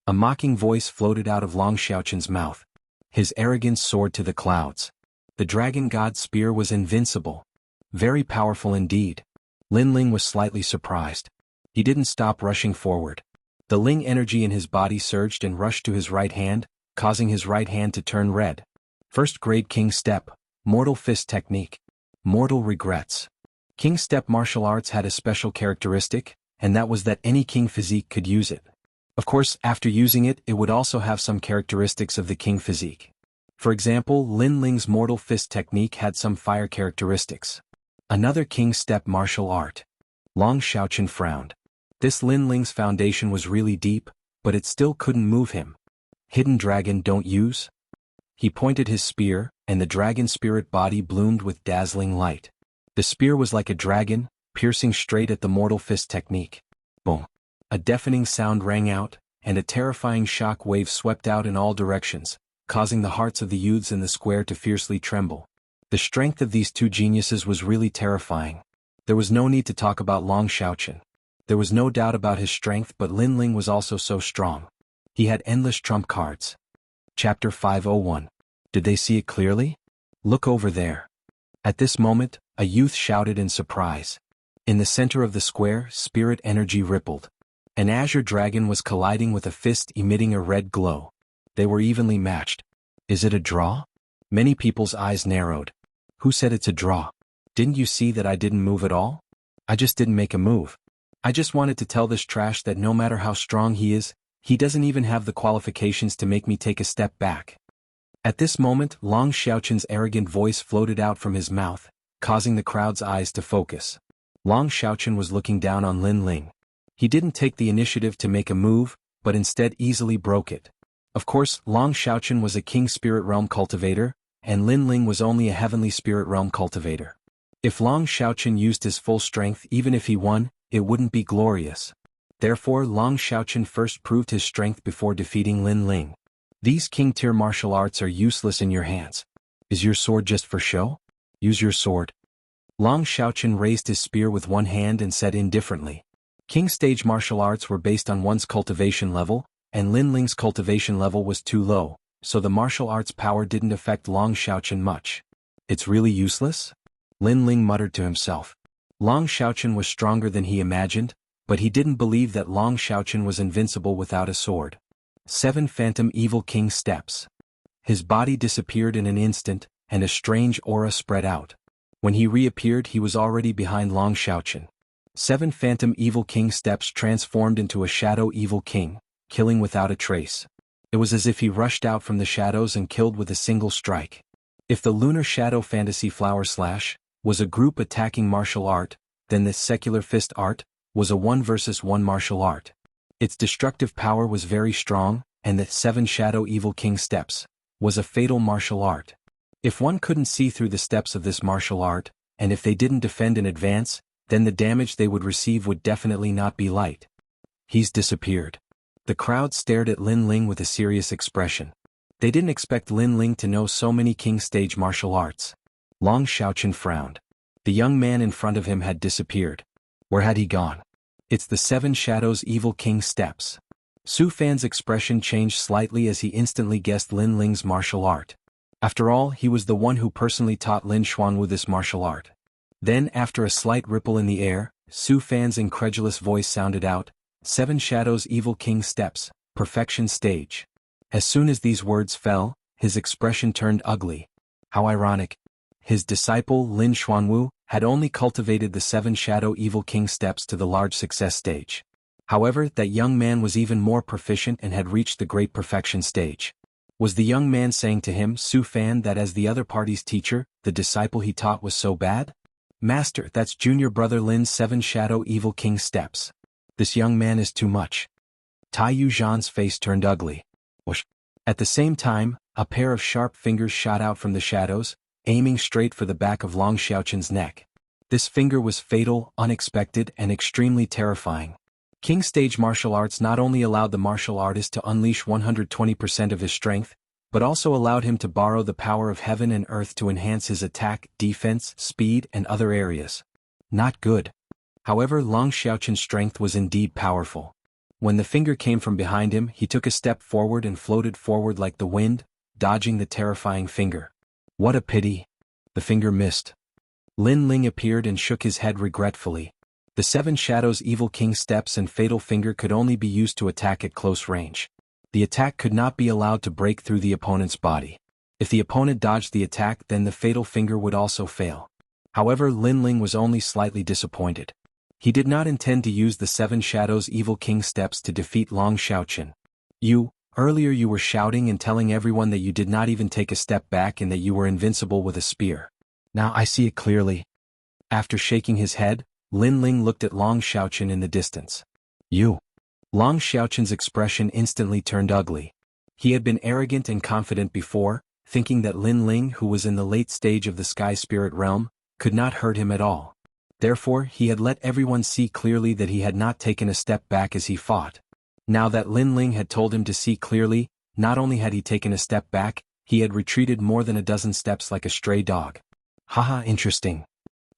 A mocking voice floated out of Long Xiaoqian's mouth. His arrogance soared to the clouds. The Dragon God Spear was invincible. Very powerful indeed. Lin Ling was slightly surprised. He didn't stop rushing forward. The Ling energy in his body surged and rushed to his right hand, causing his right hand to turn red. First-grade King Step, Mortal Fist Technique. Mortal Regrets. King Step martial arts had a special characteristic, and that was that any king physique could use it. Of course, after using it, it would also have some characteristics of the king physique. For example, Lin Ling's Mortal Fist Technique had some fire characteristics. Another King Step martial art. Long Xiaoqian frowned. This Lin Ling's foundation was really deep, but it still couldn't move him. Hidden Dragon don't use? He pointed his spear, and the dragon spirit body bloomed with dazzling light. The spear was like a dragon, piercing straight at the Mortal Fist Technique. Boom. A deafening sound rang out, and a terrifying shock wave swept out in all directions, causing the hearts of the youths in the square to fiercely tremble. The strength of these 2 geniuses was really terrifying. There was no need to talk about Long Xiaoqian. There was no doubt about his strength, but Lin Ling was also so strong. He had endless trump cards. Chapter 501. Did they see it clearly? Look over there. At this moment, a youth shouted in surprise. In the center of the square, spirit energy rippled. An azure dragon was colliding with a fist emitting a red glow. They were evenly matched. Is it a draw? Many people's eyes narrowed. Who said it's a draw? Didn't you see that I didn't move at all? I just didn't make a move. I just wanted to tell this trash that no matter how strong he is, he doesn't even have the qualifications to make me take a step back. At this moment, Long Xiaoqian's arrogant voice floated out from his mouth, causing the crowd's eyes to focus. Long Xiaoqian was looking down on Lin Ling. He didn't take the initiative to make a move, but instead easily broke it. Of course, Long Xiaoqian was a King Spirit Realm cultivator, and Lin Ling was only a Heavenly Spirit Realm cultivator. If Long Xiaoqian used his full strength, even if he won, it wouldn't be glorious. Therefore, Long Xiaoqian first proved his strength before defeating Lin Ling. These king-tier martial arts are useless in your hands. Is your sword just for show? Use your sword. Long Xiaoqian raised his spear with one hand and said indifferently. King stage martial arts were based on one's cultivation level, and Lin Ling's cultivation level was too low, so the martial arts power didn't affect Long Xiaoqian much. It's really useless? Lin Ling muttered to himself. Long Xiaoqian was stronger than he imagined, but he didn't believe that Long Xiaoqian was invincible without a sword. 7 Phantom Evil King Steps. His body disappeared in an instant, and a strange aura spread out. When he reappeared, he was already behind Long Xiaoqian. 7 Phantom Evil King Steps transformed into a Shadow Evil King, killing without a trace. It was as if he rushed out from the shadows and killed with a single strike. If the Lunar Shadow Fantasy Flower Slash was a group attacking martial art, then this Secular Fist art was a 1 versus 1 martial art. Its destructive power was very strong, and the 7 Shadow Evil King Steps was a fatal martial art. If one couldn't see through the steps of this martial art, and if they didn't defend in advance, then the damage they would receive would definitely not be light. He's disappeared. The crowd stared at Lin Ling with a serious expression. They didn't expect Lin Ling to know so many king stage martial arts. Long Xiaoqun frowned. The young man in front of him had disappeared. Where had he gone? It's the Seven Shadows Evil King steps. Su Fan's expression changed slightly as he instantly guessed Lin Ling's martial art. After all, he was the one who personally taught Lin Xuanwu this martial art. Then, after a slight ripple in the air, Su Fan's incredulous voice sounded out, Seven Shadows Evil King steps, perfection stage. As soon as these words fell, his expression turned ugly. How ironic. His disciple, Lin Xuanwu, had only cultivated the Seven Shadow Evil King steps to the large success stage. However, that young man was even more proficient and had reached the great perfection stage. Was the young man saying to him, Su Fan, that as the other party's teacher, the disciple he taught was so bad? Master, that's junior brother Lin's Seven Shadow Evil King steps. This young man is too much. Tai Yuzhan's face turned ugly. Whoosh. At the same time, a pair of sharp fingers shot out from the shadows, aiming straight for the back of Long Xiaoqun's neck. This finger was fatal, unexpected, and extremely terrifying. King stage martial arts not only allowed the martial artist to unleash 120% of his strength, but also allowed him to borrow the power of heaven and earth to enhance his attack, defense, speed, and other areas. Not good. However, Long Xiaoqun's strength was indeed powerful. When the finger came from behind him, he took a step forward and floated forward like the wind, dodging the terrifying finger. What a pity. The finger missed. Lin Ling appeared and shook his head regretfully. The Seven Shadows Evil King steps and fatal finger could only be used to attack at close range. The attack could not be allowed to break through the opponent's body. If the opponent dodged the attack, then the fatal finger would also fail. However, Lin Ling was only slightly disappointed. He did not intend to use the Seven Shadows Evil King steps to defeat Long Xiaoqun. Earlier you were shouting and telling everyone that you did not even take a step back and that you were invincible with a spear. Now I see it clearly. After shaking his head, Lin Ling looked at Long Xiaoqun in the distance. Long Xiaoqun's expression instantly turned ugly. He had been arrogant and confident before, thinking that Lin Ling, who was in the late stage of the Sky Spirit realm, could not hurt him at all. Therefore, he had let everyone see clearly that he had not taken a step back as he fought. Now that Lin Ling had told him to see clearly, not only had he taken a step back, he had retreated more than a dozen steps like a stray dog. Haha, interesting.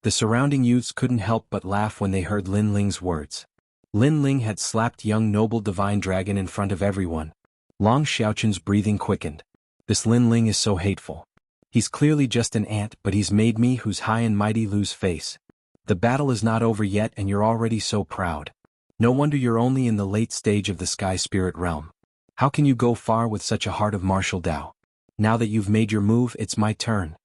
The surrounding youths couldn't help but laugh when they heard Lin Ling's words. Lin Ling had slapped young noble divine dragon in front of everyone. Long Xiaoqun's breathing quickened. This Lin Ling is so hateful. He's clearly just an ant, but he's made me, who's high and mighty, lose face. The battle is not over yet and you're already so proud. No wonder you're only in the late stage of the Sky Spirit realm. How can you go far with such a heart of martial Tao? Now that you've made your move, it's my turn.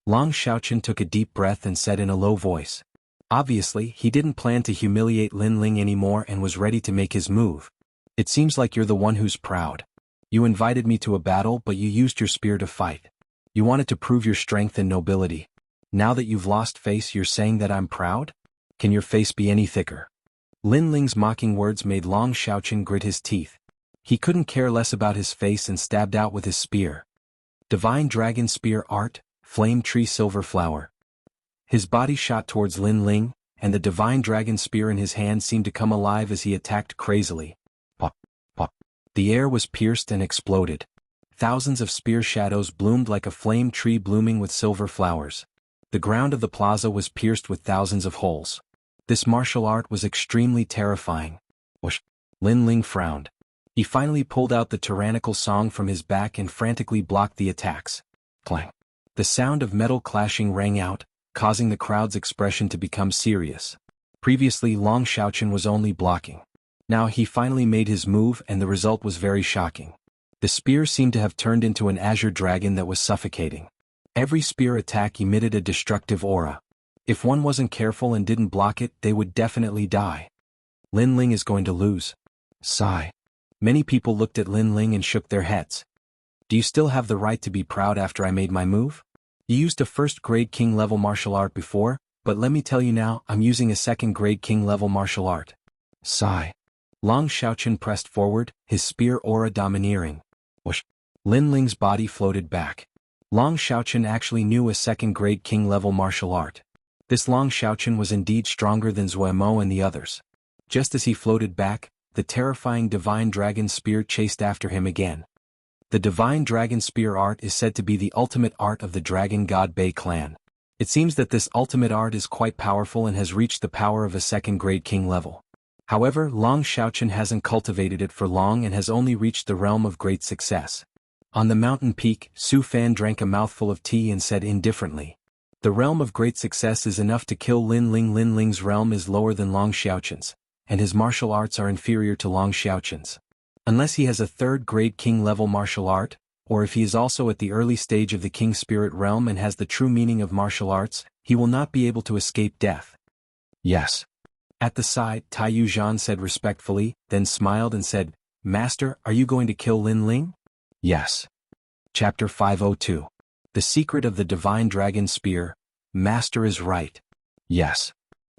Long Xiaoqun took a deep breath and said in a low voice. Obviously, he didn't plan to humiliate Lin Ling anymore and was ready to make his move. It seems like you're the one who's proud. You invited me to a battle, but you used your spear to fight. You wanted to prove your strength and nobility. Now that you've lost face, you're saying that I'm proud? Can your face be any thicker? Lin Ling's mocking words made Long Xiaoqun grit his teeth. He couldn't care less about his face and stabbed out with his spear. Divine Dragon Spear Art, Flame Tree Silver Flower. His body shot towards Lin Ling, and the Divine Dragon Spear in his hand seemed to come alive as he attacked crazily. Pop, pop. The air was pierced and exploded. Thousands of spear shadows bloomed like a flame tree blooming with silver flowers. The ground of the plaza was pierced with thousands of holes. This martial art was extremely terrifying. Whoosh! Lin Ling frowned. He finally pulled out the tyrannical song from his back and frantically blocked the attacks. Clang! The sound of metal clashing rang out, causing the crowd's expression to become serious. Previously, Long Xiaoqun was only blocking. Now he finally made his move and the result was very shocking. The spear seemed to have turned into an azure dragon that was suffocating. Every spear attack emitted a destructive aura. If one wasn't careful and didn't block it, they would definitely die. Lin Ling is going to lose. Sigh. Many people looked at Lin Ling and shook their heads. Do you still have the right to be proud after I made my move? You used a first-grade king-level martial art before, but let me tell you now, I'm using a second-grade king-level martial art. Sigh. Long Xiaoqun pressed forward, his spear aura domineering. Whoosh! Lin Ling's body floated back. Long Xiaoqun actually knew a second-grade king-level martial art. This Long Xiaoqian was indeed stronger than Zuemo and the others. Just as he floated back, the terrifying divine dragon spear chased after him again. The divine dragon spear art is said to be the ultimate art of the dragon god Bei clan. It seems that this ultimate art is quite powerful and has reached the power of a second-grade king level. However, Long Xiaoqian hasn't cultivated it for long and has only reached the realm of great success. On the mountain peak, Su Fan drank a mouthful of tea and said indifferently, "The realm of great success is enough to kill Lin Ling. Lin Ling's realm is lower than Long Xiaoqian's, and his martial arts are inferior to Long Xiaoqian's. Unless he has a third-grade king-level martial art, or if he is also at the early stage of the king spirit realm and has the true meaning of martial arts, he will not be able to escape death." "Yes." At the side, Taiyu Zhan said respectfully, then smiled and said, "Master, are you going to kill Lin Ling?" "Yes." Chapter 502. The Secret of the Divine Dragon Spear. Master is right. "Yes."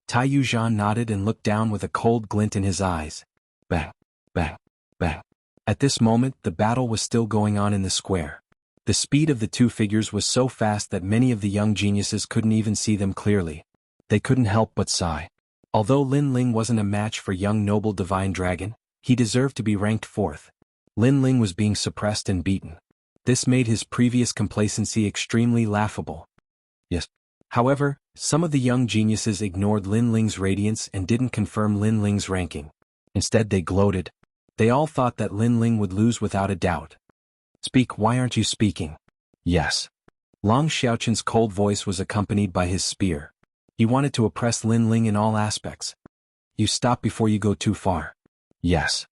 Taiyu Zhan nodded and looked down with a cold glint in his eyes. Bang, bang, bang. At this moment, the battle was still going on in the square. The speed of the two figures was so fast that many of the young geniuses couldn't even see them clearly. They couldn't help but sigh. Although Lin Ling wasn't a match for young noble divine dragon, he deserved to be ranked fourth. Lin Ling was being suppressed and beaten. This made his previous complacency extremely laughable. Yes. However, some of the young geniuses ignored Lin Ling's radiance and didn't confirm Lin Ling's ranking. Instead they gloated. They all thought that Lin Ling would lose without a doubt. "Speak, why aren't you speaking?" "Yes." Long Xiaoqian's cold voice was accompanied by his spear. He wanted to oppress Lin Ling in all aspects. "You stop before you go too far." "Yes."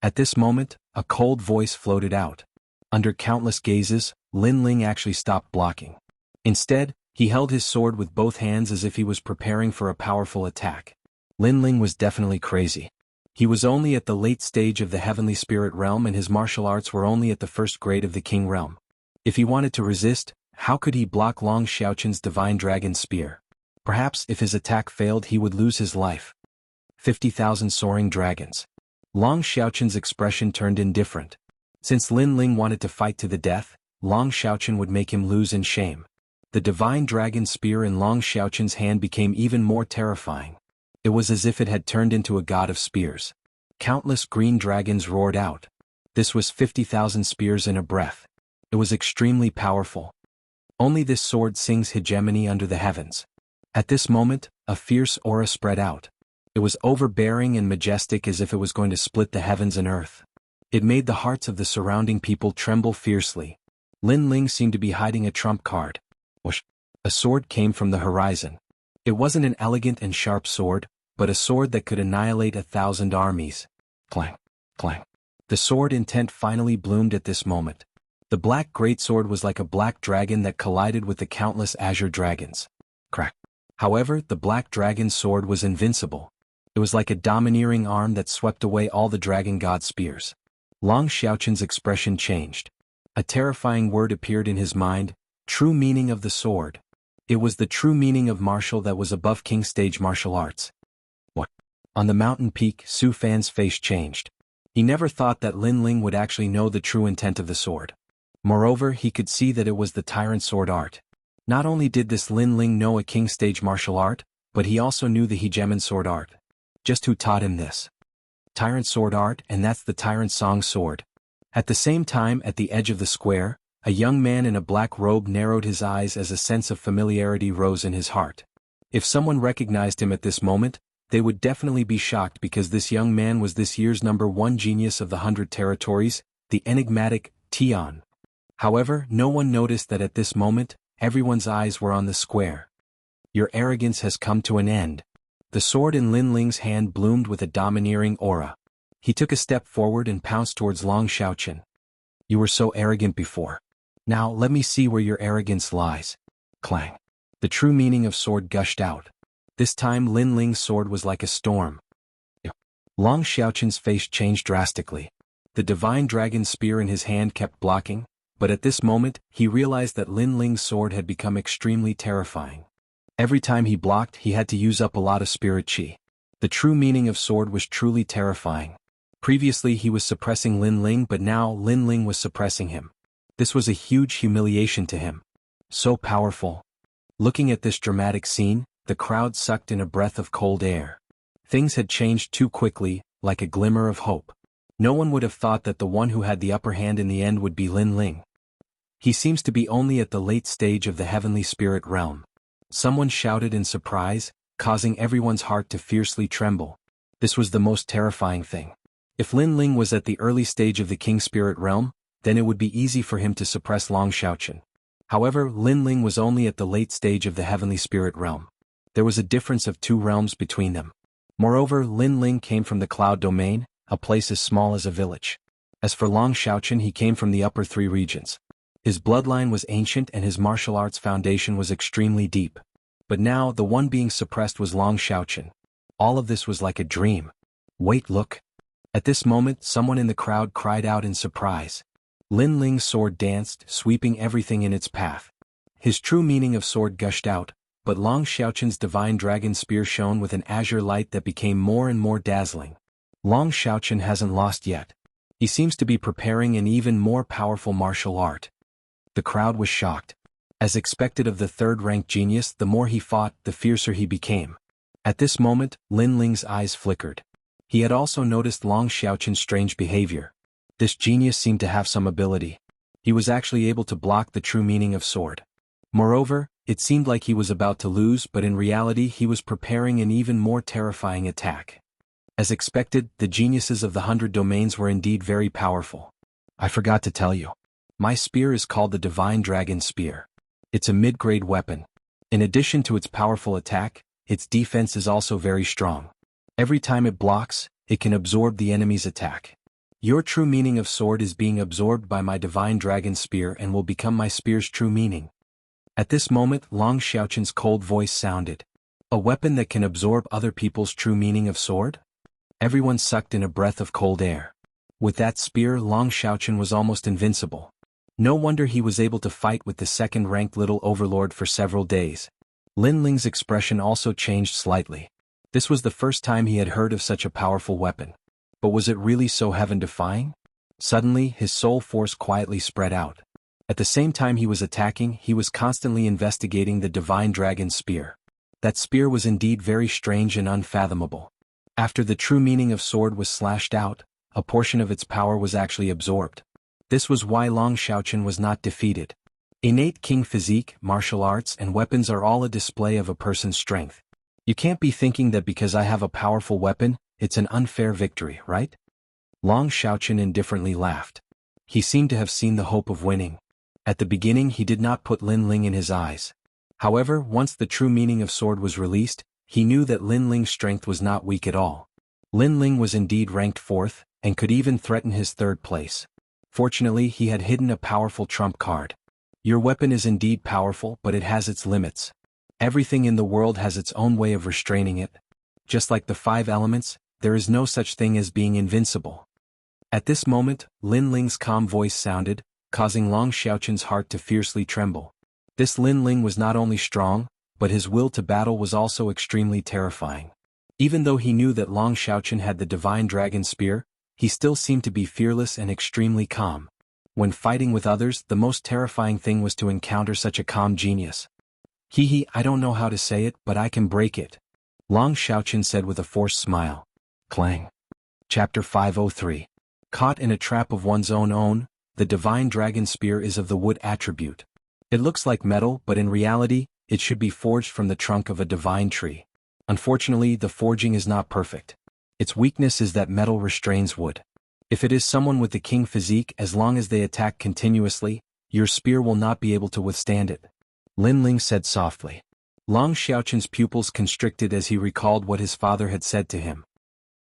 At this moment, a cold voice floated out. Under countless gazes, Lin Ling actually stopped blocking. Instead, he held his sword with both hands as if he was preparing for a powerful attack. Lin Ling was definitely crazy. He was only at the late stage of the heavenly spirit realm and his martial arts were only at the first grade of the king realm. If he wanted to resist, how could he block Long Xiaoqian's divine dragon spear? Perhaps if his attack failed he would lose his life. 50,000 soaring dragons. Long Xiaoqian's expression turned indifferent. Since Lin Ling wanted to fight to the death, Long Xiaoqian would make him lose in shame. The divine dragon spear in Long Xiaoqian's hand became even more terrifying. It was as if it had turned into a god of spears. Countless green dragons roared out. This was 50,000 spears in a breath. It was extremely powerful. Only this sword sings hegemony under the heavens. At this moment, a fierce aura spread out. It was overbearing and majestic as if it was going to split the heavens and earth. It made the hearts of the surrounding people tremble fiercely. Lin Ling seemed to be hiding a trump card. Whoosh! A sword came from the horizon. It wasn't an elegant and sharp sword, but a sword that could annihilate 1,000 armies. Clang, clang. The sword intent finally bloomed at this moment. The black greatsword was like a black dragon that collided with the countless azure dragons. Crack. However, the black dragon's sword was invincible. It was like a domineering arm that swept away all the dragon god spears. Long Xiaoqian's expression changed. A terrifying word appeared in his mind, true meaning of the sword. It was the true meaning of martial that was above king stage martial arts. What? On the mountain peak, Su Fan's face changed. He never thought that Lin Ling would actually know the true intent of the sword. Moreover, he could see that it was the tyrant sword art. Not only did this Lin Ling know a king stage martial art, but he also knew the hegemon sword art. Just who taught him this? Tyrant sword art, and that's the tyrant song sword. At the same time, at the edge of the square, a young man in a black robe narrowed his eyes as a sense of familiarity rose in his heart. If someone recognized him at this moment, they would definitely be shocked because this young man was this year's #1 genius of the 100 territories, the enigmatic Tian. However, no one noticed that at this moment, everyone's eyes were on the square. Your arrogance has come to an end. The sword in Lin Ling's hand bloomed with a domineering aura. He took a step forward and pounced towards Long Xiaoqian. You were so arrogant before. Now let me see where your arrogance lies. Clang. The true meaning of sword gushed out. This time Lin Ling's sword was like a storm. Long Xiaoqian's face changed drastically. The divine dragon spear in his hand kept blocking, but at this moment, he realized that Lin Ling's sword had become extremely terrifying. Every time he blocked, he had to use up a lot of spirit chi. The true meaning of sword was truly terrifying. Previously he was suppressing Lin Ling, but now Lin Ling was suppressing him. This was a huge humiliation to him. So powerful. Looking at this dramatic scene, the crowd sucked in a breath of cold air. Things had changed too quickly, like a glimmer of hope. No one would have thought that the one who had the upper hand in the end would be Lin Ling. He seems to be only at the late stage of the heavenly spirit realm. Someone shouted in surprise, causing everyone's heart to fiercely tremble. This was the most terrifying thing. If Lin Ling was at the early stage of the king spirit realm, then it would be easy for him to suppress Long Xiaochen. However, Lin Ling was only at the late stage of the heavenly spirit realm. There was a difference of 2 realms between them. Moreover, Lin Ling came from the cloud domain, a place as small as a village. As for Long Xiaochen, he came from the upper 3 regions. His bloodline was ancient and his martial arts foundation was extremely deep. But now, the one being suppressed was Long Xiaochen. All of this was like a dream. Wait, look. At this moment, someone in the crowd cried out in surprise. Lin Ling's sword danced, sweeping everything in its path. His true meaning of sword gushed out, but Long Xiaochen's divine dragon spear shone with an azure light that became more and more dazzling. Long Xiaochen hasn't lost yet. He seems to be preparing an even more powerful martial art. The crowd was shocked. As expected of the third-ranked genius, the more he fought, the fiercer he became. At this moment, Lin Ling's eyes flickered. He had also noticed Long Xiaochen's strange behavior. This genius seemed to have some ability. He was actually able to block the true meaning of sword. Moreover, it seemed like he was about to lose, but in reality he was preparing an even more terrifying attack. As expected, the geniuses of the 100 domains were indeed very powerful. I forgot to tell you. My spear is called the Divine Dragon Spear. It's a mid-grade weapon. In addition to its powerful attack, its defense is also very strong. Every time it blocks, it can absorb the enemy's attack. Your true meaning of sword is being absorbed by my Divine Dragon Spear and will become my spear's true meaning. At this moment, Long Xiaochen's cold voice sounded. A weapon that can absorb other people's true meaning of sword? Everyone sucked in a breath of cold air. With that spear, Long Xiaochen was almost invincible. No wonder he was able to fight with the second-ranked little overlord for several days. Lin Ling's expression also changed slightly. This was the first time he had heard of such a powerful weapon. But was it really so heaven-defying? Suddenly, his soul force quietly spread out. At the same time he was attacking, he was constantly investigating the Divine Dragon Spear. That spear was indeed very strange and unfathomable. After the true meaning of sword was slashed out, a portion of its power was actually absorbed. This was why Long Xiaochen was not defeated. Innate king physique, martial arts, and weapons are all a display of a person's strength. You can't be thinking that because I have a powerful weapon, it's an unfair victory, right? Long Xiaochen indifferently laughed. He seemed to have seen the hope of winning. At the beginning he did not put Lin Ling in his eyes. However, once the true meaning of sword was released, he knew that Lin Ling's strength was not weak at all. Lin Ling was indeed ranked 4th, and could even threaten his 3rd place. Fortunately, he had hidden a powerful trump card. Your weapon is indeed powerful, but it has its limits. Everything in the world has its own way of restraining it. Just like the 5 elements, there is no such thing as being invincible. At this moment, Lin Ling's calm voice sounded, causing Long Xiaochen's heart to fiercely tremble. This Lin Ling was not only strong, but his will to battle was also extremely terrifying. Even though he knew that Long Xiaochen had the Divine Dragon Spear, he still seemed to be fearless and extremely calm. When fighting with others, the most terrifying thing was to encounter such a calm genius. I don't know how to say it, but I can break it. Long Xiaochen said with a forced smile. Clang. Chapter 503. Caught in a trap of one's own, the Divine Dragon Spear is of the wood attribute. It looks like metal, but in reality, it should be forged from the trunk of a divine tree. Unfortunately, the forging is not perfect. Its weakness is that metal restrains wood. If it is someone with the king physique, as long as they attack continuously, your spear will not be able to withstand it. Lin Ling said softly. Long Xiaochen's pupils constricted as he recalled what his father had said to him.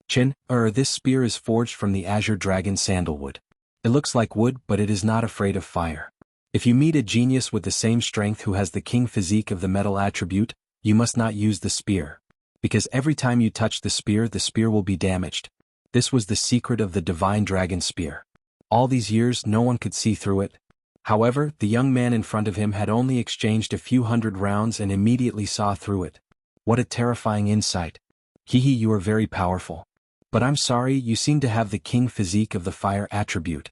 This spear is forged from the azure dragon sandalwood. It looks like wood, but it is not afraid of fire. If you meet a genius with the same strength who has the king physique of the metal attribute, you must not use the spear. Because every time you touch the spear will be damaged. This was the secret of the Divine Dragon Spear. All these years no one could see through it. However, the young man in front of him had only exchanged a few hundred rounds and immediately saw through it. What a terrifying insight. You are very powerful. But I'm sorry, you seem to have the king physique of the fire attribute.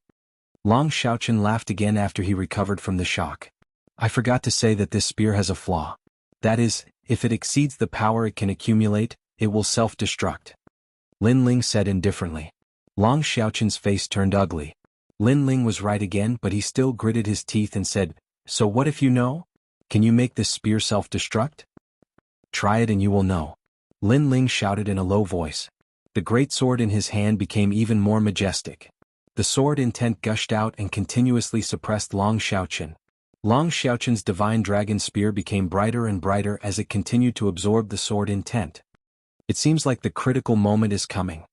Long Xiaochen laughed again after he recovered from the shock. I forgot to say that this spear has a flaw. That is, If it exceeds the power it can accumulate, it will self-destruct. Lin Ling said indifferently. Long Xiaoqin's face turned ugly. Lin Ling was right again, but he still gritted his teeth and said, "So what if you know? Can you make this spear self-destruct? Try it and you will know." Lin Ling shouted in a low voice. The great sword in his hand became even more majestic. The sword intent gushed out and continuously suppressed Long Xiaoqin. Long Xiaoqin's divine dragon spear became brighter and brighter as it continued to absorb the sword intent. It seems like the critical moment is coming.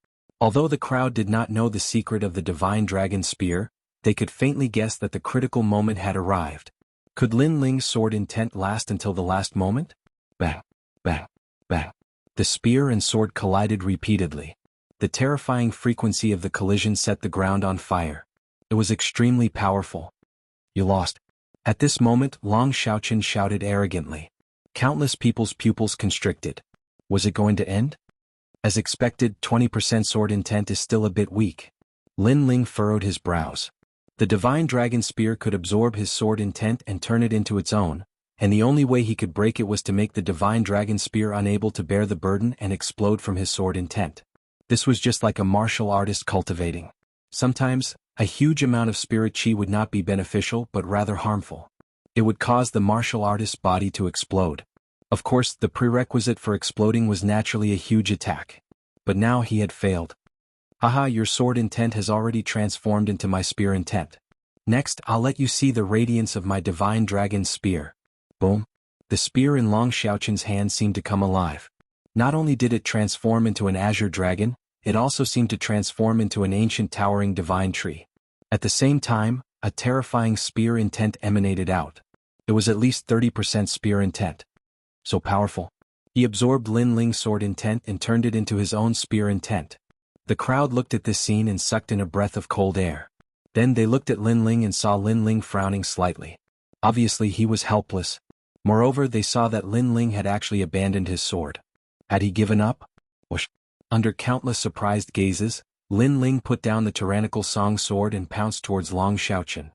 Although the crowd did not know the secret of the divine dragon spear, they could faintly guess that the critical moment had arrived. Could Lin Ling's sword intent last until the last moment? Bang, bang, bang. The spear and sword collided repeatedly. The terrifying frequency of the collision set the ground on fire. It was extremely powerful. "You lost." At this moment, Long Xiaoqin shouted arrogantly. Countless people's pupils constricted. Was it going to end? As expected, 20% sword intent is still a bit weak. Lin Ling furrowed his brows. The divine dragon spear could absorb his sword intent and turn it into its own, and the only way he could break it was to make the divine dragon spear unable to bear the burden and explode from his sword intent. This was just like a martial artist cultivating. Sometimes, a huge amount of spirit chi would not be beneficial but rather harmful. It would cause the martial artist's body to explode. Of course, the prerequisite for exploding was naturally a huge attack. But now he had failed. "Haha, your sword intent has already transformed into my spear intent. Next, I'll let you see the radiance of my divine dragon spear." Boom. The spear in Long Xiaoqin's hand seemed to come alive. Not only did it transform into an azure dragon, it also seemed to transform into an ancient towering divine tree. At the same time, a terrifying spear intent emanated out. It was at least 30% spear intent. So powerful. He absorbed Lin Ling's sword intent and turned it into his own spear intent. The crowd looked at this scene and sucked in a breath of cold air. Then they looked at Lin Ling and saw Lin Ling frowning slightly. Obviously he was helpless. Moreover, they saw that Lin Ling had actually abandoned his sword. Had he given up? Whoosh. Under countless surprised gazes, Lin Ling put down the tyrannical song sword and pounced towards Long Xiaoqin.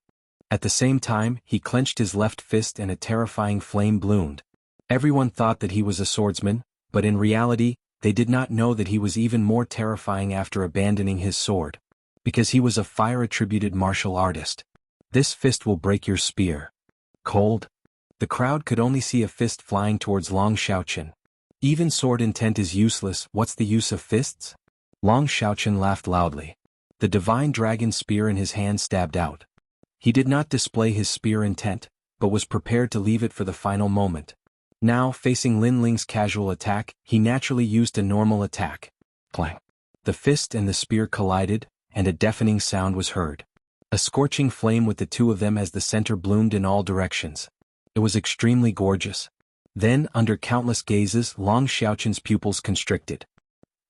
At the same time, he clenched his left fist and a terrifying flame bloomed. Everyone thought that he was a swordsman, but in reality, they did not know that he was even more terrifying after abandoning his sword. Because he was a fire-attributed martial artist. This fist will break your spear. Cold? The crowd could only see a fist flying towards Long Xiaoqin. Even sword intent is useless, what's the use of fists? Long Xiaoqin laughed loudly. The divine dragon spear in his hand stabbed out. He did not display his spear intent, but was prepared to leave it for the final moment. Now, facing Lin Ling's casual attack, he naturally used a normal attack. Clang. The fist and the spear collided, and a deafening sound was heard. A scorching flame with the two of them as the center bloomed in all directions. It was extremely gorgeous. Then, under countless gazes, Long Xiaoqin's pupils constricted.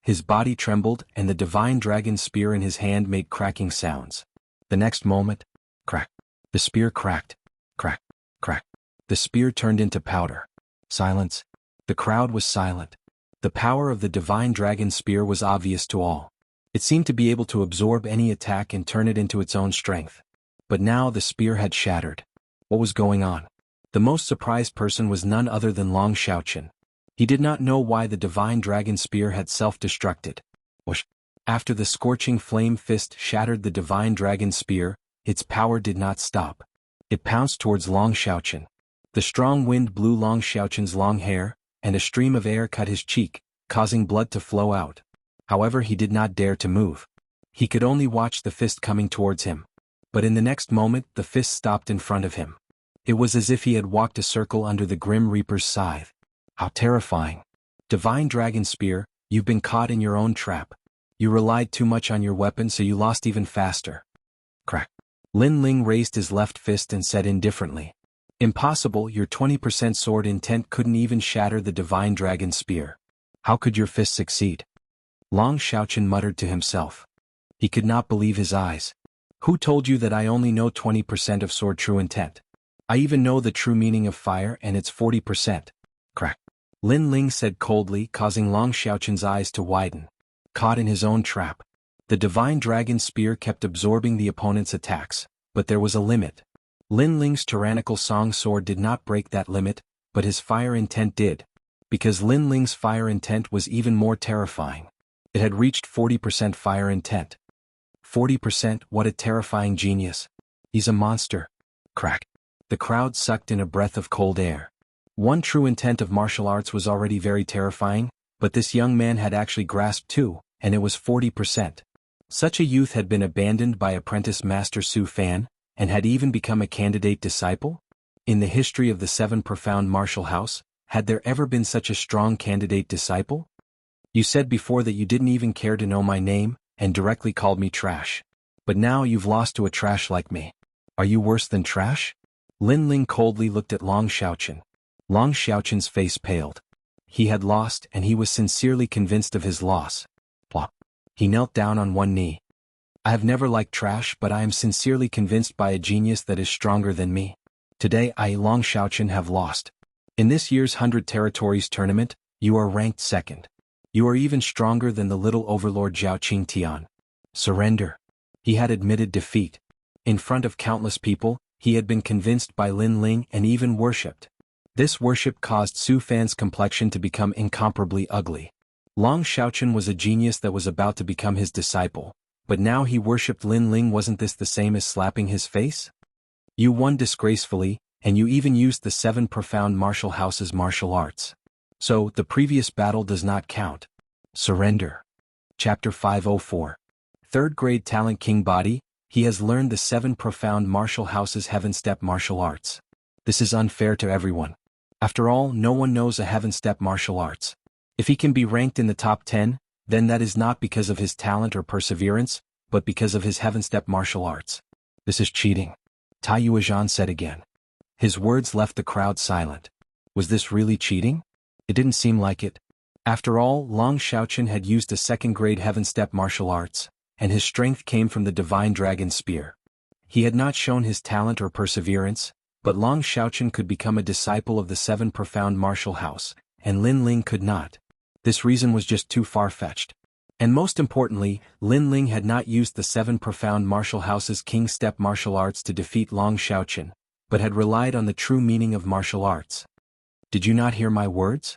His body trembled, and the divine dragon spear in his hand made cracking sounds. The next moment, crack. The spear cracked. Crack, crack. The spear turned into powder. Silence. The crowd was silent. The power of the divine dragon spear was obvious to all. It seemed to be able to absorb any attack and turn it into its own strength. But now the spear had shattered. What was going on? The most surprised person was none other than Long Xiaoqin. He did not know why the divine dragon spear had self-destructed. Whoosh. After the scorching flame fist shattered the divine dragon spear, its power did not stop. It pounced towards Long Xiaoqin. The strong wind blew Long Xiaoqin's long hair, and a stream of air cut his cheek, causing blood to flow out. However, he did not dare to move. He could only watch the fist coming towards him. But in the next moment, the fist stopped in front of him. It was as if he had walked a circle under the Grim Reaper's scythe. How terrifying. Divine Dragon Spear, you've been caught in your own trap. You relied too much on your weapon, so you lost even faster. Crack. Lin Ling raised his left fist and said indifferently. Impossible, your 20% sword intent couldn't even shatter the Divine Dragon Spear. How could your fist succeed? Long Xiaoqin muttered to himself. He could not believe his eyes. Who told you that I only know 20% of sword true intent? I even know the true meaning of fire, and it's 40%. Crack. Lin Ling said coldly, causing Long Xiaoqin's eyes to widen. Caught in his own trap. The Divine Dragon Spear kept absorbing the opponent's attacks, but there was a limit. Lin Ling's tyrannical song sword did not break that limit, but his fire intent did. because Lin Ling's fire intent was even more terrifying. It had reached 40% fire intent. 40%, what a terrifying genius. He's a monster. Crack. The crowd sucked in a breath of cold air. One true intent of martial arts was already very terrifying, but this young man had actually grasped two, and it was 40%. Such a youth had been abandoned by apprentice Master Su Fan, and had even become a candidate disciple? In the history of the Seven Profound Martial House, had there ever been such a strong candidate disciple? You said before that you didn't even care to know my name, and directly called me trash. But now you've lost to a trash like me. Are you worse than trash? Lin Ling coldly looked at Long Xiaoqian. Long Xiaoqian's face paled. He had lost, and he was sincerely convinced of his loss. Plop. He knelt down on one knee. I have never liked trash, but I am sincerely convinced by a genius that is stronger than me. Today I, Long Xiaoqian, have lost. In this year's 100 Territories tournament, you are ranked second. You are even stronger than the little overlord Zhao Qingtian. Surrender. He had admitted defeat. In front of countless people, he had been convinced by Lin Ling and even worshipped. This worship caused Su Fan's complexion to become incomparably ugly. Long Xiaoqian was a genius that was about to become his disciple, but now he worshipped Lin Ling. Wasn't this the same as slapping his face? You won disgracefully, and you even used the Seven Profound Martial House's martial arts. So, the previous battle does not count. Surrender. Chapter 504. Third grade talent King Body, he has learned the Seven Profound Martial House's Heaven Step martial arts. This is unfair to everyone. After all, no one knows a Heaven Step martial arts. If he can be ranked in the top 10, then that is not because of his talent or perseverance, but because of his Heaven Step martial arts. This is cheating. Tai Yuezhan said again. His words left the crowd silent. Was this really cheating? It didn't seem like it. After all, Long Xiaoqian had used a second-grade Heaven Step martial arts, and his strength came from the Divine Dragon Spear. He had not shown his talent or perseverance, but Long Xiaoqian could become a disciple of the Seven Profound Martial House, and Lin Ling could not. This reason was just too far-fetched. And most importantly, Lin Ling had not used the Seven Profound Martial House's King Step martial arts to defeat Long Xiaoqian, but had relied on the true meaning of martial arts. Did you not hear my words?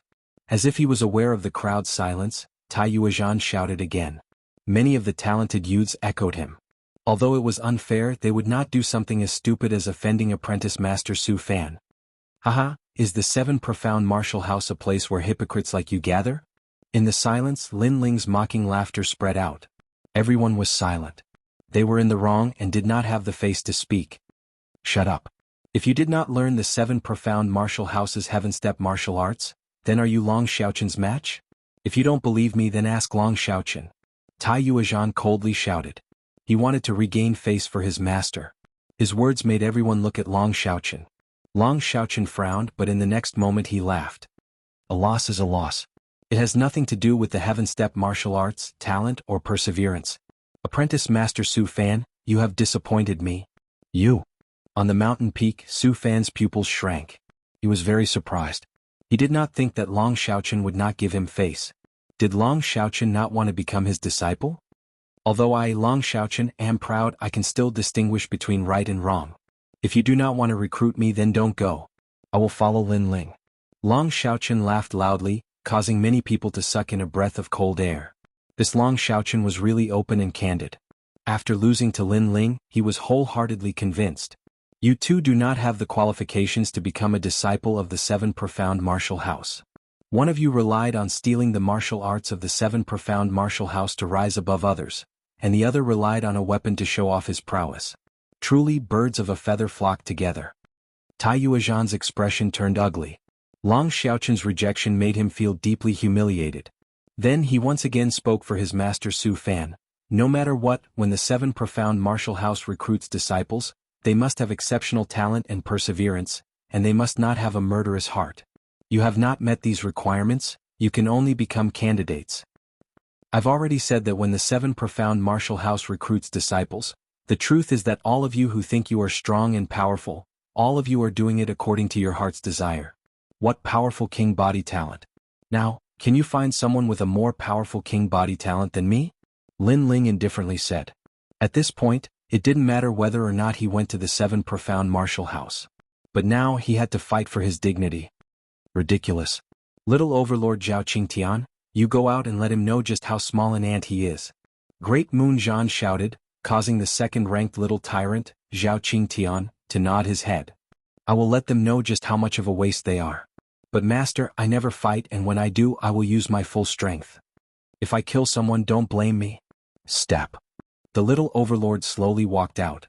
As if he was aware of the crowd's silence, Tai Yuezhan shouted again. Many of the talented youths echoed him. Although it was unfair, they would not do something as stupid as offending apprentice Master Su Fan. Haha, is the Seven Profound Martial House a place where hypocrites like you gather? In the silence, Lin Ling's mocking laughter spread out. Everyone was silent. They were in the wrong and did not have the face to speak. Shut up. If you did not learn the Seven Profound Martial House's Heaven Step martial arts, then are you Long Xiaoqian's match? If you don't believe me, then ask Long Xiaoqian. Tai Yuezhan coldly shouted. He wanted to regain face for his master. His words made everyone look at Long Xiaoqian. Long Xiaoqian frowned, but in the next moment he laughed. A loss is a loss. It has nothing to do with the Heaven Step martial arts, talent, or perseverance. Apprentice Master Su Fan, you have disappointed me. You. On the mountain peak, Su Fan's pupils shrank. He was very surprised. He did not think that Long Xiaoqian would not give him face. Did Long Xiaoqian not want to become his disciple? Although I, Long Xiaoqian, am proud, I can still distinguish between right and wrong. If you do not want to recruit me, then don't go. I will follow Lin Ling. Long Xiaoqian laughed loudly, causing many people to suck in a breath of cold air. This Long Xiaoqian was really open and candid. After losing to Lin Ling, he was wholeheartedly convinced. You two do not have the qualifications to become a disciple of the Seven Profound Martial House. One of you relied on stealing the martial arts of the Seven Profound Martial House to rise above others, and the other relied on a weapon to show off his prowess. Truly, birds of a feather flock together. Tai Yuezhan's expression turned ugly. Long Xiaoqian's rejection made him feel deeply humiliated. Then he once again spoke for his master Su Fan. No matter what, when the Seven Profound Martial House recruits disciples, they must have exceptional talent and perseverance, and they must not have a murderous heart. You have not met these requirements, you can only become candidates. I've already said that when the Seven Profound Martial House recruits disciples, the truth is that all of you who think you are strong and powerful, all of you are doing it according to your heart's desire. What powerful king body talent. Now, can you find someone with a more powerful king body talent than me? Lin Ling indifferently said. At this point, it didn't matter whether or not he went to the Seven Profound Martial House. But now he had to fight for his dignity. Ridiculous. Little Overlord Zhao Qingtian, you go out and let him know just how small an ant he is. Great Moon Zhan shouted, causing the second-ranked little tyrant, Zhao Qingtian, to nod his head. I will let them know just how much of a waste they are. But master, I never fight, and when I do I will use my full strength. If I kill someone, don't blame me. Step. The little overlord slowly walked out.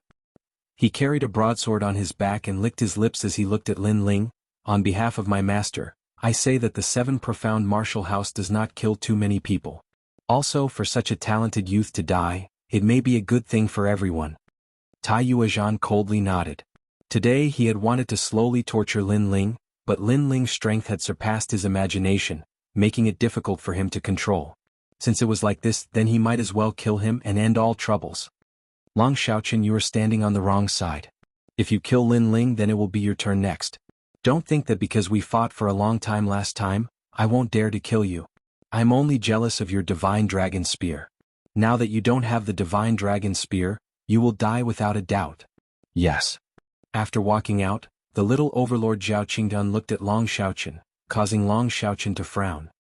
He carried a broadsword on his back and licked his lips as he looked at Lin Ling. On behalf of my master, I say that the 7 profound martial house does not kill too many people. Also, for such a talented youth to die, it may be a good thing for everyone. Tai Yuezhan coldly nodded. Today he had wanted to slowly torture Lin Ling, but Lin Ling's strength had surpassed his imagination, making it difficult for him to control. Since it was like this, then he might as well kill him and end all troubles. Long Xiaoqian, you are standing on the wrong side. If you kill Lin Ling, then it will be your turn next. Don't think that because we fought for a long time last time, I won't dare to kill you. I'm only jealous of your divine dragon spear. Now that you don't have the divine dragon spear, you will die without a doubt. Yes. After walking out, the little overlord Zhao Qingtian looked at Long Xiaoqian, causing Long Xiaoqian to frown.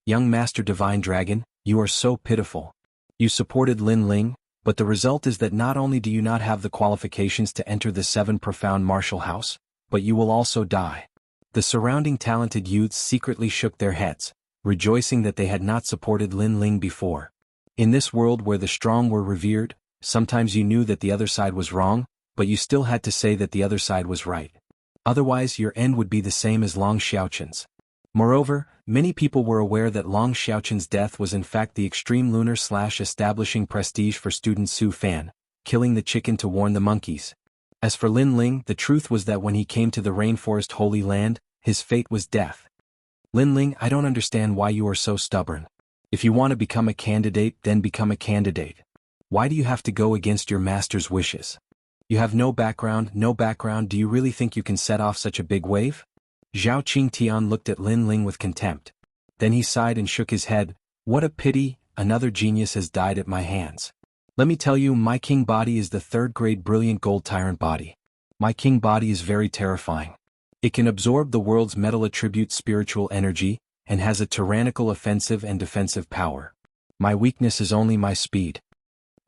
Young Master Divine Dragon, you are so pitiful. You supported Lin Ling, but the result is that not only do you not have the qualifications to enter the 7 profound martial house, but you will also die. The surrounding talented youths secretly shook their heads, rejoicing that they had not supported Lin Ling before. In this world where the strong were revered, sometimes you knew that the other side was wrong, but you still had to say that the other side was right. Otherwise your end would be the same as Long Xiaoqian's. Moreover, many people were aware that Long Xiaoqian's death was in fact the extreme lunar/establishing prestige for student Su Fan, killing the chicken to warn the monkeys. As for Lin Ling, the truth was that when he came to the rainforest Holy Land, his fate was death. Lin Ling, I don't understand why you are so stubborn. If you want to become a candidate, then become a candidate. Why do you have to go against your master's wishes? You have no background, do you really think you can set off such a big wave? Zhao Qingtian looked at Lin Ling with contempt. Then he sighed and shook his head. What a pity, another genius has died at my hands. Let me tell you, my king body is the 3rd-grade brilliant gold tyrant body. My king body is very terrifying. It can absorb the world's metal attribute spiritual energy, and has a tyrannical offensive and defensive power. My weakness is only my speed.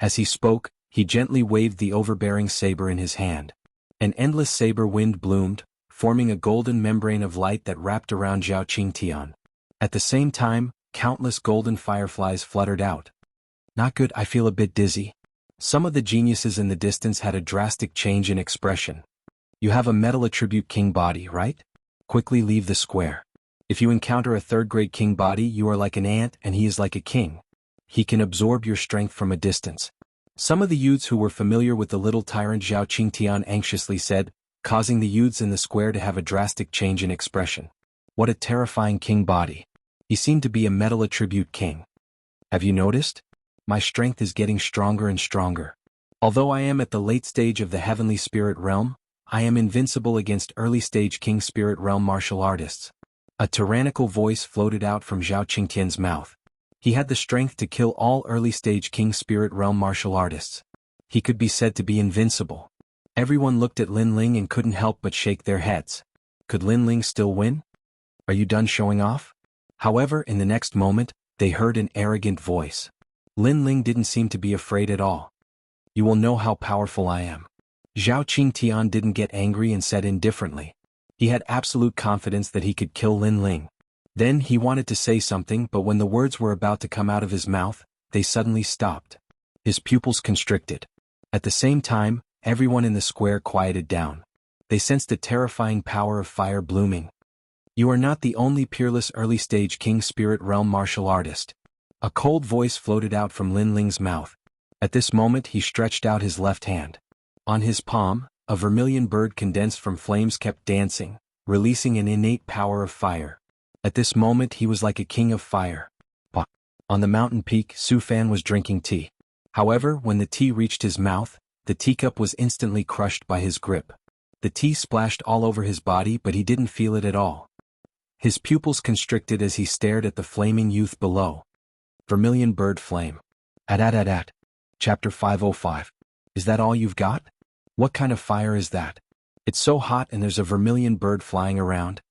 As he spoke, he gently waved the overbearing saber in his hand. An endless saber wind bloomed, forming a golden membrane of light that wrapped around Zhao Qingtian. At the same time, countless golden fireflies fluttered out. Not good, I feel a bit dizzy. Some of the geniuses in the distance had a drastic change in expression. You have a metal attribute king body, right? Quickly leave the square. If you encounter a 3rd-grade king body, you are like an ant and he is like a king. He can absorb your strength from a distance. Some of the youths who were familiar with the little tyrant Zhao Qingtian anxiously said, causing the youths in the square to have a drastic change in expression. What a terrifying king body. He seemed to be a metal attribute king. Have you noticed? My strength is getting stronger and stronger. Although I am at the late stage of the heavenly spirit realm, I am invincible against early-stage king spirit realm martial artists. A tyrannical voice floated out from Zhao Qingtian's mouth. He had the strength to kill all early-stage king spirit realm martial artists. He could be said to be invincible. Everyone looked at Lin Ling and couldn't help but shake their heads. Could Lin Ling still win? Are you done showing off? However, in the next moment, they heard an arrogant voice. Lin Ling didn't seem to be afraid at all. You will know how powerful I am. Zhao Qingtian didn't get angry and said indifferently. He had absolute confidence that he could kill Lin Ling. Then he wanted to say something, but when the words were about to come out of his mouth, they suddenly stopped. His pupils constricted. At the same time, everyone in the square quieted down. They sensed the terrifying power of fire blooming. You are not the only peerless early-stage king spirit realm martial artist. A cold voice floated out from Lin Ling's mouth. At this moment he stretched out his left hand. On his palm, a vermilion bird condensed from flames kept dancing, releasing an innate power of fire. At this moment he was like a king of fire. On the mountain peak, Su Fan was drinking tea. However, when the tea reached his mouth, the teacup was instantly crushed by his grip. The tea splashed all over his body, but he didn't feel it at all. His pupils constricted as he stared at the flaming youth below. Vermilion bird flame. At. Chapter 505. Is that all you've got? What kind of fire is that? It's so hot and there's a vermilion bird flying around.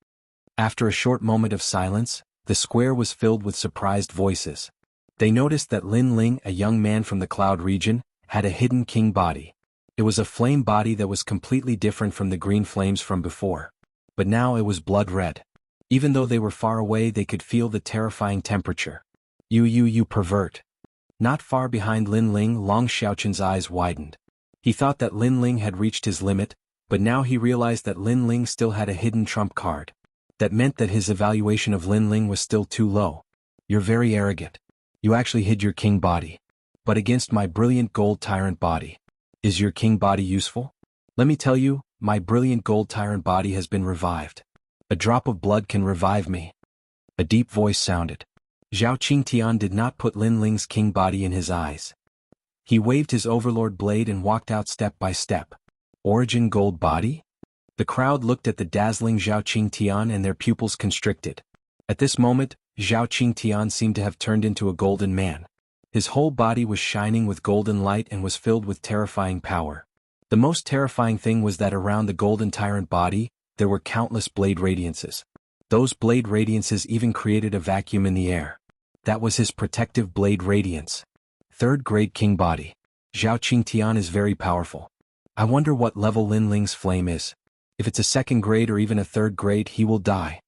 After a short moment of silence, the square was filled with surprised voices. They noticed that Lin Ling, a young man from the Cloud region, had a hidden king body. It was a flame body that was completely different from the green flames from before. But now it was blood red. Even though they were far away, they could feel the terrifying temperature. You pervert. Not far behind Lin Ling, Long Xiaoqian's eyes widened. He thought that Lin Ling had reached his limit, but now he realized that Lin Ling still had a hidden trump card. That meant that his evaluation of Lin Ling was still too low. You're very arrogant. You actually hid your king body. But against my brilliant gold tyrant body. Is your king body useful? Let me tell you, my brilliant gold tyrant body has been revived. A drop of blood can revive me. A deep voice sounded. Zhao Qingtian did not put Lin Ling's king body in his eyes. He waved his overlord blade and walked out step by step. Origin gold body? The crowd looked at the dazzling Zhao Qingtian and their pupils constricted. At this moment, Zhao Qingtian seemed to have turned into a golden man. His whole body was shining with golden light and was filled with terrifying power. The most terrifying thing was that around the golden tyrant body, there were countless blade radiances. Those blade radiances even created a vacuum in the air. That was his protective blade radiance. Third grade king body. Zhao Qingtian is very powerful. I wonder what level Lin Ling's flame is. If it's a second grade or even a third grade, he will die.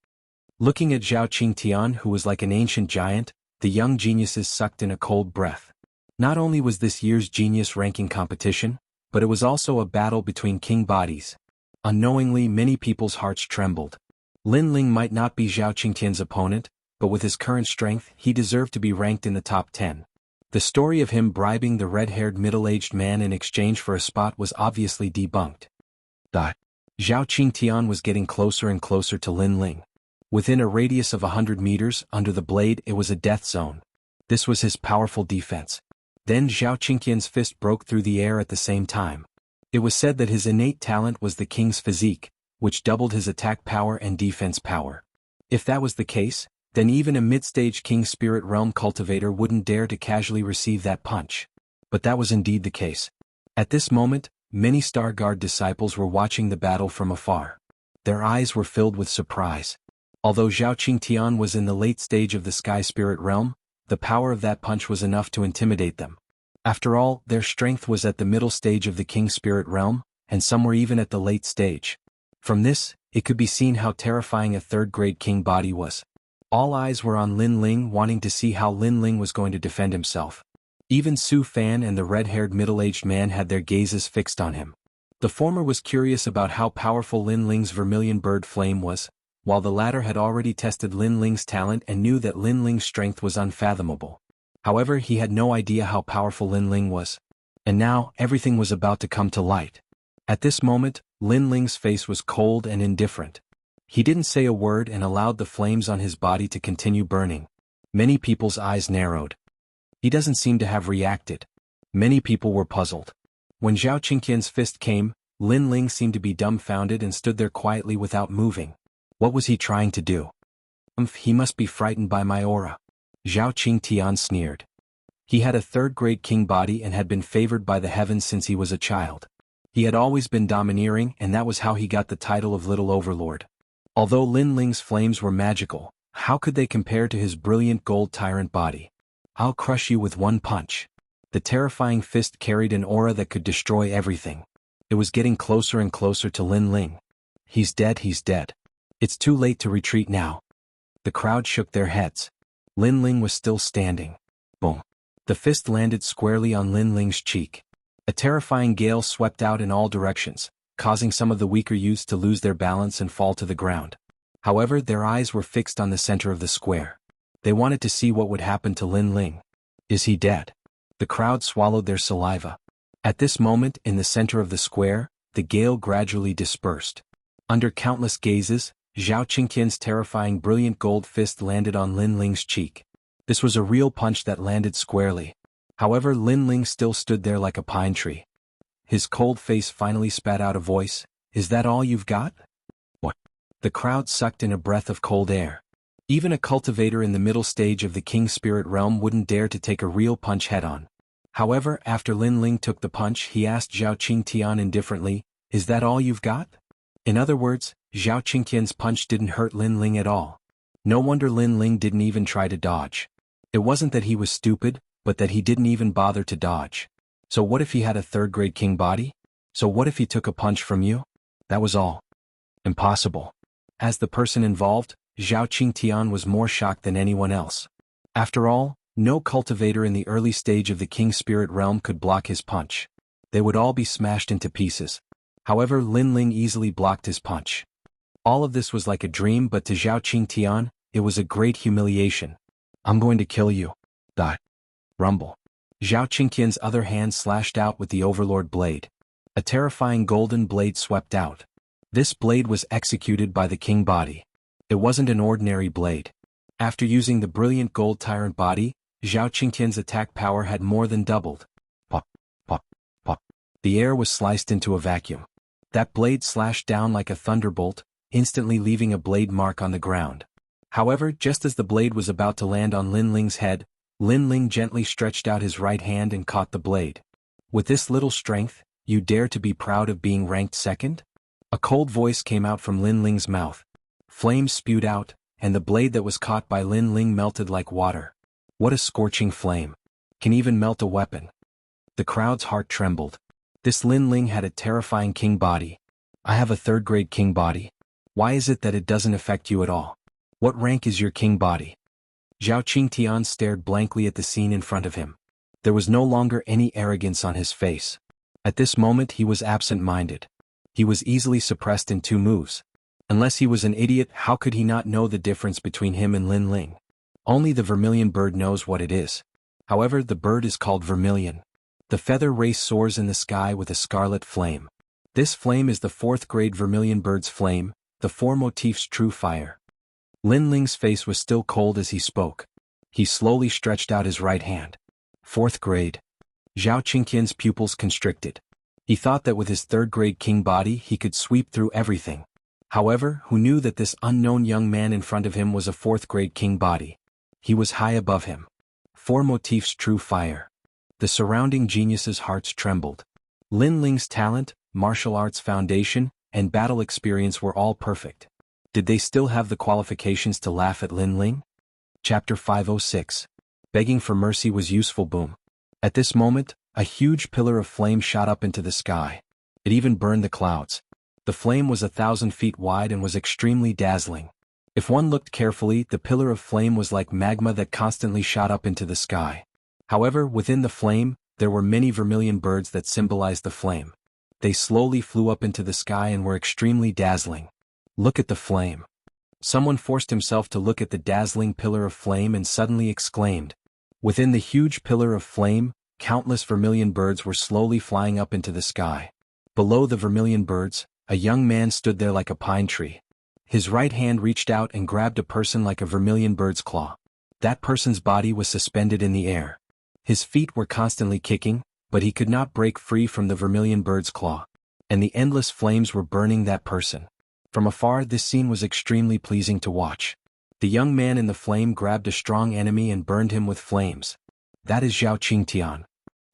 Looking at Zhao Qingtian, who was like an ancient giant, the young geniuses sucked in a cold breath. Not only was this year's genius ranking competition, but it was also a battle between king bodies. Unknowingly, many people's hearts trembled. Lin Ling might not be Zhao Qingtian's opponent, but with his current strength, he deserved to be ranked in the top 10. The story of him bribing the red-haired middle-aged man in exchange for a spot was obviously debunked. Zhao Qingtian was getting closer and closer to Lin Ling. Within a radius of 100 meters, under the blade, it was a death zone. This was his powerful defense. Then Zhao Qingtian's fist broke through the air at the same time. It was said that his innate talent was the king's physique, which doubled his attack power and defense power. If that was the case, then even a mid-stage King Spirit Realm cultivator wouldn't dare to casually receive that punch. But that was indeed the case. At this moment, many Star Guard disciples were watching the battle from afar. Their eyes were filled with surprise. Although Zhao Qingtian was in the late stage of the Sky Spirit Realm, the power of that punch was enough to intimidate them. After all, their strength was at the middle stage of the King Spirit Realm, and some were even at the late stage. From this, it could be seen how terrifying a third-grade king body was. All eyes were on Lin Ling, wanting to see how Lin Ling was going to defend himself. Even Su Fan and the red-haired middle-aged man had their gazes fixed on him. The former was curious about how powerful Lin Ling's vermilion bird flame was, while the latter had already tested Lin Ling's talent and knew that Lin Ling's strength was unfathomable. However, he had no idea how powerful Lin Ling was. And now, everything was about to come to light. At this moment, Lin Ling's face was cold and indifferent. He didn't say a word and allowed the flames on his body to continue burning. Many people's eyes narrowed. He doesn't seem to have reacted. Many people were puzzled. When Zhao Qingtian's fist came, Lin Ling seemed to be dumbfounded and stood there quietly without moving. What was he trying to do? He must be frightened by my aura. Zhao Qingtian sneered. He had a third-grade king body and had been favored by the heavens since he was a child. He had always been domineering, and that was how he got the title of Little Overlord. Although Lin Ling's flames were magical, how could they compare to his brilliant gold tyrant body? I'll crush you with one punch. The terrifying fist carried an aura that could destroy everything. It was getting closer and closer to Lin Ling. He's dead, he's dead. It's too late to retreat now. The crowd shook their heads. Lin Ling was still standing. Boom. The fist landed squarely on Lin Ling's cheek. A terrifying gale swept out in all directions, causing some of the weaker youths to lose their balance and fall to the ground. However, their eyes were fixed on the center of the square. They wanted to see what would happen to Lin Ling. Is he dead? The crowd swallowed their saliva. At this moment, in the center of the square, the gale gradually dispersed. Under countless gazes, Zhao Qingtian's terrifying brilliant gold fist landed on Lin Ling's cheek. This was a real punch that landed squarely. However, Lin Ling still stood there like a pine tree. His cold face finally spat out a voice. Is that all you've got? What? The crowd sucked in a breath of cold air. Even a cultivator in the middle stage of the King Spirit Realm wouldn't dare to take a real punch head-on. However, after Lin Ling took the punch, he asked Zhao Qingtian indifferently, is that all you've got? In other words, Zhao Qingqian's punch didn't hurt Lin Ling at all. No wonder Lin Ling didn't even try to dodge. It wasn't that he was stupid, but that he didn't even bother to dodge. So what if he had a third-grade king body? So what if he took a punch from you? That was all. Impossible. As the person involved, Zhao Qingtian was more shocked than anyone else. After all, no cultivator in the early stage of the king spirit realm could block his punch. They would all be smashed into pieces. However, Lin Ling easily blocked his punch. All of this was like a dream, but to Zhao Qingtian, it was a great humiliation. I'm going to kill you. Die. Rumble. Zhao Qingqian's other hand slashed out with the Overlord blade. A terrifying golden blade swept out. This blade was executed by the king body. It wasn't an ordinary blade. After using the brilliant gold tyrant body, Zhao Qingqian's attack power had more than doubled. Pop, pop, pop. The air was sliced into a vacuum. That blade slashed down like a thunderbolt, instantly leaving a blade mark on the ground. However, just as the blade was about to land on Lin Ling's head, Lin Ling gently stretched out his right hand and caught the blade. With this little strength, you dare to be proud of being ranked second? A cold voice came out from Lin Ling's mouth. Flames spewed out, and the blade that was caught by Lin Ling melted like water. What a scorching flame. Can even melt a weapon. The crowd's heart trembled. This Lin Ling had a terrifying king body. I have a third-grade king body. Why is it that it doesn't affect you at all? What rank is your king body? Zhao Qingtian stared blankly at the scene in front of him. There was no longer any arrogance on his face. At this moment he was absent-minded. He was easily suppressed in 2 moves. Unless he was an idiot, how could he not know the difference between him and Lin Ling? Only the vermilion bird knows what it is. However, the bird is called vermilion. The feather race soars in the sky with a scarlet flame. This flame is the 4th-grade vermilion bird's flame, the 4 motif's true fire. Lin Ling's face was still cold as he spoke. He slowly stretched out his right hand. 4th grade. Zhao Qingqian's pupils constricted. He thought that with his 3rd-grade king body he could sweep through everything. However, who knew that this unknown young man in front of him was a 4th-grade king body? He was high above him. 4 motifs true fire. The surrounding geniuses' hearts trembled. Lin Ling's talent, martial arts foundation, and battle experience were all perfect. Did they still have the qualifications to laugh at Lin Ling? Chapter 506. Begging for mercy was useful. Boom. At this moment, a huge pillar of flame shot up into the sky. It even burned the clouds. The flame was 1,000 feet wide and was extremely dazzling. If one looked carefully, the pillar of flame was like magma that constantly shot up into the sky. However, within the flame, there were many vermilion birds that symbolized the flame. They slowly flew up into the sky and were extremely dazzling. Look at the flame. Someone forced himself to look at the dazzling pillar of flame and suddenly exclaimed. Within the huge pillar of flame, countless vermilion birds were slowly flying up into the sky. Below the vermilion birds, a young man stood there like a pine tree. His right hand reached out and grabbed a person like a vermilion bird's claw. That person's body was suspended in the air. His feet were constantly kicking, but he could not break free from the vermilion bird's claw. And the endless flames were burning that person. From afar, this scene was extremely pleasing to watch. The young man in the flame grabbed a strong enemy and burned him with flames. That is Zhao Qingtian.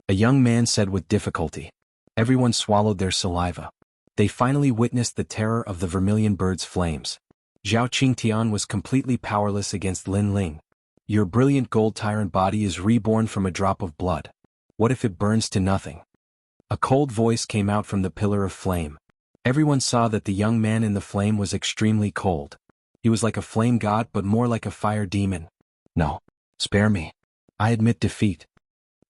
A young man said with difficulty. Everyone swallowed their saliva. They finally witnessed the terror of the vermilion bird's flames. Zhao Qingtian was completely powerless against Lin Ling. Your brilliant gold tyrant body is reborn from a drop of blood. What if it burns to nothing? A cold voice came out from the pillar of flame. Everyone saw that the young man in the flame was extremely cold. He was like a flame god but more like a fire demon. No. Spare me. I admit defeat.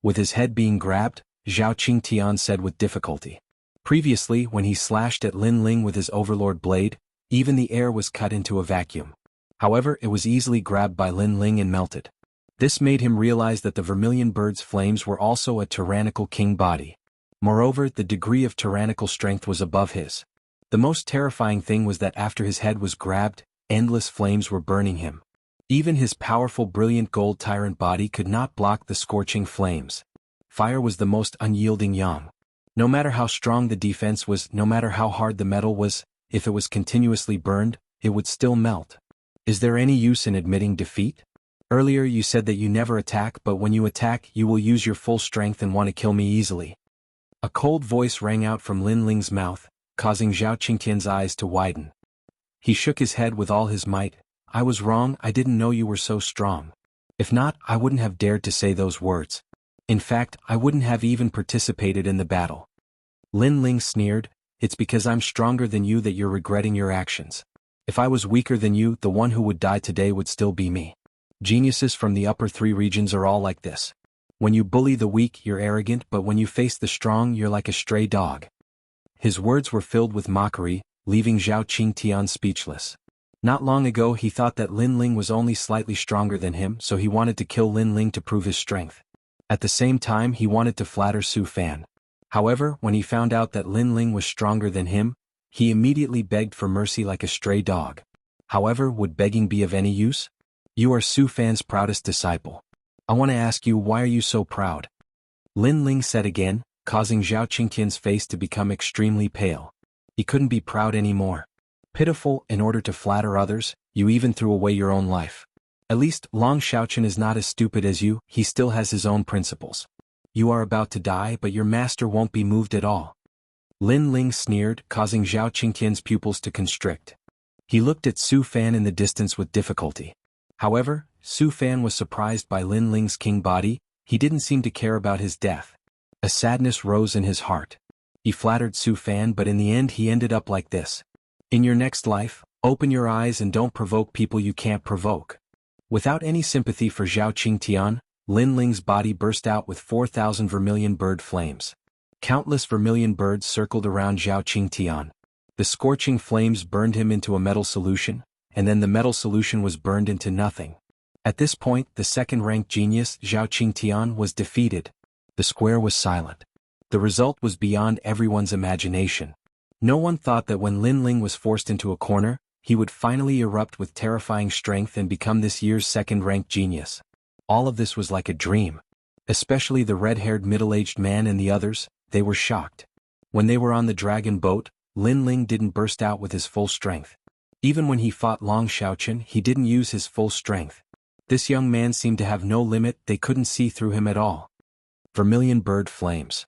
With his head being grabbed, Zhao Qingtian said with difficulty. Previously, when he slashed at Lin Ling with his overlord blade, even the air was cut into a vacuum. However, it was easily grabbed by Lin Ling and melted. This made him realize that the vermilion bird's flames were also a tyrannical king body. Moreover, the degree of tyrannical strength was above his. The most terrifying thing was that after his head was grabbed, endless flames were burning him. Even his powerful brilliant gold tyrant body could not block the scorching flames. Fire was the most unyielding yang. No matter how strong the defense was, no matter how hard the metal was, if it was continuously burned, it would still melt. Is there any use in admitting defeat? Earlier you said that you never attack, but when you attack, you will use your full strength and want to kill me easily. A cold voice rang out from Lin Ling's mouth, causing Zhao Qingtian's eyes to widen. He shook his head with all his might. I was wrong, I didn't know you were so strong. If not, I wouldn't have dared to say those words. In fact, I wouldn't have even participated in the battle. Lin Ling sneered, it's because I'm stronger than you that you're regretting your actions. If I was weaker than you, the one who would die today would still be me. Geniuses from the upper 3 regions are all like this. When you bully the weak, you're arrogant, but when you face the strong, you're like a stray dog. His words were filled with mockery, leaving Zhao Qingtian speechless. Not long ago he thought that Lin Ling was only slightly stronger than him, so he wanted to kill Lin Ling to prove his strength. At the same time he wanted to flatter Su Fan. However, when he found out that Lin Ling was stronger than him, he immediately begged for mercy like a stray dog. However, would begging be of any use? You are Su Fan's proudest disciple. I want to ask you, why are you so proud? Lin Ling said again, causing Zhao Qingtian's face to become extremely pale. He couldn't be proud anymore. Pitiful, in order to flatter others, you even threw away your own life. At least, Long Xiaoqian is not as stupid as you, he still has his own principles. You are about to die, but your master won't be moved at all. Lin Ling sneered, causing Zhao Qingtian's pupils to constrict. He looked at Su Fan in the distance with difficulty. However, Su Fan was surprised by Lin Ling's king body, he didn't seem to care about his death. A sadness rose in his heart. He flattered Su Fan, but in the end he ended up like this. In your next life, open your eyes and don't provoke people you can't provoke. Without any sympathy for Zhao Qingtian, Lin Ling's body burst out with 4,000 vermilion bird flames. Countless vermilion birds circled around Zhao Qingtian. The scorching flames burned him into a metal solution, and then the metal solution was burned into nothing. At this point, the second-ranked genius, Zhao Qingtian, was defeated. The square was silent. The result was beyond everyone's imagination. No one thought that when Lin Ling was forced into a corner, he would finally erupt with terrifying strength and become this year's second-ranked genius. All of this was like a dream. Especially the red-haired middle-aged man and the others, they were shocked. When they were on the dragon boat, Lin Ling didn't burst out with his full strength. Even when he fought Long Xiaoqian, he didn't use his full strength. This young man seemed to have no limit, they couldn't see through him at all. Vermilion bird flames.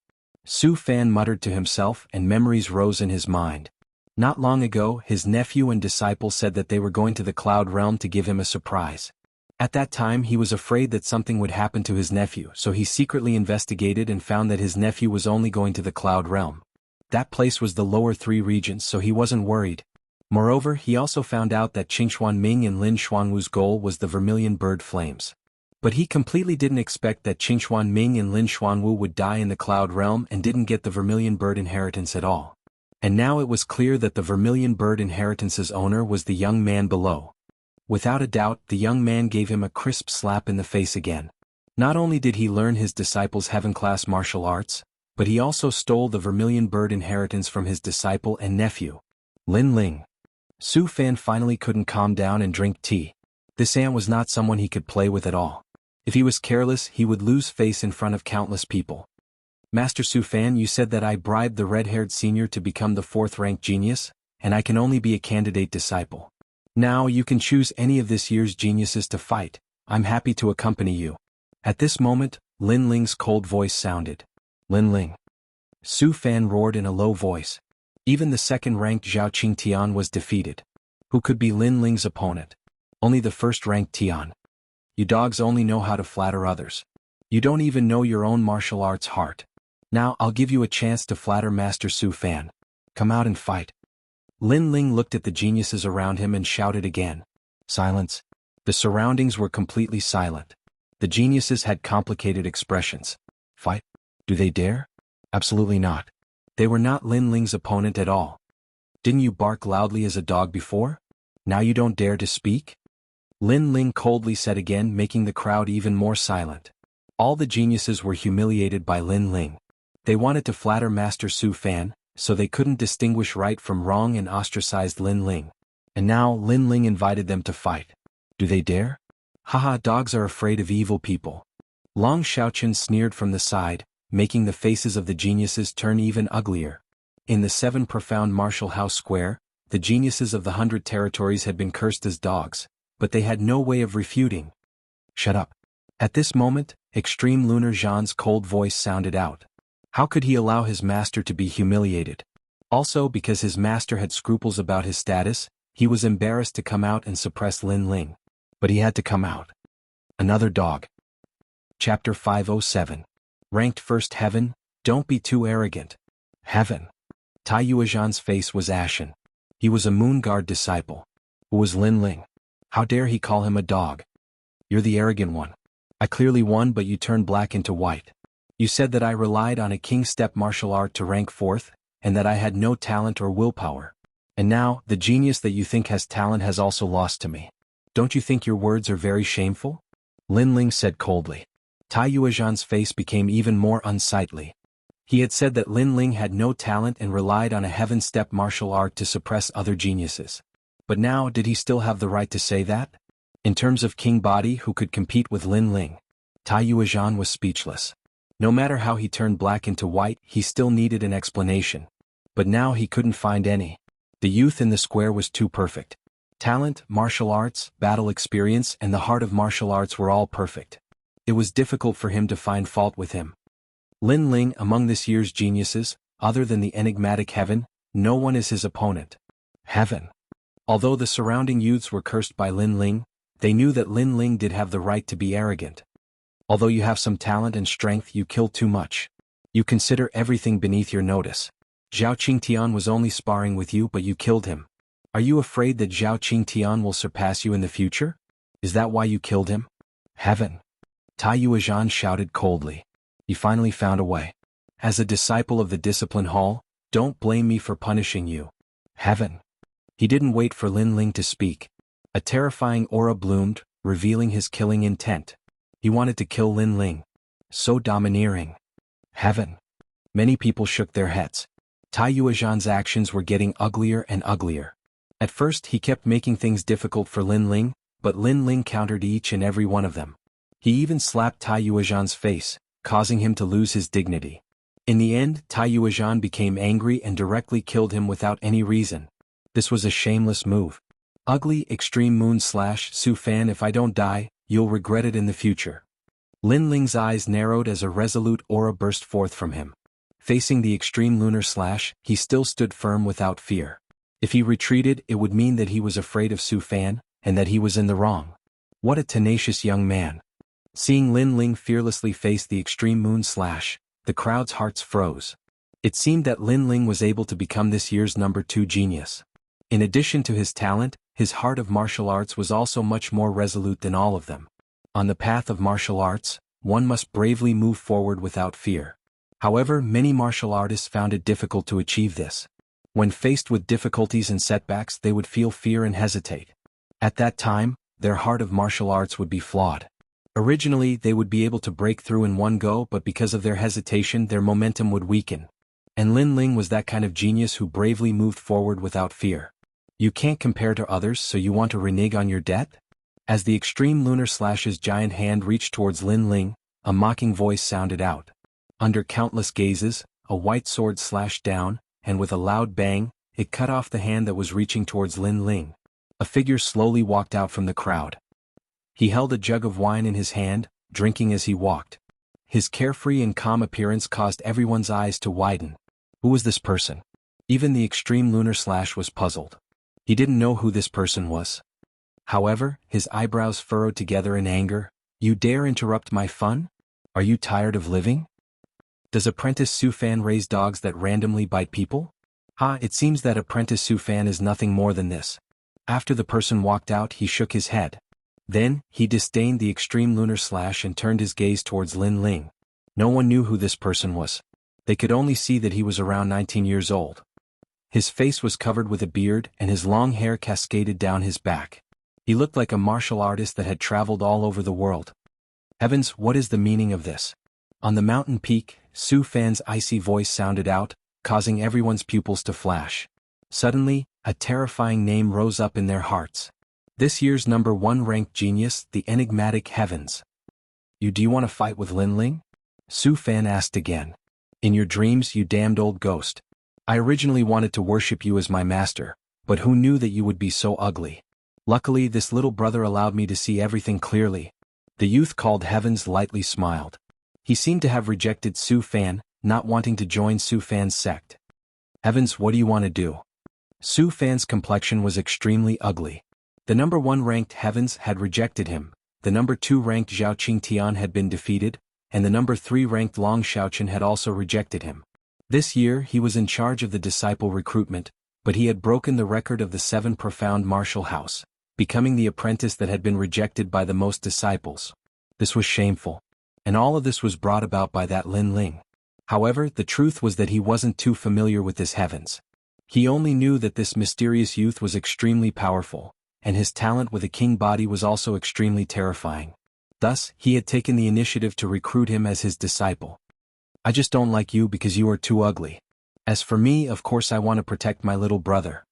Su Fan muttered to himself, and memories rose in his mind. Not long ago, his nephew and disciple said that they were going to the Cloud Realm to give him a surprise. At that time he was afraid that something would happen to his nephew, so he secretly investigated and found that his nephew was only going to the Cloud Realm. That place was the lower 3 regions, so he wasn't worried. Moreover, he also found out that Qingxuan Ming and Lin Xuanwu's goal was the vermilion bird flames. But he completely didn't expect that Qingxuan Ming and Lin Xuanwu would die in the Cloud Realm and didn't get the vermilion bird inheritance at all. And now it was clear that the vermilion bird inheritance's owner was the young man below. Without a doubt, the young man gave him a crisp slap in the face again. Not only did he learn his disciple's heaven-class martial arts, but he also stole the vermilion bird inheritance from his disciple and nephew, Lin Ling. Su Fan finally couldn't calm down and drink tea. This ant was not someone he could play with at all. If he was careless, he would lose face in front of countless people. Master Su Fan, you said that I bribed the red-haired senior to become the 4th-ranked genius, and I can only be a candidate disciple. Now you can choose any of this year's geniuses to fight. I'm happy to accompany you. At this moment, Lin Ling's cold voice sounded. Lin Ling. Su Fan roared in a low voice. Even the second-ranked Zhao Qingtian was defeated. Who could be Lin Ling's opponent? Only the first-ranked Tian. You dogs only know how to flatter others. You don't even know your own martial arts heart. Now I'll give you a chance to flatter Master Su Fan. Come out and fight. Lin Ling looked at the geniuses around him and shouted again. Silence. The surroundings were completely silent. The geniuses had complicated expressions. Fight? Do they dare? Absolutely not. They were not Lin Ling's opponent at all. Didn't you bark loudly as a dog before? Now you don't dare to speak? Lin Ling coldly said again, making the crowd even more silent. All the geniuses were humiliated by Lin Ling. They wanted to flatter Master Su Fan, so they couldn't distinguish right from wrong and ostracized Lin Ling. And now Lin Ling invited them to fight. Do they dare? Haha, dogs are afraid of evil people. Long Xiaoqian sneered from the side, making the faces of the geniuses turn even uglier. In the 7 profound martial house square, the geniuses of the 100 territories had been cursed as dogs, but they had no way of refuting. Shut up. At this moment, Extreme Lunar Zhan's cold voice sounded out. How could he allow his master to be humiliated? Also, because his master had scruples about his status, He was embarrassed to come out and suppress Lin Ling. But he had to come out. Another dog. Chapter 507. Ranked First Heaven, don't be too arrogant. Heaven. Tai Yuezhan's face was ashen. He was a Moon Guard disciple. Who was Lin Ling? How dare he call him a dog? You're the arrogant one. I clearly won, but you turned black into white. You said that I relied on a king step martial art to rank 4th, and that I had no talent or willpower. And now, the genius that you think has talent has also lost to me. Don't you think your words are very shameful? Lin Ling said coldly. Tai Yuezhan's face became even more unsightly. He had said that Lin Ling had no talent and relied on a heaven step martial art to suppress other geniuses. But now, did he still have the right to say that? In terms of king body who could compete with Lin Ling? Tai Yuezhan was speechless. No matter how he turned black into white, he still needed an explanation. But now he couldn't find any. The youth in the square was too perfect. Talent, martial arts, battle experience, and the heart of martial arts were all perfect. It was difficult for him to find fault with him. Lin Ling, among this year's geniuses, other than the enigmatic Heaven, no one is his opponent. Heaven. Although the surrounding youths were cursed by Lin Ling, they knew that Lin Ling did have the right to be arrogant. Although you have some talent and strength, you kill too much. You consider everything beneath your notice. Zhao Qingtian was only sparring with you, but you killed him. Are you afraid that Zhao Qingtian will surpass you in the future? Is that why you killed him? Heaven. Tai Yuezhan shouted coldly. He finally found a way. As a disciple of the Discipline Hall, don't blame me for punishing you. Heaven. He didn't wait for Lin Ling to speak. A terrifying aura bloomed, revealing his killing intent. He wanted to kill Lin Ling. So domineering. Heaven. Many people shook their heads. Tai Yuezhan's actions were getting uglier and uglier. At first he kept making things difficult for Lin Ling, but Lin Ling countered each and every one of them. He even slapped Tai Yuezhan's face, causing him to lose his dignity. In the end, Tai Yuezhan became angry and directly killed him without any reason. This was a shameless move. Ugly, extreme moon slash, Su Fan, if I don't die, you'll regret it in the future. Lin Ling's eyes narrowed as a resolute aura burst forth from him. Facing the extreme lunar slash, he still stood firm without fear. If he retreated, it would mean that he was afraid of Su Fan, and that he was in the wrong. What a tenacious young man. Seeing Lin Ling fearlessly face the extreme moon slash, the crowd's hearts froze. It seemed that Lin Ling was able to become this year's number 2 genius. In addition to his talent, his heart of martial arts was also much more resolute than all of them. On the path of martial arts, one must bravely move forward without fear. However, many martial artists found it difficult to achieve this. When faced with difficulties and setbacks, they would feel fear and hesitate. At that time, their heart of martial arts would be flawed. Originally, they would be able to break through in one go, but because of their hesitation, their momentum would weaken. And Lin Ling was that kind of genius who bravely moved forward without fear. You can't compare to others, so you want to renege on your debt? As the extreme lunar slash's giant hand reached towards Lin Ling, a mocking voice sounded out. Under countless gazes, a white sword slashed down, and with a loud bang, it cut off the hand that was reaching towards Lin Ling. A figure slowly walked out from the crowd. He held a jug of wine in his hand, drinking as he walked. His carefree and calm appearance caused everyone's eyes to widen. Who was this person? Even the extreme lunar slash was puzzled. He didn't know who this person was. However, his eyebrows furrowed together in anger. You dare interrupt my fun? Are you tired of living? Does apprentice Su Fan raise dogs that randomly bite people? It seems that apprentice Su Fan is nothing more than this. After the person walked out, he shook his head. Then, he disdained the extreme lunar slash and turned his gaze towards Lin Ling. No one knew who this person was. They could only see that he was around 19 years old. His face was covered with a beard and his long hair cascaded down his back. He looked like a martial artist that had traveled all over the world. Heavens, what is the meaning of this? On the mountain peak, Su Fan's icy voice sounded out, causing everyone's pupils to flash. Suddenly, a terrifying name rose up in their hearts. This year's number 1 ranked genius, the enigmatic Heavens. Do you want to fight with Lin Ling? Su Fan asked again. In your dreams, you damned old ghost. I originally wanted to worship you as my master, but who knew that you would be so ugly? Luckily, this little brother allowed me to see everything clearly. The youth called Heavens lightly smiled. He seemed to have rejected Su Fan, not wanting to join Su Fan's sect. Heavens, what do you want to do? Su Fan's complexion was extremely ugly. The number 1 ranked Heavens had rejected him, the number 2 ranked Zhao Qingtian had been defeated, and the number 3 ranked Long Xiaoqian had also rejected him. This year he was in charge of the disciple recruitment, but he had broken the record of the 7 profound martial house, becoming the apprentice that had been rejected by the most disciples. This was shameful. And all of this was brought about by that Lin Ling. However, the truth was that he wasn't too familiar with this Heavens. He only knew that this mysterious youth was extremely powerful, and his talent with a king body was also extremely terrifying. Thus, he had taken the initiative to recruit him as his disciple. I just don't like you because you are too ugly. As for me, of course I want to protect my little brother.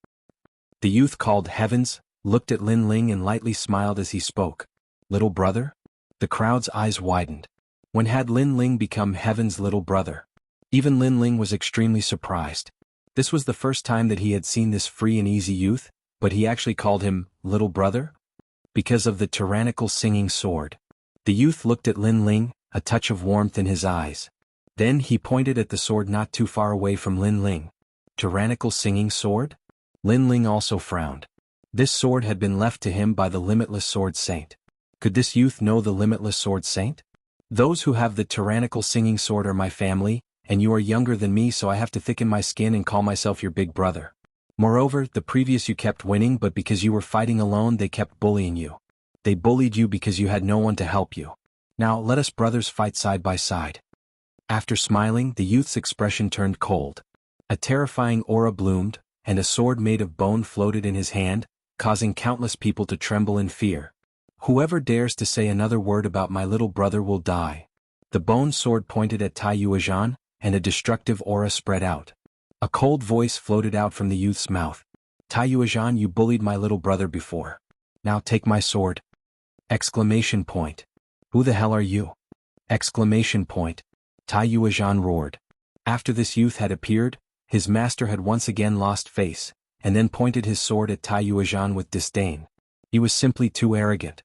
The youth called Heavens looked at Lin Ling and lightly smiled as he spoke. Little brother? The crowd's eyes widened. When had Lin Ling become Heaven's little brother? Even Lin Ling was extremely surprised. This was the first time that he had seen this free and easy youth, but he actually called him little brother? Because of the tyrannical singing sword. The youth looked at Lin Ling, a touch of warmth in his eyes. Then he pointed at the sword not too far away from Lin Ling. Tyrannical singing sword? Lin Ling also frowned. This sword had been left to him by the limitless sword saint. Could this youth know the limitless sword saint? Those who have the tyrannical singing sword are my family, and you are younger than me, so I have to thicken my skin and call myself your big brother. Moreover, the previous you kept winning, but because you were fighting alone they kept bullying you. They bullied you because you had no one to help you. Now let us brothers fight side by side. After smiling, the youth's expression turned cold. A terrifying aura bloomed, and a sword made of bone floated in his hand, causing countless people to tremble in fear. Whoever dares to say another word about my little brother will die. The bone sword pointed at Tai Yuezhan, and a destructive aura spread out. A cold voice floated out from the youth's mouth. Tai Yuezhan, you bullied my little brother before. Now take my sword. Exclamation point. Who the hell are you? Exclamation point. Tai Yuezhan roared. After this youth had appeared, his master had once again lost face, and then pointed his sword at Tai Yuezhan with disdain. He was simply too arrogant.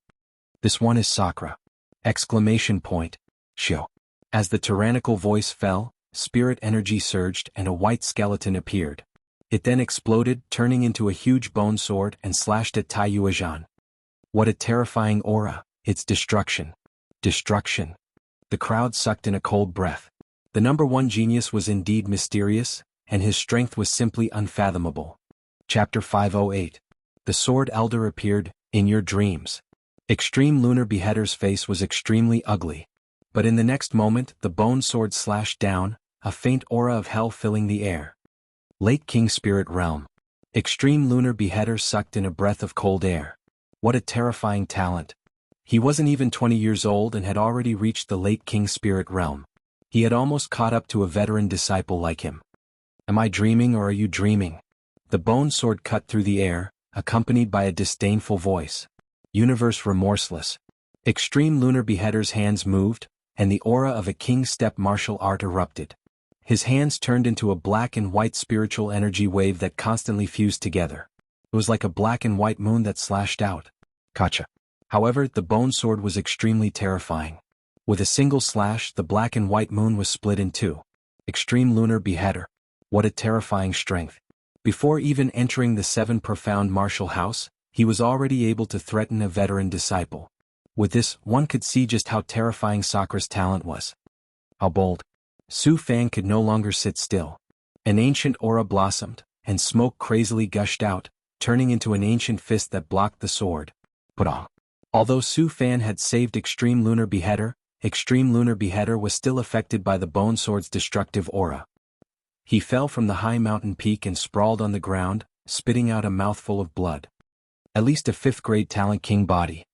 This one is Sakura. Exclamation point. Shio. As the tyrannical voice fell, spirit energy surged and a white skeleton appeared. It then exploded, turning into a huge bone sword and slashed at Tai Yuezhan. What a terrifying aura, it's destruction. Destruction. The crowd sucked in a cold breath. The number 1 genius was indeed mysterious, and his strength was simply unfathomable. Chapter 508. The Sword Elder appeared, in your dreams. Extreme Lunar Beheader's face was extremely ugly. But in the next moment, the bone sword slashed down, a faint aura of hell filling the air. Late King Spirit Realm. Extreme Lunar Beheader sucked in a breath of cold air. What a terrifying talent. He wasn't even 20 years old and had already reached the Late King Spirit Realm. He had almost caught up to a veteran disciple like him. Am I dreaming or are you dreaming? The bone sword cut through the air, accompanied by a disdainful voice. Universe remorseless. Extreme Lunar Beheader's hands moved, and the aura of a king's step martial art erupted. His hands turned into a black and white spiritual energy wave that constantly fused together. It was like a black and white moon that slashed out. Gotcha. However, the bone sword was extremely terrifying. With a single slash, the black and white moon was split in two. Extreme Lunar Beheader. What a terrifying strength. Before even entering the 7 profound martial house, he was already able to threaten a veteran disciple. With this, one could see just how terrifying Sakura's talent was. How bold. Su Fan could no longer sit still. An ancient aura blossomed, and smoke crazily gushed out, turning into an ancient fist that blocked the sword. But although Su Fan had saved Extreme Lunar Beheader was still affected by the bone sword's destructive aura. He fell from the high mountain peak and sprawled on the ground, spitting out a mouthful of blood. At least a 5th grade talent king body.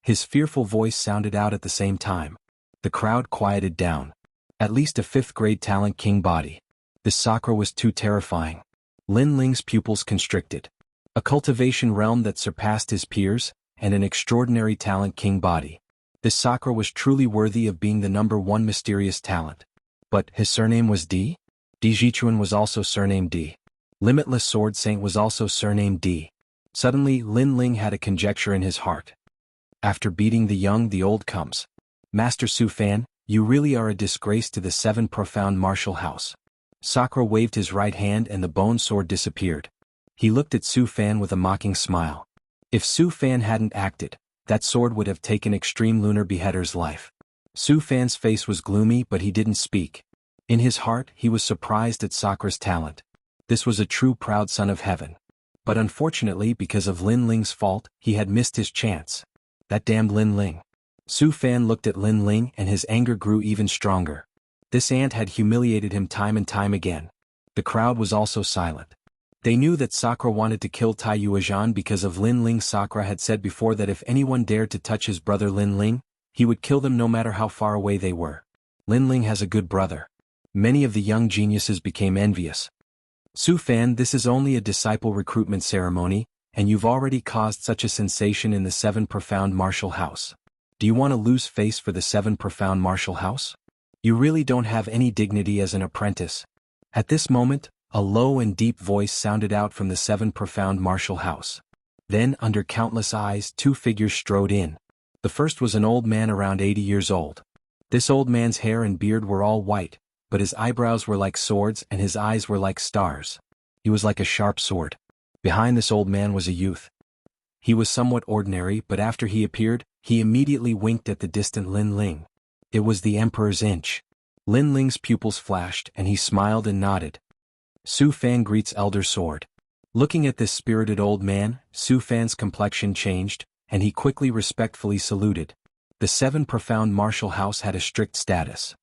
His fearful voice sounded out at the same time. The crowd quieted down. At least a 5th grade talent king body. This Sakura was too terrifying. Lin Ling's pupils constricted. A cultivation realm that surpassed his peers, and an extraordinary talent king body. This Sakura was truly worthy of being the number 1 mysterious talent. But his surname was D? D Jichuan was also surnamed D. Limitless Sword Saint was also surnamed D. Suddenly, Lin Ling had a conjecture in his heart. After beating the young, the old comes. Master Su Fan, you really are a disgrace to the 7 profound martial house. Sakura waved his right hand and the bone sword disappeared. He looked at Su Fan with a mocking smile. If Su Fan hadn't acted, that sword would have taken Extreme Lunar Beheader's life. Su Fan's face was gloomy, but he didn't speak. In his heart, he was surprised at Sakura's talent. This was a true proud son of heaven. But unfortunately, because of Lin Ling's fault, he had missed his chance. That damned Lin Ling. Su Fan looked at Lin Ling and his anger grew even stronger. This ant had humiliated him time and time again. The crowd was also silent. They knew that Sakura wanted to kill Tai Yuezhan because of Lin Ling. Sakura had said before that if anyone dared to touch his brother Lin Ling, he would kill them no matter how far away they were. Lin Ling has a good brother. Many of the young geniuses became envious. Su Fan, this is only a disciple recruitment ceremony, and you've already caused such a sensation in the 7 Profound Martial House. Do you want to lose face for the 7 Profound Martial House? You really don't have any dignity as an apprentice. At this moment, a low and deep voice sounded out from the 7 Profound Martial House. Then, under countless eyes, 2 figures strode in. The first was an old man around 80 years old. This old man's hair and beard were all white, but his eyebrows were like swords and his eyes were like stars. He was like a sharp sword. Behind this old man was a youth. He was somewhat ordinary, but after he appeared, he immediately winked at the distant Lin Ling. It was the Emperor's inch. Lin Ling's pupils flashed and he smiled and nodded. Su Fan greets Elder Sword. Looking at this spirited old man, Su Fan's complexion changed, and he quickly respectfully saluted. The 7 Profound Martial House had a strict status.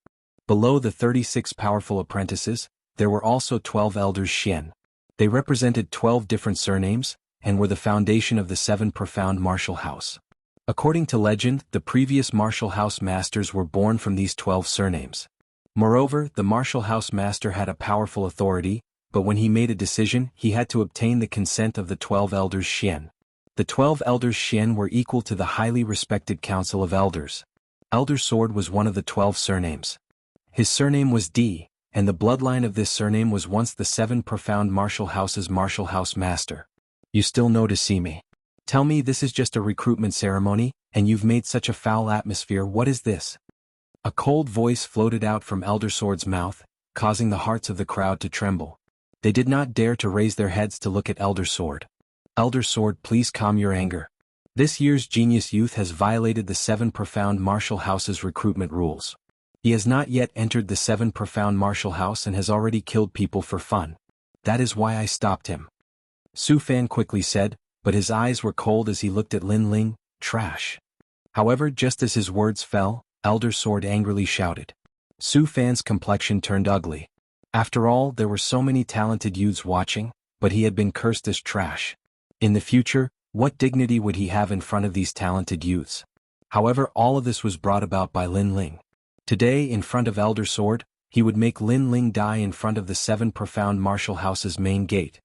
Below the 36 powerful apprentices, there were also 12 elders Xian. They represented 12 different surnames, and were the foundation of the 7 Profound Martial House. According to legend, the previous Martial House masters were born from these 12 surnames. Moreover, the Martial House master had a powerful authority, but when he made a decision, he had to obtain the consent of the 12 elders Xian. The 12 elders Xian were equal to the highly respected Council of Elders. Elder Sword was one of the 12 surnames. His surname was D, and the bloodline of this surname was once the 7 Profound Martial House's Martial House master. You still know to see me. Tell me this is just a recruitment ceremony, and you've made such a foul atmosphere. What is this? A cold voice floated out from Elder Sword's mouth, causing the hearts of the crowd to tremble. They did not dare to raise their heads to look at Elder Sword. Elder Sword, please calm your anger. This year's genius youth has violated the 7 Profound Martial House's recruitment rules. He has not yet entered the 7 Profound Martial House and has already killed people for fun. That is why I stopped him. Su Fan quickly said, but his eyes were cold as he looked at Lin Ling. Trash. However, just as his words fell, Elder Sword angrily shouted. Su Fan's complexion turned ugly. After all, there were so many talented youths watching, but he had been cursed as trash. In the future, what dignity would he have in front of these talented youths? However, all of this was brought about by Lin Ling. Today, in front of Elder Sword, he would make Lin Ling die in front of the 7 Profound Martial House's main gate.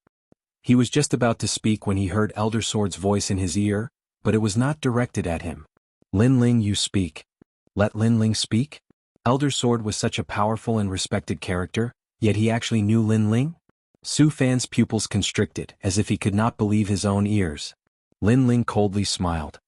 He was just about to speak when he heard Elder Sword's voice in his ear, but it was not directed at him. Lin Ling, you speak. Let Lin Ling speak? Elder Sword was such a powerful and respected character, yet he actually knew Lin Ling? Su Fan's pupils constricted, as if he could not believe his own ears. Lin Ling coldly smiled.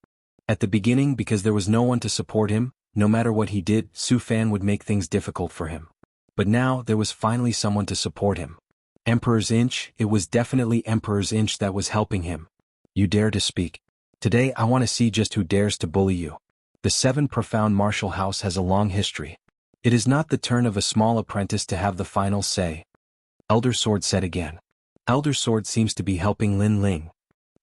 At the beginning, because there was no one to support him, no matter what he did, Su Fan would make things difficult for him. But now, there was finally someone to support him. Emperor's Inch, it was definitely Emperor's Inch that was helping him. You dare to speak. Today I want to see just who dares to bully you. The 7 Profound Martial House has a long history. It is not the turn of a small apprentice to have the final say. Elder Sword said again. Elder Sword seems to be helping Lin Ling.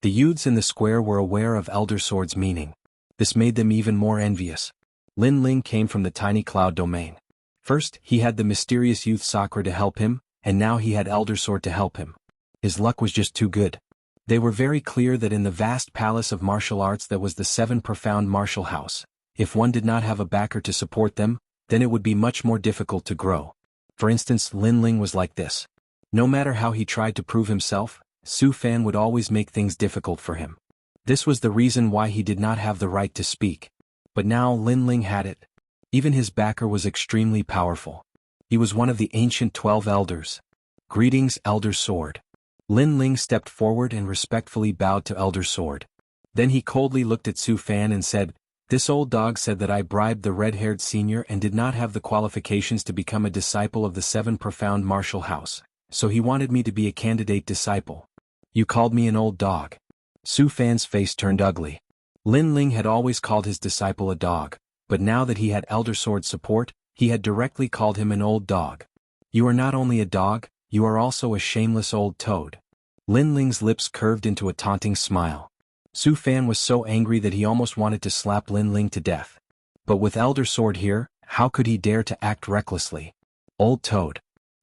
The youths in the square were aware of Elder Sword's meaning. This made them even more envious. Lin Ling came from the tiny cloud domain. First, he had the mysterious youth Sakura to help him, and now he had Elder Sword to help him. His luck was just too good. They were very clear that in the vast palace of martial arts that was the 7 Profound Martial House, if one did not have a backer to support them, then it would be much more difficult to grow. For instance, Lin Ling was like this. No matter how he tried to prove himself, Su Fan would always make things difficult for him. This was the reason why he did not have the right to speak. But now Lin Ling had it. Even his backer was extremely powerful. He was one of the ancient 12 elders. Greetings, Elder Sword. Lin Ling stepped forward and respectfully bowed to Elder Sword. Then he coldly looked at Su Fan and said, This old dog said that I bribed the red-haired senior and did not have the qualifications to become a disciple of the 7 Profound Martial House, so he wanted me to be a candidate disciple. You called me an old dog. Su Fan's face turned ugly. Lin Ling had always called his disciple a dog, but now that he had Elder Sword support, he had directly called him an old dog. You are not only a dog, you are also a shameless old toad. Lin Ling's lips curved into a taunting smile. Su Fan was so angry that he almost wanted to slap Lin Ling to death. But with Elder Sword here, how could he dare to act recklessly? Old toad.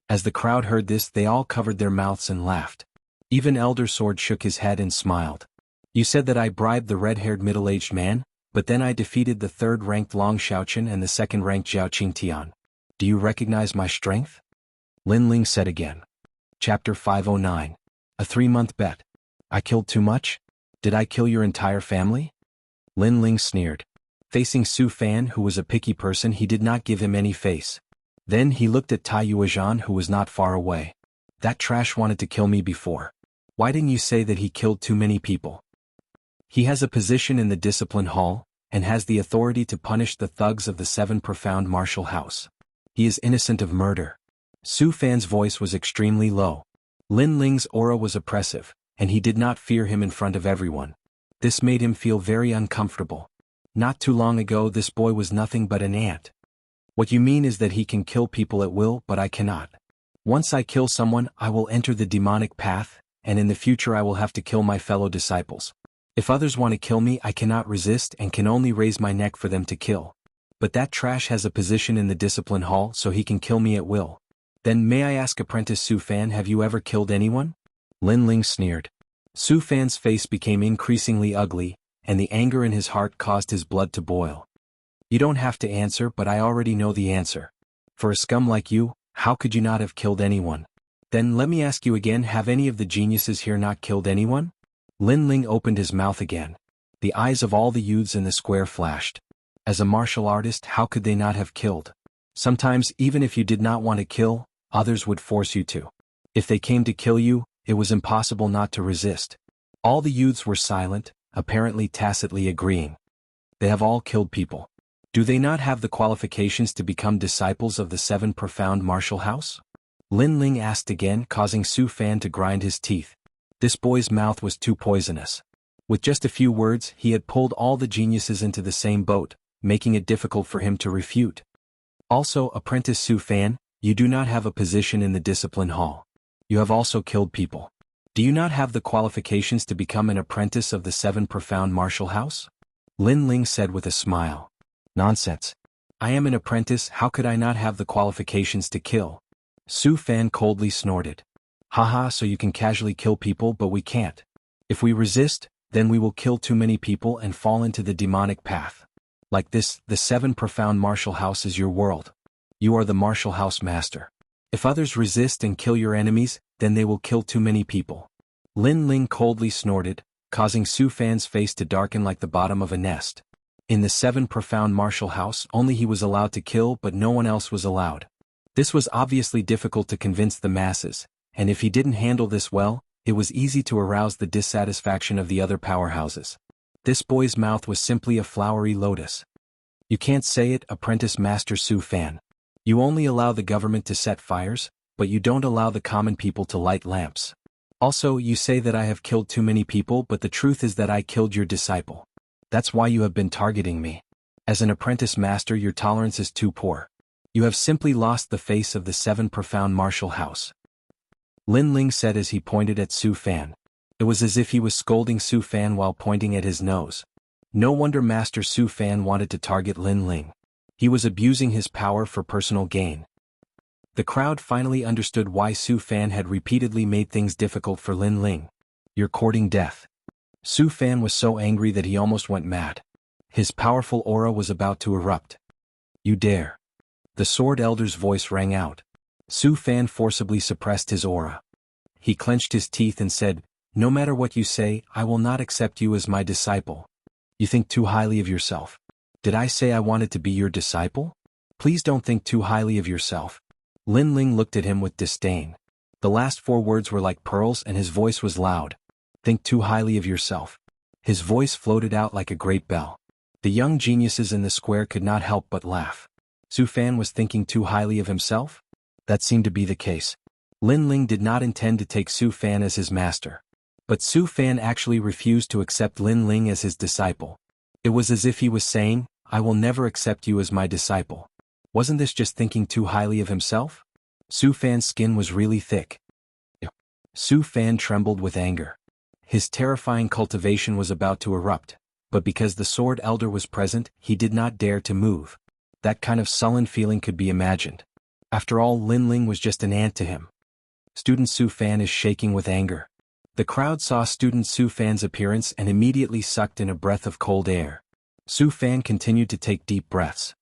As the crowd heard this, they all covered their mouths and laughed. Even Elder Sword shook his head and smiled. You said that I bribed the red-haired middle-aged man, but then I defeated the third-ranked Long Xiaoqian and the second-ranked Zhao Qingtian. Do you recognize my strength? Lin Ling said again. Chapter 509. A 3-month bet. I killed too much? Did I kill your entire family? Lin Ling sneered. Facing Su Fan, who was a picky person, he did not give him any face. Then he looked at Tai Yuezhan, who was not far away. That trash wanted to kill me before. Why didn't you say that he killed too many people? He has a position in the discipline hall, and has the authority to punish the thugs of the 7 profound martial house. He is innocent of murder. Su Fan's voice was extremely low. Lin Ling's aura was oppressive, and he did not fear him in front of everyone. This made him feel very uncomfortable. Not too long ago this boy was nothing but an ant. What you mean is that he can kill people at will, but I cannot. Once I kill someone, I will enter the demonic path, and in the future I will have to kill my fellow disciples. If others want to kill me, I cannot resist and can only raise my neck for them to kill. But that trash has a position in the discipline hall, so he can kill me at will. Then may I ask Apprentice Su Fan, have you ever killed anyone? Lin Ling sneered. Su Fan's face became increasingly ugly, and the anger in his heart caused his blood to boil. You don't have to answer, but I already know the answer. For a scum like you, how could you not have killed anyone? Then let me ask you again, have any of the geniuses here not killed anyone? Lin Ling opened his mouth again. The eyes of all the youths in the square flashed. As a martial artist, how could they not have killed? Sometimes, even if you did not want to kill, others would force you to. If they came to kill you, it was impossible not to resist. All the youths were silent, apparently tacitly agreeing. They have all killed people. Do they not have the qualifications to become disciples of the 7 profound martial house? Lin Ling asked again, causing Su Fan to grind his teeth. This boy's mouth was too poisonous. With just a few words, he had pulled all the geniuses into the same boat, making it difficult for him to refute. Also, Apprentice Su Fan, you do not have a position in the discipline hall. You have also killed people. Do you not have the qualifications to become an apprentice of the 7 profound martial house? Lin Ling said with a smile. Nonsense. I am an apprentice, how could I not have the qualifications to kill? Su Fan coldly snorted. Haha, so you can casually kill people, but we can't. If we resist, then we will kill too many people and fall into the demonic path. Like this, the 7 profound martial house is your world. You are the martial house master. If others resist and kill your enemies, then they will kill too many people. Lin Ling coldly snorted, causing Su Fan's face to darken like the bottom of a nest. In the 7 profound martial house, only he was allowed to kill, but no one else was allowed. This was obviously difficult to convince the masses, and if he didn't handle this well, it was easy to arouse the dissatisfaction of the other powerhouses. This boy's mouth was simply a flowery lotus. You can't say it, Apprentice Master Su Fan. You only allow the government to set fires, but you don't allow the common people to light lamps. Also, you say that I have killed too many people, but the truth is that I killed your disciple. That's why you have been targeting me. As an apprentice master, your tolerance is too poor. You have simply lost the face of the 7 profound martial house. Lin Ling said as he pointed at Su Fan. It was as if he was scolding Su Fan while pointing at his nose. No wonder Master Su Fan wanted to target Lin Ling. He was abusing his power for personal gain. The crowd finally understood why Su Fan had repeatedly made things difficult for Lin Ling. You're courting death. Su Fan was so angry that he almost went mad. His powerful aura was about to erupt. You dare. The Sword Elder's voice rang out. Su Fan forcibly suppressed his aura. He clenched his teeth and said, No matter what you say, I will not accept you as my disciple. You think too highly of yourself. Did I say I wanted to be your disciple? Please don't think too highly of yourself. Lin Ling looked at him with disdain. The last 4 words were like pearls and his voice was loud. Think too highly of yourself. His voice floated out like a great bell. The young geniuses in the square could not help but laugh. Su Fan was thinking too highly of himself? That seemed to be the case. Lin Ling did not intend to take Su Fan as his master. But Su Fan actually refused to accept Lin Ling as his disciple. It was as if he was saying, "I will never accept you as my disciple." Wasn't this just thinking too highly of himself? Su Fan's skin was really thick. Su Fan trembled with anger. His terrifying cultivation was about to erupt, but because the Sword Elder was present, he did not dare to move. That kind of sullen feeling could be imagined. After all, Lin Ling was just an ant to him. Student Su Fan is shaking with anger. The crowd saw Student Su Fan's appearance and immediately sucked in a breath of cold air. Su Fan continued to take deep breaths.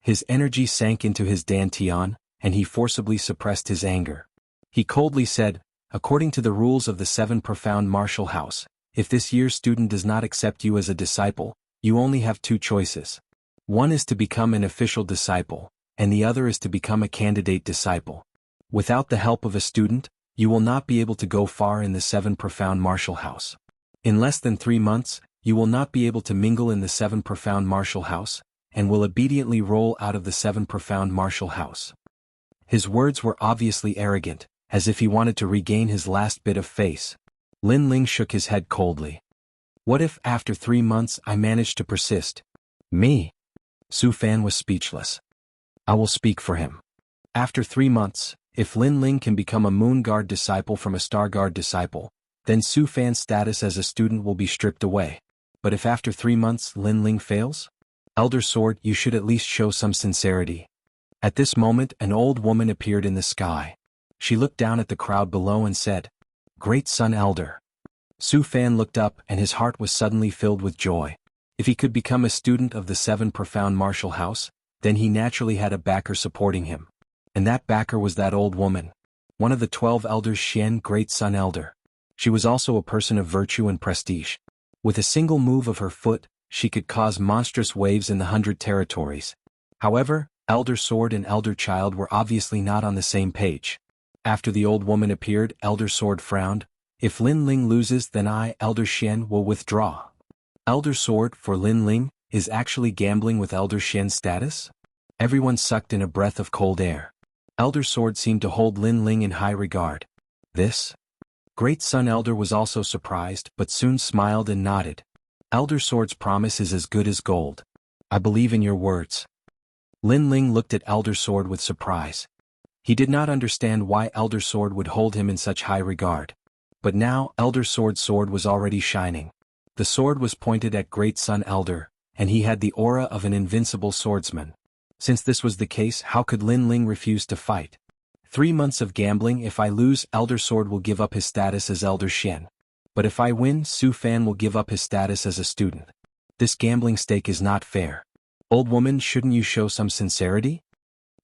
His energy sank into his dantian, and he forcibly suppressed his anger. He coldly said, "According to the rules of the 7 Profound Martial House, if this year's student does not accept you as a disciple, you only have 2 choices. One is to become an official disciple, and the other is to become a candidate disciple. Without the help of a student, you will not be able to go far in the 7 Profound Martial House. In less than 3 months, you will not be able to mingle in the 7 Profound Martial House, and will obediently roll out of the 7 Profound Martial House." His words were obviously arrogant, as if he wanted to regain his last bit of face. Lin Ling shook his head coldly. "What if, after 3 months, I managed to persist?" "Me?" Su Fan was speechless. "I will speak for him. After 3 months, if Lin Ling can become a Moon Guard disciple from a Star Guard disciple, then Su Fan's status as a student will be stripped away. But if after 3 months Lin Ling fails? Elder Sword, you should at least show some sincerity." At this moment, an old woman appeared in the sky. She looked down at the crowd below and said, "Great Sun Elder." Su Fan looked up and his heart was suddenly filled with joy. If he could become a student of the 7 Profound Martial House, then he naturally had a backer supporting him. And that backer was that old woman. One of the 12 elders, Xian, Great Sun Elder. She was also a person of virtue and prestige. With a single move of her foot, she could cause monstrous waves in the 100 territories. However, Elder Sword and Elder Child were obviously not on the same page. After the old woman appeared, Elder Sword frowned. "If Lin Ling loses, then I, Elder Xian, will withdraw." Elder Sword, for Lin Ling, is actually gambling with Elder Xian's status? Everyone sucked in a breath of cold air. Elder Sword seemed to hold Lin Ling in high regard. This? Great Sun Elder was also surprised, but soon smiled and nodded. "Elder Sword's promise is as good as gold. I believe in your words." Lin Ling looked at Elder Sword with surprise. He did not understand why Elder Sword would hold him in such high regard. But now, Elder Sword's sword was already shining. The sword was pointed at Great Sun Elder, and he had the aura of an invincible swordsman. Since this was the case, how could Lin Ling refuse to fight? 3 months of gambling. If I lose, Elder Sword will give up his status as Elder Xian. But if I win, Su Fan will give up his status as a student. This gambling stake is not fair. Old woman, shouldn't you show some sincerity?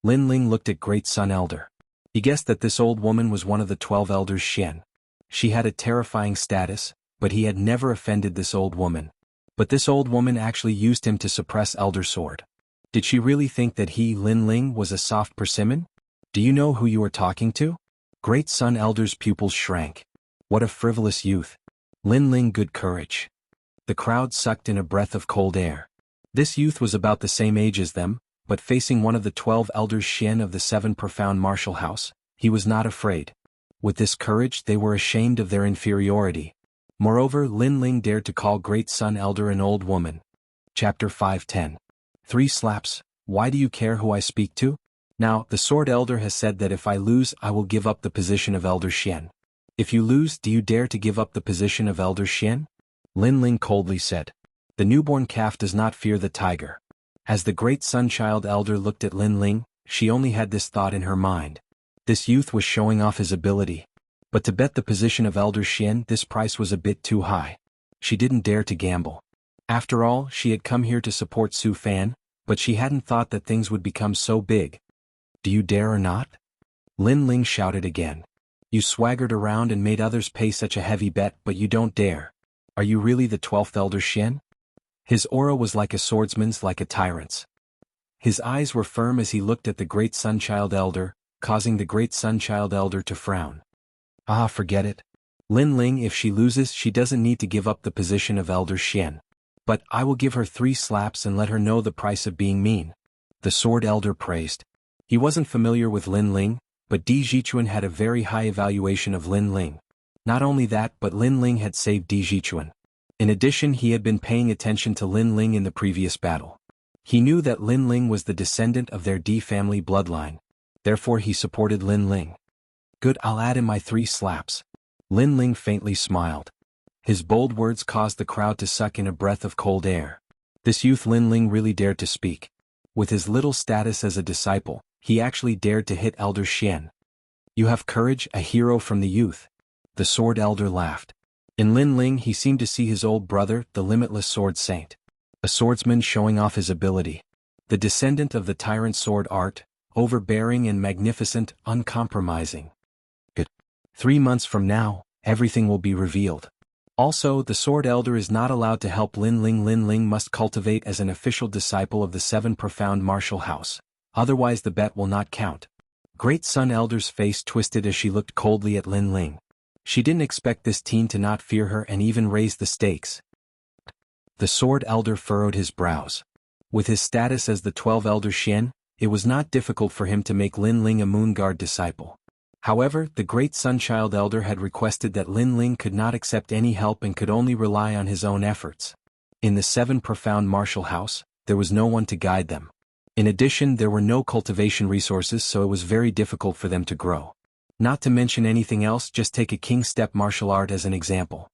Lin Ling looked at Great Sun Elder. He guessed that this old woman was one of the 12 elders Xian. She had a terrifying status, but he had never offended this old woman. But this old woman actually used him to suppress Elder Sword. Did she really think that he, Lin Ling, was a soft persimmon? "Do you know who you are talking to?" Great Sun Elder's pupils shrank. What a frivolous youth. Lin Ling, good courage. The crowd sucked in a breath of cold air. This youth was about the same age as them, but facing one of the 12 elders Xian of the 7 Profound Martial House, he was not afraid. With this courage, they were ashamed of their inferiority. Moreover, Lin Ling dared to call Great Sun Elder an old woman. Chapter 510. 3 slaps. Why do you care who I speak to? Now, the Sword Elder has said that if I lose, I will give up the position of Elder Xian. If you lose, do you dare to give up the position of Elder Xian? Lin Ling coldly said. The newborn calf does not fear the tiger. As the Great Sun Child Elder looked at Lin Ling, she only had this thought in her mind. This youth was showing off his ability. But to bet the position of Elder Xian, this price was a bit too high. She didn't dare to gamble. After all, she had come here to support Su Fan, but she hadn't thought that things would become so big. Do you dare or not? Lin Ling shouted again. You swaggered around and made others pay such a heavy bet, but you don't dare. Are you really the 12th Elder Xian? His aura was like a swordsman's, like a tyrant's. His eyes were firm as he looked at the Great Sun Child Elder, causing the Great Sun Child Elder to frown. Ah, forget it. Lin Ling, if she loses, she doesn't need to give up the position of Elder Xian. But I will give her 3 slaps and let her know the price of being mean. The Sword Elder praised. He wasn't familiar with Lin Ling, but Di Jichuan had a very high evaluation of Lin Ling. Not only that, but Lin Ling had saved Di Jichuan. In addition, he had been paying attention to Lin Ling in the previous battle. He knew that Lin Ling was the descendant of their Di family bloodline. Therefore he supported Lin Ling. Good, I'll add in my 3 slaps. Lin Ling faintly smiled. His bold words caused the crowd to suck in a breath of cold air. This youth Lin Ling really dared to speak. With his little status as a disciple, he actually dared to hit Elder Xian. You have courage, a hero from the youth. The sword elder laughed. In Lin Ling he seemed to see his old brother, the limitless sword saint. A swordsman showing off his ability. The descendant of the tyrant sword art, overbearing and magnificent, uncompromising. Good. 3 months from now, everything will be revealed. Also, the sword elder is not allowed to help Lin Ling. Lin Ling must cultivate as an official disciple of the 7 profound martial house. Otherwise the bet will not count. Great Sun Elder's face twisted as she looked coldly at Lin Ling. She didn't expect this teen to not fear her and even raise the stakes. The sword elder furrowed his brows. With his status as the 12 Elder Xian, it was not difficult for him to make Lin Ling a Moon Guard disciple. However, the Great Sunchild Elder had requested that Lin Ling could not accept any help and could only rely on his own efforts. In the 7 profound martial house, there was no one to guide them. In addition, there were no cultivation resources, so it was very difficult for them to grow. Not to mention anything else, just take a king step martial art as an example.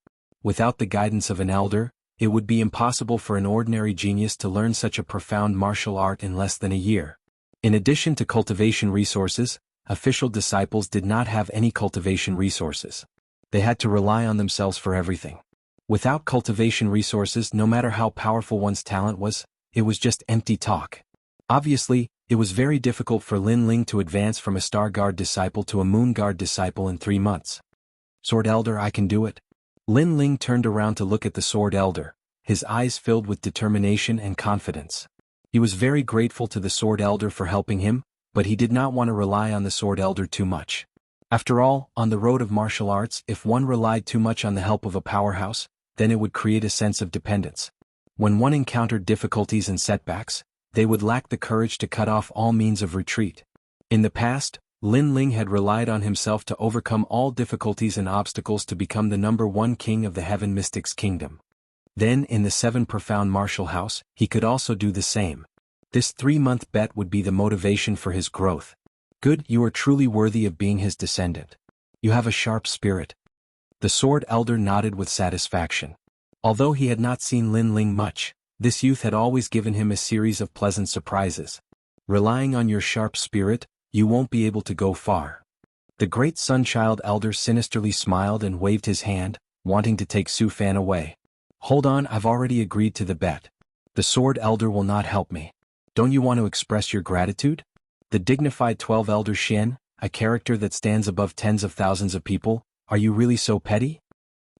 Without the guidance of an elder, it would be impossible for an ordinary genius to learn such a profound martial art in less than a year. In addition to cultivation resources, official disciples did not have any cultivation resources. They had to rely on themselves for everything. Without cultivation resources, no matter how powerful one's talent was, it was just empty talk. Obviously, it was very difficult for Lin Ling to advance from a Star Guard disciple to a Moon Guard disciple in 3 months. Sword Elder, I can do it. Lin Ling turned around to look at the Sword Elder, his eyes filled with determination and confidence. He was very grateful to the Sword Elder for helping him, but he did not want to rely on the Sword Elder too much. After all, on the road of martial arts, if one relied too much on the help of a powerhouse, then it would create a sense of dependence. When one encountered difficulties and setbacks, they would lack the courage to cut off all means of retreat. In the past, Lin Ling had relied on himself to overcome all difficulties and obstacles to become the #1 king of the Heaven Mystics Kingdom. Then, in the 7 profound martial house, he could also do the same. This 3-month bet would be the motivation for his growth. Good, you are truly worthy of being his descendant. You have a sharp spirit. The Sword Elder nodded with satisfaction. Although he had not seen Lin Ling much, this youth had always given him a series of pleasant surprises. Relying on your sharp spirit, you won't be able to go far. The Great Sunchild Elder sinisterly smiled and waved his hand, wanting to take Su Fan away. Hold on, I've already agreed to the bet. The Sword Elder will not help me. Don't you want to express your gratitude? The dignified 12 Elder Xian, a character that stands above tens of thousands of people, are you really so petty?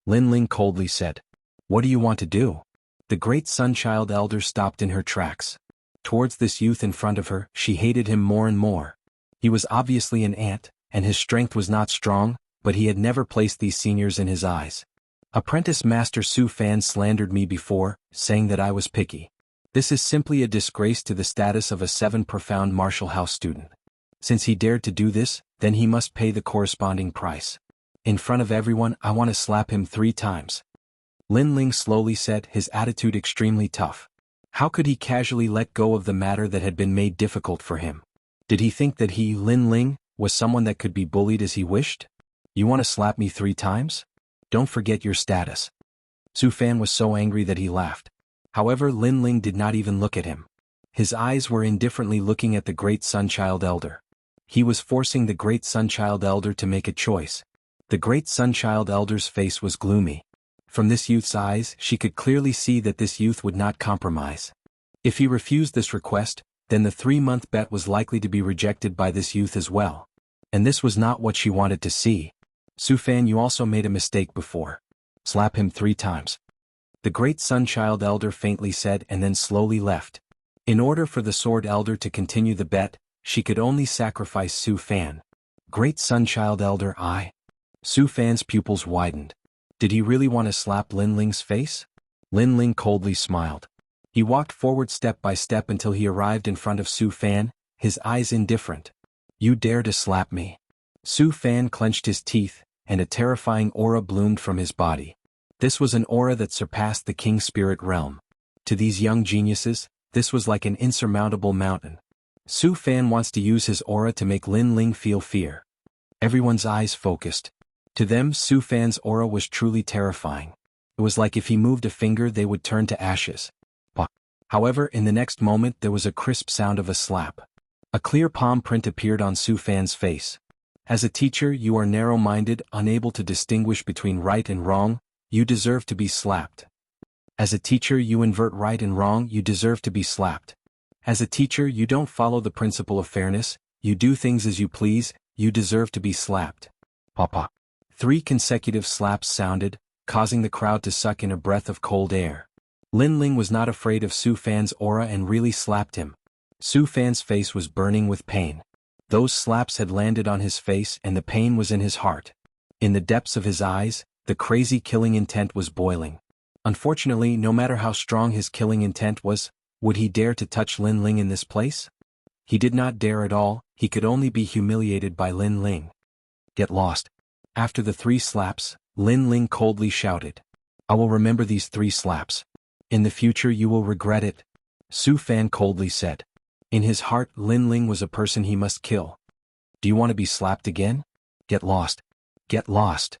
Lin Ling coldly said. What do you want to do? The Great Sunchild Elder stopped in her tracks. Towards this youth in front of her, she hated him more and more. He was obviously an ant, and his strength was not strong, but he had never placed these seniors in his eyes. Apprentice Master Su Fan slandered me before, saying that I was picky. This is simply a disgrace to the status of a 7 profound martial house student. Since he dared to do this, then he must pay the corresponding price. In front of everyone, I want to slap him 3 times. Lin Ling slowly said, his attitude extremely tough. How could he casually let go of the matter that had been made difficult for him? Did he think that he, Lin Ling, was someone that could be bullied as he wished? You want to slap me 3 times? Don't forget your status. Su Fan was so angry that he laughed. However, Lin Ling did not even look at him. His eyes were indifferently looking at the Great Sunchild Elder. He was forcing the Great Sunchild Elder to make a choice. The Great Sunchild Elder's face was gloomy. From this youth's eyes, she could clearly see that this youth would not compromise. If he refused this request, then the 3-month bet was likely to be rejected by this youth as well. And this was not what she wanted to see. Su Fan, you also made a mistake before. Slap him 3 times. The Great Sunchild Elder faintly said and then slowly left. In order for the Sword Elder to continue the bet, she could only sacrifice Su Fan. Great Sunchild Elder, I. Su Fan's pupils widened. Did he really want to slap Lin Ling's face? Lin Ling coldly smiled. He walked forward step by step until he arrived in front of Su Fan, his eyes indifferent. You dare to slap me? Su Fan clenched his teeth, and a terrifying aura bloomed from his body. This was an aura that surpassed the king's spirit realm. To these young geniuses, this was like an insurmountable mountain. Su Fan wants to use his aura to make Lin Ling feel fear. Everyone's eyes focused. To them, Su Fan's aura was truly terrifying. It was like if he moved a finger they would turn to ashes. However, in the next moment there was a crisp sound of a slap. A clear palm print appeared on Su Fan's face. As a teacher, you are narrow-minded, unable to distinguish between right and wrong. You deserve to be slapped. As a teacher, you invert right and wrong. You deserve to be slapped. As a teacher, you don't follow the principle of fairness. You do things as you please. You deserve to be slapped. Papa. 3 consecutive slaps sounded, causing the crowd to suck in a breath of cold air. Lin Ling was not afraid of Su Fan's aura and really slapped him. Su Fan's face was burning with pain. Those slaps had landed on his face and the pain was in his heart. In the depths of his eyes, the crazy killing intent was boiling. Unfortunately, no matter how strong his killing intent was, would he dare to touch Lin Ling in this place? He did not dare at all. He could only be humiliated by Lin Ling. Get lost. After the 3 slaps, Lin Ling coldly shouted. I will remember these 3 slaps. In the future you will regret it. Su Fan coldly said. In his heart, Lin Ling was a person he must kill. Do you want to be slapped again? Get lost. Get lost.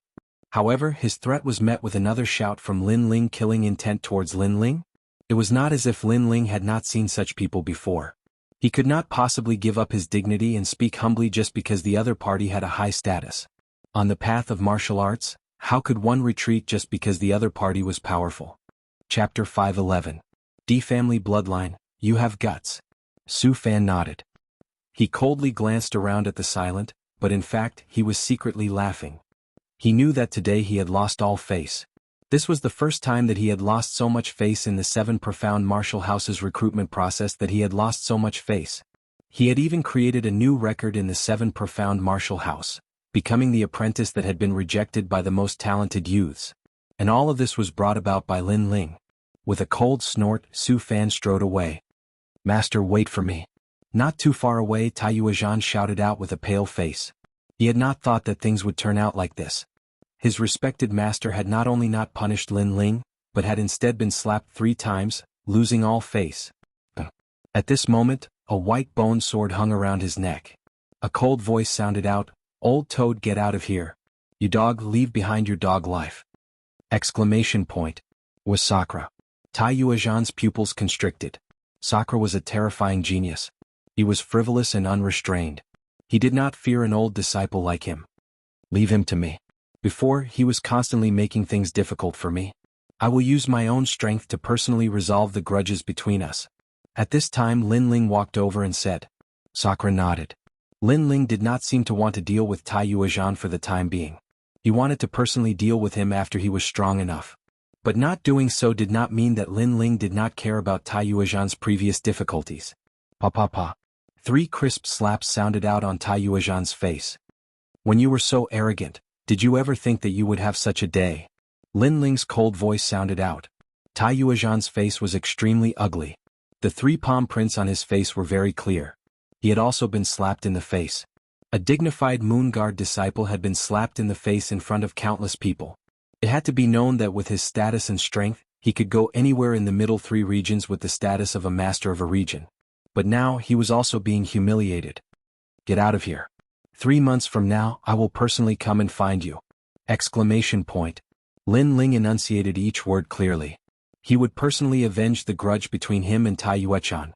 However, his threat was met with another shout from Lin Ling, killing intent towards Lin Ling. It was not as if Lin Ling had not seen such people before. He could not possibly give up his dignity and speak humbly just because the other party had a high status. On the path of martial arts, how could one retreat just because the other party was powerful? Chapter 511. D Family Bloodline, you have guts. Su Fan nodded. He coldly glanced around at the silent, but in fact he was secretly laughing. He knew that today he had lost all face. This was the first time that he had lost so much face in the 7 profound martial houses recruitment process, that he had lost so much face. He had even created a new record in the 7 profound martial house, becoming the apprentice that had been rejected by the most talented youths. And all of this was brought about by Lin Ling. With a cold snort, Su Fan strode away. Master, wait for me. Not too far away, Taiyuazhan shouted out with a pale face. He had not thought that things would turn out like this. His respected master had not only not punished Lin Ling, but had instead been slapped 3 times, losing all face. At this moment, a white bone sword hung around his neck. A cold voice sounded out, Old Toad, get out of here. You dog, leave behind your dog life. Exclamation point. Was Sakura. Taiyuazhan's pupils constricted. Sakura was a terrifying genius. He was frivolous and unrestrained. He did not fear an old disciple like him. Leave him to me. Before, he was constantly making things difficult for me. I will use my own strength to personally resolve the grudges between us. At this time Lin Ling walked over and said. Sakura nodded. Lin Ling did not seem to want to deal with Taiyuazhan for the time being. He wanted to personally deal with him after he was strong enough. But not doing so did not mean that Lin Ling did not care about Taiyuazhan's previous difficulties. Pa. 3 crisp slaps sounded out on Taiyuazhan's face. When you were so arrogant, did you ever think that you would have such a day? Lin Ling's cold voice sounded out. Taiyuazhan's face was extremely ugly. The 3 palm prints on his face were very clear. He had also been slapped in the face. A dignified Moon Guard disciple had been slapped in the face in front of countless people. It had to be known that with his status and strength, he could go anywhere in the middle 3 regions with the status of a master of a region. But now he was also being humiliated. Get out of here. 3 months from now, I will personally come and find you. Exclamation point. Lin Ling enunciated each word clearly. He would personally avenge the grudge between him and Taiyuazhan.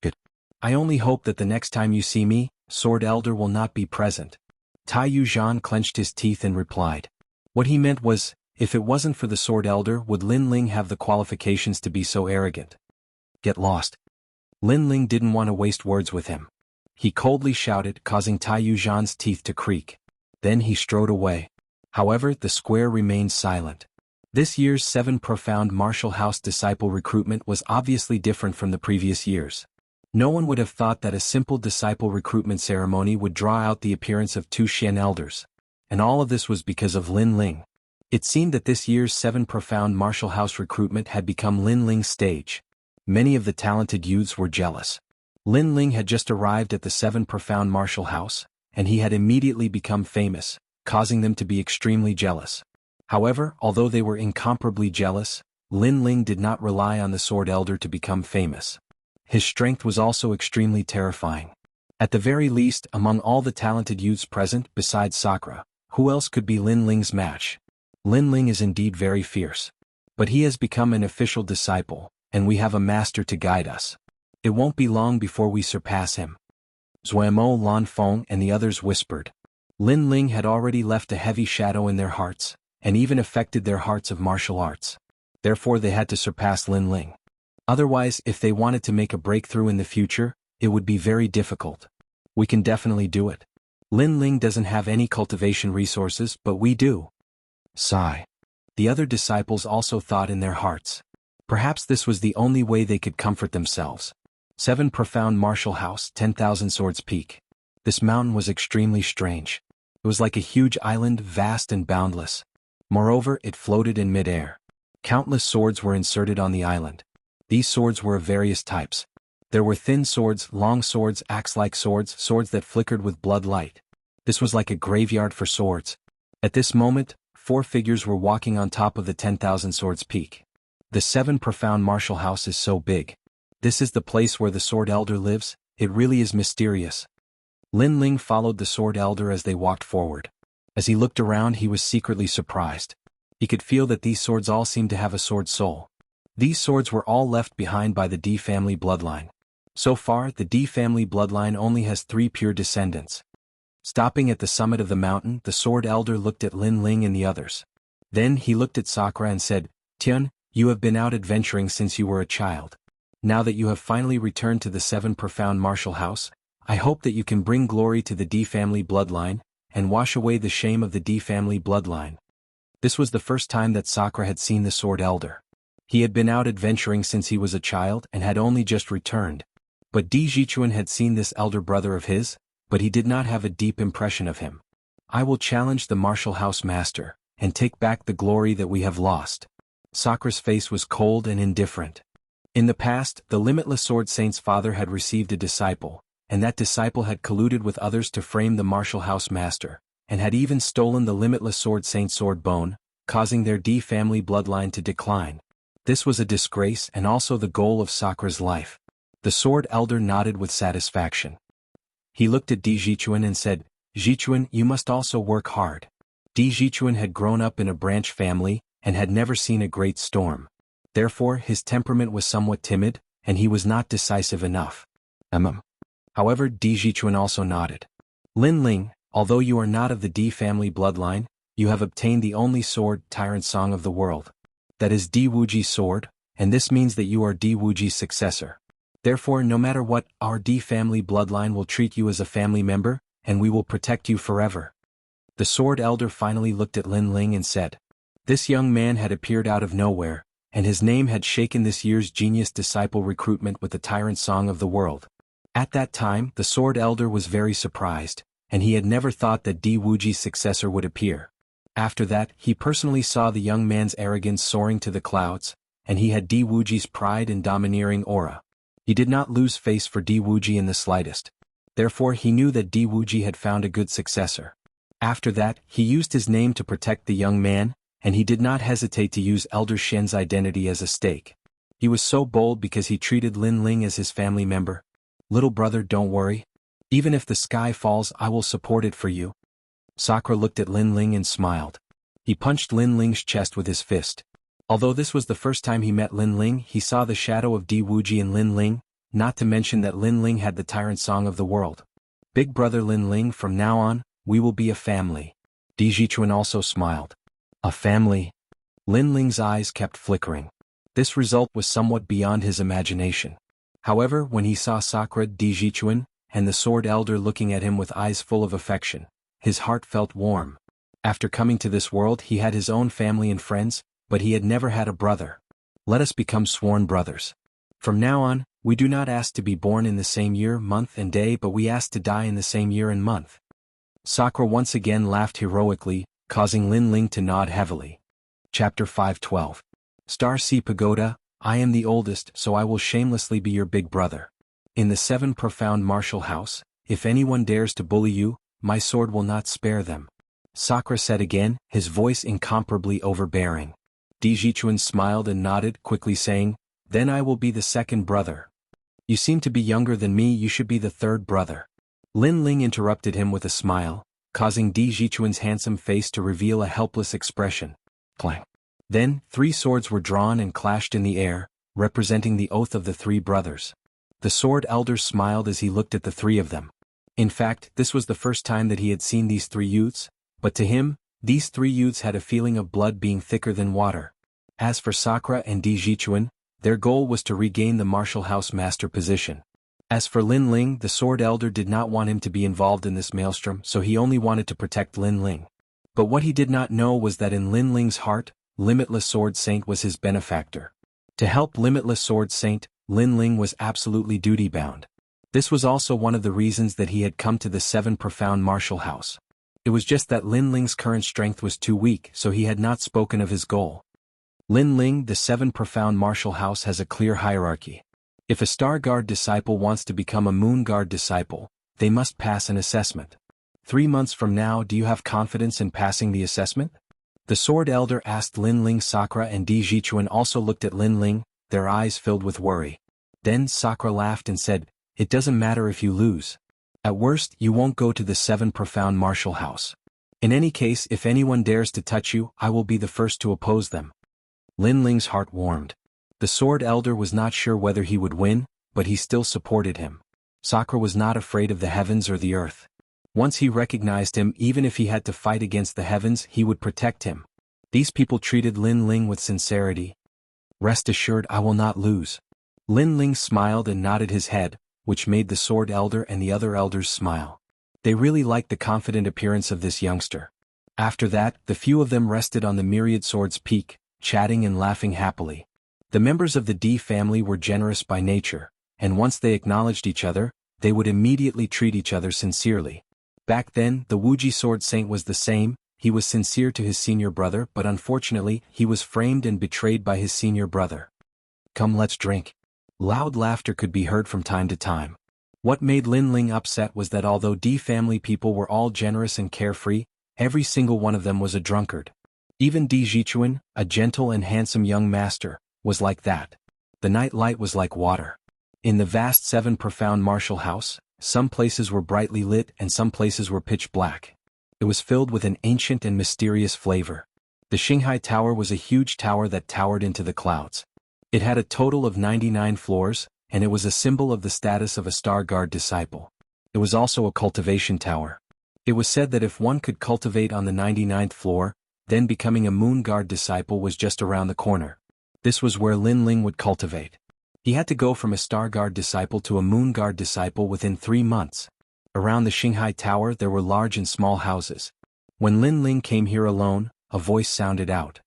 Good. I only hope that the next time you see me, Sword Elder will not be present. Taiyuazhan clenched his teeth and replied. What he meant was, if it wasn't for the Sword Elder, would Lin Ling have the qualifications to be so arrogant? Get lost. Lin Ling didn't want to waste words with him. He coldly shouted, causing Taiyuazhan's teeth to creak. Then he strode away. However, the square remained silent. This year's 7 profound martial house disciple recruitment was obviously different from the previous years. No one would have thought that a simple disciple recruitment ceremony would draw out the appearance of 2 Xian elders. And all of this was because of Lin Ling. It seemed that this year's 7 profound martial house recruitment had become Lin Ling's stage. Many of the talented youths were jealous. Lin Ling had just arrived at the 7 profound martial house, and he had immediately become famous, causing them to be extremely jealous. However, although they were incomparably jealous, Lin Ling did not rely on the Sword Elder to become famous. His strength was also extremely terrifying. At the very least, among all the talented youths present, besides Sakura, who else could be Lin Ling's match? Lin Ling is indeed very fierce. But he has become an official disciple, and we have a master to guide us. It won't be long before we surpass him. Zuamo, Lan Feng and the others whispered. Lin Ling had already left a heavy shadow in their hearts, and even affected their hearts of martial arts. Therefore they had to surpass Lin Ling. Otherwise, if they wanted to make a breakthrough in the future, it would be very difficult. We can definitely do it. Lin Ling doesn't have any cultivation resources, but we do. Sigh. The other disciples also thought in their hearts. Perhaps this was the only way they could comfort themselves. 7 Profound Martial House, 10,000 Swords Peak. This mountain was extremely strange. It was like a huge island, vast and boundless. Moreover, it floated in mid-air. Countless swords were inserted on the island. These swords were of various types. There were thin swords, long swords, axe-like swords, swords that flickered with blood light. This was like a graveyard for swords. At this moment, 4 figures were walking on top of the 10,000 Swords Peak. The 7 Profound Martial House is so big. This is the place where the Sword Elder lives. It really is mysterious. Lin Ling followed the Sword Elder as they walked forward. As he looked around, he was secretly surprised. He could feel that these swords all seemed to have a sword soul. These swords were all left behind by the D family bloodline. So far, the D family bloodline only has 3 pure descendants. Stopping at the summit of the mountain, the Sword Elder looked at Lin Ling and the others. Then he looked at Sakura and said, "Tian, you have been out adventuring since you were a child. Now that you have finally returned to the 7 Profound Martial House, I hope that you can bring glory to the D family bloodline, and wash away the shame of the D family bloodline." This was the first time that Sakura had seen the Sword Elder. He had been out adventuring since he was a child and had only just returned. But Di Jichuan had seen this elder brother of his, but he did not have a deep impression of him. "I will challenge the Martial House Master, and take back the glory that we have lost." Sakura's face was cold and indifferent. In the past, the Limitless Sword Saint's father had received a disciple, and that disciple had colluded with others to frame the Martial House Master, and had even stolen the Limitless Sword Saint's sword bone, causing their D family bloodline to decline. This was a disgrace and also the goal of Sakura's life. The Sword Elder nodded with satisfaction. He looked at Di Jichuan and said, "Jichuan, you must also work hard." Di Jichuan had grown up in a branch family, and had never seen a great storm. Therefore, his temperament was somewhat timid, and he was not decisive enough. However, Di Jichuan also nodded. "Lin Ling, although you are not of the D family bloodline, you have obtained the only sword, Tyrant Song of the world. That is Di Wuji's sword, and this means that you are Di Wuji's successor. Therefore, no matter what, our D family bloodline will treat you as a family member, and we will protect you forever." The Sword Elder finally looked at Lin Ling and said. This young man had appeared out of nowhere, and his name had shaken this year's Genius Disciple recruitment with the Tyrant Song of the world. At that time, the Sword Elder was very surprised, and he had never thought that Di Wuji's successor would appear. After that, he personally saw the young man's arrogance soaring to the clouds, and he had Di Wuji's pride and domineering aura. He did not lose face for Di Wuji in the slightest. Therefore he knew that Di Wuji had found a good successor. After that, he used his name to protect the young man, and he did not hesitate to use Elder Shen's identity as a stake. He was so bold because he treated Lin Ling as his family member. "Little brother, don't worry. Even if the sky falls, I will support it for you." Sakura looked at Lin Ling and smiled. He punched Lin Ling's chest with his fist. Although this was the first time he met Lin Ling, he saw the shadow of Di Wuji in Lin Ling, not to mention that Lin Ling had the Tyrant Song of the world. "Big brother Lin Ling, from now on, we will be a family." Di Jichuan also smiled. A family? Lin Ling's eyes kept flickering. This result was somewhat beyond his imagination. However, when he saw Sakura, Di Jichuan, and the Sword Elder looking at him with eyes full of affection, his heart felt warm. After coming to this world, he had his own family and friends, but he had never had a brother. "Let us become sworn brothers. From now on, we do not ask to be born in the same year, month and day, but we ask to die in the same year and month." Sakura once again laughed heroically, causing Lin Ling to nod heavily. Chapter 512. Star Sea Pagoda, I am the oldest, so I will shamelessly be your big brother. In the 7 Profound Martial House, if anyone dares to bully you, my sword will not spare them. Sakura said again, his voice incomparably overbearing. Dijichuan smiled and nodded, quickly saying, "Then I will be the second brother." "You seem to be younger than me, you should be the third brother." Lin Ling interrupted him with a smile, causing Dijichuan's handsome face to reveal a helpless expression. Clang. Then, 3 swords were drawn and clashed in the air, representing the oath of the 3 brothers. The sword elder smiled as he looked at the 3 of them. In fact, this was the first time that he had seen these 3 youths, but to him, these 3 youths had a feeling of blood being thicker than water. As for Sakura and Dijichuan, their goal was to regain the martial house master position. As for Lin Ling, the sword elder did not want him to be involved in this maelstrom, so he only wanted to protect Lin Ling. But what he did not know was that in Lin Ling's heart, Limitless Sword Saint was his benefactor. To help Limitless Sword Saint, Lin Ling was absolutely duty-bound. This was also one of the reasons that he had come to the 7 Profound Martial House. It was just that Lin Ling's current strength was too weak, so he had not spoken of his goal. Lin Ling, the 7 Profound Martial House has a clear hierarchy. If a Star Guard disciple wants to become a Moon Guard disciple, they must pass an assessment. 3 months from now, do you have confidence in passing the assessment? The Sword Elder asked Lin Ling. Sakura and Dijichuan also looked at Lin Ling, their eyes filled with worry. Then Sakura laughed and said, "It doesn't matter if you lose. At worst, you won't go to the 7 Profound Martial House. In any case, if anyone dares to touch you, I will be the first to oppose them." Lin Ling's heart warmed. The Sword Elder was not sure whether he would win, but he still supported him. Sakura was not afraid of the heavens or the earth. Once he recognized him, even if he had to fight against the heavens, he would protect him. These people treated Lin Ling with sincerity. "Rest assured I will not lose." Lin Ling smiled and nodded his head, which made the Sword Elder and the other elders smile. They really liked the confident appearance of this youngster. After that, the few of them rested on the Myriad Sword's peak, chatting and laughing happily. The members of the D family were generous by nature, and once they acknowledged each other, they would immediately treat each other sincerely. Back then, the Wuji Sword Saint was the same. He was sincere to his senior brother, but unfortunately, he was framed and betrayed by his senior brother. "Come, let's drink." Loud laughter could be heard from time to time. What made Lin Ling upset was that although D family people were all generous and carefree, every single one of them was a drunkard. Even Dijichuan, a gentle and handsome young master, was like that. The night light was like water. In the vast 7 Profound Martial House, some places were brightly lit and some places were pitch black. It was filled with an ancient and mysterious flavor. The Xinghai Tower was a huge tower that towered into the clouds. It had a total of 99 floors, and it was a symbol of the status of a Star Guard disciple. It was also a cultivation tower. It was said that if one could cultivate on the 99th floor, then becoming a Moon Guard disciple was just around the corner. This was where Lin Ling would cultivate. He had to go from a Star Guard disciple to a Moon Guard disciple within 3 months. Around the Xinghai Tower there were large and small houses. When Lin Ling came here alone, a voice sounded out.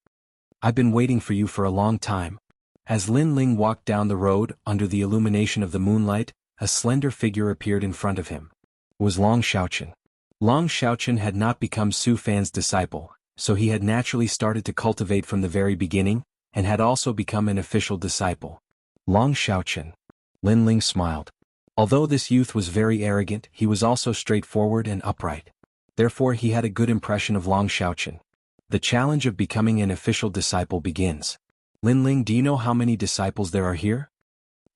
"I've been waiting for you for a long time." As Lin Ling walked down the road, under the illumination of the moonlight, a slender figure appeared in front of him. It was Long Xiaoqian. Long Xiaoqian had not become Su Fan's disciple, so he had naturally started to cultivate from the very beginning, and had also become an official disciple. Long Xiaoqian. Lin Ling smiled. Although this youth was very arrogant, he was also straightforward and upright. Therefore he had a good impression of Long Xiaoqian. The challenge of becoming an official disciple begins. "Lin Ling, do you know how many disciples there are here?"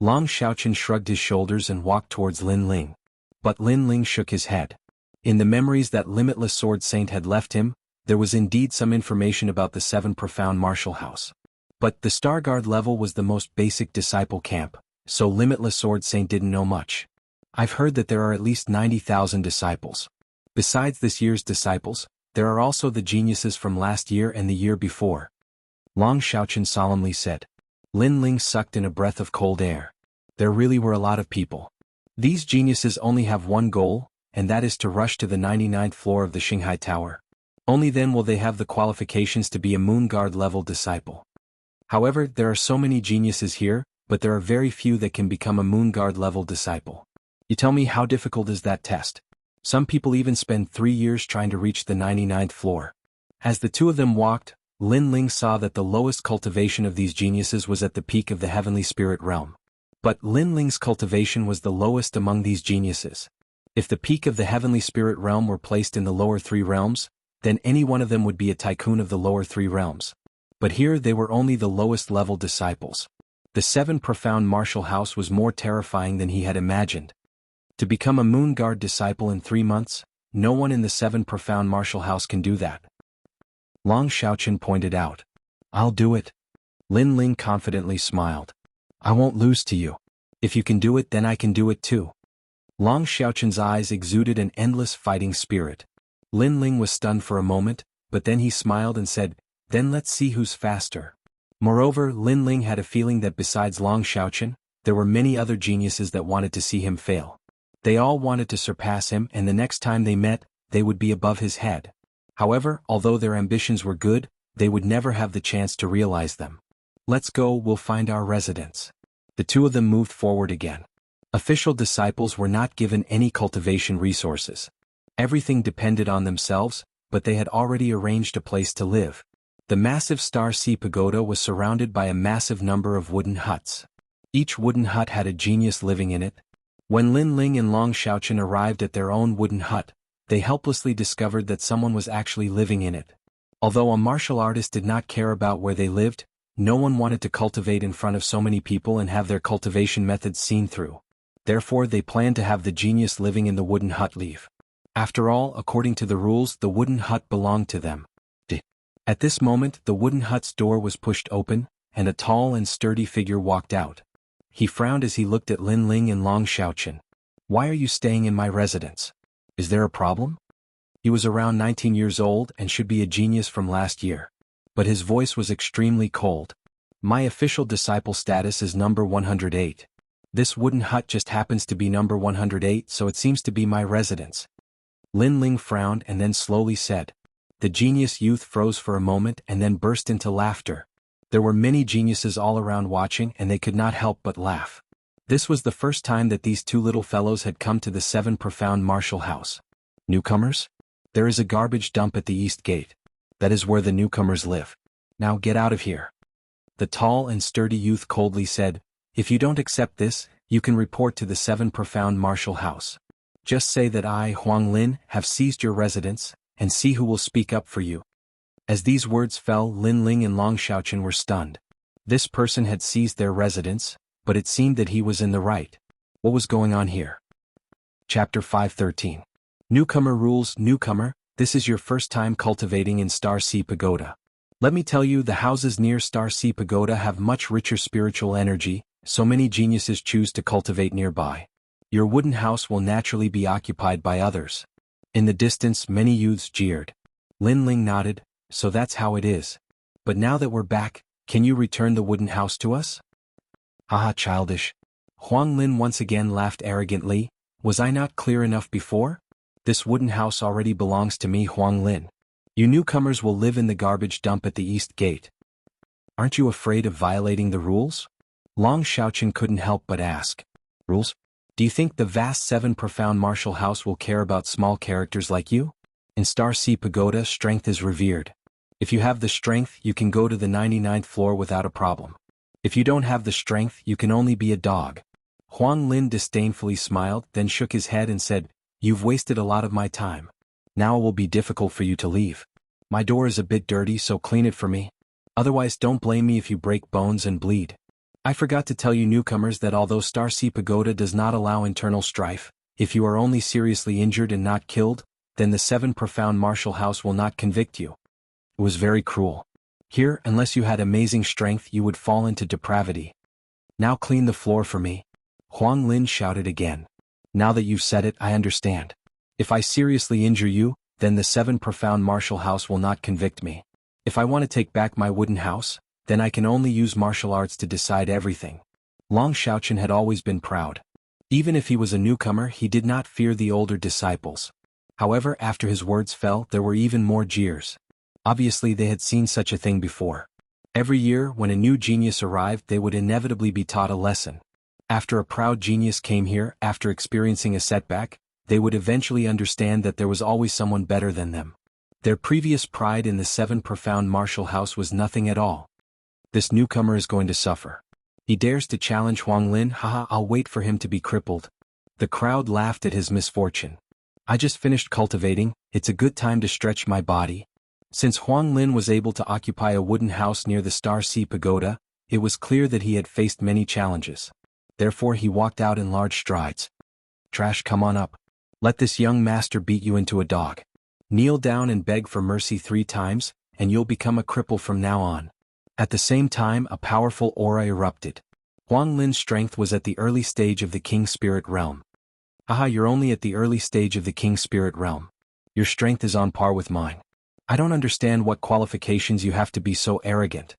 Long Xiaoqian shrugged his shoulders and walked towards Lin Ling. But Lin Ling shook his head. In the memories that Limitless Sword Saint had left him, there was indeed some information about the 7 Profound Martial House. But the Star Guard level was the most basic disciple camp, so Limitless Sword Saint didn't know much. "I've heard that there are at least 90,000 disciples. Besides this year's disciples, there are also the geniuses from last year and the year before," Long Xiaoqian solemnly said. Lin Ling sucked in a breath of cold air. There really were a lot of people. These geniuses only have one goal, and that is to rush to the 99th floor of the Xinghai Tower. Only then will they have the qualifications to be a Moon Guard level disciple. However, there are so many geniuses here, but there are very few that can become a Moon Guard level disciple. You tell me, how difficult is that test? Some people even spend 3 years trying to reach the 99th floor. As the two of them walked, Lin Ling saw that the lowest cultivation of these geniuses was at the peak of the Heavenly Spirit Realm. But Lin Ling's cultivation was the lowest among these geniuses. If the peak of the Heavenly Spirit Realm were placed in the lower 3 realms, then any one of them would be a tycoon of the lower three realms. But here they were only the lowest level disciples. The 7 profound martial house was more terrifying than he had imagined. To become a Moon Guard disciple in 3 months, no one in the 7 profound martial house can do that. Long Xiaoqian pointed out. I'll do it. Lin Ling confidently smiled. I won't lose to you. If you can do it, then I can do it too. Long Xiaoqian's eyes exuded an endless fighting spirit. Lin Ling was stunned for a moment, but then he smiled and said, then let's see who's faster. Moreover, Lin Ling had a feeling that besides Long Xiaoqian, there were many other geniuses that wanted to see him fail. They all wanted to surpass him, and the next time they met, they would be above his head. However, although their ambitions were good, they would never have the chance to realize them. Let's go, we'll find our residence. The two of them moved forward again. Official disciples were not given any cultivation resources. Everything depended on themselves, but they had already arranged a place to live. The massive Star Sea Pagoda was surrounded by a massive number of wooden huts. Each wooden hut had a genius living in it. When Lin Ling and Long Xiaoqian arrived at their own wooden hut, they helplessly discovered that someone was actually living in it. Although a martial artist did not care about where they lived, no one wanted to cultivate in front of so many people and have their cultivation methods seen through. Therefore they planned to have the genius living in the wooden hut leave. After all, according to the rules, the wooden hut belonged to them. At this moment, the wooden hut's door was pushed open, and a tall and sturdy figure walked out. He frowned as he looked at Lin Ling and Long Xiaoqian. Why are you staying in my residence? Is there a problem? He was around 19 years old and should be a genius from last year. But his voice was extremely cold. My official disciple status is number 108. This wooden hut just happens to be number 108, so it seems to be my residence. Lin Ling frowned and then slowly said. The genius youth froze for a moment and then burst into laughter. There were many geniuses all around watching and they could not help but laugh. This was the first time that these two little fellows had come to the 7 profound martial house. Newcomers? There is a garbage dump at the east gate. That is where the newcomers live. Now get out of here. The tall and sturdy youth coldly said, if you don't accept this, you can report to the 7 profound martial house. Just say that I, Huang Lin, have seized your residence, and see who will speak up for you. As these words fell, Lin Ling and Long Xiaoqian were stunned. This person had seized their residence, but it seemed that he was in the right. What was going on here? Chapter 513. Newcomer rules. Newcomer, this is your first time cultivating in Star Sea Pagoda. Let me tell you, the houses near Star Sea Pagoda have much richer spiritual energy, so many geniuses choose to cultivate nearby. Your wooden house will naturally be occupied by others. In the distance, many youths jeered. Lin Ling nodded, so that's how it is. But now that we're back, can you return the wooden house to us? Haha, childish. Huang Lin once again laughed arrogantly. Was I not clear enough before? This wooden house already belongs to me, Huang Lin. You newcomers will live in the garbage dump at the east gate. Aren't you afraid of violating the rules? Long Xiaoqian couldn't help but ask. Rules? Do you think the vast 7 profound martial house will care about small characters like you? In Star Sea Pagoda, strength is revered. If you have the strength, you can go to the 99th floor without a problem. If you don't have the strength, you can only be a dog. Huang Lin disdainfully smiled, then shook his head and said, you've wasted a lot of my time. Now it will be difficult for you to leave. My door is a bit dirty, so clean it for me. Otherwise don't blame me if you break bones and bleed. I forgot to tell you newcomers that although Star Sea Pagoda does not allow internal strife, if you are only seriously injured and not killed, then the 7 profound martial house will not convict you. It was very cruel. Here, unless you had amazing strength, you would fall into depravity. Now clean the floor for me. Huang Lin shouted again. Now that you've said it, I understand. If I seriously injure you, then the 7 profound martial house will not convict me. If I want to take back my wooden house, then I can only use martial arts to decide everything. Long Xiaoqian had always been proud. Even if he was a newcomer, he did not fear the older disciples. However, after his words fell, there were even more jeers. Obviously they had seen such a thing before. Every year, when a new genius arrived, they would inevitably be taught a lesson. After a proud genius came here, after experiencing a setback, they would eventually understand that there was always someone better than them. Their previous pride in the 7 profound martial house was nothing at all. This newcomer is going to suffer. He dares to challenge Huang Lin, haha, I'll wait for him to be crippled. The crowd laughed at his misfortune. I just finished cultivating, it's a good time to stretch my body. Since Huang Lin was able to occupy a wooden house near the Star Sea Pagoda, it was clear that he had faced many challenges. Therefore he walked out in large strides. Trash, come on up. Let this young master beat you into a dog. Kneel down and beg for mercy 3 times, and you'll become a cripple from now on. At the same time, a powerful aura erupted. Huang Lin's strength was at the early stage of the King Spirit Realm. Haha, you're only at the early stage of the King Spirit Realm. Your strength is on par with mine. I don't understand what qualifications you have to be so arrogant.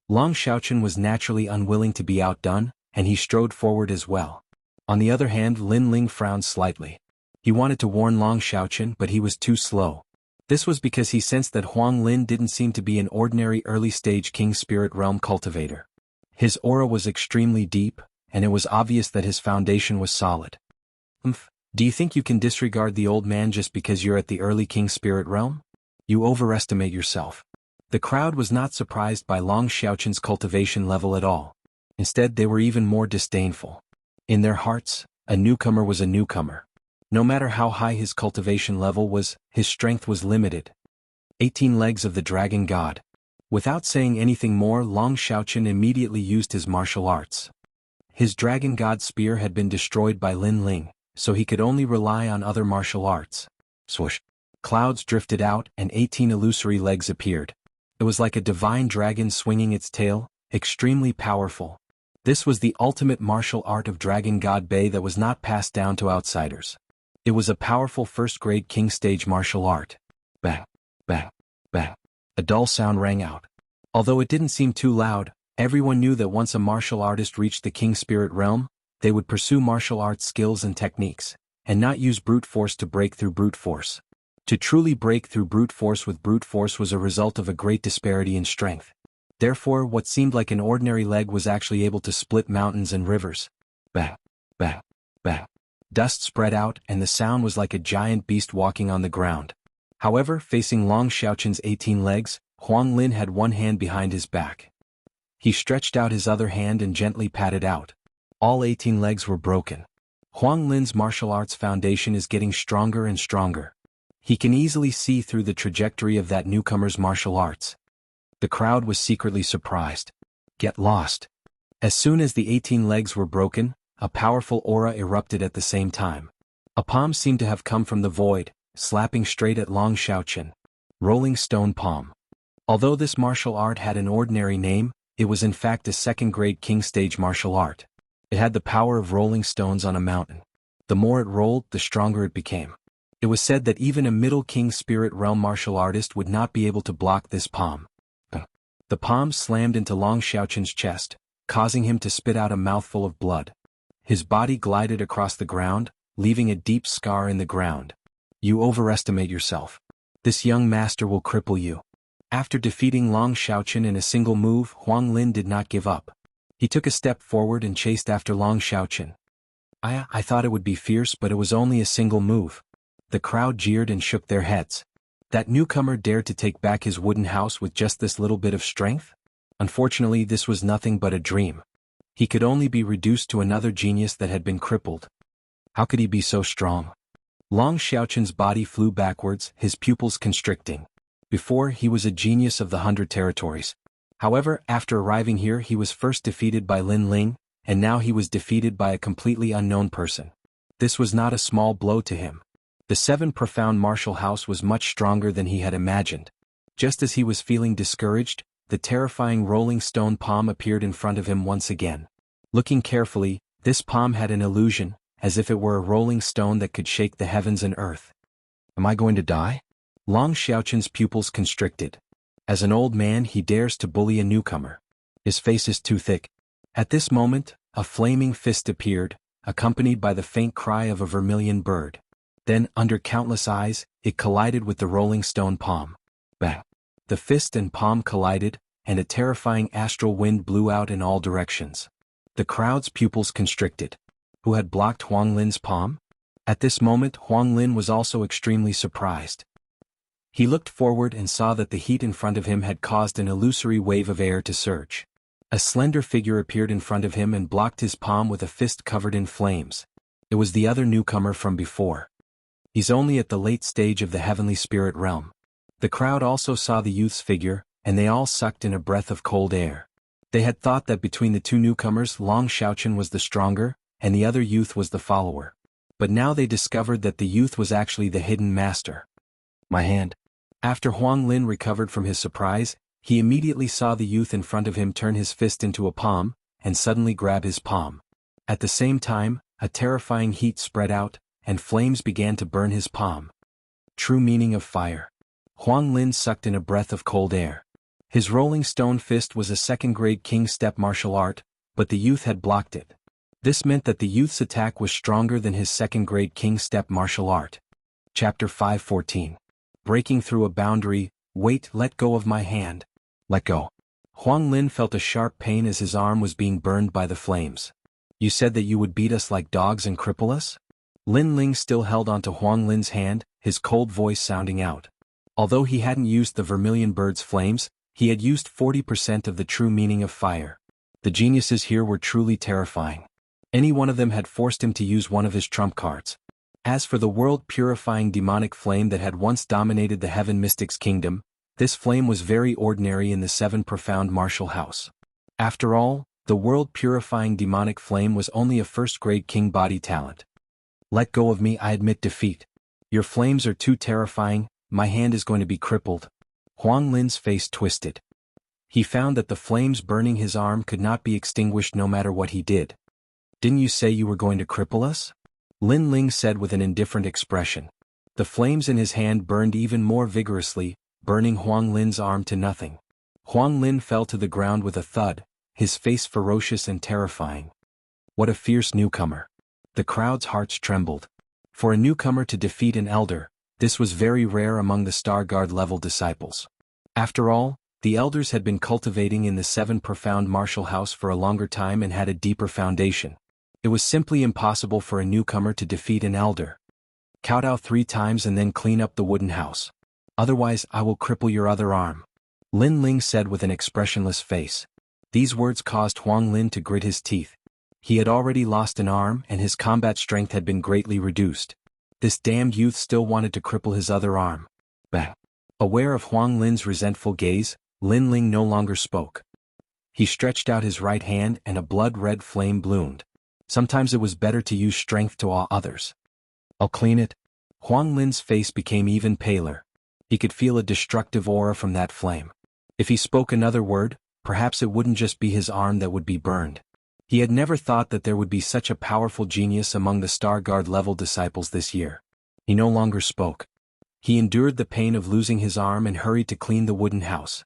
Long Xiaochen was naturally unwilling to be outdone, and he strode forward as well. On the other hand, Lin Ling frowned slightly. He wanted to warn Long Xiaochen, but he was too slow. This was because he sensed that Huang Lin didn't seem to be an ordinary early-stage King Spirit Realm cultivator. His aura was extremely deep, and it was obvious that his foundation was solid. Do you think you can disregard the old man just because you're at the early King Spirit Realm? You overestimate yourself. The crowd was not surprised by Long Xiaochen's cultivation level at all. Instead, they were even more disdainful. In their hearts, a newcomer was a newcomer. No matter how high his cultivation level was, his strength was limited. 18 legs of the Dragon God. Without saying anything more, Long Xiaochen immediately used his martial arts. His Dragon God spear had been destroyed by Lin Ling, so he could only rely on other martial arts. Swoosh. Clouds drifted out and 18 illusory legs appeared. It was like a divine dragon swinging its tail, extremely powerful. This was the ultimate martial art of Dragon God Bei that was not passed down to outsiders. It was a powerful first-grade king stage martial art. Bang, bang, bang. A dull sound rang out. Although it didn't seem too loud, everyone knew that once a martial artist reached the King Spirit Realm, they would pursue martial arts skills and techniques, and not use brute force to break through brute force. To truly break through brute force with brute force was a result of a great disparity in strength. Therefore, what seemed like an ordinary leg was actually able to split mountains and rivers. Bang, bang, bang. Dust spread out, and the sound was like a giant beast walking on the ground. However, facing Long Xiaochen's 18 legs, Huang Lin had one hand behind his back. He stretched out his other hand and gently patted out. All 18 legs were broken. Huang Lin's martial arts foundation is getting stronger and stronger. He can easily see through the trajectory of that newcomer's martial arts. The crowd was secretly surprised. Get lost. As soon as the 18 legs were broken, a powerful aura erupted at the same time. A palm seemed to have come from the void, slapping straight at Long Xiaochen. Rolling Stone Palm. Although this martial art had an ordinary name, it was in fact a second-grade king stage martial art. It had the power of rolling stones on a mountain. The more it rolled, the stronger it became. It was said that even a middle King Spirit Realm martial artist would not be able to block this palm. The palm slammed into Long Xiaochen's chest, causing him to spit out a mouthful of blood. His body glided across the ground, leaving a deep scar in the ground. You overestimate yourself. This young master will cripple you. After defeating Long Xiaochen in a single move, Huang Lin did not give up. He took a step forward and chased after Long Xiaochen. I thought it would be fierce, but it was only a single move. The crowd jeered and shook their heads. That newcomer dared to take back his wooden house with just this little bit of strength? Unfortunately, this was nothing but a dream. He could only be reduced to another genius that had been crippled. How could he be so strong? Long Xiaochen's body flew backwards, his pupils constricting. Before, he was a genius of the 100 territories. However, after arriving here, he was first defeated by Lin Ling, and now he was defeated by a completely unknown person. This was not a small blow to him. The 7 profound martial house was much stronger than he had imagined. Just as he was feeling discouraged, the terrifying rolling stone palm appeared in front of him once again. Looking carefully, this palm had an illusion, as if it were a rolling stone that could shake the heavens and earth. Am I going to die? Long Xiaochen's pupils constricted. As an old man, he dares to bully a newcomer. His face is too thick. At this moment, a flaming fist appeared, accompanied by the faint cry of a vermilion bird. Then, under countless eyes, it collided with the rolling stone palm. Bang! The fist and palm collided, and a terrifying astral wind blew out in all directions. The crowd's pupils constricted. Who had blocked Huang Lin's palm? At this moment, Huang Lin was also extremely surprised. He looked forward and saw that the heat in front of him had caused an illusory wave of air to surge. A slender figure appeared in front of him and blocked his palm with a fist covered in flames. It was the other newcomer from before. He's only at the late stage of the heavenly spirit realm. The crowd also saw the youth's figure, and they all sucked in a breath of cold air. They had thought that between the two newcomers Long Xiaoqian was the stronger, and the other youth was the follower. But now they discovered that the youth was actually the hidden master. My hand. After Huang Lin recovered from his surprise, he immediately saw the youth in front of him turn his fist into a palm, and suddenly grab his palm. At the same time, a terrifying heat spread out, and flames began to burn his palm. True meaning of fire. Huang Lin sucked in a breath of cold air. His rolling stone fist was a second-grade king step martial art, but the youth had blocked it. This meant that the youth's attack was stronger than his second-grade king step martial art. Chapter 5:14. Breaking through a boundary. Wait, let go of my hand. Let go. Huang Lin felt a sharp pain as his arm was being burned by the flames. You said that you would beat us like dogs and cripple us? Lin Ling still held onto Huang Lin's hand, his cold voice sounding out. Although he hadn't used the vermilion bird's flames, he had used 40% of the true meaning of fire. The geniuses here were truly terrifying. Any one of them had forced him to use one of his trump cards. As for the world-purifying demonic flame that had once dominated the Heaven Mystic's kingdom, this flame was very ordinary in the Seven Profound Martial House. After all, the world-purifying demonic flame was only a first-grade king body talent. Let go of me, I admit defeat. Your flames are too terrifying, my hand is going to be crippled. Huang Lin's face twisted. He found that the flames burning his arm could not be extinguished no matter what he did. Didn't you say you were going to cripple us? Lin Ling said with an indifferent expression. The flames in his hand burned even more vigorously, burning Huang Lin's arm to nothing. Huang Lin fell to the ground with a thud, his face ferocious and terrifying. What a fierce newcomer. The crowd's hearts trembled. For a newcomer to defeat an elder, this was very rare among the Star Guard level disciples. After all, the elders had been cultivating in the Seven Profound Martial House for a longer time and had a deeper foundation. It was simply impossible for a newcomer to defeat an elder. Kowtow 3 times and then clean up the wooden house. Otherwise I will cripple your other arm. Lin Ling said with an expressionless face. These words caused Huang Lin to grit his teeth. He had already lost an arm and his combat strength had been greatly reduced. This damned youth still wanted to cripple his other arm. Bang. Aware of Huang Lin's resentful gaze, Lin Ling no longer spoke. He stretched out his right hand and a blood-red flame bloomed. Sometimes it was better to use strength to awe others. I'll clean it. Huang Lin's face became even paler. He could feel a destructive aura from that flame. If he spoke another word, perhaps it wouldn't just be his arm that would be burned. He had never thought that there would be such a powerful genius among the Star Guard level disciples this year. He no longer spoke. He endured the pain of losing his arm and hurried to clean the wooden house.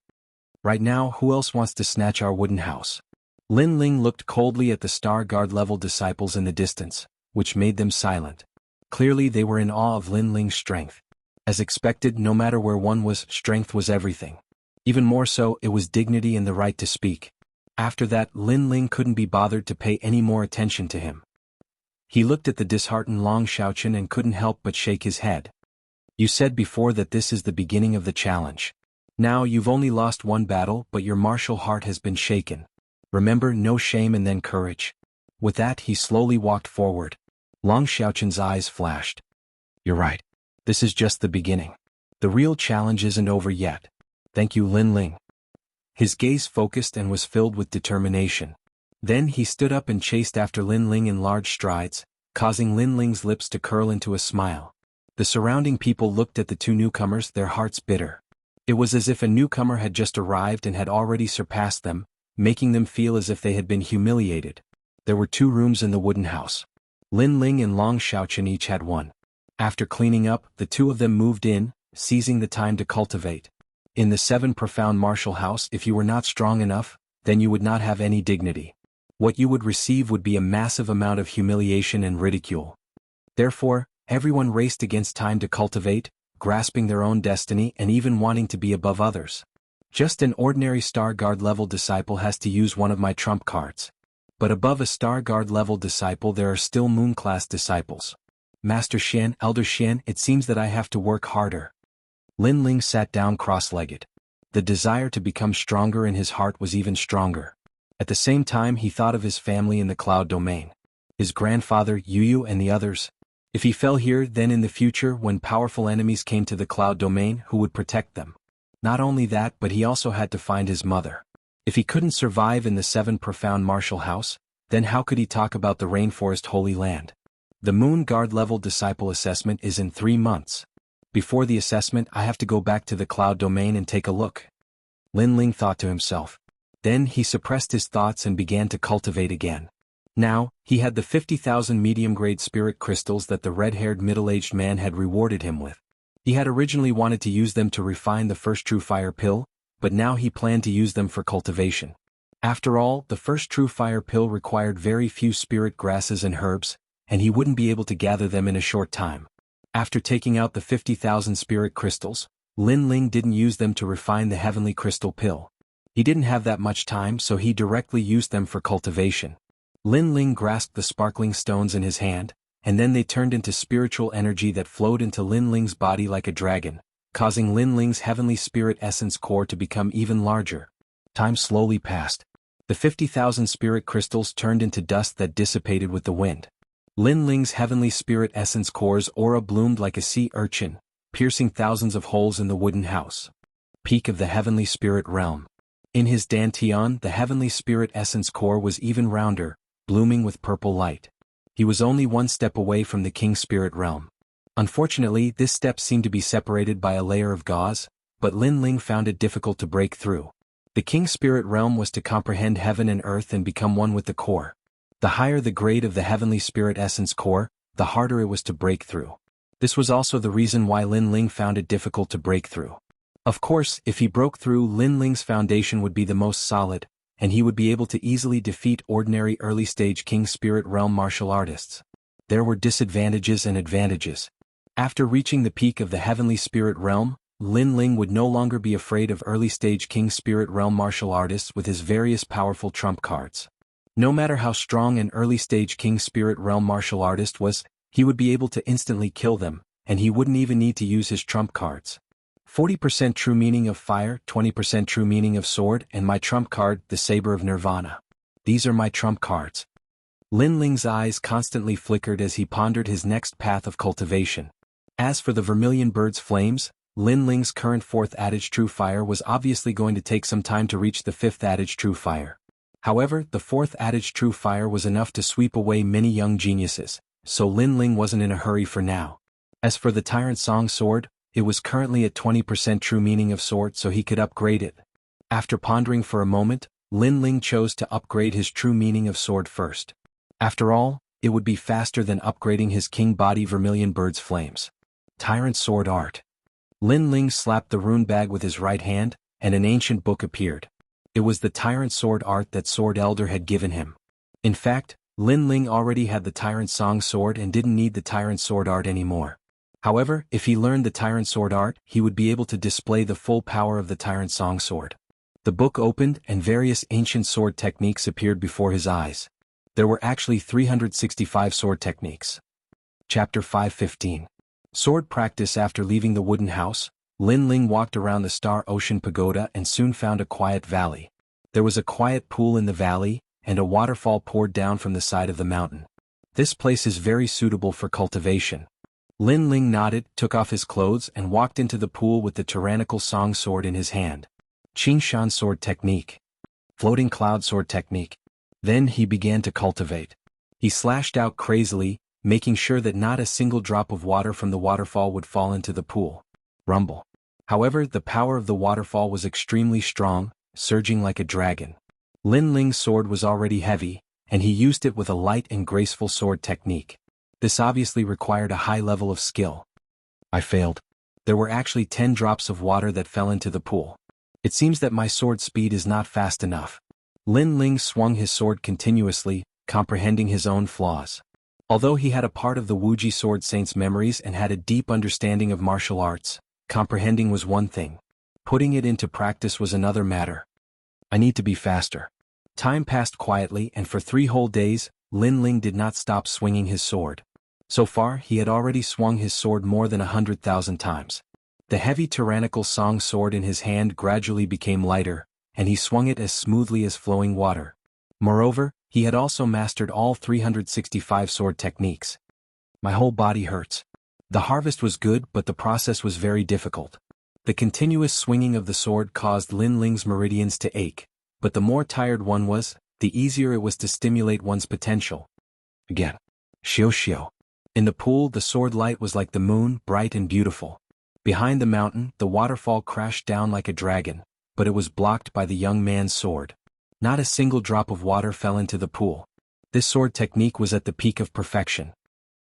Right now, who else wants to snatch our wooden house? Lin Ling looked coldly at the Star Guard level disciples in the distance, which made them silent. Clearly they were in awe of Lin Ling's strength. As expected, no matter where one was, strength was everything. Even more so, it was dignity and the right to speak. After that, Lin Ling couldn't be bothered to pay any more attention to him. He looked at the disheartened Long Xiaoqian and couldn't help but shake his head. You said before that this is the beginning of the challenge. Now you've only lost one battle, but your martial heart has been shaken. Remember, no shame and then courage. With that, he slowly walked forward. Long Xiaoqian's eyes flashed. You're right. This is just the beginning. The real challenge isn't over yet. Thank you, Lin Ling. His gaze focused and was filled with determination. Then he stood up and chased after Lin Ling in large strides, causing Lin Ling's lips to curl into a smile. The surrounding people looked at the two newcomers, their hearts bitter. It was as if a newcomer had just arrived and had already surpassed them, making them feel as if they had been humiliated. There were 2 rooms in the wooden house. Lin Ling and Long Xiaoqian each had one. After cleaning up, the 2 of them moved in, seizing the time to cultivate. In the Seven Profound Martial House, if you were not strong enough, then you would not have any dignity. What you would receive would be a massive amount of humiliation and ridicule. Therefore, everyone raced against time to cultivate, grasping their own destiny and even wanting to be above others. Just an ordinary Star Guard level disciple has to use one of my trump cards. But above a Star Guard level disciple there are still Moon class disciples. Master Xian, Elder Xian, it seems that I have to work harder. Lin Ling sat down cross-legged. The desire to become stronger in his heart was even stronger. At the same time he thought of his family in the cloud domain. His grandfather, Yu and the others. If he fell here, then in the future when powerful enemies came to the cloud domain, who would protect them? Not only that, but he also had to find his mother. If he couldn't survive in the 7 profound martial house, then how could he talk about the rainforest holy land? The Moon Guard level disciple assessment is in 3 months. Before the assessment I have to go back to the cloud domain and take a look. Lin Ling thought to himself. Then he suppressed his thoughts and began to cultivate again. Now, he had the 50,000 medium-grade spirit crystals that the red-haired middle-aged man had rewarded him with. He had originally wanted to use them to refine the first true fire pill, but now he planned to use them for cultivation. After all, the first true fire pill required very few spirit grasses and herbs, and he wouldn't be able to gather them in a short time. After taking out the 50,000 spirit crystals, Lin Ling didn't use them to refine the heavenly crystal pill. He didn't have that much time, so he directly used them for cultivation. Lin Ling grasped the sparkling stones in his hand, and then they turned into spiritual energy that flowed into Lin Ling's body like a dragon, causing Lin Ling's heavenly spirit essence core to become even larger. Time slowly passed. The 50,000 spirit crystals turned into dust that dissipated with the wind. Lin Ling's heavenly spirit essence core's aura bloomed like a sea urchin, piercing thousands of holes in the wooden house. Peak of the heavenly spirit realm. In his dantian, the heavenly spirit essence core was even rounder, blooming with purple light. He was only 1 step away from the king spirit realm. Unfortunately, this step seemed to be separated by a layer of gauze, but Lin Ling found it difficult to break through. The king spirit realm was to comprehend heaven and earth and become one with the core. The higher the grade of the heavenly spirit essence core, the harder it was to break through. This was also the reason why Lin Ling found it difficult to break through. Of course, if he broke through, Lin Ling's foundation would be the most solid, and he would be able to easily defeat ordinary early-stage King Spirit Realm martial artists. There were disadvantages and advantages. After reaching the peak of the Heavenly Spirit Realm, Lin Ling would no longer be afraid of early-stage King Spirit Realm martial artists with his various powerful trump cards. No matter how strong an early-stage King Spirit Realm martial artist was, he would be able to instantly kill them, and he wouldn't even need to use his trump cards. 40% true meaning of fire, 20% true meaning of sword, and my trump card, the Saber of Nirvana. These are my trump cards. Lin Ling's eyes constantly flickered as he pondered his next path of cultivation. As for the Vermilion Bird's flames, Lin Ling's current 4th adage true fire was obviously going to take some time to reach the 5th adage true fire. However, the 4th adage true fire was enough to sweep away many young geniuses, so Lin Ling wasn't in a hurry for now. As for the Tyrant Song sword, it was currently at 20% true meaning of sword, so he could upgrade it. After pondering for a moment, Lin Ling chose to upgrade his true meaning of sword first. After all, it would be faster than upgrading his king body Vermilion Bird's flames. Tyrant Sword Art. Lin Ling slapped the rune bag with his right hand, and an ancient book appeared. It was the Tyrant Sword Art that Sword Elder had given him. In fact, Lin Ling already had the Tyrant Song sword and didn't need the Tyrant Sword Art anymore. However, if he learned the Tyrant Sword Art, he would be able to display the full power of the Tyrant Song sword. The book opened and various ancient sword techniques appeared before his eyes. There were actually 365 sword techniques. Chapter 5:15. Sword practice. After leaving the wooden house, Lin Ling walked around the Star Ocean Pagoda and soon found a quiet valley. There was a quiet pool in the valley, and a waterfall poured down from the side of the mountain. This place is very suitable for cultivation. Lin Ling nodded, took off his clothes and walked into the pool with the tyrannical song sword in his hand. Qingshan sword technique. Floating cloud sword technique. Then he began to cultivate. He slashed out crazily, making sure that not a single drop of water from the waterfall would fall into the pool. Rumble. However, the power of the waterfall was extremely strong, surging like a dragon. Lin Ling's sword was already heavy, and he used it with a light and graceful sword technique. This obviously required a high level of skill. I failed. There were actually 10 drops of water that fell into the pool. It seems that my sword speed is not fast enough. Lin Ling swung his sword continuously, comprehending his own flaws. Although he had a part of the Wuji Sword Saint's memories and had a deep understanding of martial arts, comprehending was one thing. Putting it into practice was another matter. I need to be faster. Time passed quietly, and for 3 whole days, Lin Ling did not stop swinging his sword. So far, he had already swung his sword more than 100,000 times. The heavy tyrannical song sword in his hand gradually became lighter, and he swung it as smoothly as flowing water. Moreover, he had also mastered all 365 sword techniques. My whole body hurts. The harvest was good, but the process was very difficult. The continuous swinging of the sword caused Lin Ling's meridians to ache, but the more tired one was, the easier it was to stimulate one's potential. Again. Xiao. In the pool, the sword light was like the moon, bright and beautiful. Behind the mountain, the waterfall crashed down like a dragon, but it was blocked by the young man's sword. Not a single drop of water fell into the pool. This sword technique was at the peak of perfection.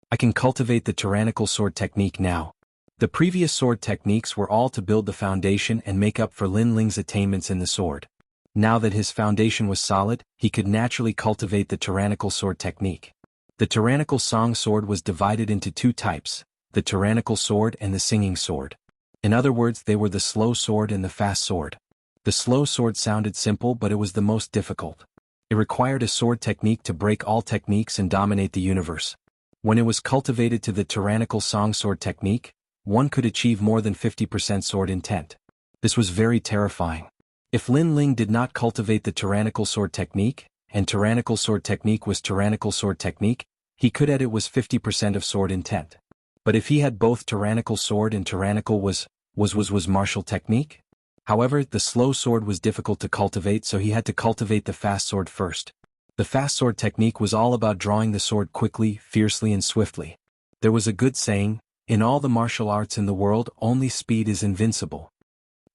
I can cultivate the tyrannical sword technique now. The previous sword techniques were all to build the foundation and make up for Lin Ling's attainments in the sword. Now that his foundation was solid, he could naturally cultivate the tyrannical sword technique. The tyrannical song sword was divided into two types, the tyrannical sword and the singing sword. In other words, they were the slow sword and the fast sword. The slow sword sounded simple, but it was the most difficult. It required a sword technique to break all techniques and dominate the universe. When it was cultivated to the tyrannical song sword technique, one could achieve more than 50% sword intent. This was very terrifying. If Lin Ling did not cultivate the tyrannical sword technique, and tyrannical sword technique was tyrannical sword technique, he could add it was 50% of sword intent. But if he had both tyrannical sword and tyrannical was martial technique? However, the slow sword was difficult to cultivate, so he had to cultivate the fast sword first. The fast sword technique was all about drawing the sword quickly, fiercely and swiftly. There was a good saying, in all the martial arts in the world, only speed is invincible.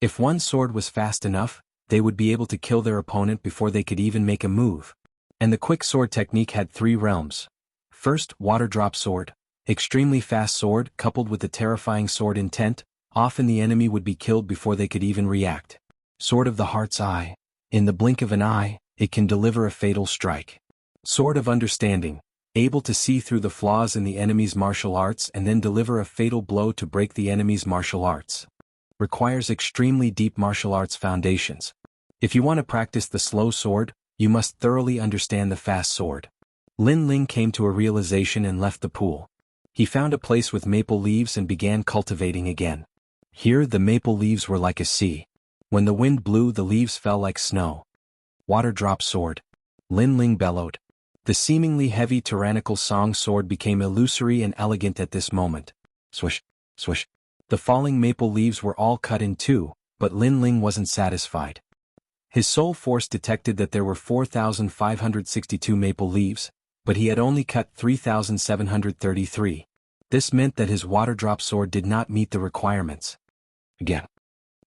If one sword was fast enough, they would be able to kill their opponent before they could even make a move. And the quick sword technique had three realms. First, water drop sword. Extremely fast sword, coupled with the terrifying sword intent, often the enemy would be killed before they could even react. Sword of the heart's eye. In the blink of an eye, it can deliver a fatal strike. Sword of understanding. Able to see through the flaws in the enemy's martial arts and then deliver a fatal blow to break the enemy's martial arts. Requires extremely deep martial arts foundations. If you want to practice the slow sword, you must thoroughly understand the fast sword. Lin Ling came to a realization and left the pool. He found a place with maple leaves and began cultivating again. Here the maple leaves were like a sea. When the wind blew, the leaves fell like snow. Water drop sword. Lin Ling bellowed. The seemingly heavy tyrannical song sword became illusory and elegant at this moment. Swish, swish. The falling maple leaves were all cut in two, but Lin Ling wasn't satisfied. His soul force detected that there were 4,562 maple leaves, but he had only cut 3,733. This meant that his water drop sword did not meet the requirements. Again.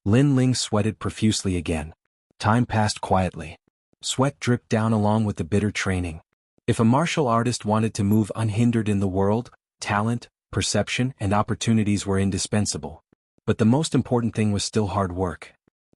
Lin Ling sweated profusely again. Time passed quietly. Sweat dripped down along with the bitter training. If a martial artist wanted to move unhindered in the world, talent, perception, and opportunities were indispensable. But the most important thing was still hard work.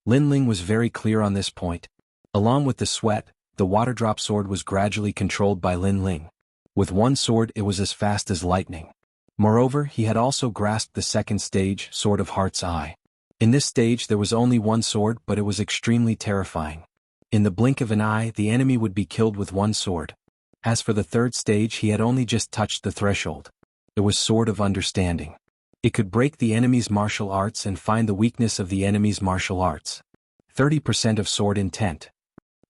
Lin Ling was very clear on this point. Along with the sweat, the water drop sword was gradually controlled by Lin Ling. With one sword it was as fast as lightning. Moreover, he had also grasped the second stage, Sword of Heart's Eye. In this stage there was only one sword, but it was extremely terrifying. In the blink of an eye, the enemy would be killed with one sword. As for the third stage, he had only just touched the threshold. It was Sword of Understanding. It could break the enemy's martial arts and find the weakness of the enemy's martial arts. 30% of sword intent.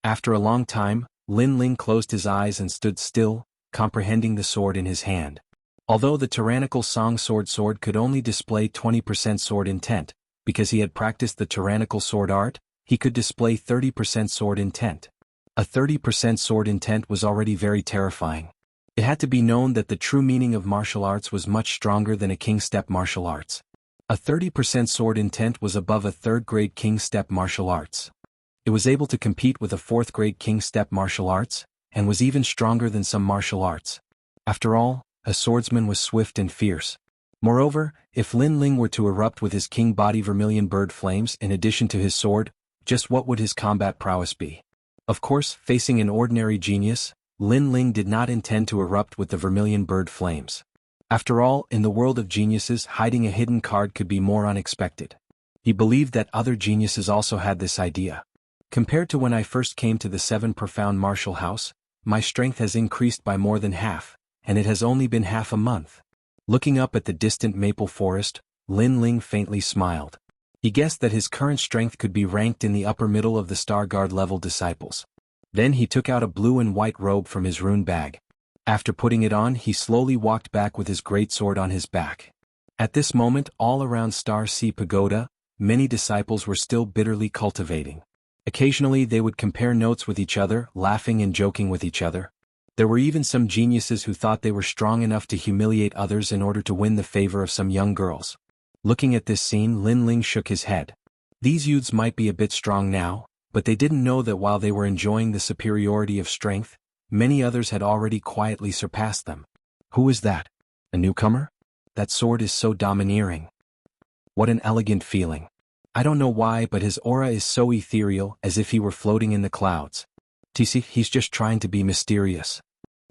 After a long time, Lin Ling closed his eyes and stood still, comprehending the sword in his hand. Although the tyrannical song sword could only display 20% sword intent, because he had practiced the tyrannical sword art, he could display 30% sword intent. A 30% sword intent was already very terrifying. It had to be known that the true meaning of martial arts was much stronger than a king step martial arts. A 30% sword intent was above a third-grade king step martial arts. It was able to compete with a fourth-grade king step martial arts, and was even stronger than some martial arts. After all, a swordsman was swift and fierce. Moreover, if Lin Ling were to erupt with his king body vermilion bird flames in addition to his sword, just what would his combat prowess be? Of course, facing an ordinary genius, Lin Ling did not intend to erupt with the vermilion bird flames. After all, in the world of geniuses, hiding a hidden card could be more unexpected. He believed that other geniuses also had this idea. Compared to when I first came to the 7 Profound Martial House, my strength has increased by more than half, and it has only been half a month. Looking up at the distant maple forest, Lin Ling faintly smiled. He guessed that his current strength could be ranked in the upper middle of the Star Guard level disciples. Then he took out a blue and white robe from his rune bag. After putting it on, he slowly walked back with his greatsword on his back. At this moment, all around Star Sea Pagoda, many disciples were still bitterly cultivating. Occasionally they would compare notes with each other, laughing and joking with each other. There were even some geniuses who thought they were strong enough to humiliate others in order to win the favor of some young girls. Looking at this scene, Lin Ling shook his head. These youths might be a bit strong now, but they didn't know that while they were enjoying the superiority of strength, many others had already quietly surpassed them. Who is that? A newcomer? That sword is so domineering. What an elegant feeling. I don't know why, but his aura is so ethereal, as if he were floating in the clouds. TC, he's just trying to be mysterious.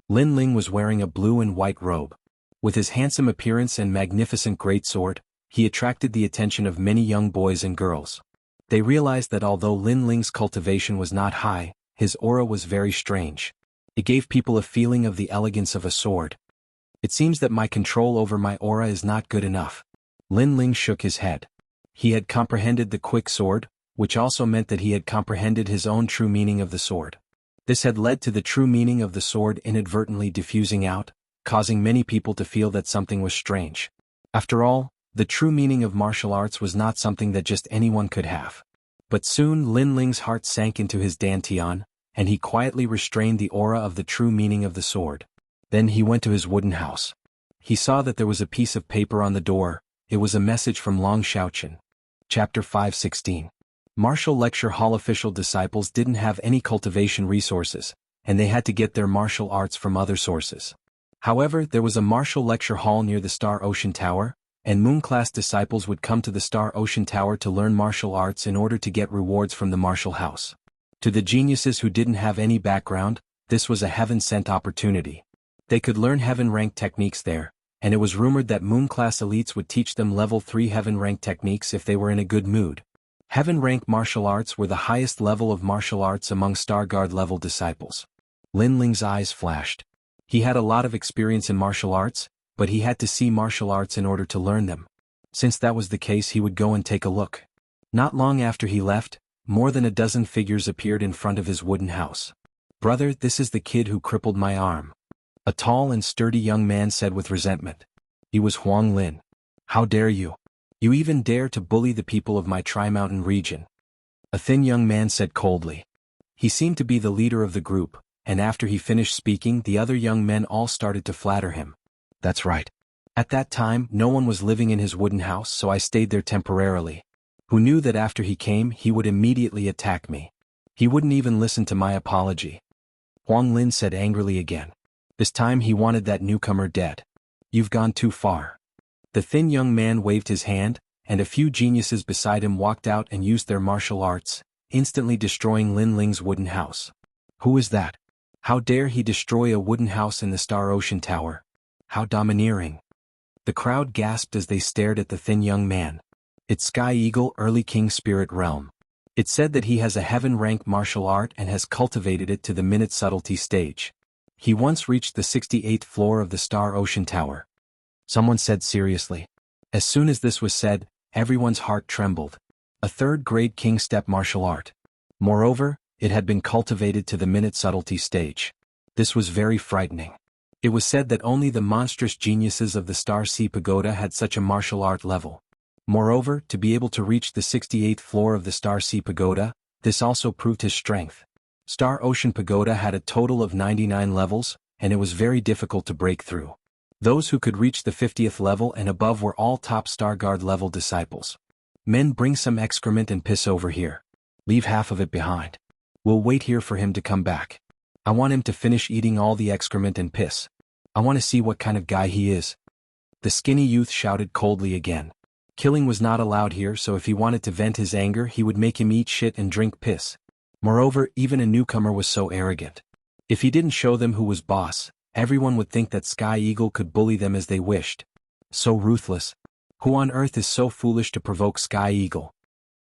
Lin Ling was wearing a blue and white robe. With his handsome appearance and magnificent greatsword, he attracted the attention of many young boys and girls. They realized that although Lin Ling's cultivation was not high, his aura was very strange. It gave people a feeling of the elegance of a sword. It seems that my control over my aura is not good enough. Lin Ling shook his head. He had comprehended the quick sword, which also meant that he had comprehended his own true meaning of the sword. This had led to the true meaning of the sword inadvertently diffusing out, causing many people to feel that something was strange. After all, the true meaning of martial arts was not something that just anyone could have. But soon Lin Ling's heart sank into his dantian, and he quietly restrained the aura of the true meaning of the sword. Then he went to his wooden house. He saw that there was a piece of paper on the door. It was a message from Long Xiaoqian. Chapter 5:16. Martial Lecture Hall official disciples didn't have any cultivation resources, and they had to get their martial arts from other sources. However, there was a martial lecture hall near the Star Ocean Tower, and Moon-class disciples would come to the Star Ocean Tower to learn martial arts in order to get rewards from the martial house. To the geniuses who didn't have any background, this was a heaven-sent opportunity. They could learn heaven-ranked techniques there, and it was rumored that Moon-class elites would teach them level 3 heaven-ranked techniques if they were in a good mood. Heaven-ranked martial arts were the highest level of martial arts among Star Guard-level disciples. Lin Ling's eyes flashed. He had a lot of experience in martial arts, but he had to see martial arts in order to learn them. Since that was the case, he would go and take a look. Not long after he left, more than a dozen figures appeared in front of his wooden house. "Brother, this is the kid who crippled my arm," a tall and sturdy young man said with resentment. He was Huang Lin. "How dare you? You even dare to bully the people of my Tri-Mountain region," a thin young man said coldly. He seemed to be the leader of the group, and after he finished speaking, the other young men all started to flatter him. "That's right. At that time, no one was living in his wooden house, so I stayed there temporarily. Who knew that after he came, he would immediately attack me? He wouldn't even listen to my apology," Huang Lin said angrily again. This time he wanted that newcomer dead. "You've gone too far." The thin young man waved his hand, and a few geniuses beside him walked out and used their martial arts, instantly destroying Lin Ling's wooden house. "Who is that? How dare he destroy a wooden house in the Star Ocean Tower? How domineering." The crowd gasped as they stared at the thin young man. "It's Sky Eagle, Early King Spirit Realm. It said that he has a heaven-ranked martial art and has cultivated it to the minute subtlety stage. He once reached the 68th floor of the Star Ocean Tower," someone said seriously. As soon as this was said, everyone's heart trembled. A third-grade king step martial art. Moreover, it had been cultivated to the minute subtlety stage. This was very frightening. It was said that only the monstrous geniuses of the Star Sea Pagoda had such a martial art level. Moreover, to be able to reach the 68th floor of the Star Sea Pagoda, this also proved his strength. Star Ocean Pagoda had a total of 99 levels, and it was very difficult to break through. Those who could reach the 50th level and above were all top Star Guard level disciples. "Men, bring some excrement and piss over here. Leave half of it behind. We'll wait here for him to come back. I want him to finish eating all the excrement and piss. I want to see what kind of guy he is." The skinny youth shouted coldly again. Killing was not allowed here, so if he wanted to vent his anger, he would make him eat shit and drink piss. Moreover, even a newcomer was so arrogant. If he didn't show them who was boss, everyone would think that Sky Eagle could bully them as they wished. So ruthless. Who on earth is so foolish to provoke Sky Eagle?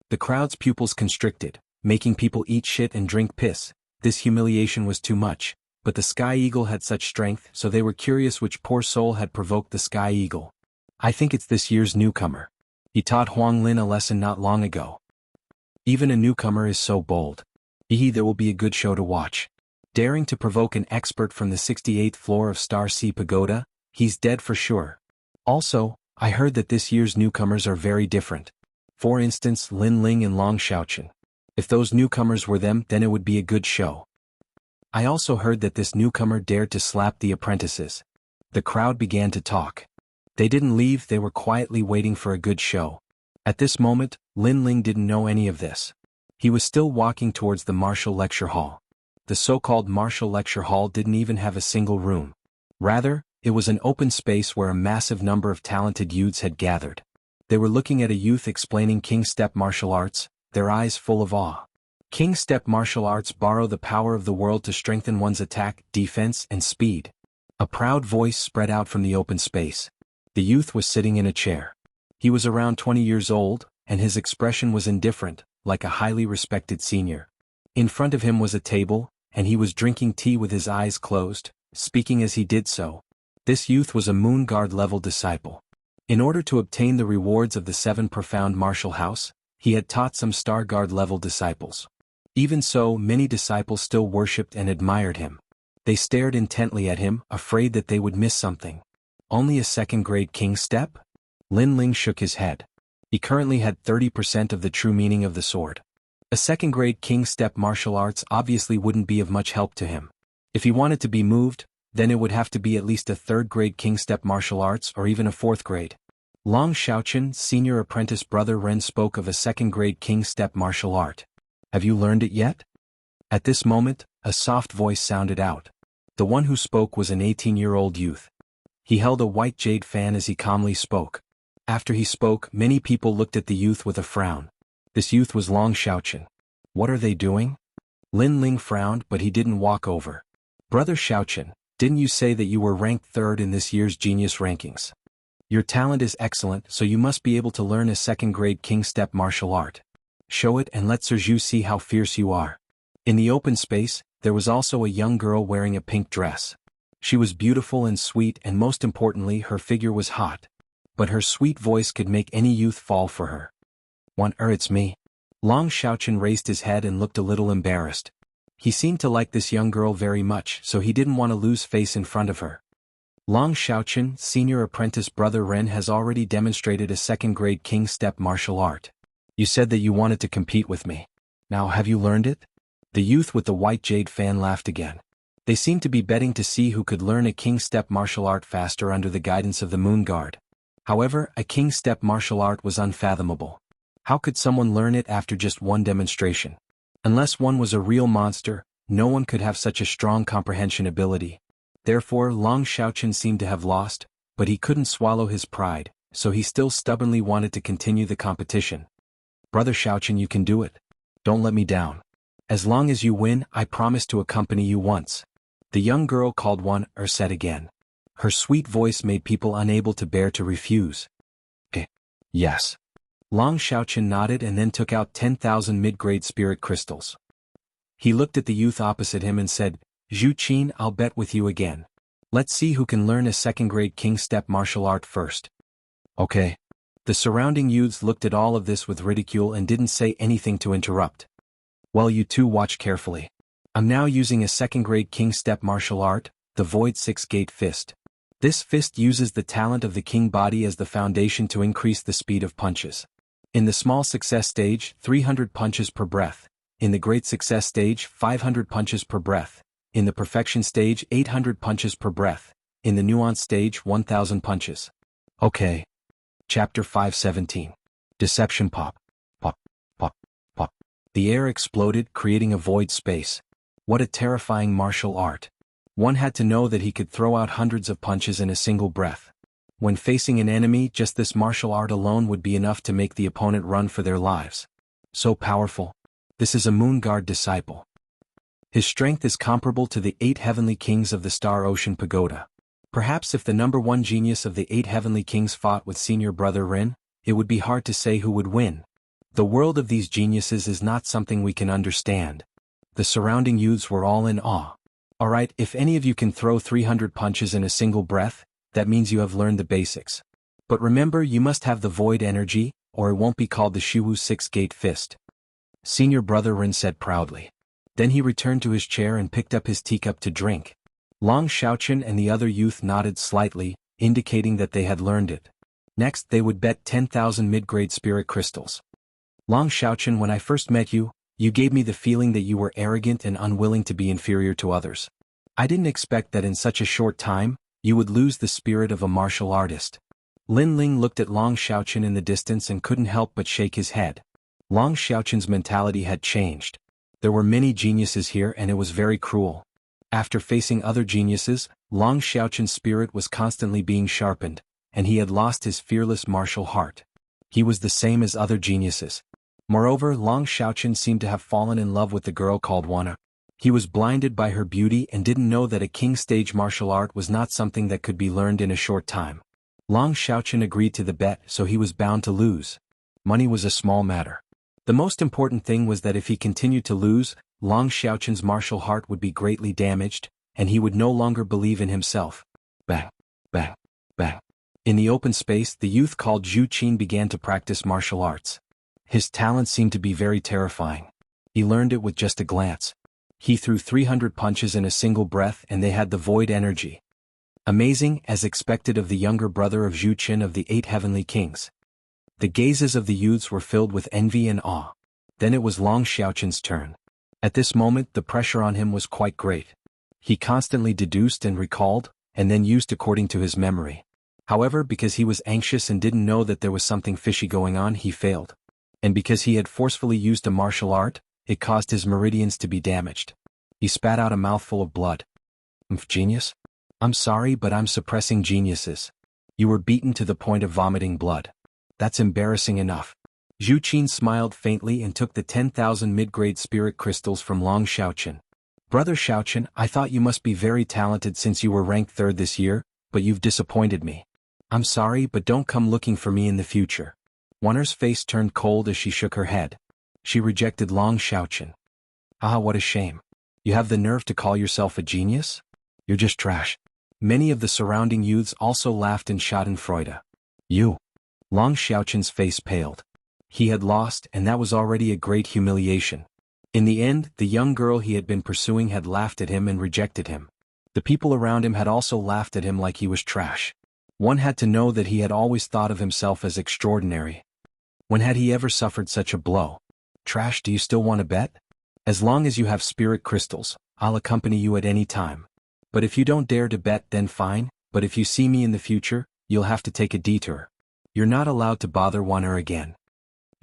The crowd's pupils constricted, making people eat shit and drink piss. This humiliation was too much, but the Sky Eagle had such strength, so they were curious which poor soul had provoked the Sky Eagle. "I think it's this year's newcomer. He taught Huang Lin a lesson not long ago. Even a newcomer is so bold. There will be a good show to watch." Daring to provoke an expert from the 68th floor of Star Sea Pagoda? He's dead for sure. Also, I heard that this year's newcomers are very different. For instance, Lin Ling and Long Xiaochen. If those newcomers were them, then it would be a good show. I also heard that this newcomer dared to slap the apprentices. The crowd began to talk. They didn't leave, they were quietly waiting for a good show. At this moment, Lin Ling didn't know any of this. He was still walking towards the martial lecture hall. The so-called martial lecture hall didn't even have a single room. Rather, it was an open space where a massive number of talented youths had gathered. They were looking at a youth explaining King Step martial arts, their eyes full of awe. King Step martial arts borrow the power of the world to strengthen one's attack, defense, and speed. A proud voice spread out from the open space. The youth was sitting in a chair. He was around 20 years old, and his expression was indifferent, like a highly respected senior. In front of him was a table, and he was drinking tea with his eyes closed, speaking as he did so. This youth was a Moon Guard level disciple. In order to obtain the rewards of the 7 profound martial house, he had taught some Star Guard level disciples. Even so, many disciples still worshipped and admired him. They stared intently at him, afraid that they would miss something. Only a 2nd grade King Step? Lin Ling shook his head. He currently had 30% of the true meaning of the sword. A 2nd grade King Step martial arts obviously wouldn't be of much help to him. If he wanted to be moved, then it would have to be at least a 3rd grade King Step martial arts or even a 4th grade. Long Xiaochen, senior apprentice brother Ren, spoke of a 2nd grade King Step martial art. Have you learned it yet? At this moment, a soft voice sounded out. The one who spoke was an 18-year-old youth. He held a white jade fan as he calmly spoke. After he spoke, many people looked at the youth with a frown. This youth was Long Xiaochen. What are they doing? Lin Ling frowned, but he didn't walk over. Brother Xiaochen, didn't you say that you were ranked 3rd in this year's genius rankings? Your talent is excellent, so you must be able to learn a 2nd grade King Step martial art. Show it and let Serju see how fierce you are. In the open space, there was also a young girl wearing a pink dress. She was beautiful and sweet, and most importantly, her figure was hot. But her sweet voice could make any youth fall for her. It's me. Long Xiaochen raised his head and looked a little embarrassed. He seemed to like this young girl very much, so he didn't want to lose face in front of her. Long Xiaochen, senior apprentice brother Ren, has already demonstrated a 2nd grade King Step martial art. You said that you wanted to compete with me. Now have you learned it? The youth with the white jade fan laughed again. They seemed to be betting to see who could learn a King Step martial art faster under the guidance of the Moon Guard. However, a King Step martial art was unfathomable. How could someone learn it after just one demonstration? Unless one was a real monster, no one could have such a strong comprehension ability. Therefore, Long Xiaochen seemed to have lost, but he couldn't swallow his pride, so he still stubbornly wanted to continue the competition. Brother Xiaochen, you can do it. Don't let me down. As long as you win, I promise to accompany you once. The young girl called said again. Her sweet voice made people unable to bear to refuse. Yes. Long Xiaochen nodded and then took out 10,000 mid-grade spirit crystals. He looked at the youth opposite him and said, Zhu Qin, I'll bet with you again. Let's see who can learn a 2nd grade King Step martial art first. Okay. The surrounding youths looked at all of this with ridicule and didn't say anything to interrupt. Well, you two watch carefully. I'm now using a 2nd grade King Step martial art, the Void 6-Gate Fist. This fist uses the talent of the King body as the foundation to increase the speed of punches. In the small success stage, 300 punches per breath. In the great success stage, 500 punches per breath. In the perfection stage, 800 punches per breath. In the nuance stage, 1000 punches. Okay. Chapter 517. Deception Pop. Pop. Pop. Pop. The air exploded, creating a void space. What a terrifying martial art. One had to know that he could throw out hundreds of punches in a single breath. When facing an enemy, just this martial art alone would be enough to make the opponent run for their lives. So powerful. This is a Moon Guard disciple. His strength is comparable to the 8 heavenly kings of the Star Ocean Pagoda. Perhaps if the number 1 genius of the 8 heavenly kings fought with senior brother Ren, it would be hard to say who would win. The world of these geniuses is not something we can understand. The surrounding youths were all in awe. Alright, if any of you can throw 300 punches in a single breath, that means you have learned the basics. But remember, you must have the void energy, or it won't be called the Shiwu 6-Gate Fist. Senior brother Ren said proudly. Then he returned to his chair and picked up his teacup to drink. Long Xiaochen and the other youth nodded slightly, indicating that they had learned it. Next they would bet 10,000 mid-grade spirit crystals. Long Xiaochen, when I first met you, you gave me the feeling that you were arrogant and unwilling to be inferior to others. I didn't expect that in such a short time, you would lose the spirit of a martial artist. Lin Ling looked at Long Xiaochen in the distance and couldn't help but shake his head. Long Xiaochen's mentality had changed. There were many geniuses here and it was very cruel. After facing other geniuses, Long Xiaochen's spirit was constantly being sharpened, and he had lost his fearless martial heart. He was the same as other geniuses. Moreover, Long Xiaochen seemed to have fallen in love with the girl called Wana. He was blinded by her beauty and didn't know that a king-stage martial art was not something that could be learned in a short time. Long Xiaochen agreed to the bet, so he was bound to lose. Money was a small matter. The most important thing was that if he continued to lose, Long Xiaochen's martial heart would be greatly damaged, and he would no longer believe in himself. Bang, bang, bang. In the open space, the youth called Zhu Qin began to practice martial arts. His talent seemed to be very terrifying. He learned it with just a glance. He threw 300 punches in a single breath and they had the void energy. Amazing, as expected of the younger brother of Zhu Qin of the 8 heavenly kings. The gazes of the youths were filled with envy and awe. Then it was Long Xiaochen's turn. At this moment the pressure on him was quite great. He constantly deduced and recalled, and then used according to his memory. However, because he was anxious and didn't know that there was something fishy going on, he failed. And because he had forcefully used a martial art, it caused his meridians to be damaged. He spat out a mouthful of blood. Genius? I'm sorry, but I'm suppressing geniuses. You were beaten to the point of vomiting blood. That's embarrassing enough. Zhu Qin smiled faintly and took the 10,000 mid-grade spirit crystals from Long Xiaochen. Brother Xiaochen, I thought you must be very talented since you were ranked 3rd this year, but you've disappointed me. I'm sorry, but don't come looking for me in the future. Waner's face turned cold as she shook her head. She rejected Long Xiaochen. Ah, what a shame. You have the nerve to call yourself a genius? You're just trash. Many of the surrounding youths also laughed in schadenfreude. You. Long Xiaochen's face paled. He had lost, and that was already a great humiliation. In the end, the young girl he had been pursuing had laughed at him and rejected him. The people around him had also laughed at him like he was trash. One had to know that he had always thought of himself as extraordinary. When had he ever suffered such a blow? Trash, do you still want to bet? As long as you have spirit crystals, I'll accompany you at any time. But if you don't dare to bet, then fine, but if you see me in the future, you'll have to take a detour. You're not allowed to bother Waner again.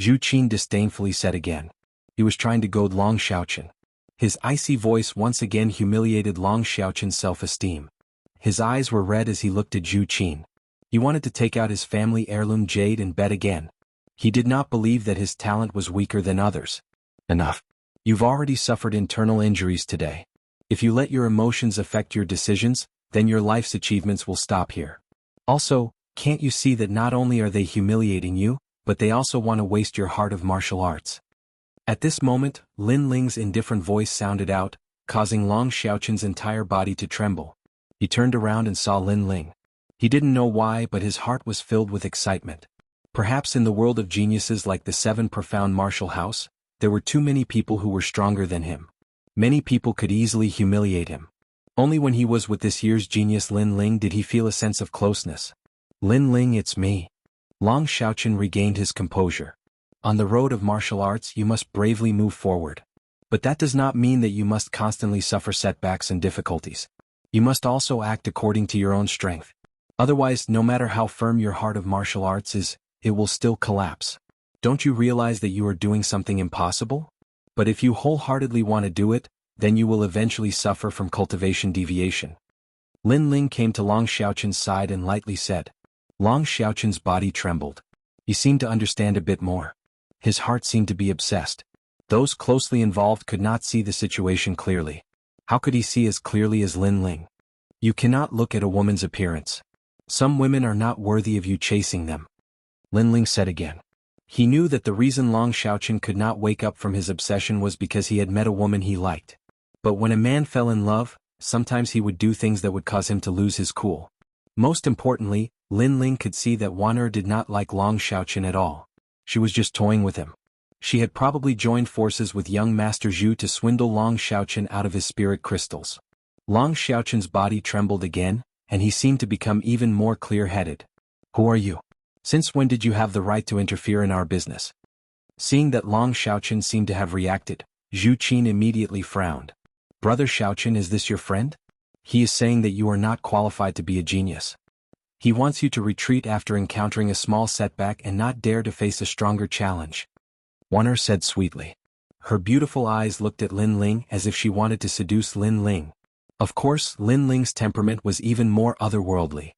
Zhu Qin disdainfully said again. He was trying to goad Long Xiaochen. His icy voice once again humiliated Long Xiaochen's self-esteem. His eyes were red as he looked at Zhu Qin. He wanted to take out his family heirloom jade and bet again. He did not believe that his talent was weaker than others. Enough. You've already suffered internal injuries today. If you let your emotions affect your decisions, then your life's achievements will stop here. Also, can't you see that not only are they humiliating you, but they also want to waste your heart of martial arts? At this moment, Lin Ling's indifferent voice sounded out, causing Long Xiaochen's entire body to tremble. He turned around and saw Lin Ling. He didn't know why, but his heart was filled with excitement. Perhaps in the world of geniuses like the 7 profound martial house, there were too many people who were stronger than him. Many people could easily humiliate him. Only when he was with this year's genius Lin Ling did he feel a sense of closeness. Lin Ling, it's me. Long Xiaochen regained his composure. On the road of martial arts you must bravely move forward. But that does not mean that you must constantly suffer setbacks and difficulties. You must also act according to your own strength. Otherwise, no matter how firm your heart of martial arts is, it will still collapse. Don't you realize that you are doing something impossible? But if you wholeheartedly want to do it, then you will eventually suffer from cultivation deviation. Lin Ling came to Long Xiaochen's side and lightly said. Long Xiaochen's body trembled. He seemed to understand a bit more. His heart seemed to be obsessed. Those closely involved could not see the situation clearly. How could he see as clearly as Lin Ling? You cannot look at a woman's appearance. Some women are not worthy of you chasing them. Lin Ling said again. He knew that the reason Long Xiaochen could not wake up from his obsession was because he had met a woman he liked. But when a man fell in love, sometimes he would do things that would cause him to lose his cool. Most importantly, Lin Ling could see that Waner did not like Long Xiaochen at all. She was just toying with him. She had probably joined forces with young Master Zhu to swindle Long Xiaochen out of his spirit crystals. Long Xiaochen's body trembled again, and he seemed to become even more clear-headed. Who are you? Since when did you have the right to interfere in our business? Seeing that Long Xiaochen seemed to have reacted, Zhu Qin immediately frowned. Brother Xiaochen, is this your friend? He is saying that you are not qualified to be a genius. He wants you to retreat after encountering a small setback and not dare to face a stronger challenge. Wan'er said sweetly. Her beautiful eyes looked at Lin Ling as if she wanted to seduce Lin Ling. Of course, Lin Ling's temperament was even more otherworldly.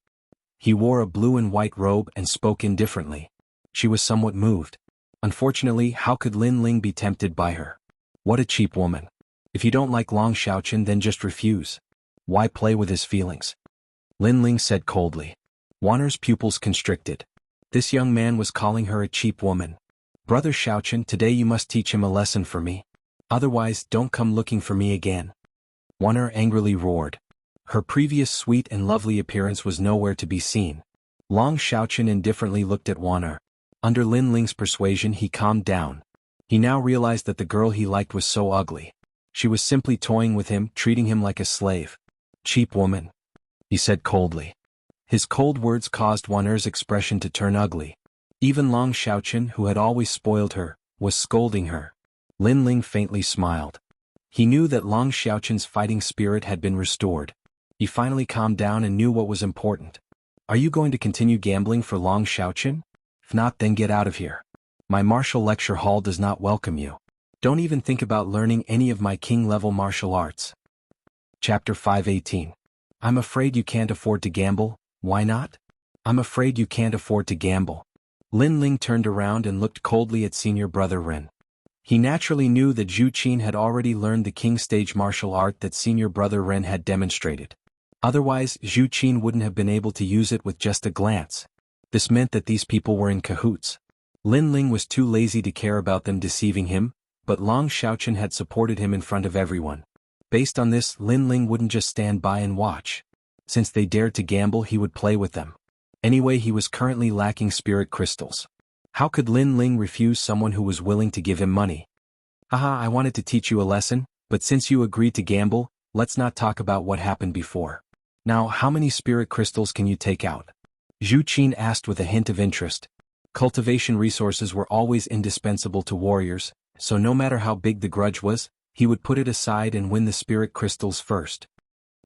He wore a blue and white robe and spoke indifferently. She was somewhat moved. Unfortunately, how could Lin Ling be tempted by her? What a cheap woman. If you don't like Long Xiaochen, then just refuse. Why play with his feelings? Lin Ling said coldly. Wan'er's pupils constricted. This young man was calling her a cheap woman. Brother Xiaochen, today you must teach him a lesson for me. Otherwise, don't come looking for me again. Wan'er angrily roared. Her previous sweet and lovely appearance was nowhere to be seen. Long Xiaochen indifferently looked at Wan'er. Under Lin Ling's persuasion, he calmed down. He now realized that the girl he liked was so ugly. She was simply toying with him, treating him like a slave. Cheap woman, he said coldly. His cold words caused Wan'er's expression to turn ugly. Even Long Xiaochen, who had always spoiled her, was scolding her. Lin Ling faintly smiled. He knew that Long Xiaochen's fighting spirit had been restored. He finally calmed down and knew what was important. Are you going to continue gambling for Long Xiaochen? If not, then get out of here. My martial lecture hall does not welcome you. Don't even think about learning any of my king-level martial arts. Chapter 518. I'm afraid you can't afford to gamble. Why not? I'm afraid you can't afford to gamble. Lin Ling turned around and looked coldly at senior brother Ren. He naturally knew that Zhu Qin had already learned the king stage martial art that senior brother Ren had demonstrated. Otherwise, Zhu Qin wouldn't have been able to use it with just a glance. This meant that these people were in cahoots. Lin Ling was too lazy to care about them deceiving him, but Long Xiaochen had supported him in front of everyone. Based on this, Lin Ling wouldn't just stand by and watch. Since they dared to gamble, he would play with them. Anyway, he was currently lacking spirit crystals. How could Lin Ling refuse someone who was willing to give him money? Haha, I wanted to teach you a lesson, but since you agreed to gamble, let's not talk about what happened before. Now, how many spirit crystals can you take out? Zhu Qin asked with a hint of interest. Cultivation resources were always indispensable to warriors, so no matter how big the grudge was, he would put it aside and win the spirit crystals first.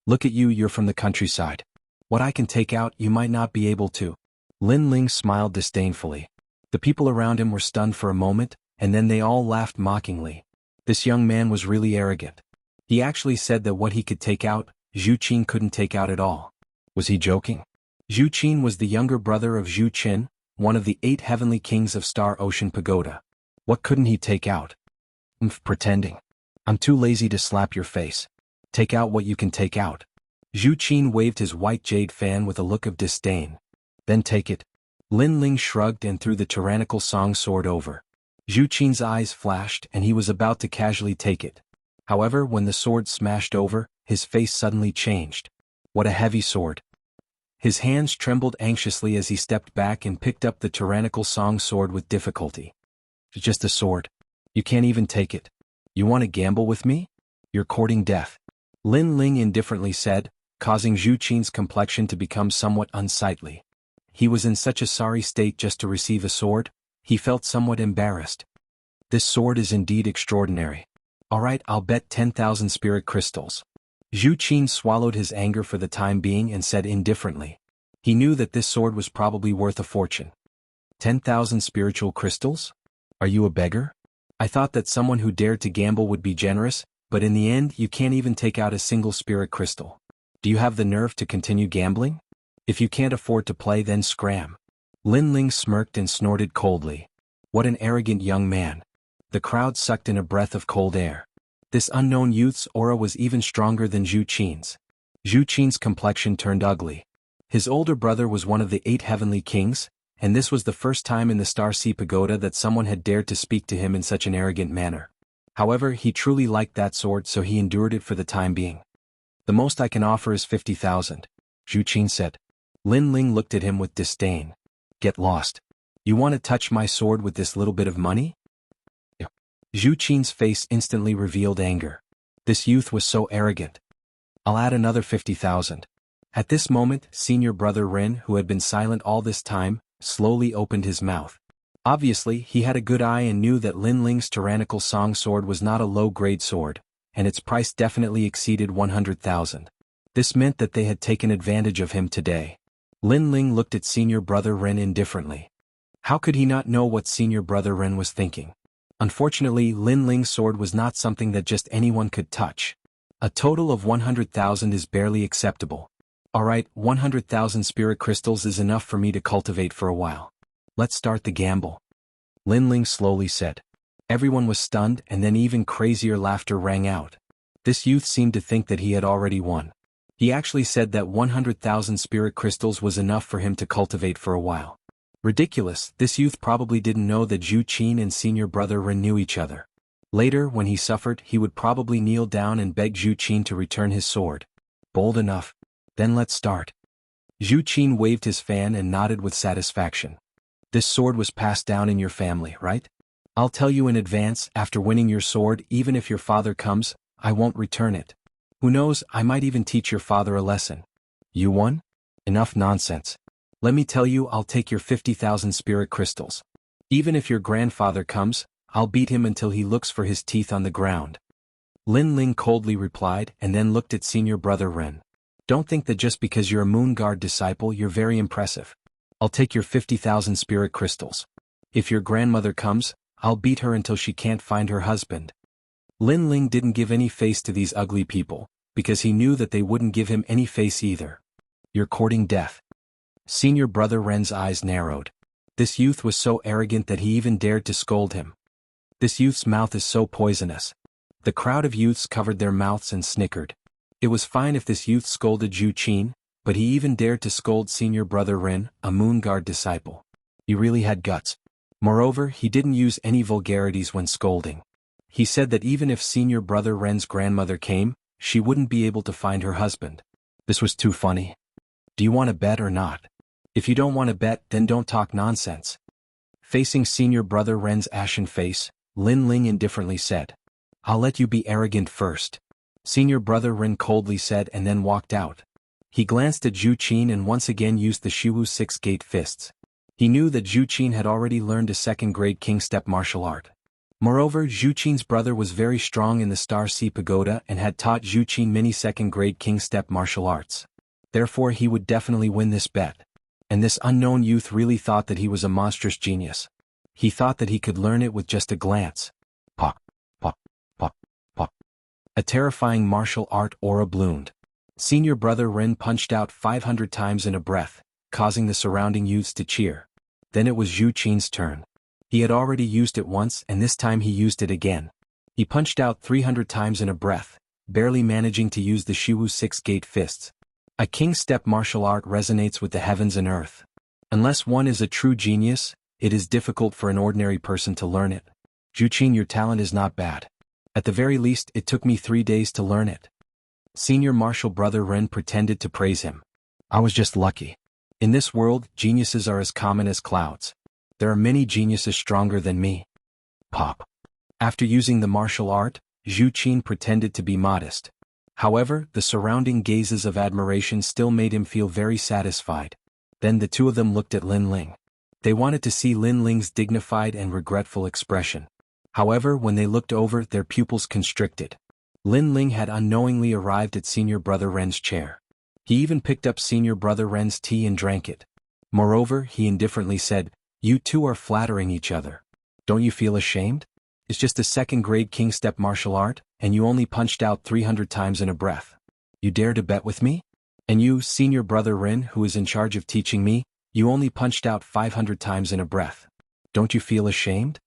Look at you, you're from the countryside. What I can take out, you might not be able to. Lin Ling smiled disdainfully. The people around him were stunned for a moment, and then they all laughed mockingly. This young man was really arrogant. He actually said that what he could take out, Zhu Qin couldn't take out at all. Was he joking? Zhu Qin was the younger brother of Zhu Qin, one of the 8 heavenly kings of Star Ocean Pagoda. What couldn't he take out? Pretending. I'm too lazy to slap your face. Take out what you can take out. Zhu Qin waved his white jade fan with a look of disdain. Then take it. Lin Ling shrugged and threw the tyrannical song sword over. Zhu Qin's eyes flashed and he was about to casually take it. However, when the sword smashed over, his face suddenly changed. What a heavy sword. His hands trembled anxiously as he stepped back and picked up the tyrannical song sword with difficulty. Just a sword. You can't even take it. You want to gamble with me? You're courting death. Lin Ling indifferently said, causing Zhu Qin's complexion to become somewhat unsightly. He was in such a sorry state just to receive a sword, he felt somewhat embarrassed. This sword is indeed extraordinary. Alright, I'll bet 10,000 spirit crystals. Zhu Qin swallowed his anger for the time being and said indifferently. He knew that this sword was probably worth a fortune. 10,000 spiritual crystals? Are you a beggar? I thought that someone who dared to gamble would be generous, but in the end you can't even take out a single spirit crystal. Do you have the nerve to continue gambling? If you can't afford to play, then scram. Lin Ling smirked and snorted coldly. What an arrogant young man. The crowd sucked in a breath of cold air. This unknown youth's aura was even stronger than Zhu Qin's. Zhu Qin's complexion turned ugly. His older brother was one of the 8 heavenly kings, and this was the first time in the Star Sea Pagoda that someone had dared to speak to him in such an arrogant manner. However, he truly liked that sword, so he endured it for the time being. The most I can offer is 50,000, Zhu Qin said. Lin Ling looked at him with disdain. Get lost. You want to touch my sword with this little bit of money? Zhu Qin's face instantly revealed anger. This youth was so arrogant. I'll add another 50,000. At this moment, senior brother Ren, who had been silent all this time, slowly opened his mouth. Obviously, he had a good eye and knew that Lin Ling's tyrannical song sword was not a low-grade sword, and its price definitely exceeded 100,000. This meant that they had taken advantage of him today. Lin Ling looked at senior brother Ren indifferently. How could he not know what senior brother Ren was thinking? Unfortunately, Lin Ling's sword was not something that just anyone could touch. A total of 100,000 is barely acceptable. Alright, 100,000 spirit crystals is enough for me to cultivate for a while. Let's start the gamble. Lin Ling slowly said. Everyone was stunned, and then even crazier laughter rang out. This youth seemed to think that he had already won. He actually said that 100,000 spirit crystals was enough for him to cultivate for a while. Ridiculous, this youth probably didn't know that Zhu Qin and senior brother Ren knew each other. Later, when he suffered, he would probably kneel down and beg Zhu Qin to return his sword. Bold enough. Then let's start. Zhu Qin waved his fan and nodded with satisfaction. This sword was passed down in your family, right? I'll tell you in advance, after winning your sword, even if your father comes, I won't return it. Who knows, I might even teach your father a lesson. You won? Enough nonsense. Let me tell you, I'll take your 50,000 spirit crystals. Even if your grandfather comes, I'll beat him until he looks for his teeth on the ground. Lin Ling coldly replied and then looked at senior brother Ren. Don't think that just because you're a Moon Guard disciple you're very impressive. I'll take your 50,000 spirit crystals. If your grandmother comes, I'll beat her until she can't find her husband. Lin Ling didn't give any face to these ugly people, because he knew that they wouldn't give him any face either. You're courting death. Senior brother Ren's eyes narrowed. This youth was so arrogant that he even dared to scold him. This youth's mouth is so poisonous. The crowd of youths covered their mouths and snickered. It was fine if this youth scolded Zhu Qin, but he even dared to scold senior brother Ren, a Moon Guard disciple. He really had guts. Moreover, he didn't use any vulgarities when scolding. He said that even if senior brother Ren's grandmother came, she wouldn't be able to find her husband. This was too funny. Do you want to bet or not? If you don't want to bet, then don't talk nonsense. Facing senior brother Ren's ashen face, Lin Ling indifferently said. I'll let you be arrogant first. Senior brother Ren coldly said and then walked out. He glanced at Zhu Qin and once again used the Shiwu six-gate fists. He knew that Zhu Qin had already learned a second-grade king step martial art. Moreover, Zhu Qin's brother was very strong in the Star Sea Pagoda and had taught Zhu Qin many second-grade king step martial arts. Therefore he would definitely win this bet. And this unknown youth really thought that he was a monstrous genius. He thought that he could learn it with just a glance. Pop, pop, pop, pop. A terrifying martial art aura bloomed. Senior brother Ren punched out 500 times in a breath, causing the surrounding youths to cheer. Then it was Zhu Qin's turn. He had already used it once and this time he used it again. He punched out 300 times in a breath, barely managing to use the Shiwu six-gate fists. A king step martial art resonates with the heavens and earth. Unless one is a true genius, it is difficult for an ordinary person to learn it. Zhu Qin, your talent is not bad. At the very least, it took me 3 days to learn it. Senior martial brother Ren pretended to praise him. I was just lucky. In this world, geniuses are as common as clouds. There are many geniuses stronger than me. Pop. After using the martial art, Zhu Qin pretended to be modest. However, the surrounding gazes of admiration still made him feel very satisfied. Then the two of them looked at Lin Ling. They wanted to see Lin Ling's dignified and regretful expression. However, when they looked over, their pupils constricted. Lin Ling had unknowingly arrived at senior brother Ren's chair. He even picked up senior brother Ren's tea and drank it. Moreover, he indifferently said, You two are flattering each other. Don't you feel ashamed? It's just a second-grade king step martial art, and you only punched out 300 times in a breath. You dare to bet with me? And you, senior brother Ren, who is in charge of teaching me, you only punched out 500 times in a breath. Don't you feel ashamed?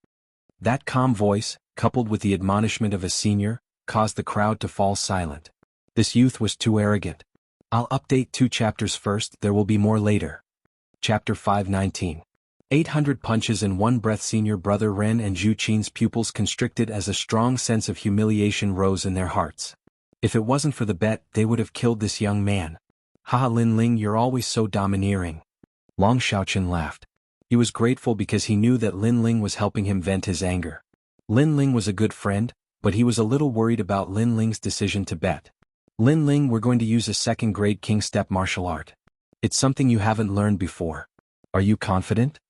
That calm voice, coupled with the admonishment of a senior, caused the crowd to fall silent. This youth was too arrogant. I'll update 2 chapters first, there will be more later. Chapter 519. 800 punches in one breath. Senior brother Ren and Zhu Qin's pupils constricted as a strong sense of humiliation rose in their hearts. If it wasn't for the bet, they would have killed this young man. Haha, Lin Ling, you're always so domineering. Long Xiaoqian laughed. He was grateful because he knew that Lin Ling was helping him vent his anger. Lin Ling was a good friend, but he was a little worried about Lin Ling's decision to bet. Lin Ling, we're going to use a second-grade king step martial art. It's something you haven't learned before. Are you confident?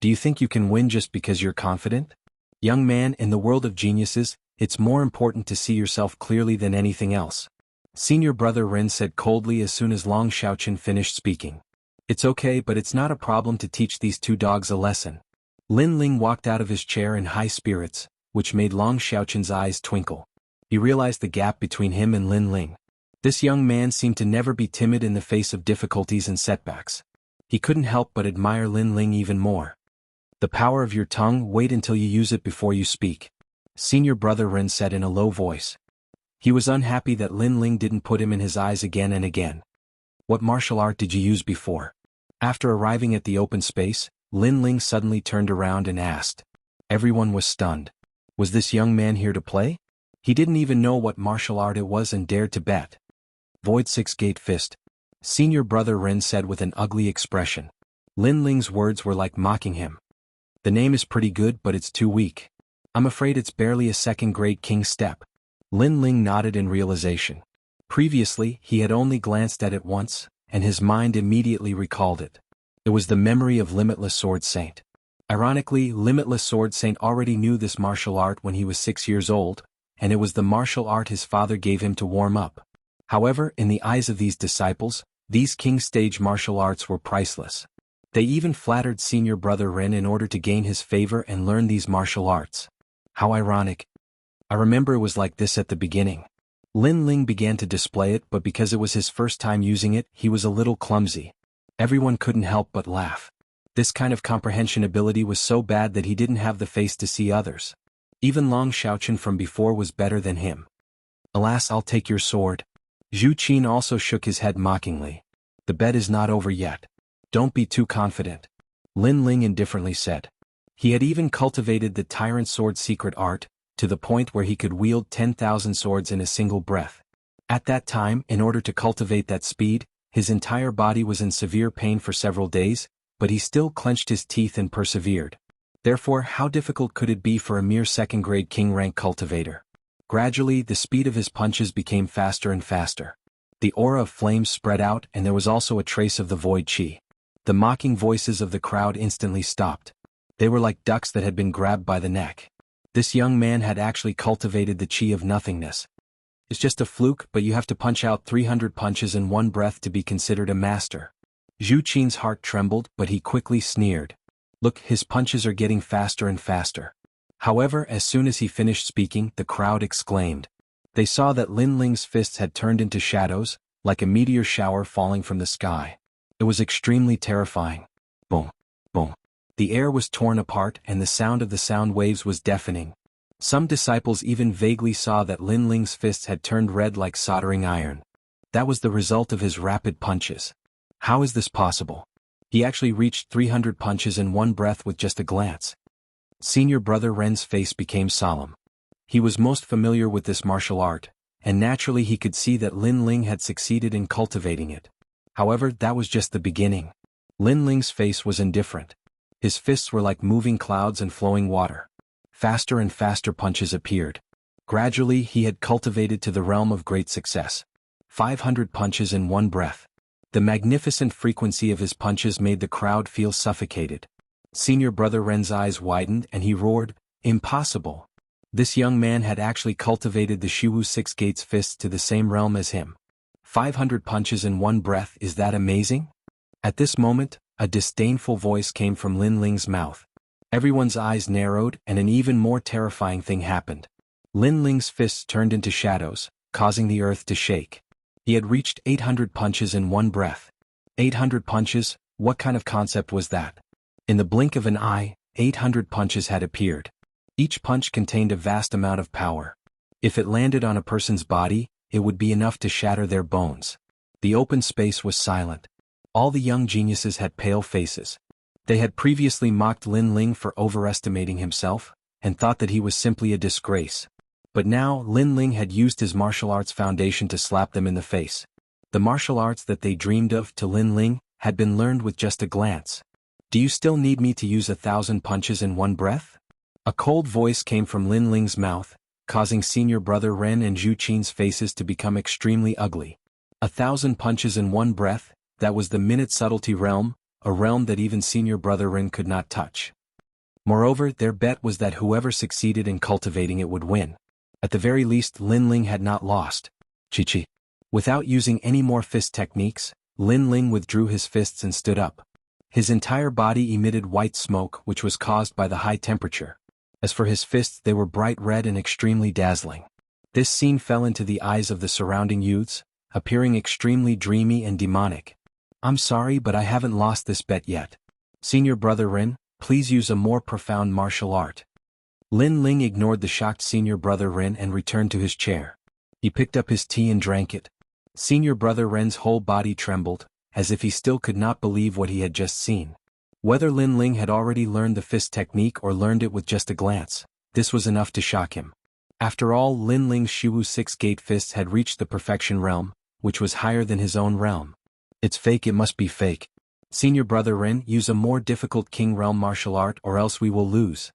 Do you think you can win just because you're confident? Young man, in the world of geniuses, it's more important to see yourself clearly than anything else. Senior brother Ren said coldly as soon as Long Xiaoqun finished speaking. It's okay, but it's not a problem to teach these two dogs a lesson. Lin Ling walked out of his chair in high spirits, which made Long Xiaoqun's eyes twinkle. He realized the gap between him and Lin Ling. This young man seemed to never be timid in the face of difficulties and setbacks. He couldn't help but admire Lin Ling even more. The power of your tongue, wait until you use it before you speak. Senior brother Ren said in a low voice. He was unhappy that Lin Ling didn't put him in his eyes again and again. What martial art did you use before? After arriving at the open space, Lin Ling suddenly turned around and asked. Everyone was stunned. Was this young man here to play? He didn't even know what martial art it was and dared to bet. Void Six-Gate Fist. Senior brother Ren said with an ugly expression. Lin Ling's words were like mocking him. The name is pretty good, but it's too weak. I'm afraid it's barely a second-grade king step. Lin Ling nodded in realization. Previously, he had only glanced at it once, and his mind immediately recalled it. It was the memory of Limitless Sword Saint. Ironically, Limitless Sword Saint already knew this martial art when he was 6 years old, and it was the martial art his father gave him to warm up. However, in the eyes of these disciples, these king stage martial arts were priceless. They even flattered senior brother Ren in order to gain his favor and learn these martial arts. How ironic. I remember it was like this at the beginning. Lin Ling began to display it, but because it was his first time using it, he was a little clumsy. Everyone couldn't help but laugh. This kind of comprehension ability was so bad that he didn't have the face to see others. Even Long Xiaoqun from before was better than him. Alas, I'll take your sword. Zhu Qin also shook his head mockingly. The bet is not over yet. Don't be too confident. Lin Ling indifferently said. He had even cultivated the tyrant sword secret art, to the point where he could wield 10,000 swords in a single breath. At that time, in order to cultivate that speed, his entire body was in severe pain for several days, but he still clenched his teeth and persevered. Therefore, how difficult could it be for a mere second-grade king-rank cultivator? Gradually, the speed of his punches became faster and faster. The aura of flames spread out, and there was also a trace of the void chi. The mocking voices of the crowd instantly stopped. They were like ducks that had been grabbed by the neck. This young man had actually cultivated the chi of nothingness. It's just a fluke, but you have to punch out 300 punches in one breath to be considered a master. Zhu Qin's heart trembled, but he quickly sneered. Look, his punches are getting faster and faster. However, as soon as he finished speaking, the crowd exclaimed. They saw that Lin Ling's fists had turned into shadows, like a meteor shower falling from the sky. It was extremely terrifying. Boom, boom. The air was torn apart and the sound of the sound waves was deafening. Some disciples even vaguely saw that Lin Ling's fists had turned red like soldering iron. That was the result of his rapid punches. How is this possible? He actually reached 300 punches in one breath with just a glance. Senior brother Ren's face became solemn. He was most familiar with this martial art, and naturally he could see that Lin Ling had succeeded in cultivating it. However, that was just the beginning. Lin Ling's face was indifferent. His fists were like moving clouds and flowing water. Faster and faster punches appeared. Gradually, he had cultivated to the realm of great success. 500 punches in one breath. The magnificent frequency of his punches made the crowd feel suffocated. Senior brother Ren's eyes widened and he roared, "Impossible!" This young man had actually cultivated the Shiwu Six Gates fists to the same realm as him. 500 punches in one breath, is that amazing? At this moment, a disdainful voice came from Lin Ling's mouth. Everyone's eyes narrowed and an even more terrifying thing happened. Lin Ling's fists turned into shadows, causing the earth to shake. He had reached 800 punches in one breath. 800 punches, what kind of concept was that? In the blink of an eye, 800 punches had appeared. Each punch contained a vast amount of power. If it landed on a person's body, it would be enough to shatter their bones. The open space was silent. All the young geniuses had pale faces. They had previously mocked Lin Ling for overestimating himself, and thought that he was simply a disgrace. But now, Lin Ling had used his martial arts foundation to slap them in the face. The martial arts that they dreamed of to Lin Ling had been learned with just a glance. Do you still need me to use 1,000 punches in one breath? A cold voice came from Lin Ling's mouth, causing senior brother Ren and Zhu Qin's faces to become extremely ugly. 1,000 punches in one breath, that was the minute subtlety realm, a realm that even senior brother Ren could not touch. Moreover, their bet was that whoever succeeded in cultivating it would win. At the very least, Lin Ling had not lost. Chi. Without using any more fist techniques, Lin Ling withdrew his fists and stood up. His entire body emitted white smoke, which was caused by the high temperature. As for his fists, they were bright red and extremely dazzling. This scene fell into the eyes of the surrounding youths, appearing extremely dreamy and demonic. I'm sorry, but I haven't lost this bet yet. Senior brother Ren, please use a more profound martial art. Lin Ling ignored the shocked senior brother Ren and returned to his chair. He picked up his tea and drank it. Senior brother Ren's whole body trembled, as if he still could not believe what he had just seen. Whether Lin Ling had already learned the fist technique or learned it with just a glance, this was enough to shock him. After all, Lin Ling's Shiwu six-gate fists had reached the perfection realm, which was higher than his own realm. It's fake, it must be fake. Senior brother Ren, use a more difficult king realm martial art or else we will lose.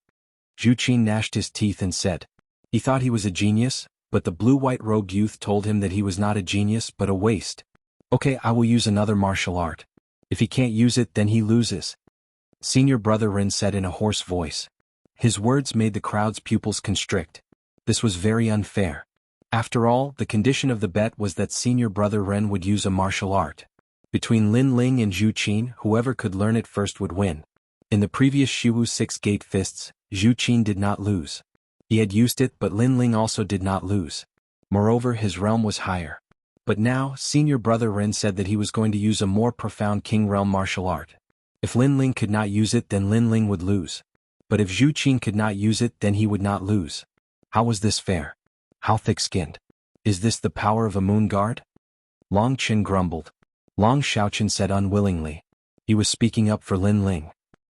Zhu Qin gnashed his teeth and said. He thought he was a genius, but the blue-white robed youth told him that he was not a genius but a waste. Okay, I will use another martial art. If he can't use it, then he loses. Senior brother Ren said in a hoarse voice. His words made the crowd's pupils constrict. This was very unfair. After all, the condition of the bet was that senior brother Ren would use a martial art. Between Lin Ling and Zhu Qin, whoever could learn it first would win. In the previous Shiwu six-gate fists, Zhu Qin did not lose. He had used it, but Lin Ling also did not lose. Moreover, his realm was higher. But now, senior brother Ren said that he was going to use a more profound king realm martial art. If Lin Ling could not use it, then Lin Ling would lose. But if Zhu Qin could not use it, then he would not lose. How was this fair? How thick-skinned? Is this the power of a moon guard? Long Qin grumbled. Long Xiaoqian said unwillingly. He was speaking up for Lin Ling.